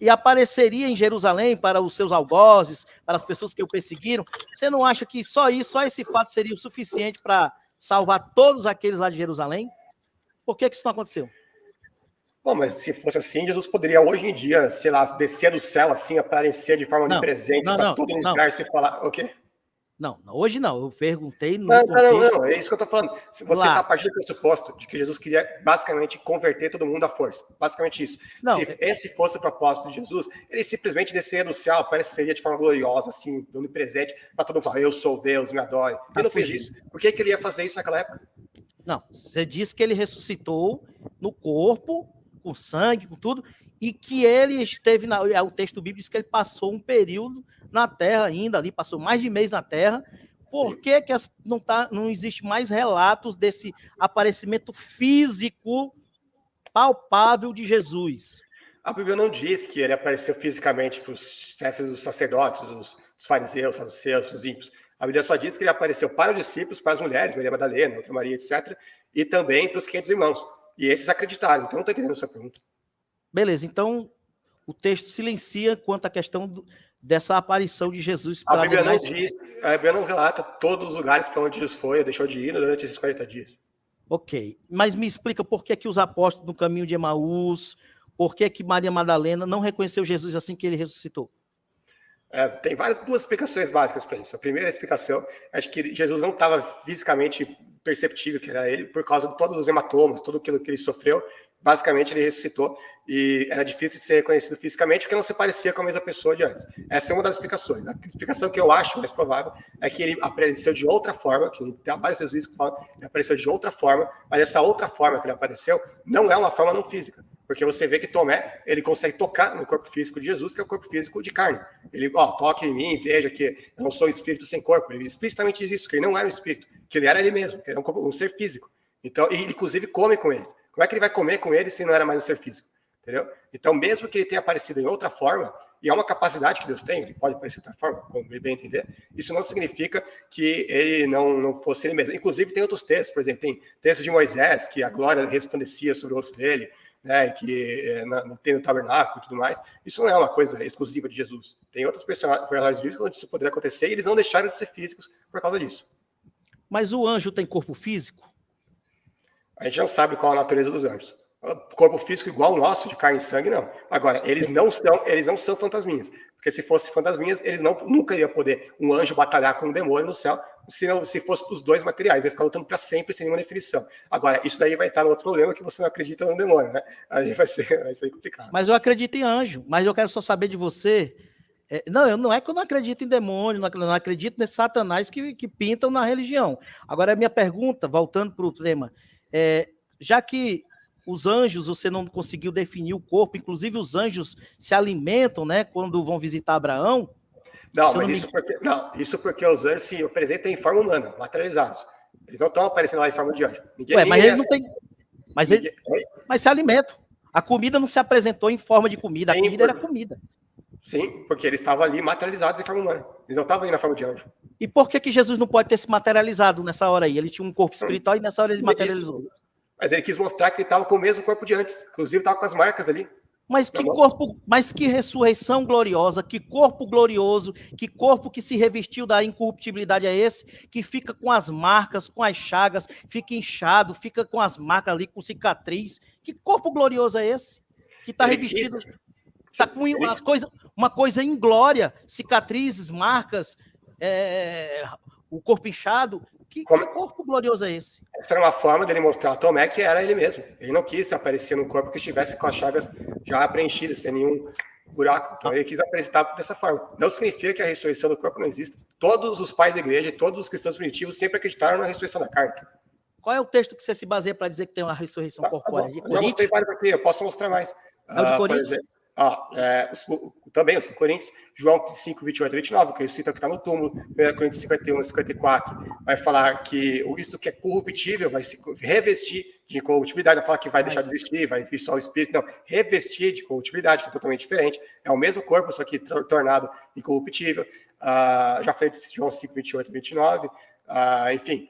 apareceria em Jerusalém para os seus algozes, para as pessoas que o perseguiram. Você não acha que só esse fato seria o suficiente para salvar todos aqueles lá de Jerusalém? Por que isso não aconteceu? Bom, mas se fosse assim, Jesus poderia hoje em dia, sei lá, descer do céu assim, aparecer de forma onipresente para todo lugar se falar, o quê? Não, hoje não. Eu perguntei no Não, é isso que eu tô falando. Se você está partindo do pressuposto de que Jesus queria basicamente converter todo mundo à força, basicamente isso. Não, se esse fosse o propósito de Jesus, ele simplesmente desceria do céu, apareceria de forma gloriosa, assim, onipresente, para todo mundo falar, eu sou Deus, me adore. Ele não fez isso. Por que ele ia fazer isso naquela época? Não, você disse que ele ressuscitou no corpo com sangue, com tudo, e que ele esteve, o texto bíblico diz que ele passou um período na terra ainda ali, passou mais de mês na terra. Por que não existe mais relatos desse aparecimento físico palpável de Jesus? A Bíblia não diz que ele apareceu fisicamente para os chefes dos sacerdotes, os fariseus, saduceus, os ímpios. A Bíblia só diz que ele apareceu para os discípulos, para as mulheres, Maria Madalena, outra Maria, etc., e também para os 500 irmãos. E esses acreditaram. Então, não estou entendendo a sua pergunta. Beleza, então o texto silencia quanto à questão dessa aparição de Jesus. A Bíblia não relata todos os lugares para onde Jesus foi ou deixou de ir durante esses 40 dias. Ok, mas me explica por que os apóstolos no caminho de Emaús, por que Maria Madalena não reconheceu Jesus assim que ele ressuscitou? Tem duas explicações básicas para isso. A primeira explicação é de que Jesus não estava fisicamente perceptível que era ele, por causa de todos os hematomas, tudo aquilo que ele sofreu. Basicamente, ele ressuscitou e era difícil de ser reconhecido fisicamente porque não se parecia com a mesma pessoa de antes. Essa é uma das explicações. A explicação que eu acho mais provável é que ele apareceu de outra forma, que tem vários Jesus que falam que ele apareceu de outra forma, mas essa outra forma que ele apareceu não é uma forma não física, porque você vê que Tomé, ele consegue tocar no corpo físico de Jesus, que é o corpo físico de carne. Ele, toque em mim, veja que eu não sou um espírito sem corpo. Ele explicitamente diz isso, que ele não era um espírito, que ele era ele mesmo, que ele era um ser físico. Então, e ele, inclusive, come com eles. Como é que ele vai comer com eles se não era mais um ser físico? Entendeu? Então, mesmo que ele tenha aparecido em outra forma, e é uma capacidade que Deus tem, ele pode aparecer de outra forma, como ele bem entender, isso não significa que ele não fosse ele mesmo. Inclusive, tem outros textos, por exemplo, tem textos de Moisés, que a glória resplandecia sobre o rosto dele, né, que tem no tabernáculo e tudo mais. Isso não é uma coisa exclusiva de Jesus. Tem outros personagens bíblicos onde isso poderia acontecer e eles não deixaram de ser físicos por causa disso. Mas o anjo tem corpo físico? A gente não sabe qual a natureza dos anjos. Corpo físico igual o nosso, de carne e sangue, não. Agora, eles não são fantasminhas. Porque se fossem fantasminhas, eles nunca iriam poder um anjo batalhar com um demônio no céu, se fosse os dois materiais. Ia ficar lutando para sempre sem nenhuma definição. Agora, isso daí vai estar no outro problema, que você não acredita no demônio, né? Aí vai ser complicado. Mas eu acredito em anjo. Mas eu quero só saber de você. Não é que eu não acredito em demônio, não acredito nesse satanás que pintam na religião. Agora, a minha pergunta, voltando para o tema, já que os anjos, você não conseguiu definir o corpo, inclusive os anjos se alimentam, né, quando vão visitar Abraão. Isso porque os anjos se apresentam em forma humana, materializados. Eles não estão aparecendo lá em forma de anjo. Mas eles não têm. Mas se alimentam. A comida não se apresentou em forma de comida, a comida era comida. Sim, porque eles estavam ali materializados em forma humana. Eles não estavam ali na forma de anjo. E por que Jesus não pode ter se materializado nessa hora aí? Ele tinha um corpo espiritual e nessa hora ele materializou. Mas ele quis mostrar que ele estava com o mesmo corpo de antes. Inclusive, estava com as marcas ali. Mas que ressurreição gloriosa, que corpo glorioso, que corpo que se revestiu da incorruptibilidade é esse, que fica com as marcas, com as chagas, fica inchado, fica com as marcas ali, com cicatriz. Que corpo glorioso é esse? Que está revestido, está com uma coisa inglória, cicatrizes, marcas, o corpo inchado. Que corpo glorioso é esse? Essa era uma forma dele mostrar a Tomé que era ele mesmo. Ele não quis aparecer num corpo que estivesse com as chagas já preenchidas, sem nenhum buraco. Então ele quis apresentar dessa forma. Não significa que a ressurreição do corpo não exista. Todos os pais da igreja e todos os cristãos primitivos sempre acreditaram na ressurreição da carne. Qual é o texto que você se baseia para dizer que tem uma ressurreição corpórea? Já mostrei vários aqui, eu posso mostrar mais. É o de Coríntios? Também os Coríntios, João 5, 28 e 29, que eu cito que está no túmulo, 1 Coríntios 51, 54, vai falar que isso que é corruptível vai se revestir de incorruptibilidade, vai falar que vai deixar de existir, vai vir só o espírito, não, revestir de corruptibilidade, que é totalmente diferente, é o mesmo corpo, só que tornado incorruptível. Já falei de João 5, 28 e 29, enfim.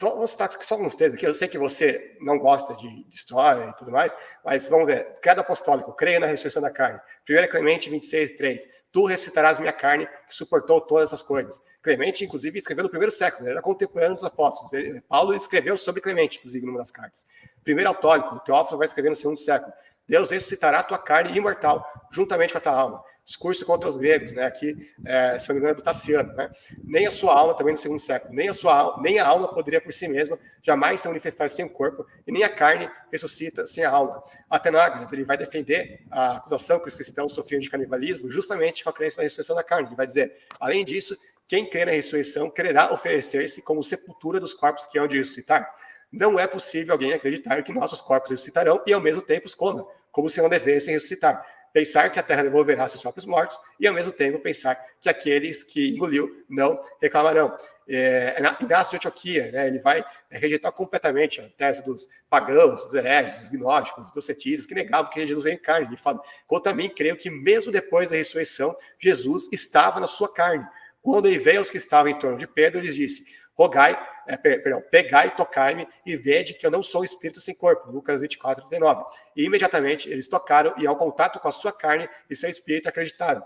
Vou citar só alguns textos aqui. Eu sei que você não gosta de história e tudo mais, mas vamos ver. Credo apostólico, creio na ressurreição da carne. 1 Clemente 26, 3. Tu ressuscitarás minha carne, que suportou todas essas coisas. Clemente, inclusive, escreveu no primeiro século. Ele era contemporâneo dos apóstolos. Paulo escreveu sobre Clemente, inclusive, numa das cartas. Primeiro Autólico, Teófilo vai escrever no segundo século. Deus ressuscitará a tua carne imortal, juntamente com a tua alma. Discurso contra os gregos, né? Aqui, se não me engano, é do Tassiano, né? Nem a sua alma, também no segundo século, nem a alma poderia por si mesma jamais se manifestar sem o corpo, e nem a carne ressuscita sem a alma. Atenágoras, ele vai defender a acusação que os cristãos sofriam de canibalismo justamente com a crença na ressurreição da carne. Ele vai dizer, além disso, quem crê na ressurreição crerá oferecer-se como sepultura dos corpos que hão de ressuscitar. Não é possível alguém acreditar que nossos corpos ressuscitarão e ao mesmo tempo os coma, como se não devessem ressuscitar. Pensar que a terra devolverá seus próprios mortos e ao mesmo tempo pensar que aqueles que engoliu não reclamarão. Inácio de Antioquia, né, ele vai rejeitar completamente a tese dos pagãos, dos hereges, dos gnósticos, dos docetistas, que negavam que Jesus veio em carne. Ele fala, quanto a mim, creio que mesmo depois da ressurreição, Jesus estava na sua carne. Quando ele veio aos que estavam em torno de Pedro, ele disse, pegai, tocai-me e vede que eu não sou espírito sem corpo. Lucas 24, 39. E imediatamente eles tocaram e ao contato com a sua carne e seu espírito acreditaram.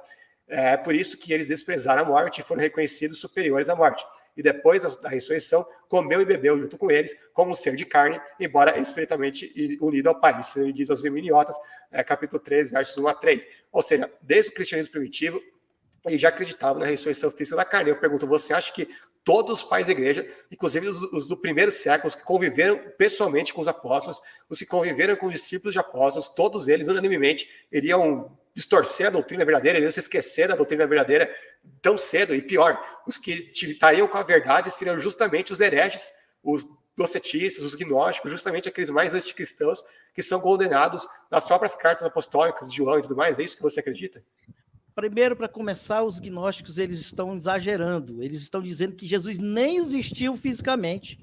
É por isso que eles desprezaram a morte e foram reconhecidos superiores à morte. E depois da ressurreição, comeu e bebeu junto com eles, como um ser de carne, embora espiritualmente unido ao Pai. Isso ele diz aos Hermeniotas, capítulo 13, versos 1 a 3. Ou seja, desde o cristianismo primitivo, ele já acreditava na ressurreição física da carne. Eu pergunto, você acha que todos os pais da igreja, inclusive os do primeiro século, os que conviveram pessoalmente com os apóstolos, os que conviveram com os discípulos de apóstolos, todos eles, unanimemente, iriam distorcer a doutrina verdadeira, iriam se esquecer da doutrina verdadeira tão cedo? E pior, os que estariam com a verdade seriam justamente os hereges, os docetistas, os gnósticos, justamente aqueles mais anticristãos que são condenados nas próprias cartas apostólicas de João e tudo mais. É isso que você acredita? Primeiro, para começar, os gnósticos eles estão exagerando. Eles estão dizendo que Jesus nem existiu fisicamente.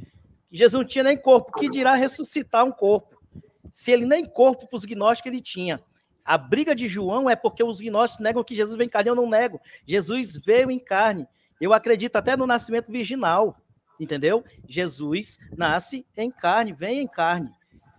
Que Jesus não tinha nem corpo. Que dirá ressuscitar um corpo? Se ele nem corpo para os gnósticos ele tinha. A briga de João é porque os gnósticos negam que Jesus veio em carne. Eu não nego. Jesus veio em carne. Eu acredito até no nascimento virginal. Entendeu? Jesus nasce em carne, vem em carne.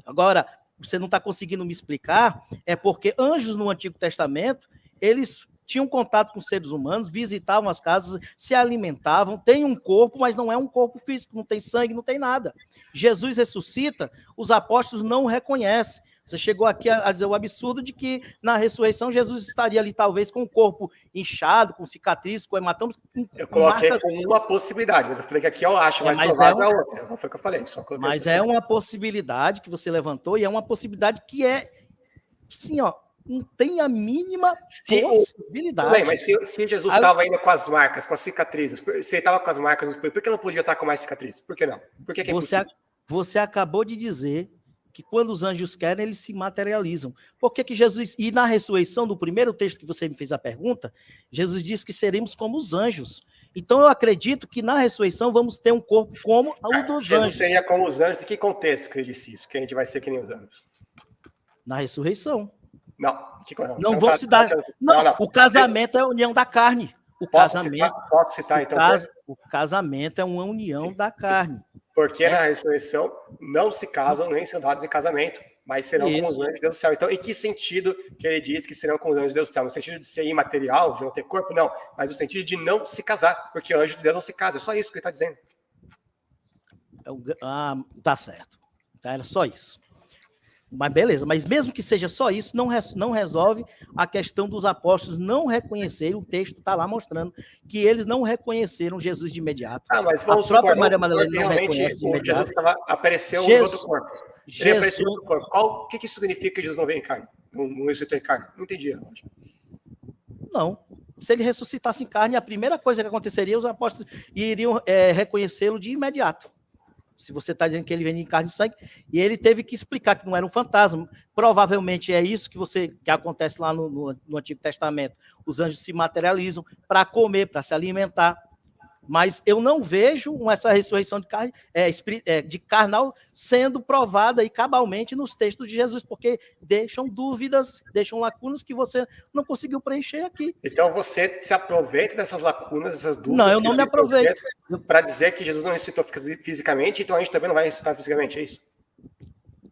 Agora, você não está conseguindo me explicar, é porque anjos no Antigo Testamento, eles tinham contato com seres humanos, visitavam as casas, se alimentavam, têm um corpo, mas não é um corpo físico, não tem sangue, não tem nada. Jesus ressuscita, os apóstolos não o reconhecem. Você chegou aqui a dizer o absurdo de que na ressurreição Jesus estaria ali talvez com o corpo inchado, com cicatrizes, com hematomas. Eu coloquei como uma possibilidade, mas eu falei que aqui eu acho mais provável a outra. Não foi o que eu falei, só coloquei. Mas é uma possibilidade que você levantou e é uma possibilidade que é, sim, ó, não tem a mínima possibilidade. Bem, mas se Jesus estava ainda com as marcas, com as cicatrizes, se ele estava com as marcas, por que não podia estar com mais cicatrizes? Por que não? Por que é possível? Você acabou de dizer que quando os anjos querem, eles se materializam. Por que Jesus... E na ressurreição, do primeiro texto que você me fez a pergunta, Jesus disse que seremos como os anjos. Então eu acredito que na ressurreição vamos ter um corpo como o dos Jesus anjos. seria como os anjos. Em que contexto que ele disse isso? Que a gente vai ser que nem os anjos? Na ressurreição. Não. Não vão se dar... Não, o casamento é a união da carne. Posso citar, então? O casamento é uma união da carne. Porque na ressurreição não se casam nem são dados em casamento, mas serão como os anjos de Deus do céu. Então, em que sentido que ele diz que serão como os anjos de Deus do céu? No sentido de ser imaterial, de não ter corpo? Não. Mas no sentido de não se casar, porque o anjo de Deus não se casa. É só isso que ele está dizendo. Tá certo. Era só isso. Mas beleza, mas mesmo que seja só isso, não resolve a questão dos apóstolos não reconhecerem, o texto está lá mostrando que eles não reconheceram Jesus de imediato. Mas vamos a própria supor, Maria Madalena não reconhece de imediato. Jesus apareceu em outro corpo. Ele apareceu em outro corpo. O que isso significa que Jesus não veio em carne? Não ressuscitou em carne? Não entendi. Não. Se ele ressuscitasse em carne, a primeira coisa que aconteceria, os apóstolos iriam reconhecê-lo de imediato. Se você está dizendo que ele vem em carne e sangue, e ele teve que explicar que não era um fantasma. Provavelmente é isso que acontece lá no Antigo Testamento. Os anjos se materializam para comer, para se alimentar. Mas eu não vejo essa ressurreição de carnal sendo provada aí cabalmente nos textos de Jesus, porque deixam dúvidas, deixam lacunas que você não conseguiu preencher aqui. Então você se aproveita dessas lacunas, dessas dúvidas. Não, eu não me aproveito. Para dizer que Jesus não ressuscitou fisicamente, então a gente também não vai ressuscitar fisicamente, é isso?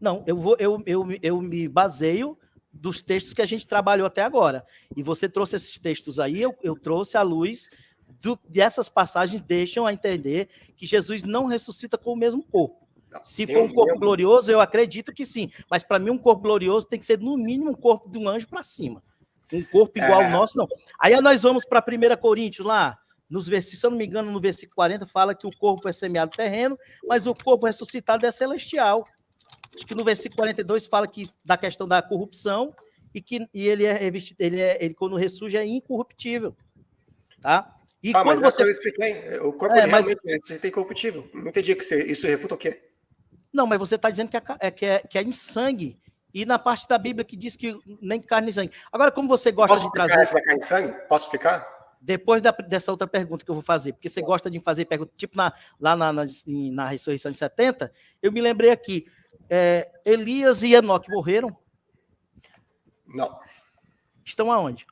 Não, eu me baseio dos textos que a gente trabalhou até agora. E você trouxe esses textos aí, eu trouxe à luz dessas passagens deixam a entender que Jesus não ressuscita com o mesmo corpo. Se for um corpo glorioso, eu acredito que sim. Mas para mim, um corpo glorioso tem que ser, no mínimo, um corpo de um anjo para cima. Um corpo igual ao nosso, não. Aí nós vamos para 1 Coríntios lá, se eu não me engano, no versículo 40, fala que o corpo é semeado terreno, mas o corpo ressuscitado é celestial. Acho que no versículo 42 fala da questão da corrupção e que ele quando ressurge, é incorruptível. Tá? E quando mas você... eu expliquei, o corpo realmente tem corruptível. Não entendi que isso refuta o quê? Não, mas você está dizendo que é em sangue. E na parte da Bíblia que diz que nem carne e sangue. Agora, como você gosta Posso de explicar trazer... essa da carne e sangue? Posso explicar? Depois dessa outra pergunta que eu vou fazer, porque você gosta de fazer pergunta, tipo lá na ressurreição de 70, eu me lembrei aqui, Elias e Enoque morreram? Não. Estão aonde?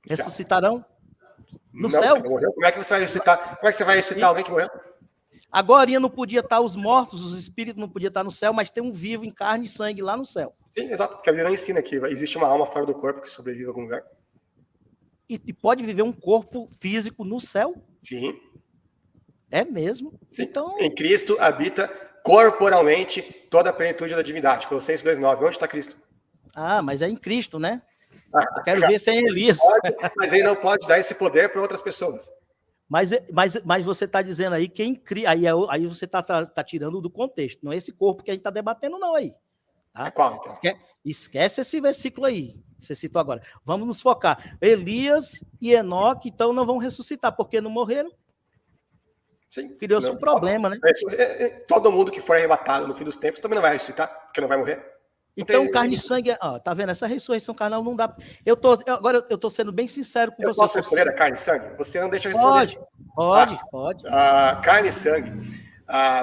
Ressuscitarão? No não, céu? Não morreu. Como é que você vai ressuscitar? Como é que você vai ressuscitar alguém que morreu? Agora não podia estar os mortos, os espíritos não podiam estar no céu, mas tem um vivo em carne e sangue lá no céu. Sim, exato, porque a Bíblia ensina que existe uma alma fora do corpo que sobrevive em algum lugar. E pode viver um corpo físico no céu? Sim. É mesmo? Sim. Então... Em Cristo habita corporalmente toda a plenitude da divindade. Colossenses 2,9. Onde está Cristo? Ah, mas é em Cristo, né? Eu quero ver se é em Elias. Mas ele não pode dar esse poder para outras pessoas. Mas você está dizendo aí quem cria, aí você está tirando do contexto. Não é esse corpo que a gente está debatendo, não, aí. Tá? É qual, então? Esquece esse versículo aí, que você citou agora. Vamos nos focar. Elias e Enoque, então, não vão ressuscitar, porque não morreram. Sim. Criou-se um problema, né? Todo mundo que for arrebatado no fim dos tempos também não vai ressuscitar, porque não vai morrer. Então, carne e sangue, tá vendo? Essa ressurreição carnal não dá. Agora eu estou sendo bem sincero com você. Posso responder da carne e sangue? Você não deixa eu responder. Pode. Carne e sangue.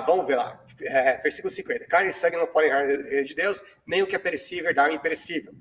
Vamos ver lá. Versículo 50. Carne e sangue não podem errar no reino de Deus, nem o que é perecível herdar o imperecível.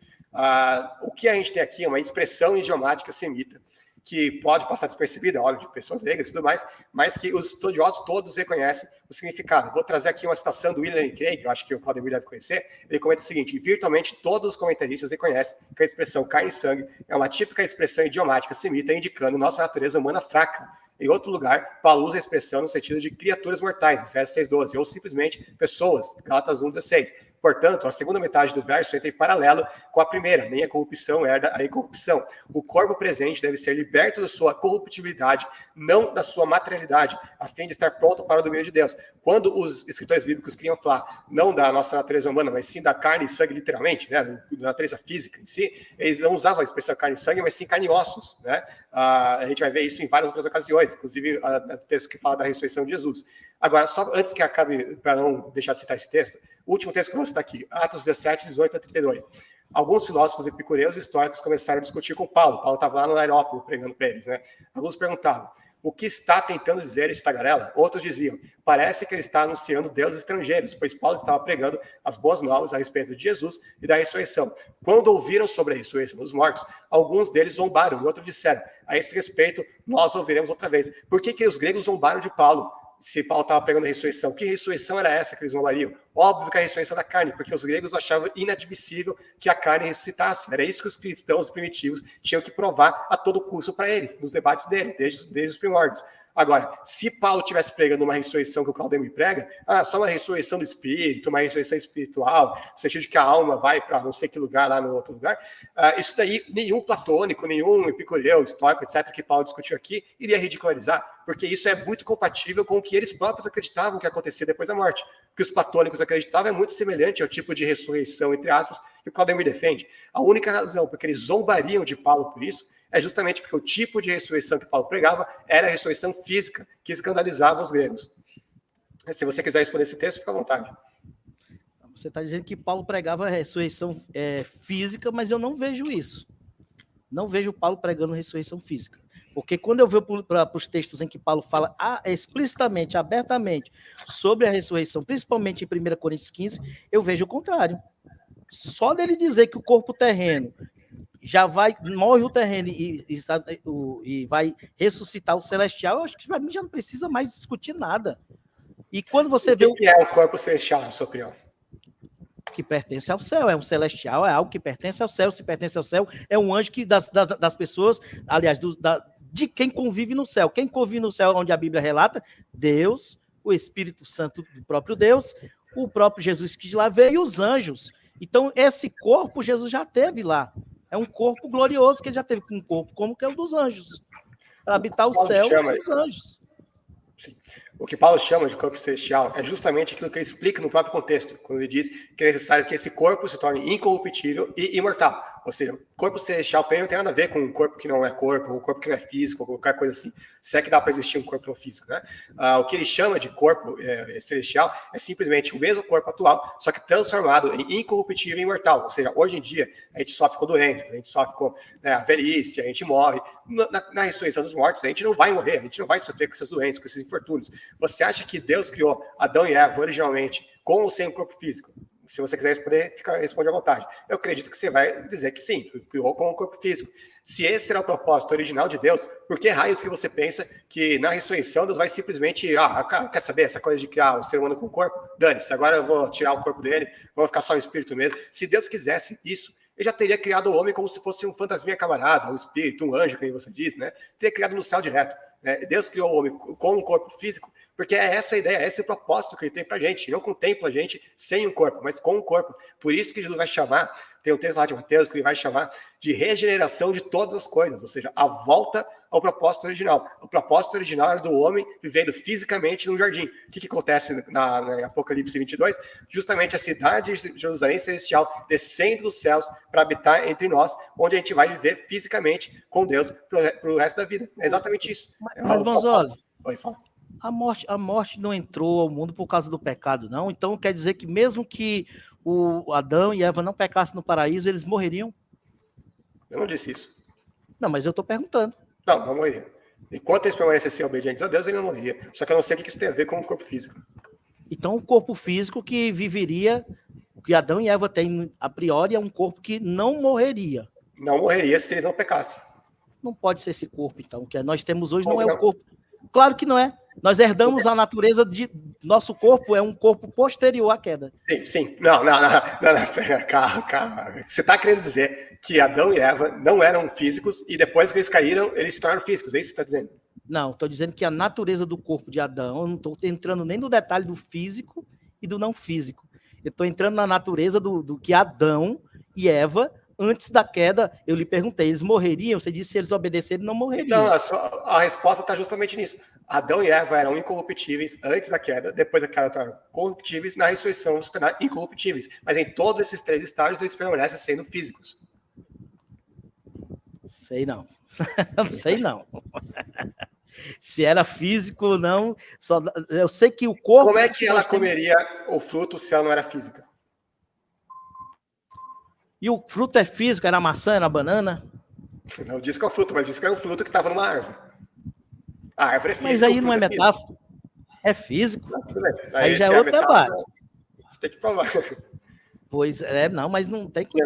O que a gente tem aqui é uma expressão idiomática semita, que pode passar despercebida, olha, de pessoas leigas e tudo mais, mas que os estudiosos todos reconhecem o significado. Vou trazer aqui uma citação do William Craig, eu acho que o Claudemir deve conhecer. Ele comenta o seguinte: virtualmente todos os comentaristas reconhecem que a expressão carne e sangue é uma típica expressão idiomática semita, indicando nossa natureza humana fraca. Em outro lugar, Paulo usa a expressão no sentido de criaturas mortais, Efésios 6,12, ou simplesmente pessoas, Gálatas 1,16. Portanto, a segunda metade do verso entra em paralelo com a primeira, nem a corrupção herda a incorrupção. O corpo presente deve ser liberto da sua corruptibilidade, não da sua materialidade, a fim de estar pronto para o domínio de Deus. Quando os escritores bíblicos queriam falar não da nossa natureza humana, mas sim da carne e sangue, literalmente, né, da natureza física em si, eles não usavam a expressão carne e sangue, mas sim carne e ossos, né? A gente vai ver isso em várias outras ocasiões, inclusive o texto que fala da ressurreição de Jesus. Agora, só antes que acabe, para não deixar de citar esse texto, o último texto que eu vou citar aqui, Atos 17, 18 a 32. Alguns filósofos epicureus e históricos começaram a discutir com Paulo. Paulo estava lá no Aerópago pregando para eles, né? Alguns perguntavam: o que está tentando dizer esse tagarela? Outros diziam: parece que ele está anunciando deuses estrangeiros, pois Paulo estava pregando as boas novas a respeito de Jesus e da ressurreição. Quando ouviram sobre a ressurreição dos mortos, alguns deles zombaram e outros disseram: a esse respeito, nós ouviremos outra vez. Por que os gregos zombaram de Paulo? Se Paulo estava pregando a ressurreição, que ressurreição era essa que eles zombariam? Óbvio que a ressurreição da carne, porque os gregos achavam inadmissível que a carne ressuscitasse. Era isso que os cristãos primitivos tinham que provar a todo custo para eles, nos debates deles, desde os primórdios. Agora, se Paulo estivesse pregando uma ressurreição que o Claudemir prega, só uma ressurreição do espírito, uma ressurreição espiritual, no sentido de que a alma vai para não sei que lugar, lá no outro lugar, isso daí nenhum platônico, nenhum epicureu, estoico, etc., que Paulo discutiu aqui, iria ridicularizar, porque isso é muito compatível com o que eles próprios acreditavam que acontecia depois da morte. O que os platônicos acreditavam é muito semelhante ao tipo de ressurreição, entre aspas, que o Claudemir defende. A única razão porque eles zombariam de Paulo por isso é justamente porque o tipo de ressurreição que Paulo pregava era a ressurreição física, que escandalizava os gregos. Se você quiser responder esse texto, fica à vontade. Você está dizendo que Paulo pregava a ressurreição física, mas eu não vejo isso. Não vejo Paulo pregando ressurreição física. Porque quando eu vou para os textos em que Paulo fala explicitamente, abertamente, sobre a ressurreição, principalmente em 1 Coríntios 15, eu vejo o contrário. Só dele dizer que o corpo terreno já morre o terreno e vai ressuscitar o celestial, eu acho que para mim já não precisa mais discutir nada. E quando você vê... O que é o corpo celestial, na sua opinião? Que pertence ao céu, é um celestial, é algo que pertence ao céu. Se pertence ao céu, é um anjo que das pessoas, aliás, de quem convive no céu. Quem convive no céu, onde a Bíblia relata? Deus, o Espírito Santo do próprio Deus, o próprio Jesus que de lá veio e os anjos. Então, esse corpo Jesus já teve lá. É um corpo glorioso que ele já teve, um corpo como que é o dos anjos, para habitar o céu dos anjos. Sim. O que Paulo chama de corpo celestial é justamente aquilo que ele explica no próprio contexto, quando ele diz que é necessário que esse corpo se torne incorruptível e imortal. Ou seja, o corpo celestial para ele não tem nada a ver com um corpo que não é corpo, um corpo que não é físico, ou qualquer coisa assim. Se é que dá para existir um corpo não físico, né? O que ele chama de corpo celestial é simplesmente o mesmo corpo atual, só que transformado em incorruptível e imortal. Ou seja, hoje em dia a gente sofre com doenças, a gente sofre com a velhice, a gente morre. Na ressurreição dos mortos, a gente não vai morrer, a gente não vai sofrer com essas doenças, com esses infortúnios. Você acha que Deus criou Adão e Eva originalmente com ou sem um corpo físico? Se você quiser responder, responde à vontade. Eu acredito que você vai dizer que sim, criou com um corpo físico. Se esse era o propósito original de Deus, por que raios que você pensa que na ressurreição Deus vai simplesmente, quer saber essa coisa de criar o ser humano com corpo? Dane-se, agora eu vou tirar o corpo dele, vou ficar só o espírito mesmo. Se Deus quisesse isso, ele já teria criado o homem como se fosse um fantasminha camarada, um espírito, um anjo, como você diz, né? Teria criado no céu direto. Deus criou o homem com um corpo físico, porque é essa a ideia, esse é o propósito que ele tem pra gente. Ele não contempla a gente sem um corpo, mas com um corpo. Por isso que Jesus vai chamar, tem um texto lá de Mateus que ele vai chamar de regeneração de todas as coisas, ou seja, a volta ao propósito original. O propósito original era do homem vivendo fisicamente num jardim. O que acontece na Apocalipse 22? Justamente a cidade de Jerusalém celestial descendo dos céus para habitar entre nós, onde a gente vai viver fisicamente com Deus pro resto da vida. É exatamente isso. Mas Bonzoli, Oi, fala. a morte não entrou ao mundo por causa do pecado, não? Então quer dizer que mesmo que o Adão e Eva não pecassem no paraíso, eles morreriam? Eu não disse isso. Não, mas eu estou perguntando. Não morreria. Enquanto eles permanecessem obedientes a Deus, ele não morreria. Só que eu não sei o que isso tem a ver com o corpo físico. Então o corpo físico que viveria, o que Adão e Eva têm a priori, é um corpo que não morreria. Não morreria se eles não pecassem. Não pode ser esse corpo, então. O que nós temos hoje não é o corpo. Claro que não é. Nós herdamos a natureza de nosso corpo, é um corpo posterior à queda. Sim. Não. Calma. Você está querendo dizer que Adão e Eva não eram físicos e depois que eles caíram, eles se tornaram físicos. É isso que você está dizendo? Não, estou dizendo que a natureza do corpo de Adão, eu não estou entrando nem no detalhe do físico e do não físico. Eu estou entrando na natureza do que Adão e Eva, antes da queda, eu lhe perguntei, eles morreriam? Você disse que se eles obedecerem, não morreriam. Então, a resposta está justamente nisso. Adão e Eva eram incorruptíveis antes da queda, depois da queda tornaram corruptíveis, na ressurreição se tornaram incorruptíveis. Mas em todos esses três estágios, eles permanecem sendo físicos. Sei não. Não sei não. Se era físico ou não, eu sei que o corpo... Como é que ela comeria o fruto se ela não era física? E o fruto é físico? Era a maçã, era a banana? Não disse que é o fruto, mas disse que é um fruto que estava numa árvore. A árvore é física. Mas aí não é metáfora. É físico. Aí já é outro debate. Você tem que provar. Pois é, não, mas não tem que...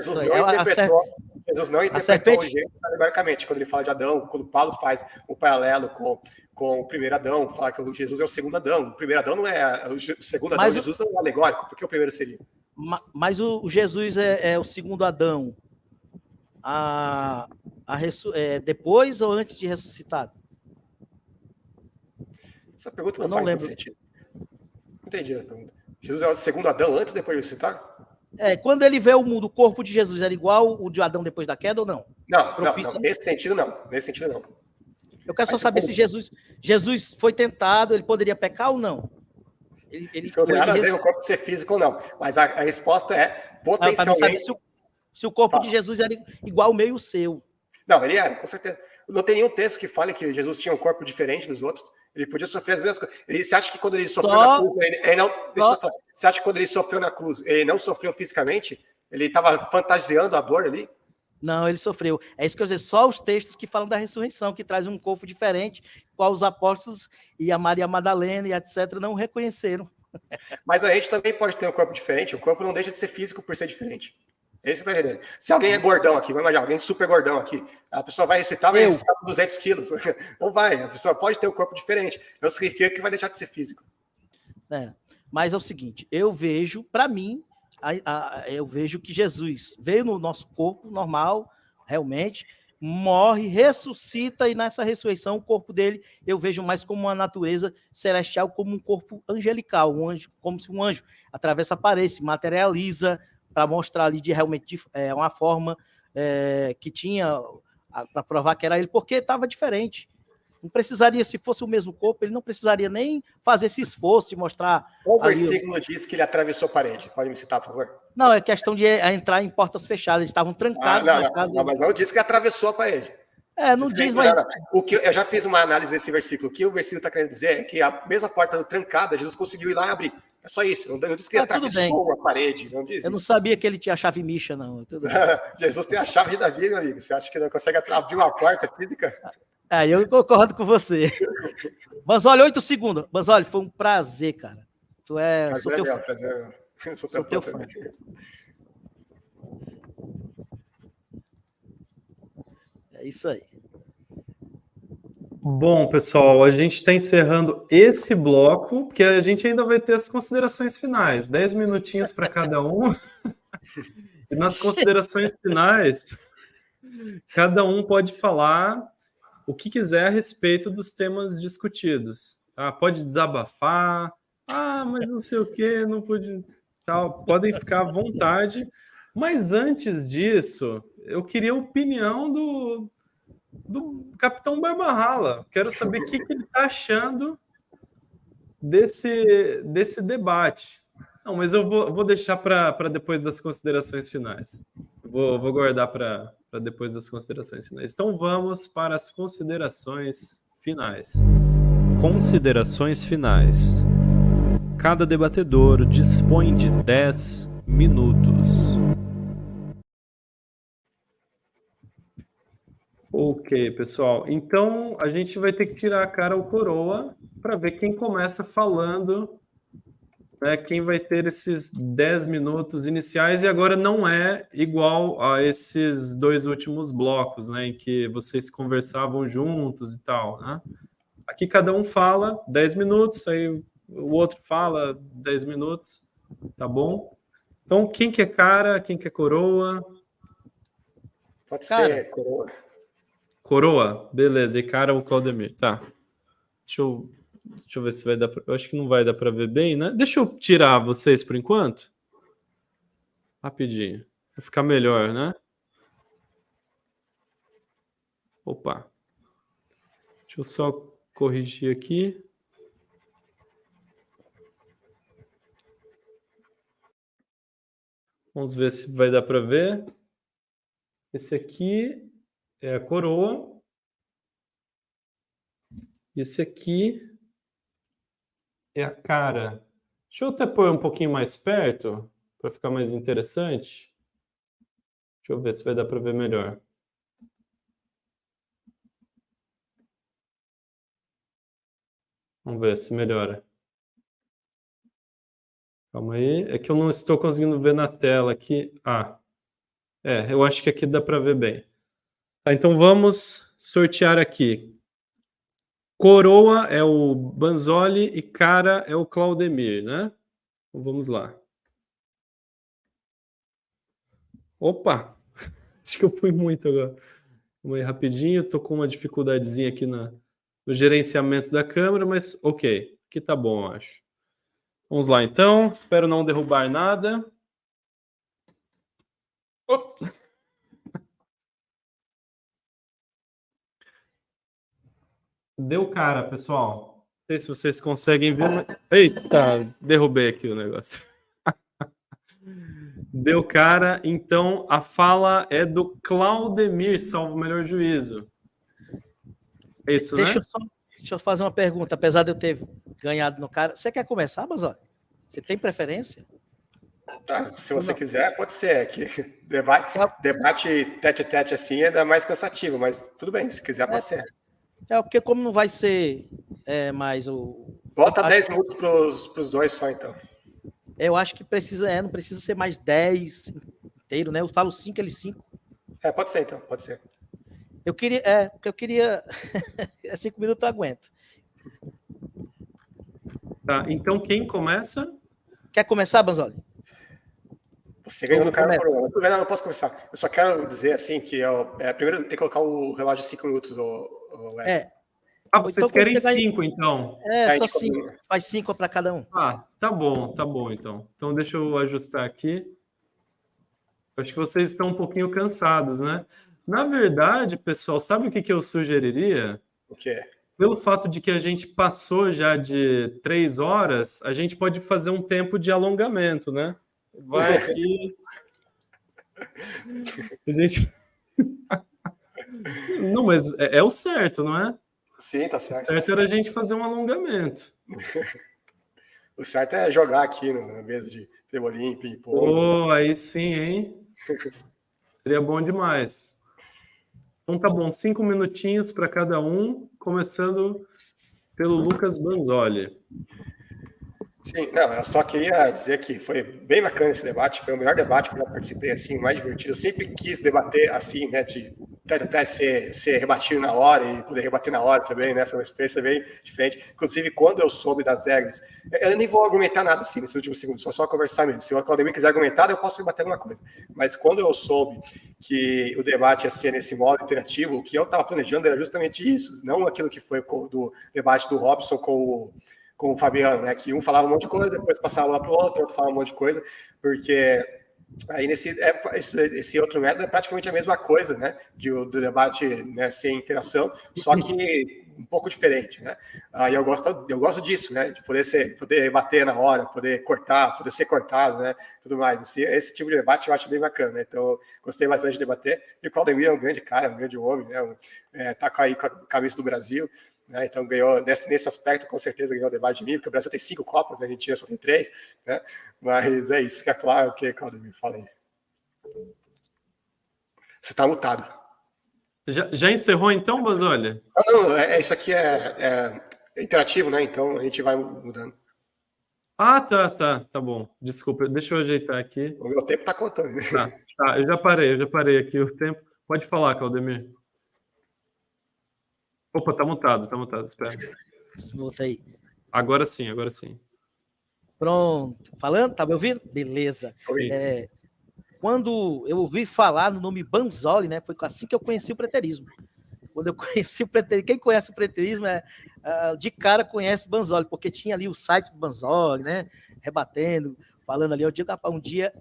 Jesus não interpretou o jeito aleatoricamente. Quando ele fala de Adão, quando Paulo faz o paralelo com o primeiro Adão, fala que o Jesus é o segundo Adão. O primeiro Adão não é o segundo Adão, Jesus não é alegórico, porque o primeiro seria. Mas o Jesus é o segundo Adão depois ou antes de ressuscitado? Essa pergunta não faz muito sentido. Não entendi a pergunta. Jesus é o segundo Adão antes ou depois de ressuscitar? Quando ele vê o mundo, o corpo de Jesus era igual o de Adão depois da queda ou não? Não. Nesse sentido, não. Eu quero só saber se Jesus foi tentado, ele poderia pecar ou não? Isso não tem nada a ver com o corpo ser físico ou não. Mas a resposta é potencialmente... Se o corpo de Jesus era igual ao meu e o seu. Não, ele era, com certeza. Não tem nenhum texto que fale que Jesus tinha um corpo diferente dos outros. Ele podia sofrer as mesmas coisas. Você acha que quando ele sofreu na cruz, você acha que quando ele sofreu na cruz, ele não sofreu fisicamente? Ele estava fantasiando a dor ali? Não, ele sofreu. É isso que eu ia dizer, só os textos que falam da ressurreição, que trazem um corpo diferente, qual os apóstolos e a Maria Madalena e etc. não reconheceram. Mas a gente também pode ter um corpo diferente, o corpo não deixa de ser físico por ser diferente. Esse tá entendendo. Se alguém é gordão aqui, vai imaginar, alguém super gordão aqui, a pessoa vai recitar 200 quilos. Não vai, a pessoa pode ter um corpo diferente. Não significa que vai deixar de ser físico. Mas é o seguinte, eu vejo, para mim, eu vejo que Jesus veio no nosso corpo normal, realmente, morre, ressuscita, e nessa ressurreição o corpo dele eu vejo mais como uma natureza celestial, como um corpo angelical, um anjo, como se um anjo atravessa a parede, se materializa, para mostrar ali de realmente uma forma que tinha para provar que era ele, porque estava diferente. Não precisaria, se fosse o mesmo corpo, ele não precisaria nem fazer esse esforço de mostrar. Qual versículo diz que ele atravessou a parede? Pode me citar, por favor? Não, é questão de entrar em portas fechadas. Eles estavam trancados na casa. Não, mas não diz que atravessou a parede. Não diz, mas. O que, eu já fiz uma análise desse versículo. O que o versículo está querendo dizer é que a mesma porta trancada, Jesus conseguiu ir lá e abrir. É só isso. Não diz que ele atravessou a parede. Não diz eu não isso. sabia que ele tinha a chave micha, não. Jesus tem a chave de Davi, meu amigo. Você acha que não consegue abrir uma porta física? Eu concordo com você. Banzoli, 8 segundos. Banzoli, foi um prazer, cara. Tu é. Sou teu fã. Sou teu fã. É isso aí. Bom, pessoal, a gente está encerrando esse bloco, porque a gente ainda vai ter as considerações finais, 10 minutinhos para cada um. E nas considerações finais, cada um pode falar o que quiser a respeito dos temas discutidos. Tá? Pode desabafar, mas não sei o que, não pude. Tal. Podem ficar à vontade. Mas antes disso, eu queria a opinião do Capitão Barbarrala. Quero saber o que ele está achando desse debate. Não, mas eu vou deixar para depois das considerações finais. Vou guardar para depois das considerações finais. Então vamos para as considerações finais. Considerações finais. Cada debatedor dispõe de 10 minutos. Ok, pessoal. Então, a gente vai ter que tirar a cara ou coroa para ver quem começa falando, né, quem vai ter esses 10 minutos iniciais. E agora não é igual a esses 2 últimos blocos, né, em que vocês conversavam juntos e tal, né? Aqui cada um fala 10 minutos, aí o outro fala 10 minutos, tá bom? Então, quem que é cara, quem que é coroa? Pode ser coroa. Coroa, beleza. E cara, o Claudemir. Tá. Deixa eu ver se vai dar pra... Eu acho que não vai dar para ver bem, né? Deixa eu tirar vocês por enquanto. Rapidinho. Vai ficar melhor, né? Opa. Deixa eu só corrigir aqui. Vamos ver se vai dar para ver. Esse aqui é a coroa. Esse aqui é a cara. Deixa eu até pôr um pouquinho mais perto, para ficar mais interessante. Deixa eu ver se vai dar para ver melhor. Vamos ver se melhora. Calma aí. É que eu não estou conseguindo ver na tela aqui. Eu acho que aqui dá para ver bem. Tá, então vamos sortear aqui. Coroa é o Banzoli e cara é o Claudemir, né? Então vamos lá. Opa! Acho que eu fui muito agora. Vamos aí rapidinho. Tô com uma dificuldadezinha aqui no gerenciamento da câmera, mas ok. Aqui tá bom, eu acho. Vamos lá, então. Espero não derrubar nada. Ops. Deu cara, pessoal. Não sei se vocês conseguem ver. Mas... Eita, derrubei aqui o negócio. Deu cara, então a fala é do Claudemir, salvo o melhor juízo. É isso, Deixa né? Deixa eu fazer uma pergunta. Apesar de eu ter ganhado no cara, você quer começar, Banzoli? Você tem preferência? Tá, se você quiser, pode ser. É que debate tete-a-tete assim é mais cansativo, mas tudo bem, se quiser, pode ser. Porque como não vai ser mais o... Bota 10 minutos para os dois só, então. Eu acho que precisa, não precisa ser mais 10 inteiro, né? Eu falo 5, ele 5. Pode ser, então, pode ser. Porque eu queria... 5 minutos eu aguento. Tá, então quem começa? Quer começar, Banzoli? Você ganhou no cara por ano. Eu não posso começar. Eu só quero dizer assim que primeiro tem que colocar o relógio de 5 minutos. Vocês querem 5, então? Só 5. Faz 5 para cada um. Tá bom, então. Então deixa eu ajustar aqui. Acho que vocês estão um pouquinho cansados, né? Na verdade, pessoal, sabe o que eu sugeriria? O quê? pelo fato de que a gente passou já de 3 horas, a gente pode fazer um tempo de alongamento, né? Vai aqui. A gente... Não, mas é o certo, não é? Sim, tá O certo. certo era a gente fazer um alongamento. O certo é jogar aqui na mesa de pebolim, ping-pong. Oh, aí sim, hein? Seria bom demais. Então tá bom, 5 minutinhos para cada um, começando pelo Lucas Banzoli. Sim, não, eu só queria dizer que foi bem bacana esse debate, foi o melhor debate que eu já participei, assim, o mais divertido. Eu sempre quis debater assim, né, de até ser rebatido na hora e poder rebater na hora também, né, foi uma experiência bem diferente. Inclusive, quando eu soube das regras, eu nem vou argumentar nada assim nesse último segundo, só conversar mesmo. Se o Claudemir quiser argumentar, eu posso debater alguma coisa. Mas quando eu soube que o debate ia ser nesse modo interativo, o que eu estava planejando era justamente isso, não aquilo que foi do debate do Robson com o Fabiano, né? Que um falava um monte de coisa, depois passava lá para o outro falava um monte de coisa, porque aí esse outro método é praticamente a mesma coisa, né? Do debate, né, sem interação, só que um pouco diferente, né? Aí eu gosto disso, né? De poder bater na hora, poder cortar, poder ser cortado, né? Tudo mais. Esse tipo de debate eu acho bem bacana, né? Então, gostei bastante de debater. E o Claudemir é um grande cara, um grande homem, né? Tá aí com a camisa do Brasil. Né, então ganhou nesse aspecto, com certeza ganhou o debate de mim, porque o Brasil tem 5 Copas, a Argentina só tem 3, né? Mas é isso. Quer falar o que, Claudemir? Fala aí. Você está mutado. Já encerrou então, Banzoli? Não, isso aqui é interativo, né? Então a gente vai mudando. Ah, tá bom. Desculpa, deixa eu ajeitar aqui. O meu tempo está contando. Né? Tá, eu já parei aqui o tempo. Pode falar, Claudemir. Opa, tá mutado, espera. Volta aí. Agora sim. Pronto. Falando? Tá me ouvindo? Beleza. Quando eu ouvi falar no nome Banzoli, né? Foi assim que eu conheci o preterismo. Quando eu conheci o preterismo, quem conhece o preterismo de cara conhece o Banzoli, porque tinha ali o site do Banzoli, né? Rebatendo, falando ali, eu digo, rapaz, um dia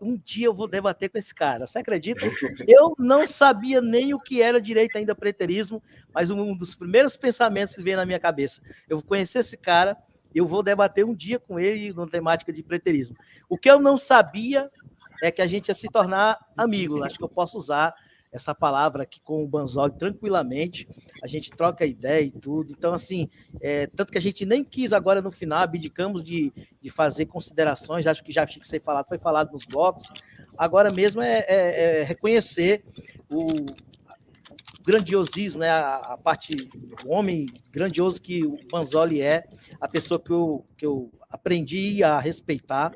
eu vou debater com esse cara. Você acredita? Eu não sabia nem o que era direito ainda preterismo, mas um dos primeiros pensamentos que veio na minha cabeça, eu vou conhecer esse cara, eu vou debater um dia com ele na temática de preterismo. O que eu não sabia é que a gente ia se tornar amigo. Acho que eu posso usar essa palavra aqui com o Banzoli tranquilamente, a gente troca ideia e tudo, então assim, tanto que a gente nem quis agora no final, abdicamos de fazer considerações, acho que já tinha que ser falado, foi falado nos blocos, agora mesmo é reconhecer o grandiosismo, né, a parte do homem grandioso que o Banzoli é, a pessoa que eu aprendi a respeitar,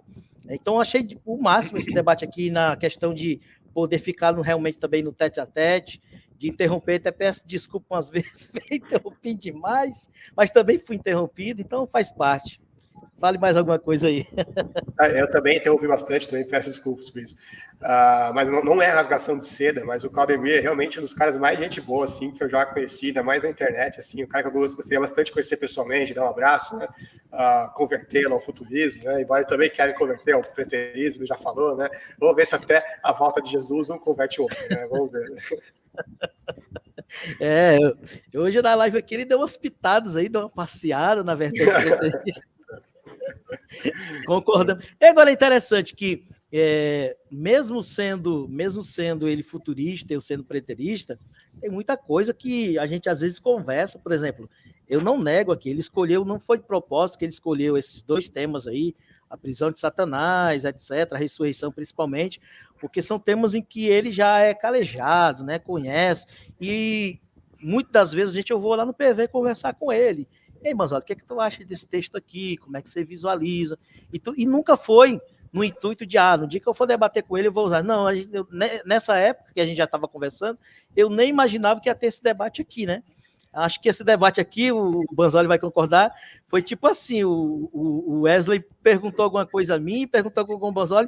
então achei o máximo esse debate aqui na questão de poder ficar realmente também no tete-a-tete, de interromper, até peço desculpa umas vezes, interrompi demais, mas também fui interrompido, então faz parte. Fale mais alguma coisa aí. Eu também interrompi bastante, também peço desculpas por isso. Mas não é rasgação de seda, mas o Claudemir é realmente um dos caras mais gente boa, assim, que eu já conheci, ainda mais na internet, assim, o cara que eu gostaria bastante de conhecer pessoalmente, dar um abraço, né? Convertê-lo ao futurismo, né? Embora ele também queira converter ao preterismo, já falou, né? Vamos ver se até a volta de Jesus um converte o outro, né? Vamos ver, né? Hoje na live aqui ele deu umas pitadas aí, deu uma passeada na vertente preterista. Concordando. E agora é interessante que, mesmo sendo ele futurista, eu sendo preterista, tem muita coisa que a gente às vezes conversa. Por exemplo, eu não nego aqui, ele escolheu, não foi de propósito que ele escolheu esses 2 temas aí, a prisão de Satanás, etc., a ressurreição principalmente, porque são temas em que ele já é calejado, né, conhece, e muitas das vezes eu vou lá no PV conversar com ele. Ei, Banzoli, o que tu acha desse texto aqui? Como é que você visualiza? E nunca foi no intuito de, no dia que eu for debater com ele, eu vou usar. Não, nessa época que a gente já estava conversando, eu nem imaginava que ia ter esse debate aqui, né? Acho que esse debate aqui, o Banzoli vai concordar, foi tipo assim, o Wesley perguntou alguma coisa a mim, perguntou algum Banzoli.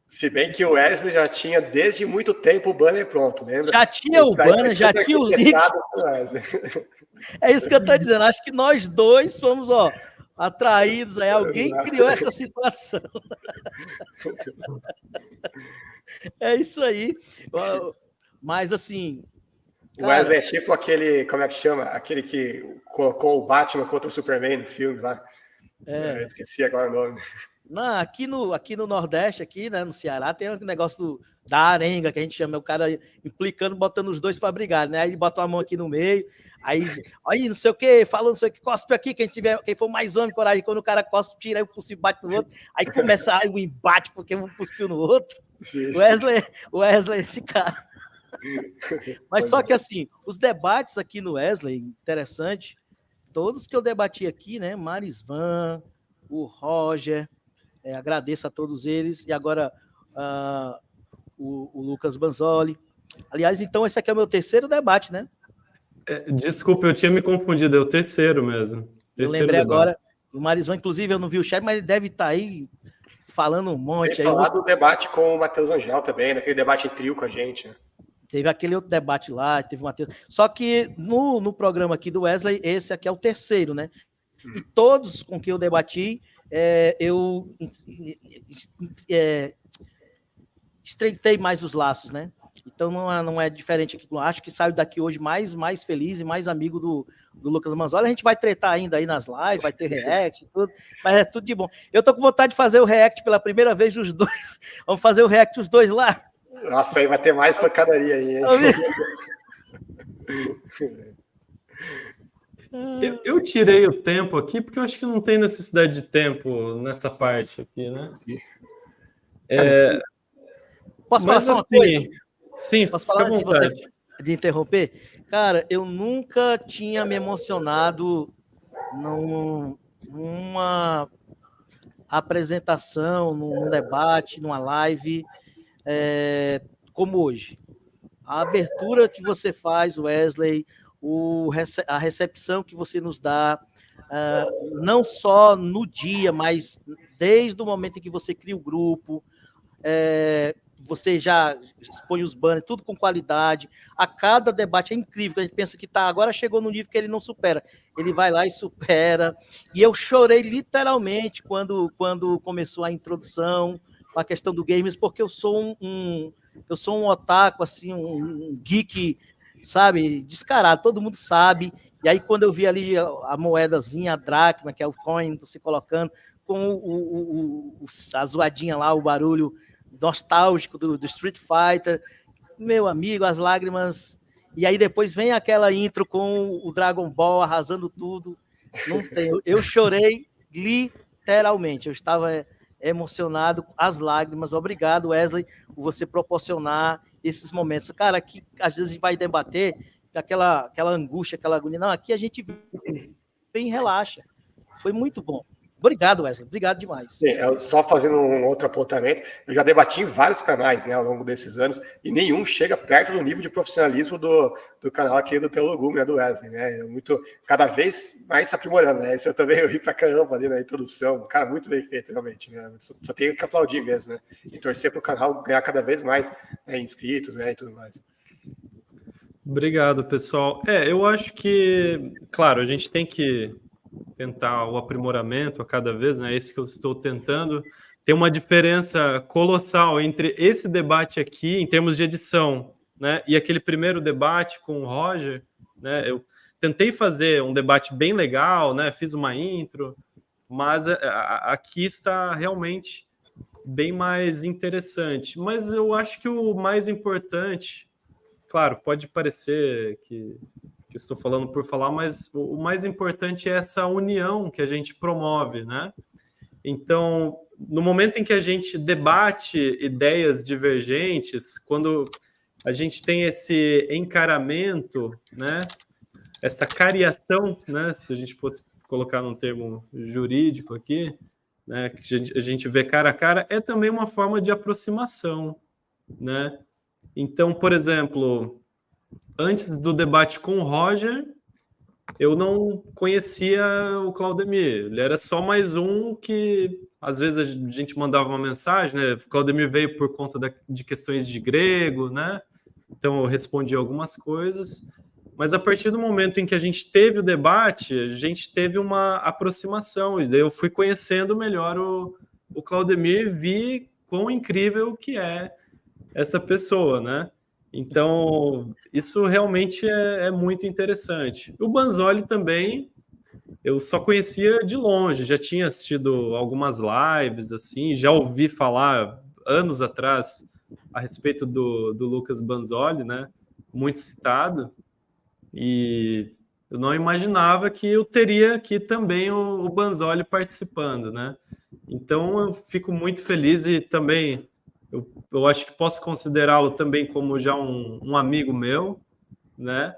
Se bem que o Wesley já tinha desde muito tempo o banner pronto, lembra? Já tinha o banner, já tinha o link. É isso que eu estou dizendo. Acho que nós 2 fomos, atraídos aí. Alguém criou essa situação. É isso aí. Mas, assim, O Wesley é tipo aquele, como é que chama? Aquele que colocou o Batman contra o Superman no filme lá. Esqueci agora o nome. Não, aqui no Nordeste, aqui, né, no Ceará, tem um negócio da arenga, que a gente chama, o cara implicando, botando os dois para brigar, né? Aí ele bota a mão aqui no meio, aí não sei o que, falando não sei o que, cospe aqui, quem for mais homem, coragem, quando o cara cospe, tira, aí o possível bate no outro, aí começa o embate, porque um cuspiu no outro. Sim, O Wesley é esse cara. Mas só que assim, os debates aqui no Wesley, interessante, todos que eu debati aqui, né, Marisvan, o Roger, agradeço a todos eles, e agora o Lucas Banzoli. Aliás, então, esse aqui é o meu terceiro debate, né? Desculpa, eu tinha me confundido, é o terceiro mesmo. Eu lembrei agora, o Marisvan, inclusive, eu não vi o chat, mas ele deve estar aí falando um monte. Sem falar do debate com o Matheus Angel também, daquele debate em trio com a gente, né? Teve aquele outro debate lá, teve o Matheus. Só que no programa aqui do Wesley, esse aqui é o terceiro, né? E todos com quem eu debati, eu estreitei mais os laços, né? Então não é diferente aqui. Acho que saio daqui hoje mais feliz e mais amigo do Lucas Manzola. A gente vai tretar ainda aí nas lives, vai ter react e tudo, mas é tudo de bom. Eu tô com vontade de fazer o react pela primeira vez dos dois. Vamos fazer o react os dois lá? Nossa, aí vai ter mais pancadaria aí, hein? Eu tirei o tempo aqui porque eu acho que não tem necessidade de tempo nessa parte aqui, né? Posso falar só uma coisa? Sim, posso fica falar à antes vontade. de interromper? Cara, eu nunca tinha me emocionado numa apresentação, num debate, numa live, como hoje. A abertura que você faz, Wesley, a recepção que você nos dá, não só no dia, mas desde o momento em que você cria o grupo, você já expõe os banners, tudo com qualidade. A cada debate é incrível, a gente pensa que agora chegou no nível que ele não supera. Ele vai lá e supera. E eu chorei literalmente quando começou a introdução, a questão do games, porque eu sou um otaku, assim, um geek, sabe, descarado, todo mundo sabe. E aí, quando eu vi ali a moedazinha, a dracma, que é o coin, você colocando, com a zoadinha lá, o barulho nostálgico do Street Fighter, meu amigo, as lágrimas. E aí depois vem aquela intro com o Dragon Ball arrasando tudo. Não tem. Eu chorei literalmente. Eu estava emocionado, as lágrimas. Obrigado, Wesley, por você proporcionar esses momentos. Cara, aqui às vezes a gente vai debater aquela angústia, aquela agonia. Não, aqui a gente vem e relaxa. Foi muito bom. Obrigado, Wesley. Obrigado demais. Sim, só fazendo um outro apontamento, eu já debati em vários canais, né, ao longo desses anos, e nenhum chega perto do nível de profissionalismo do canal aqui do Teologume, né, do Wesley, né? Cada vez mais se aprimorando, né? Esse eu também ri pra caramba ali na introdução, cara, muito bem feito, realmente, né? Só tenho que aplaudir mesmo, né? E torcer para o canal ganhar cada vez mais, né, inscritos, né, e tudo mais. Obrigado, pessoal. Eu acho que, claro, a gente tem que tentar o aprimoramento a cada vez, né? É isso que eu estou tentando. Tem uma diferença colossal entre esse debate aqui, em termos de edição, né? E aquele primeiro debate com o Roger, né? Eu tentei fazer um debate bem legal, né? Fiz uma intro, mas aqui está realmente bem mais interessante. Mas eu acho que o mais importante, claro, pode parecer que estou falando por falar, mas o mais importante é essa união que a gente promove, né? Então, no momento em que a gente debate ideias divergentes, quando a gente tem esse encaramento, né? Essa cariação, né? Se a gente fosse colocar num termo jurídico aqui, né? Que a gente vê cara a cara, é também uma forma de aproximação, né? Então, por exemplo, antes do debate com o Roger, eu não conhecia o Claudemir. Ele era só mais um que, às vezes, a gente mandava uma mensagem, né? O Claudemir veio por conta de questões de grego, né? Então, eu respondi algumas coisas. Mas, a partir do momento em que a gente teve o debate, a gente teve uma aproximação. E daí eu fui conhecendo melhor o Claudemir, vi quão incrível que é essa pessoa, né? Então, isso realmente é muito interessante. O Banzoli também, eu só conhecia de longe, já tinha assistido algumas lives, assim, já ouvi falar anos atrás a respeito do Lucas Banzoli, né? Muito citado, e eu não imaginava que eu teria aqui também o Banzoli participando, né? Então eu fico muito feliz e também eu acho que posso considerá-lo também como já um amigo meu, né?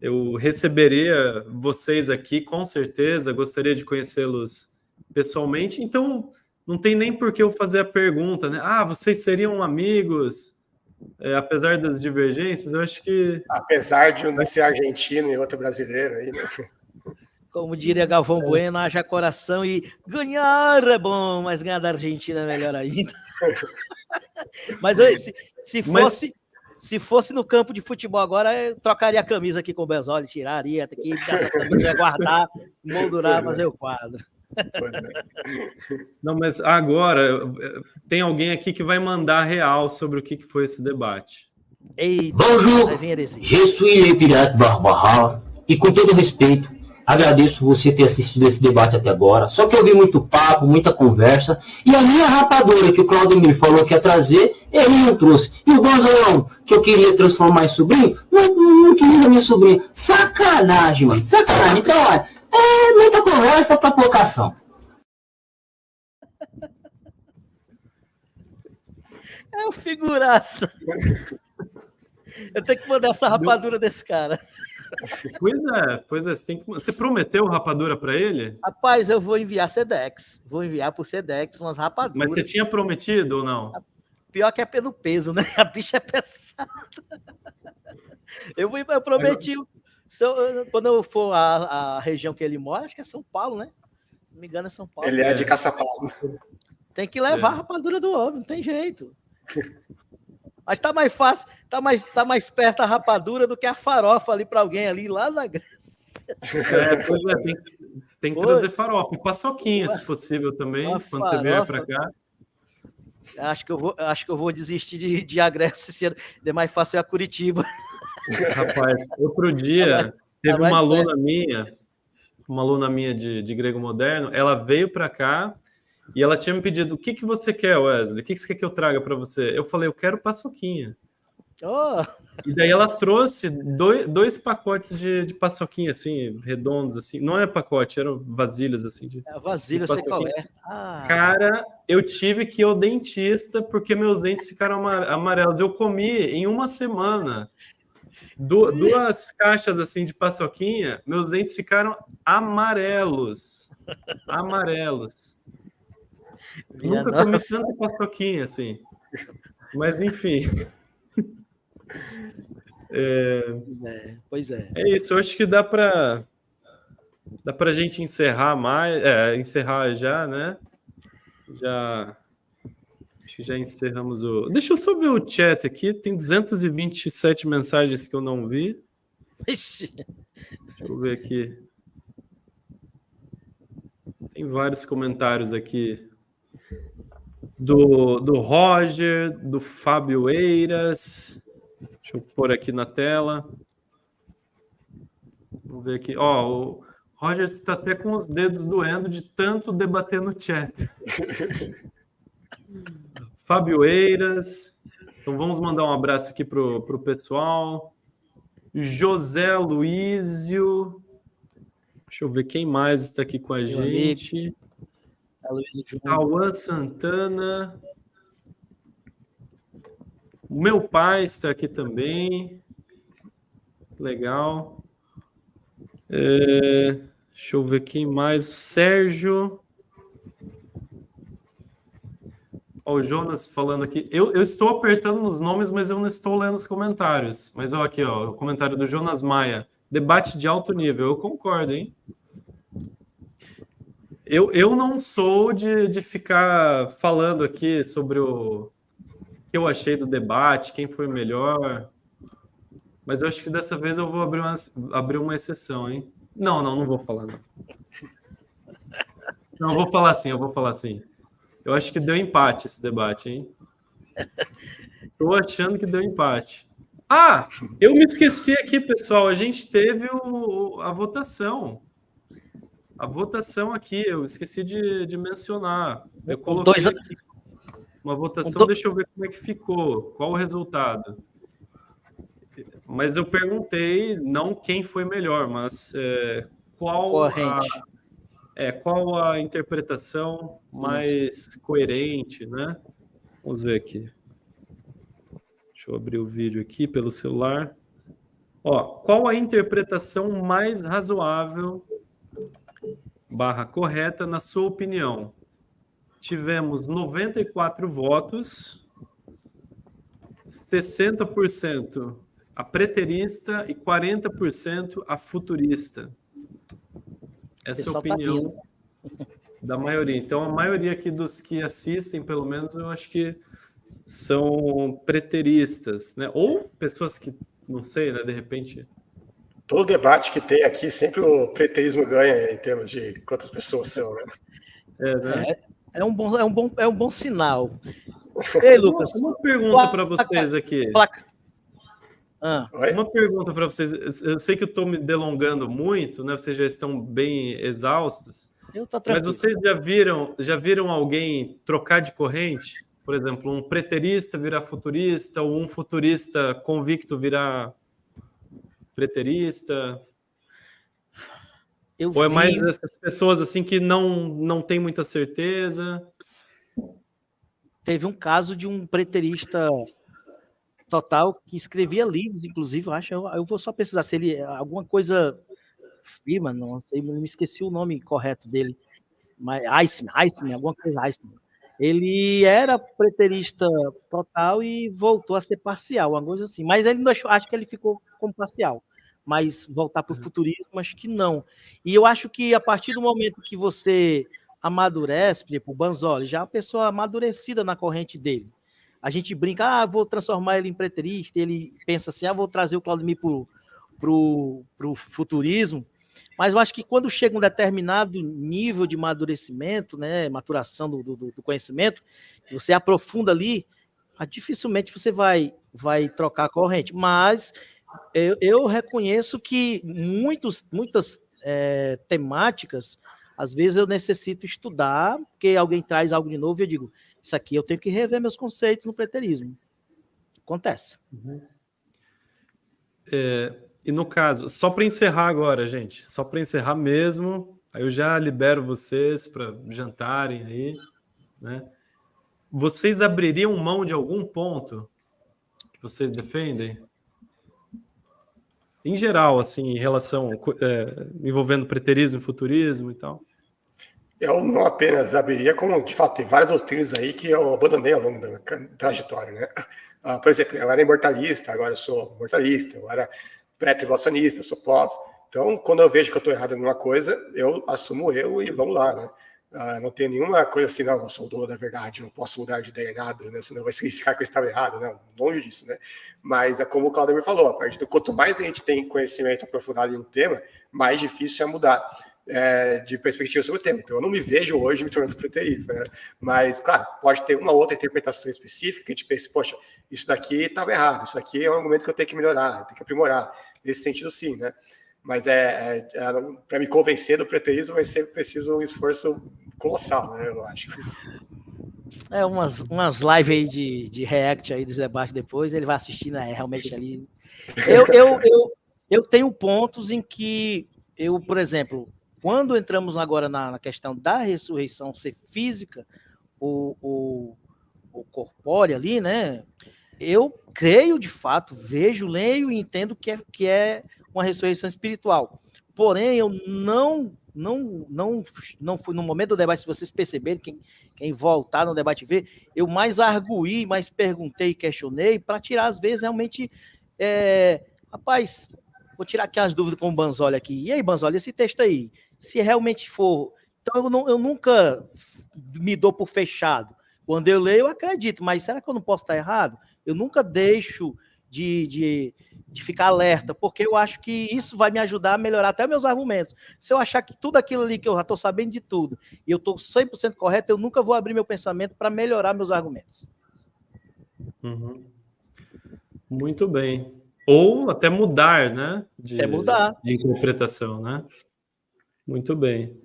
Eu receberia vocês aqui, com certeza, gostaria de conhecê-los pessoalmente, então não tem nem por que eu fazer a pergunta, né? Ah, vocês seriam amigos, apesar das divergências? Eu acho que... Apesar de um ser argentino e outro brasileiro aí, né? Como diria Galvão Bueno, haja coração e ganhar é bom, mas ganhar da Argentina é melhor ainda. Mas se fosse no campo de futebol agora, eu trocaria a camisa aqui com o Banzoli, tiraria, tem que dar a camisa, guardar, moldurar, fazer o quadro. Não, mas agora tem alguém aqui que vai mandar real sobre o que foi esse debate. Eita, Bonjour, je suis le pirate Barbara e com todo respeito, agradeço você ter assistido esse debate até agora, só que eu vi muito papo, muita conversa, e a minha rapadura que o Claudemir falou que ia trazer, ele não trouxe. E o Bonzolão, que eu queria transformar em sobrinho, não queria minha sobrinha. Sacanagem, mano, sacanagem. Então, olha, é muita conversa pra pouca ação. É o figuraça. Eu tenho que mandar essa rapadura desse cara. Pois é, você prometeu rapadura para ele? Rapaz, eu vou enviar Sedex. Vou enviar por Sedex umas rapaduras. Mas você tinha prometido ou não? Pior que é pelo peso, né? A bicha é pesada. Eu prometi. Quando eu for a região que ele mora, acho que é São Paulo, né? Se não me engano, é São Paulo. Ele é de Caçapava. Tem que levar a rapadura do homem, não tem jeito. Mas tá mais fácil, tá mais perto a rapadura do que a farofa ali para alguém ali lá na Grécia. Tem que trazer farofa e paçoquinha, se possível, também, quando você vier para cá. Acho que eu vou desistir de a Grécia esse ano. É mais fácil ir a Curitiba. Rapaz, outro dia teve uma aluna minha de grego moderno, ela veio para cá e ela tinha me pedido: o que você quer, Wesley? O que você quer que eu traga para você? Eu falei: eu quero paçoquinha. Oh. E daí ela trouxe dois pacotes de paçoquinha, assim, redondos, assim. Não é pacote, eram vasilhas, assim. Vasilha, eu sei qual é. Cara, eu tive que ir ao dentista porque meus dentes ficaram amarelos. Eu comi em uma semana 2 caixas, assim, de paçoquinha. Meus dentes ficaram amarelos. Nunca comi tanta paçoquinha, assim. Mas, enfim... Pois é. É isso, eu acho que dá para gente encerrar encerrar já, né? Acho que já encerramos o... Deixa eu só ver o chat aqui, tem 227 mensagens que eu não vi. Ixi. Deixa eu ver aqui. Tem vários comentários aqui. Do Roger, do Fábio Eiras... Deixa eu pôr aqui na tela. Vamos ver aqui. O Roger está até com os dedos doendo de tanto debater no chat. Fábio Eiras. Então vamos mandar um abraço aqui para o pessoal. José Luísio. Deixa eu ver quem mais está aqui com a gente. Cauã Santana. O meu pai está aqui também. Legal. Deixa eu ver quem mais. Sérgio. O Jonas falando aqui. Eu estou apertando nos nomes, mas eu não estou lendo os comentários. Mas aqui, o comentário do Jonas Maia. Debate de alto nível. Eu concordo, hein? Eu não sou de ficar falando aqui sobre o que eu achei do debate, quem foi melhor, mas eu acho que dessa vez eu vou abrir uma exceção, hein? Não vou falar, não. Não, eu vou falar assim. Eu acho que deu empate esse debate, hein? Tô achando que deu empate. Ah, eu me esqueci aqui, pessoal. A gente teve a votação. A votação aqui, eu esqueci de mencionar. Eu coloquei aqui uma votação, deixa eu ver como é que ficou. Qual o resultado? Mas eu perguntei não quem foi melhor, mas qual a interpretação mais coerente, né? Vamos ver aqui. Deixa eu abrir o vídeo aqui pelo celular. Qual a interpretação mais razoável / correta na sua opinião? Tivemos 94 votos, 60% a preterista e 40% a futurista. Essa é a opinião da maioria. Então, a maioria aqui dos que assistem, pelo menos, eu acho que são preteristas, né? Ou pessoas que, não sei, né, de repente... Todo debate que tem aqui, sempre o preterismo ganha em termos de quantas pessoas são, né? É um bom sinal. Ei, Lucas, uma pergunta para vocês aqui. Uma pergunta para vocês. Eu sei que eu estou me delongando muito, né? Vocês já estão bem exaustos. Mas vocês já viram alguém trocar de corrente? Por exemplo, um preterista virar futurista, ou um futurista convicto virar preterista? Ou é mais essas pessoas assim que não tem muita certeza? Teve um caso de um preterista total que escrevia livros, inclusive, eu vou só pesquisar se ele alguma coisa Freeman, não sei, me esqueci o nome correto dele, mas Eisman, alguma coisa Eisman. Ele era preterista total e voltou a ser parcial, uma coisa assim. Mas ele não achou, acho que ele ficou como parcial. Mas voltar para o futurismo, acho que não. E eu acho que a partir do momento que você amadurece, por exemplo, o Banzoli, já é uma pessoa amadurecida na corrente dele. A gente brinca, vou transformar ele em preterista, ele pensa assim, vou trazer o Claudemir para o futurismo. Mas eu acho que quando chega um determinado nível de amadurecimento, né, maturação do conhecimento, você aprofunda ali, dificilmente você vai trocar a corrente. Mas eu reconheço que muitas temáticas, às vezes eu necessito estudar, porque alguém traz algo de novo e eu digo, isso aqui eu tenho que rever meus conceitos no preterismo. Acontece. E no caso, só para encerrar agora, gente, só para encerrar mesmo, aí eu já libero vocês para jantarem aí, né? Vocês abririam mão de algum ponto que vocês defendem? Em geral, assim, em relação, envolvendo preterismo e futurismo e tal? Eu não apenas abriria, como, de fato, tem várias doutrinas aí que eu abandonei ao longo da trajetória, né? Por exemplo, eu era imortalista, agora eu sou mortalista, eu era pré-tribulacionista, sou pós. Então, quando eu vejo que eu estou errado em alguma coisa, eu assumo eu e vamos lá, né? Não tem nenhuma coisa assim, não, eu sou o dono da verdade, não posso mudar de ideia em nada, né? Senão vai significar que eu estava errado, né? Longe disso, né? Mas é como o Claudemir falou, a partir do quanto mais a gente tem conhecimento aprofundado em um tema, mais difícil é mudar de perspectiva sobre o tema. Então, eu não me vejo hoje me tornando preterista, né? Mas, claro, pode ter uma outra interpretação específica que a gente pense, poxa, isso daqui estava errado, isso aqui é um argumento que eu tenho que melhorar, eu tenho que aprimorar. Nesse sentido, sim, né? Mas para me convencer do preterismo vai ser preciso um esforço colossal, né? Eu acho. Umas lives aí de react aí dos debates depois, ele vai assistir, né? Realmente ali. Eu tenho pontos em que eu, por exemplo, quando entramos agora na questão da ressurreição ser física, o corpóreo ali, né? Eu creio, de fato, vejo, leio e entendo que é uma ressurreição espiritual. Porém, eu não fui no momento do debate, se vocês perceberem, quem voltar no debate ver, eu mais arguí, mais perguntei, questionei, para tirar, às vezes, realmente, rapaz, vou tirar aqui as dúvidas com o Banzoli aqui. E aí, Banzoli, esse texto aí, se realmente for... Então, eu nunca me dou por fechado. Quando eu leio, eu acredito, mas será que eu não posso estar errado? Eu nunca deixo de ficar alerta, porque eu acho que isso vai me ajudar a melhorar até meus argumentos. Se eu achar que tudo aquilo ali que eu já estou sabendo de tudo e eu estou 100% correto, eu nunca vou abrir meu pensamento para melhorar meus argumentos. Uhum. Muito bem. Ou até mudar, né? De interpretação, né? Muito bem.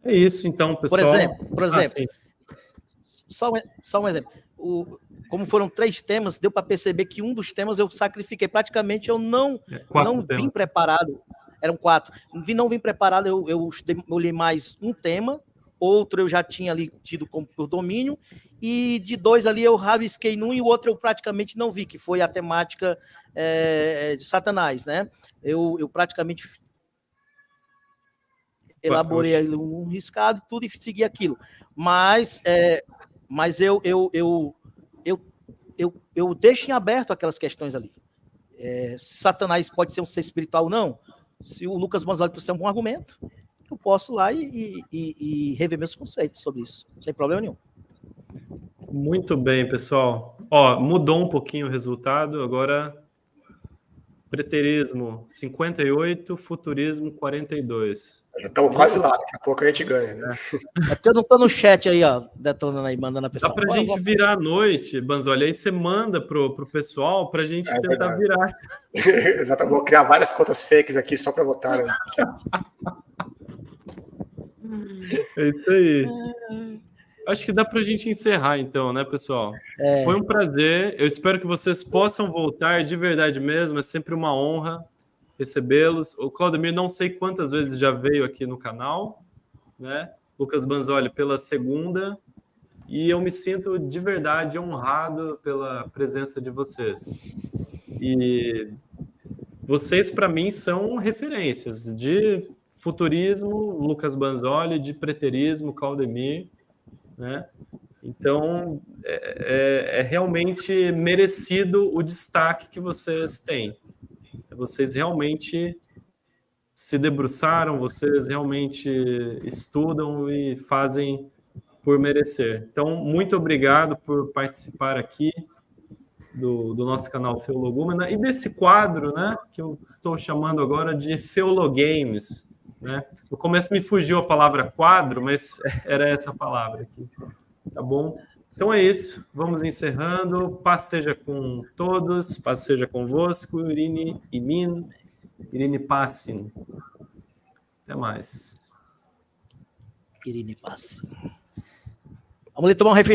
É isso, então, pessoal. Por exemplo, só um exemplo. Como foram 3 temas, deu para perceber que um dos temas eu sacrifiquei. Praticamente eu não vim preparado. Eram 4. Não vim preparado, eu li mais um tema, outro eu já tinha ali tido por domínio, e de 2 ali eu rabisquei num e o outro eu praticamente não vi, que foi a temática de Satanás, né? Eu praticamente elaborei ali um riscado e tudo e segui aquilo. Mas eu deixo em aberto aquelas questões ali. Satanás pode ser um ser espiritual ou não? Se o Lucas Manzoli trouxer um argumento, eu posso ir lá e rever meus conceitos sobre isso, sem problema nenhum. Muito bem, pessoal. Ó, mudou um pouquinho o resultado, agora preterismo 58, futurismo 42. Estamos quase lá, daqui a pouco a gente ganha, né? É porque eu não tô no chat aí, ó, detonando aí, mandando a pessoa. Dá pra gente virar à noite, Banzoli, aí você manda pro pessoal pra gente tentar virar. Exato, vou criar várias contas fakes aqui só pra votar, né? É isso aí. Acho que dá pra gente encerrar então, né, pessoal? Foi um prazer, eu espero que vocês possam voltar de verdade mesmo, é sempre uma honra recebê-los. O Claudemir não sei quantas vezes já veio aqui no canal, né? Lucas Banzoli pela segunda, e eu me sinto de verdade honrado pela presença de vocês. E vocês, para mim, são referências de futurismo, Lucas Banzoli, de preterismo, Claudemir, né? Então, é realmente merecido o destaque que vocês têm. Vocês realmente se debruçaram, vocês realmente estudam e fazem por merecer. Então, muito obrigado por participar aqui do nosso canal Feologúmena e desse quadro, né, que eu estou chamando agora de Feologames, né? No começo me fugiu a palavra quadro, mas era essa palavra aqui. Tá bom? Então é isso. Vamos encerrando. Paz seja com todos, paz seja convosco, Irine Imin, Irine Passin. Até mais. Irine Passin. Vamos ali tomar um refrigerante.